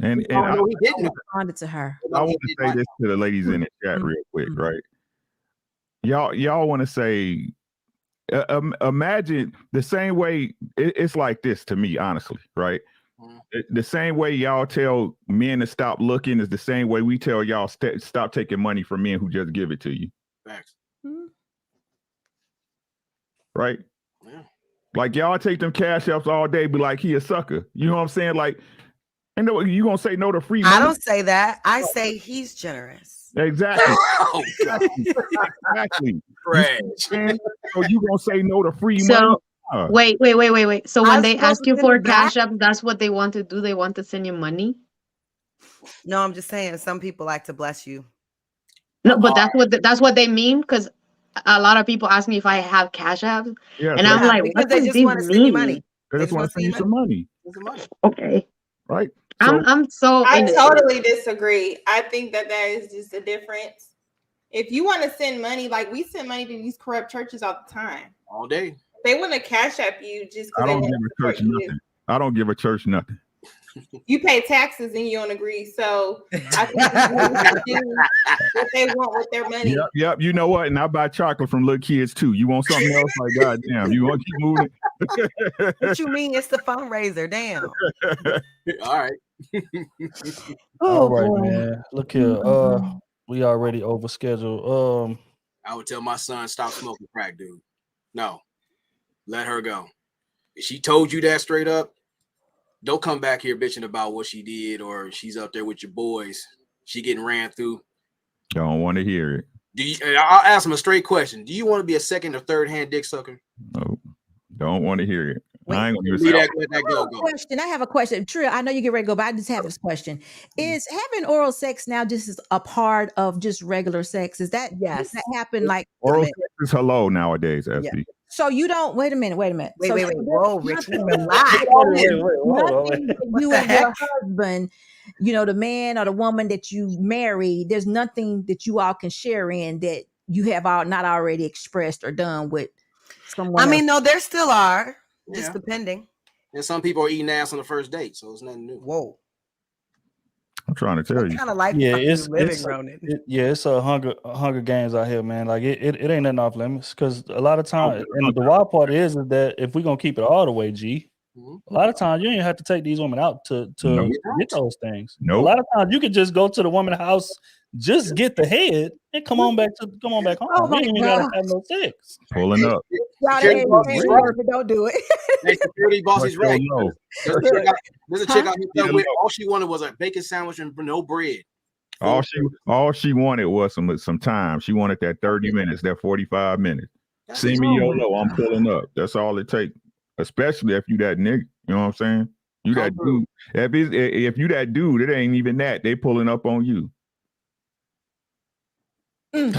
And he didn't. Responded to her. I want to say this to the ladies in the chat real quick, right? Y'all want to say, imagine the same way. It's like this to me, honestly, right? The same way y'all tell men to stop looking is the same way we tell y'all stop taking money from men who just give it to you. Facts. Right? Yeah. Like y'all take them cash apps all day, be like, he a sucker. You know what I'm saying? Like, and you gonna say no to free money? I don't say that. I say he's generous. Exactly. Oh, God. Exactly. Trash. So you gonna say no to free money? Wait. So when they ask you supposed to for send it back? cash app, that's what they want to do. They want to send you money. No, I'm just saying some people like to bless you. No, but that's what they mean, because a lot of people ask me if I have cash apps, and I'm like, because what they does just this want to send you mean? money. They just want to send you some money, Okay. right? I'm so I innocent. totally disagree. I think that is just a difference. If you want to send money, like we send money to these corrupt churches all the time. All day. They want to cash app you just I because they don't want give to a church support you. nothing. I don't give a church nothing. You pay taxes and you don't agree. So I think they do what they want with their money. Yep. You know what? And I buy chocolate from little kids too. You want something else? Like, goddamn, you want to keep moving? What you mean? It's the fundraiser. Damn. All right. All right, man. Look here. We already overscheduled. I would tell my son, stop smoking crack, dude. No. Let her go. If she told you that straight up, don't come back here bitching about what she did or she's up there with your boys. She getting ran through. Don't want to hear it. I'll ask him a straight question. Do you want to be a second or third hand dick sucker? No. Don't want to hear it. I ain't gonna Let say that go. Question. I have a question. Trill, I know you get ready to go, but I just have this question. Is having oral sex now just a part of just regular sex? Is that does that happen like oral sex is hello nowadays, FB. Yeah. So you don't wait a minute. Wait. Whoa, Rich, nothing that you and your husband, the man or the woman that you marry, there's nothing that you all can share in that you have not already expressed or done with someone. I mean, no, there still are. Yeah. Just depending. And some people are eating ass on the first date, so it's nothing new. Whoa. I'm trying to tell you. Kind of like it's a hunger games out here, man. Like it ain't nothing off limits because a lot of times, and the wild part is that if we're gonna keep it all the way, G, a lot of times you ain't have to take these women out to get those things. Nope. A lot of times you could just go to the woman's house, just get the head, and come on back home. Oh my you ain't even gotta have no sex. Pulling up. Y'all don't do it. Hey, security boss is right. No. There's a chick out here with all she wanted was a bacon sandwich and no bread. All she wanted was some time. She wanted that 30 minutes, that 45 minutes. See me YOLO, I'm pulling up. That's all it takes. Especially if you that nigga. You know what I'm saying? You that dude. If you that dude, it ain't even that. They pulling up on you.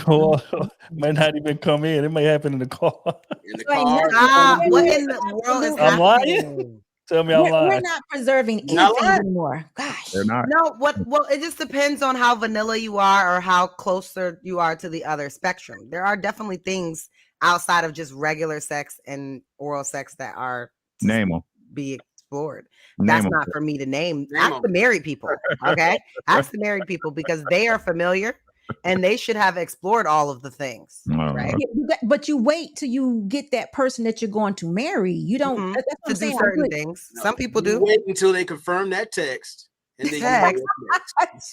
Well, might not even come in. It may happen in the car. In the car. What in the world is I'm happening? lying. Tell me I'm lying. We're not preserving anything anymore. Gosh. They're not. No, well, it just depends on how vanilla you are or how closer you are to the other spectrum. There are definitely things outside of just regular sex and oral sex that are Name them. be explored. Name That's 'em. not for me to name. Ask the married people. Okay. Ask the married people because they are familiar and they should have explored all of the things. Right. But you wait till you get that person that you're going to marry. You don't that's what To I'm do saying. certain things. No, Some people you do. wait until they confirm that text. And then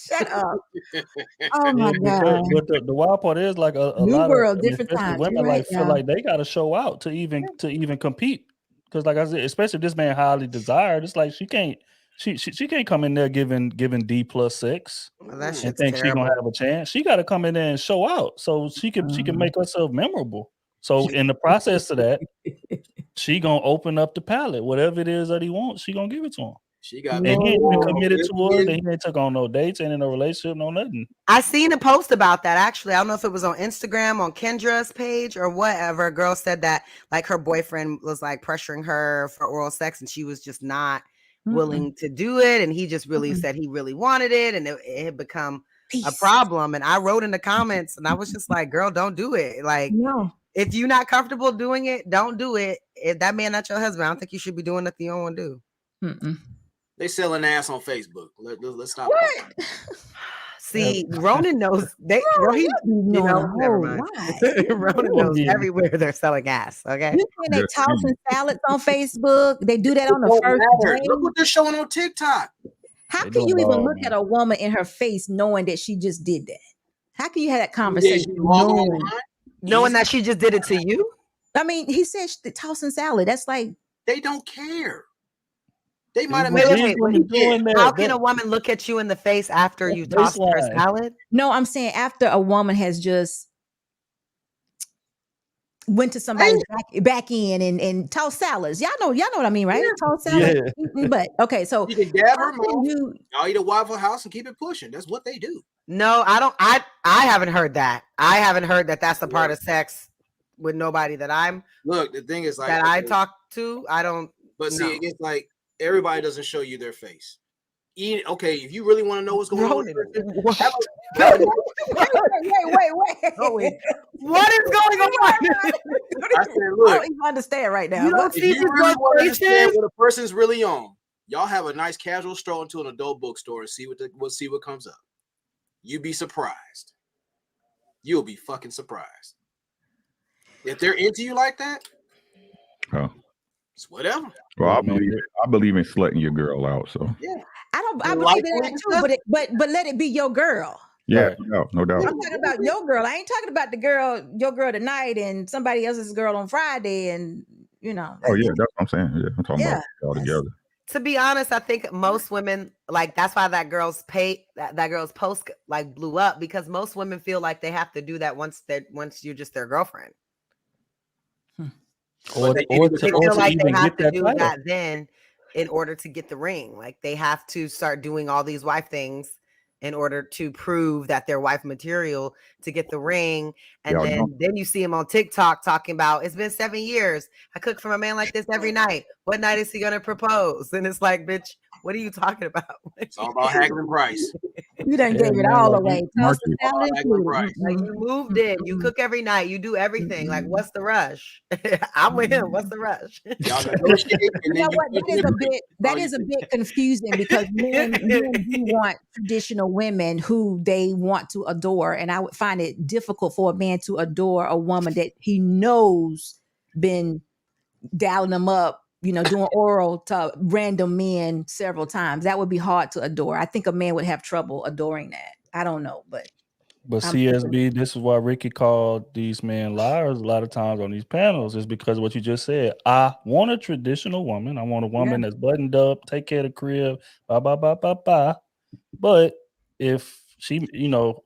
Shut up. Oh my God. But the wild part is like a New lot world, of different especially times. women You're like right, feel yeah. like they gotta show out to even compete. Because like I said, especially if this man highly desired, it's like she can't come in there giving D+6 Well, that and shit's think she gonna terrible. have a chance. She gotta come in there and show out so she can make herself memorable. So in the process of that, she gonna open up the palette. Whatever it is that he wants, she gonna give it to him. She got And he ain't been No. committed to her. He ain't took on no dates, ain't in a relationship, no nothing. I seen a post about that actually. I don't know if it was on Instagram, on Kendra's page or whatever. A girl said that like her boyfriend was like pressuring her for oral sex and she was just not willing to do it. And he just really said he really wanted it and it had become a problem. And I wrote in the comments and I was just like, girl, don't do it. Like, No. if you're not comfortable doing it, don't do it. If that man not your husband, I don't think you should be doing nothing you don't want to do. They selling ass on Facebook. Let's stop. What? See, Ronan knows they. He, never mind. Ronan knows everywhere they're selling ass. Okay, You think they tossing salads on Facebook? They do that on the first day. Look what they're showing on TikTok. How can you even look at a woman in her face knowing that she just did that? How can you have that conversation knowing that she just did it to you? I mean, he said tossing salad. That's like they don't care. They might have Wait, how can a woman look at you in the face after you tossed her salad? No, I'm saying after a woman has just went to somebody's back in and tossed salads. Y'all know what I mean, right? Tossed salad. But okay, so you can dab her mouth. Y'all eat a Waffle House and keep it pushing. That's what they do. No, I don't. I haven't heard that. I haven't heard that that's a part of sex with nobody that I'm. Look, the thing is like that I talk to. I don't. But see, it's like everybody doesn't show you their face. Okay, if you really want to know what's going on, wait. What is going on? I said, look, I don't even understand right now. You don't if see you these really want to understand faces? what a person's really on, y'all have a nice casual stroll into an adult bookstore and see what comes up. You'd be surprised. You'll be fucking surprised. If they're into you like that, it's whatever. Well, I believe in slutting your girl out. So yeah, I believe in that too. But let it be your girl. yeah, no doubt. I'm talking about your girl. I ain't talking about your girl tonight and somebody else's girl on Friday, and you know. Oh yeah, that's what I'm saying. Yeah, I'm talking about it all together. To be honest, I think most women like that's why that girl's post like blew up because most women feel like they have to do that once you're just their girlfriend. Or they feel like they have to do that then in order to get the ring. Like they have to start doing all these wife things in order to prove that they're wife material to get the ring. And then you see him on TikTok talking about it's been 7 years. I cook for a man like this every night. What night is he gonna propose? And it's like, bitch, what are you talking about? It's all about haggling price. You done gave it all away. Like you moved in, you cook every night, you do everything. Like, what's the rush? I'm with him. What's the rush? You know what? That is a bit confusing because men do want traditional women who they want to adore, and I would find it difficult for a man to adore a woman that he knows been dialing them up, doing oral to random men several times. That would be hard to adore. I think a man would have trouble adoring that. I don't know, but CSB, this is why Ricky called these men liars a lot of times on these panels, is because what you just said. I want a traditional woman. I want a woman that's buttoned up, take care of the crib, But if she,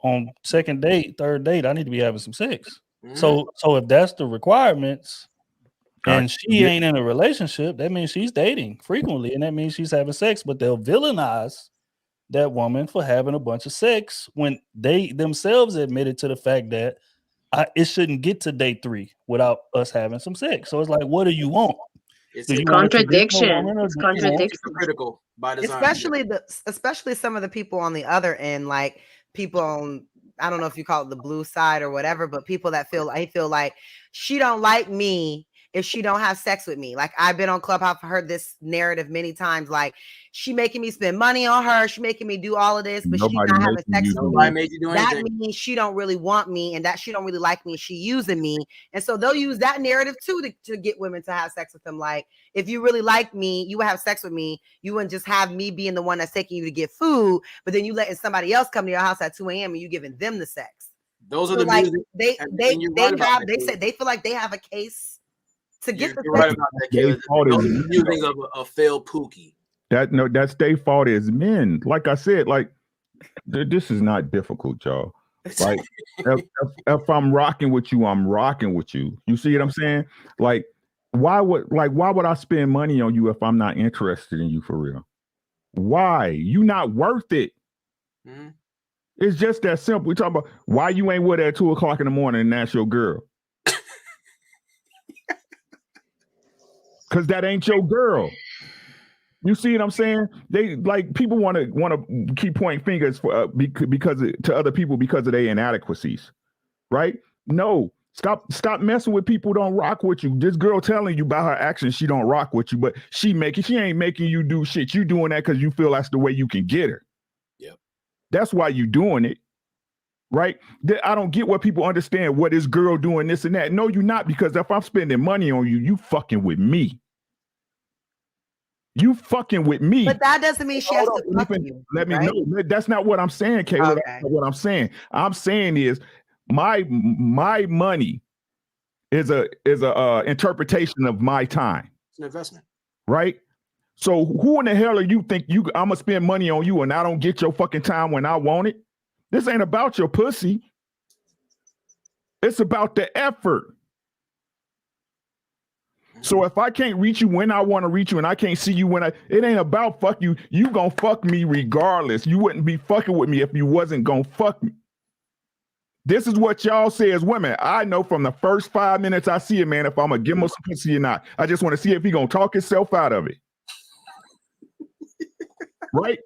on second date, third date, I need to be having some sex. So if that's the requirements, and she ain't in a relationship, that means she's dating frequently, and that means she's having sex, but they'll villainize that woman for having a bunch of sex when they themselves admitted to the fact that it shouldn't get to day 3 without us having some sex. So it's like, what do you want? It's a contradiction. It's contradiction. Critical by design. Especially some of the people on the other end, like people on, I don't know if you call it the blue side or whatever, but people that feel like she don't like me if she don't have sex with me. Like I've been on Clubhouse, I've heard this narrative many times, like she making me spend money on her, she making me do all of this, but she's not having sex with me. That means she don't really want me and that she don't really like me, she using me. And so they'll use that narrative too to get women to have sex with them. Like if you really like me, you would have sex with me. You wouldn't just have me being the one that's taking you to get food, but then you letting somebody else come to your house at 2 a.m. and you giving them the sex. Those are the music. They said they feel like they have a case to get the right about that, Caleb. Using a failed Pookie. That's their fault as men. Like I said, like this is not difficult, y'all. Like if I'm rocking with you, I'm rocking with you. You see what I'm saying? Like why would I spend money on you if I'm not interested in you for real? Why? You not worth it. Mm-hmm. It's just that simple. We talk about why you ain't with her at 2:00 in the morning and that's your girl. Because that ain't your girl. You see what I'm saying? They like people want to keep pointing fingers for because to other people because of their inadequacies, right? No, stop messing with people who don't rock with you. This girl telling you about her actions, she don't rock with you, but she ain't making you do shit. You doing that because you feel that's the way you can get her. Yep. That's why you doing it, right? I don't get what people understand. What is girl doing this and that? No, you're not, because if I'm spending money on you, you fucking with me. You fucking with me. But that doesn't mean she has to fuck you. Let me right? know. That's not what I'm saying, Kayla. Okay. That's not what I'm saying. I'm saying is my money is a interpretation of my time. It's an investment. Right? So who in the hell are you think I'm gonna spend money on you and I don't get your fucking time when I want it? This ain't about your pussy. It's about the effort. So if I can't reach you when I want to reach you and I can't see you it ain't about fuck you. You gonna fuck me regardless. You wouldn't be fucking with me if you wasn't gonna fuck me. This is what y'all say as women. I know from the first 5 minutes I see a man if I'm gonna give him some pussy or not. I just want to see if he gonna talk himself out of it. Right?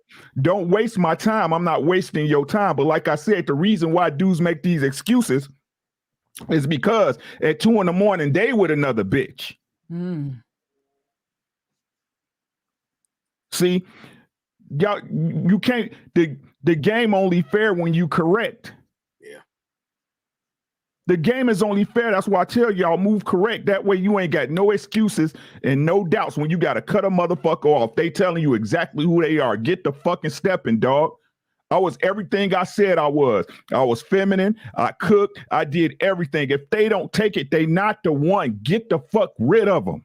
Don't waste my time. I'm not wasting your time. But like I said, the reason why dudes make these excuses is because at 2 a.m. they with another bitch. See, y'all, you can't. The game only fair when you correct. Yeah. The game is only fair. That's why I tell y'all move correct. That way you ain't got no excuses and no doubts when you got to cut a motherfucker off. They telling you exactly who they are. Get the fucking stepping, dog. I was everything I said I was. I was feminine. I cooked. I did everything. If they don't take it, they not the one. Get the fuck rid of them.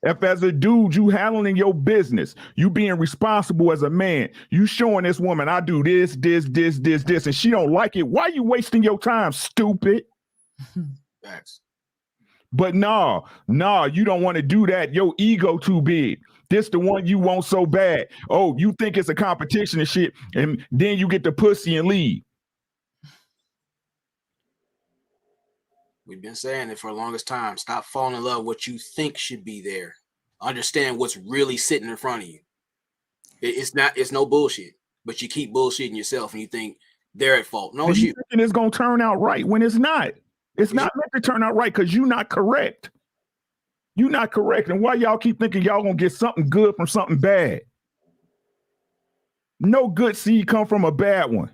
If as a dude, you handling your business, you being responsible as a man, you showing this woman, I do this, and she don't like it. Why you wasting your time, stupid? Facts. But nah, you don't want to do that. Your ego too big. This the one you want so bad. Oh, you think it's a competition and shit, and then you get the pussy and leave. We've been saying it for the longest time. Stop falling in love with what you think should be there. Understand what's really sitting in front of you. It's no bullshit, but you keep bullshitting yourself and you think they're at fault. No, it's you. And it's gonna turn out right when it's not. It's not meant to turn out right because you're not correct. You're not correct. And why y'all keep thinking y'all gonna get something good from something bad? No good seed come from a bad one.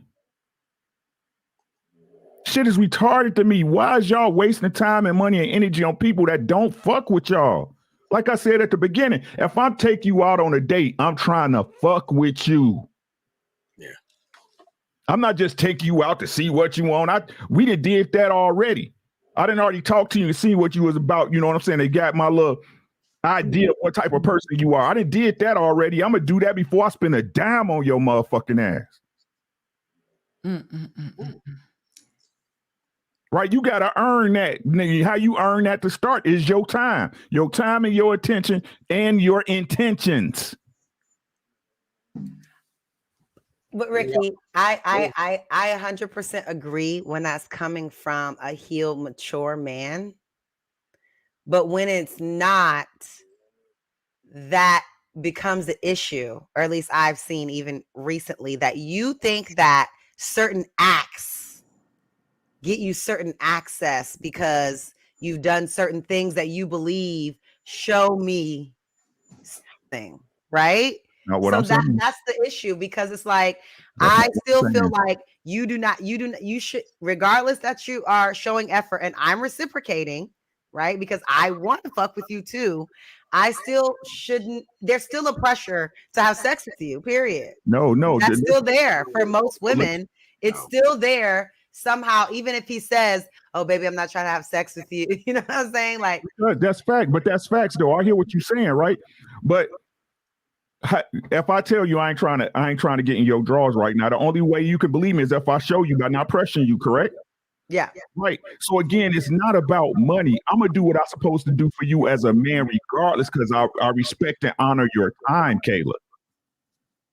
Shit is retarded to me. Why is y'all wasting time and money and energy on people that don't fuck with y'all? Like I said at the beginning, if I take you out on a date, I'm trying to fuck with you. Yeah. I'm not just taking you out to see what you want. We did that already. I didn't already talk to you to see what you was about. You know what I'm saying? They got my little idea of what type of person you are. I did that already. I'm gonna do that before I spend a dime on your motherfucking ass. Right? You got to earn that. How you earn that to start is your time and your attention and your intentions. But Ricky, I 100% agree when that's coming from a healed, mature man. But when it's not, that becomes the issue, or at least I've seen even recently, that you think that certain acts get you certain access because you've done certain things that you believe show me something, right? Not what I'm saying. That's the issue, because it's like I still feel like you should, regardless that you are showing effort and I'm reciprocating, right? Because I want to fuck with you too. I still shouldn't. There's still a pressure to have sex with you, period. No. That's still there for most women. It's still there somehow, even if he says, oh, baby, I'm not trying to have sex with you. You know what I'm saying? Like, that's fact, but that's facts though. I hear what you're saying, right? But if I tell you I ain't trying to get in your drawers right now, the only way you can believe me is if I show you by not pressuring you, correct? Yeah. Right. So again, it's not about money. I'm gonna do what I'm supposed to do for you as a man, regardless, because I respect and honor your time, Kayla.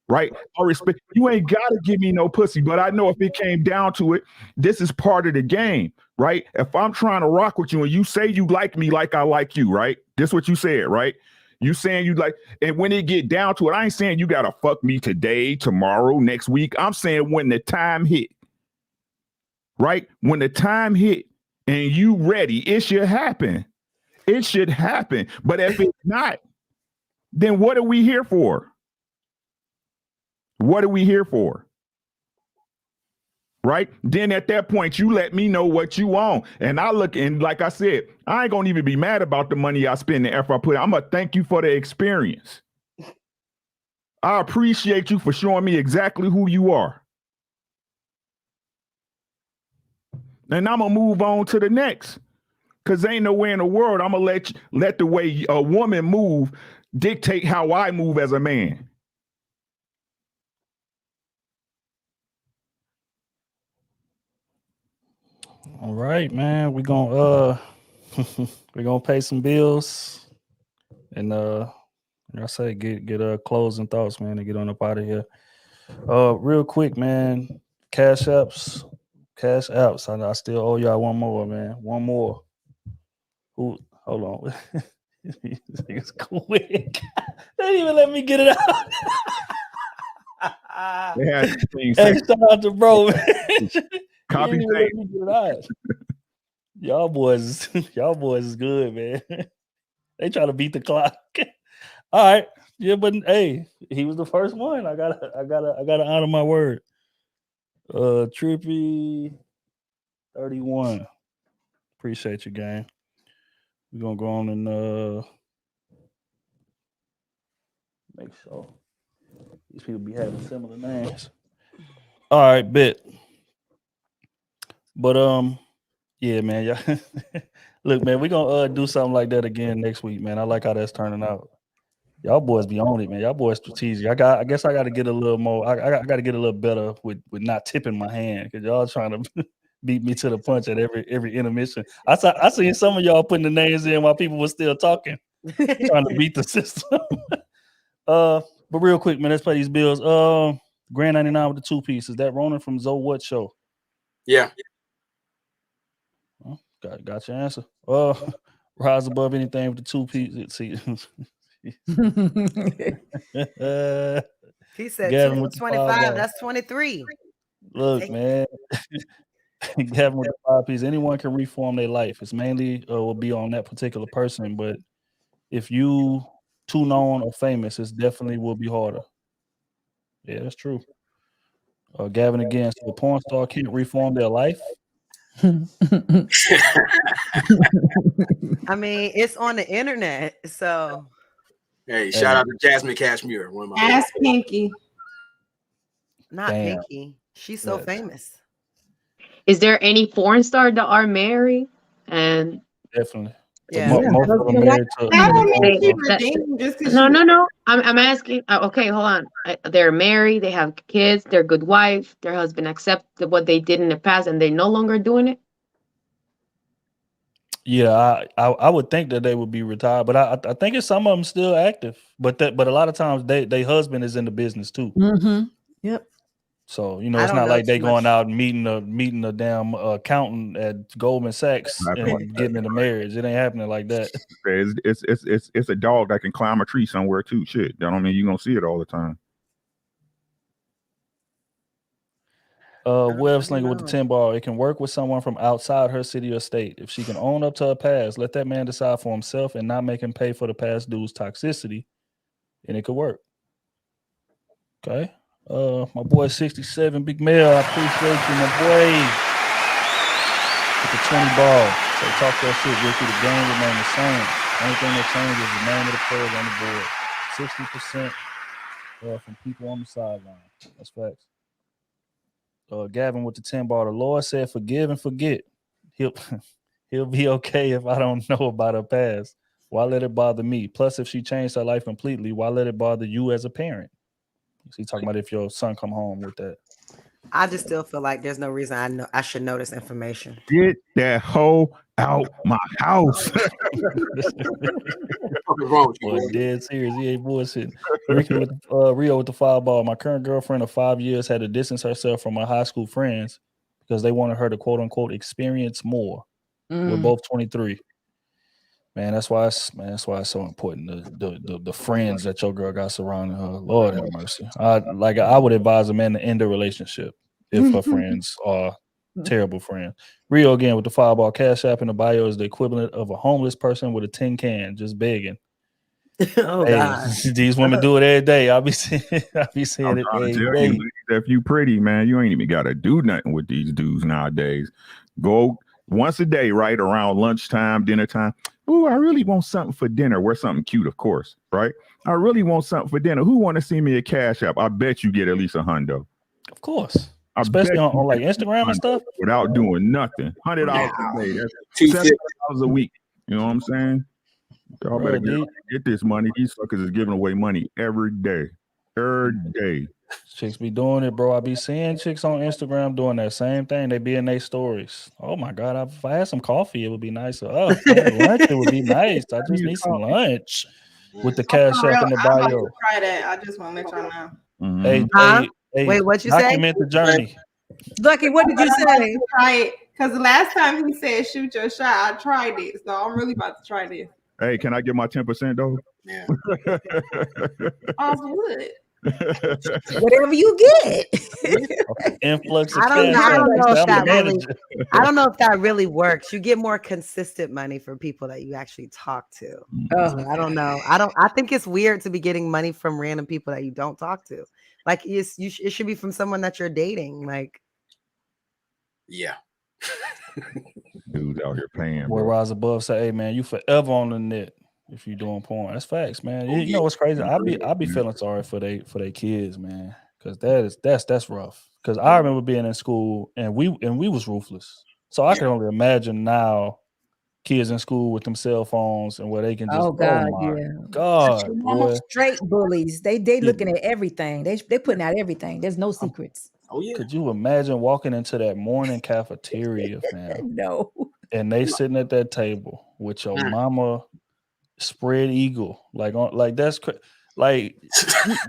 Right? I respect you ain't gotta give me no pussy, but I know if it came down to it, this is part of the game, right? If I'm trying to rock with you and you say you like me like I like you, right? This what you said, right? You saying you like, and when it get down to it, I ain't saying you gotta fuck me today, tomorrow, next week. I'm saying when the time hit. Right? When the time hit and you ready, it should happen. It should happen. But if it's not, then what are we here for? What are we here for? Right? Then at that point, you let me know what you want. And I look, and like I said, I ain't gonna even be mad about the money I spend, the effort I put. I'm gonna thank you for the experience. I appreciate you for showing me exactly who you are. And I'm gonna move on to the next, cause ain't nowhere in the world I'm gonna let the way a woman move dictate how I move as a man. All right, man. We're gonna pay some bills and like I say, get closing thoughts, man, and get on up out of here. Real quick, man. Cash apps. I still owe y'all one more, man. One more. Who? Hold on. It's quick. They didn't even let me get it out. Hey, shout out to bro, man. Copy paste. Y'all boys is good, man. They try to beat the clock. All right. Yeah, but hey, he was the first one. I gotta honor my word. Trippy 31. Appreciate you, gang. We're gonna go on and make sure these people be having similar names. All right, bet. But yeah, man. Yeah. Look, man, we're gonna do something like that again next week, man. I like how that's turning out. Y'all boys be on it, man. Y'all boys strategic. I guess I got to get a little more. I got to get a little better with not tipping my hand, because y'all trying to beat me to the punch at every intermission. I seen some of y'all putting the names in while people were still talking, trying to beat the system. But real quick, man, let's pay these bills. Grand 99 with the 2 pieces. Is that Ronan from Zoe What Show? Yeah. Oh, got your answer. Rise above anything with the 2 pieces. See. He said Gavin 2 with the 25. That's 23. Look, man. Gavin with the 5 piece. Anyone can reform their life. It's mainly will be on that particular person, but if you too known or famous, it definitely will be harder. Yeah, that's true. Gavin again. So a porn star can't reform their life. I mean, it's on the internet, so. Hey, shout out to Jasmine Cashmere. One of my Ask Pinky. Not Damn. Pinky. She's so Yes. famous. Is there any porn star that are married? And Definitely. Yeah. Most of them married to. That don't make you That- redeemed just because no. I'm asking. Okay, hold on. They're married. They have kids. They're a good wife. Their husband accepted what they did in the past, and they're no longer doing it. Yeah, I would think that they would be retired, but I think it's some of them still active. But a lot of times they husband is in the business too. Mm-hmm. Yep. So I it's don't not know like they too going much. out and meeting a damn accountant at Goldman Sachs and getting into marriage. It ain't happening like that. It's a dog that can climb a tree somewhere too. Shit, that don't mean you're gonna see it all the time. Web Slinger with the 10 ball. It can work with someone from outside her city or state. If she can own up to her past, let that man decide for himself and not make him pay for the past dude's toxicity, and it could work. Okay. My boy 67, Big Mel. I appreciate you, my boy. With the 20 ball. So talk that shit. Get through the game, remain the same. Only thing that changes is the name of the players on the board. 60% from people on the sideline. That's facts. Gavin with the 10 ball. The Lord said, forgive and forget. He'll be okay if I don't know about her past. Why let it bother me? Plus, if she changed her life completely, why let it bother you as a parent? So he's talking about if your son come home with that. I just still feel like there's no reason I should know this information. Get that hoe out my house. Boy, dead serious. He ain't bullshit. Ricky with Rio with the fireball. My current girlfriend of 5 years had to distance herself from my high school friends because they wanted her to quote unquote experience more. We're both 23. Man, that's why it's so important. The friends that your girl got surrounding her. Lord have mercy. I would advise a man to end a relationship if her friends are terrible friends. Rio again with the fireball. Cash App in the bio is the equivalent of a homeless person with a tin can just begging. Oh God. These women do it every day. I'll be seeing it every day. If you pretty, man, you ain't even gotta do nothing with these dudes nowadays. Go once a day, right around lunchtime, dinner time. Ooh, I really want something for dinner. Wear something cute, of course, right? I really want something for dinner. Who want to see me at Cash App? I bet you get at least $100. Of course. Especially on like Instagram and stuff. Without doing nothing. $100 a day. That's $7 a week. You know what I'm saying? Y'all better get this money. These suckers is giving away money every day. Every day. Chicks be doing it, bro. I be seeing chicks on Instagram doing that same thing. They be in their stories. Oh my God, if I had some coffee, it would be nicer. Oh, lunch, it would be nice. I just need some lunch with the Cash App in the I'm about bio. to try that. I just want to let y'all know. Hey, wait, what you say? Document the journey. Lucky, what did you say? Try it, because the last time he said shoot your shot, I tried it, so I'm really about to try this. Hey, can I get my 10% though? Yeah. Off wood. Whatever you get. Influx of I don't cash. know if I'm that the really. manager. I don't know if that really works. You get more consistent money for people that you actually talk to. So I don't know. I think it's weird to be getting money from random people that you don't talk to. Like it should be from someone that you're dating. Like, yeah. Dudes out here paying. Boy, Rise Above say, "Hey man, you forever on the net if you doing porn." That's facts, man. You know what's crazy? I be feeling sorry for they kids, man, because that's rough. Because I remember being in school and we was ruthless. So I can only imagine now kids in school with them cell phones and where they can just Oh God, my yeah. God, boy. Straight bullies. They looking at everything. They putting out everything. There's no secrets. Oh yeah. Could you imagine walking into that morning cafeteria, fam? No. And they sitting at that table with your mama spread eagle, like that's like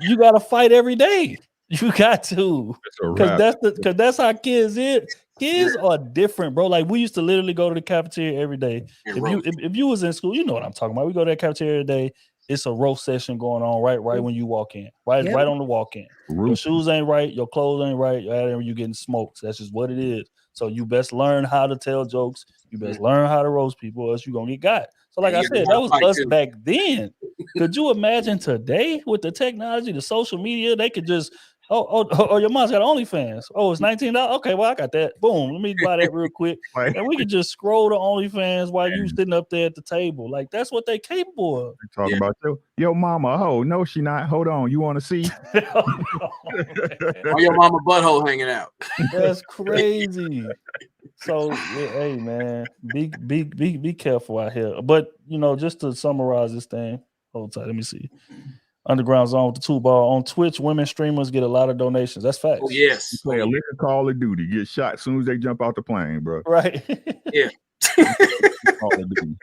you got to fight every day. You got to, because that's how kids is. Kids are different, bro. Like we used to literally go to the cafeteria every day. If you was in school, you know what I'm talking about. We go to that cafeteria every day. It's a roast session going on right when you walk in, right on the walk in. Your shoes ain't right, your clothes ain't right, you getting smoked. That's just what it is. So you best learn how to tell jokes. You best learn how to roast people, or else you're gonna get got. So like I said, that was us back then. Could you imagine today with the technology, the social media? They could just your mom's got OnlyFans. Oh, it's $19. Okay, well I got that. Boom, let me buy that real quick, and we could just scroll to OnlyFans while you sitting up there at the table. Like that's what they capable of. Talking about your mama. Oh no, she not. Hold on, you want to see? Or your mama butthole hanging out. That's crazy. So hey man, be careful out here. But just to summarize this thing, hold tight. Let me see. Underground Zone with the 2 Ball on Twitch. Women streamers get a lot of donations. That's facts. Oh yes. Play a liquor Call of Duty, get shot as soon as they jump out the plane, bro. Right. Yeah. Call of Duty.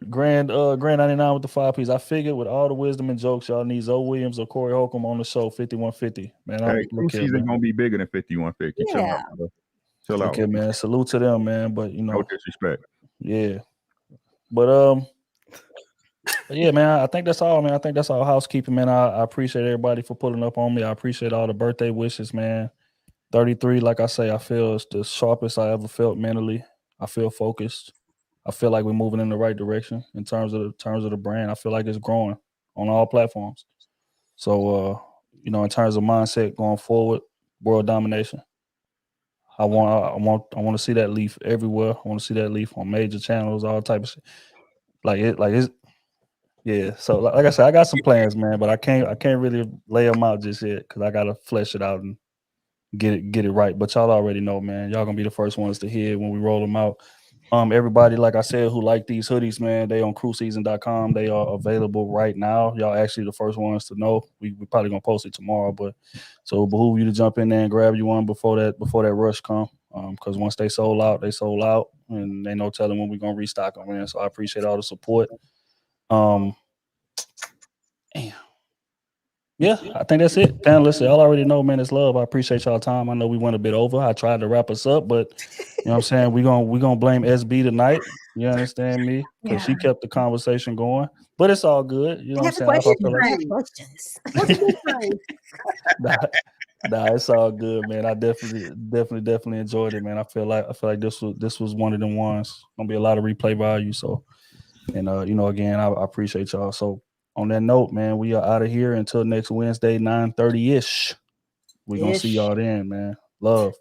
Grand 99 with the 5 piece. I figured with all the wisdom and jokes, y'all need Zoe Williams or Corey Holcomb on the show. 5150. Man, Hey, season gonna be bigger than 5150. Chill out, bro. Chill out. Okay, man. Salute to them, man. But no disrespect. Yeah. But yeah, man, I think that's all, man. I think that's all housekeeping, man. I appreciate everybody for pulling up on me. I appreciate all the birthday wishes, man. 33, like I say, I feel it's the sharpest I ever felt mentally. I feel focused. I feel like we're moving in the right direction in terms of the brand. I feel like it's growing on all platforms. So, in terms of mindset going forward, world domination. I want to see that leaf everywhere. I want to see that leaf on major channels, all type of shit. Yeah, so like I said, I got some plans, man, but I can't really lay them out just yet because I gotta flesh it out and get it right. But y'all already know, man. Y'all gonna be the first ones to hear when we roll them out. Everybody, like I said, who like these hoodies, man, they on crewseason.com. They are available right now. Y'all actually the first ones to know. We probably gonna post it tomorrow, but so it behoove you to jump in there and grab you one before that rush come. Because once they sold out, and they no telling when we're gonna restock them, man. So I appreciate all the support. Damn. Yeah, I think that's it. Panelists, y'all already know, man, it's love. I appreciate y'all time. I know we went a bit over. I tried to wrap us up, but you know what I'm saying? We're gonna blame SB tonight. You understand me? Because she kept the conversation going. But it's all good. You know what I'm saying? I have questions. Nah, it's all good, man. I definitely enjoyed it, man. I feel like this was one of them ones. Gonna be a lot of replay value. So, and again, I appreciate y'all. So on that note, man, we are out of here until next Wednesday, 9:30-ish. We're gonna see y'all then, man. Love.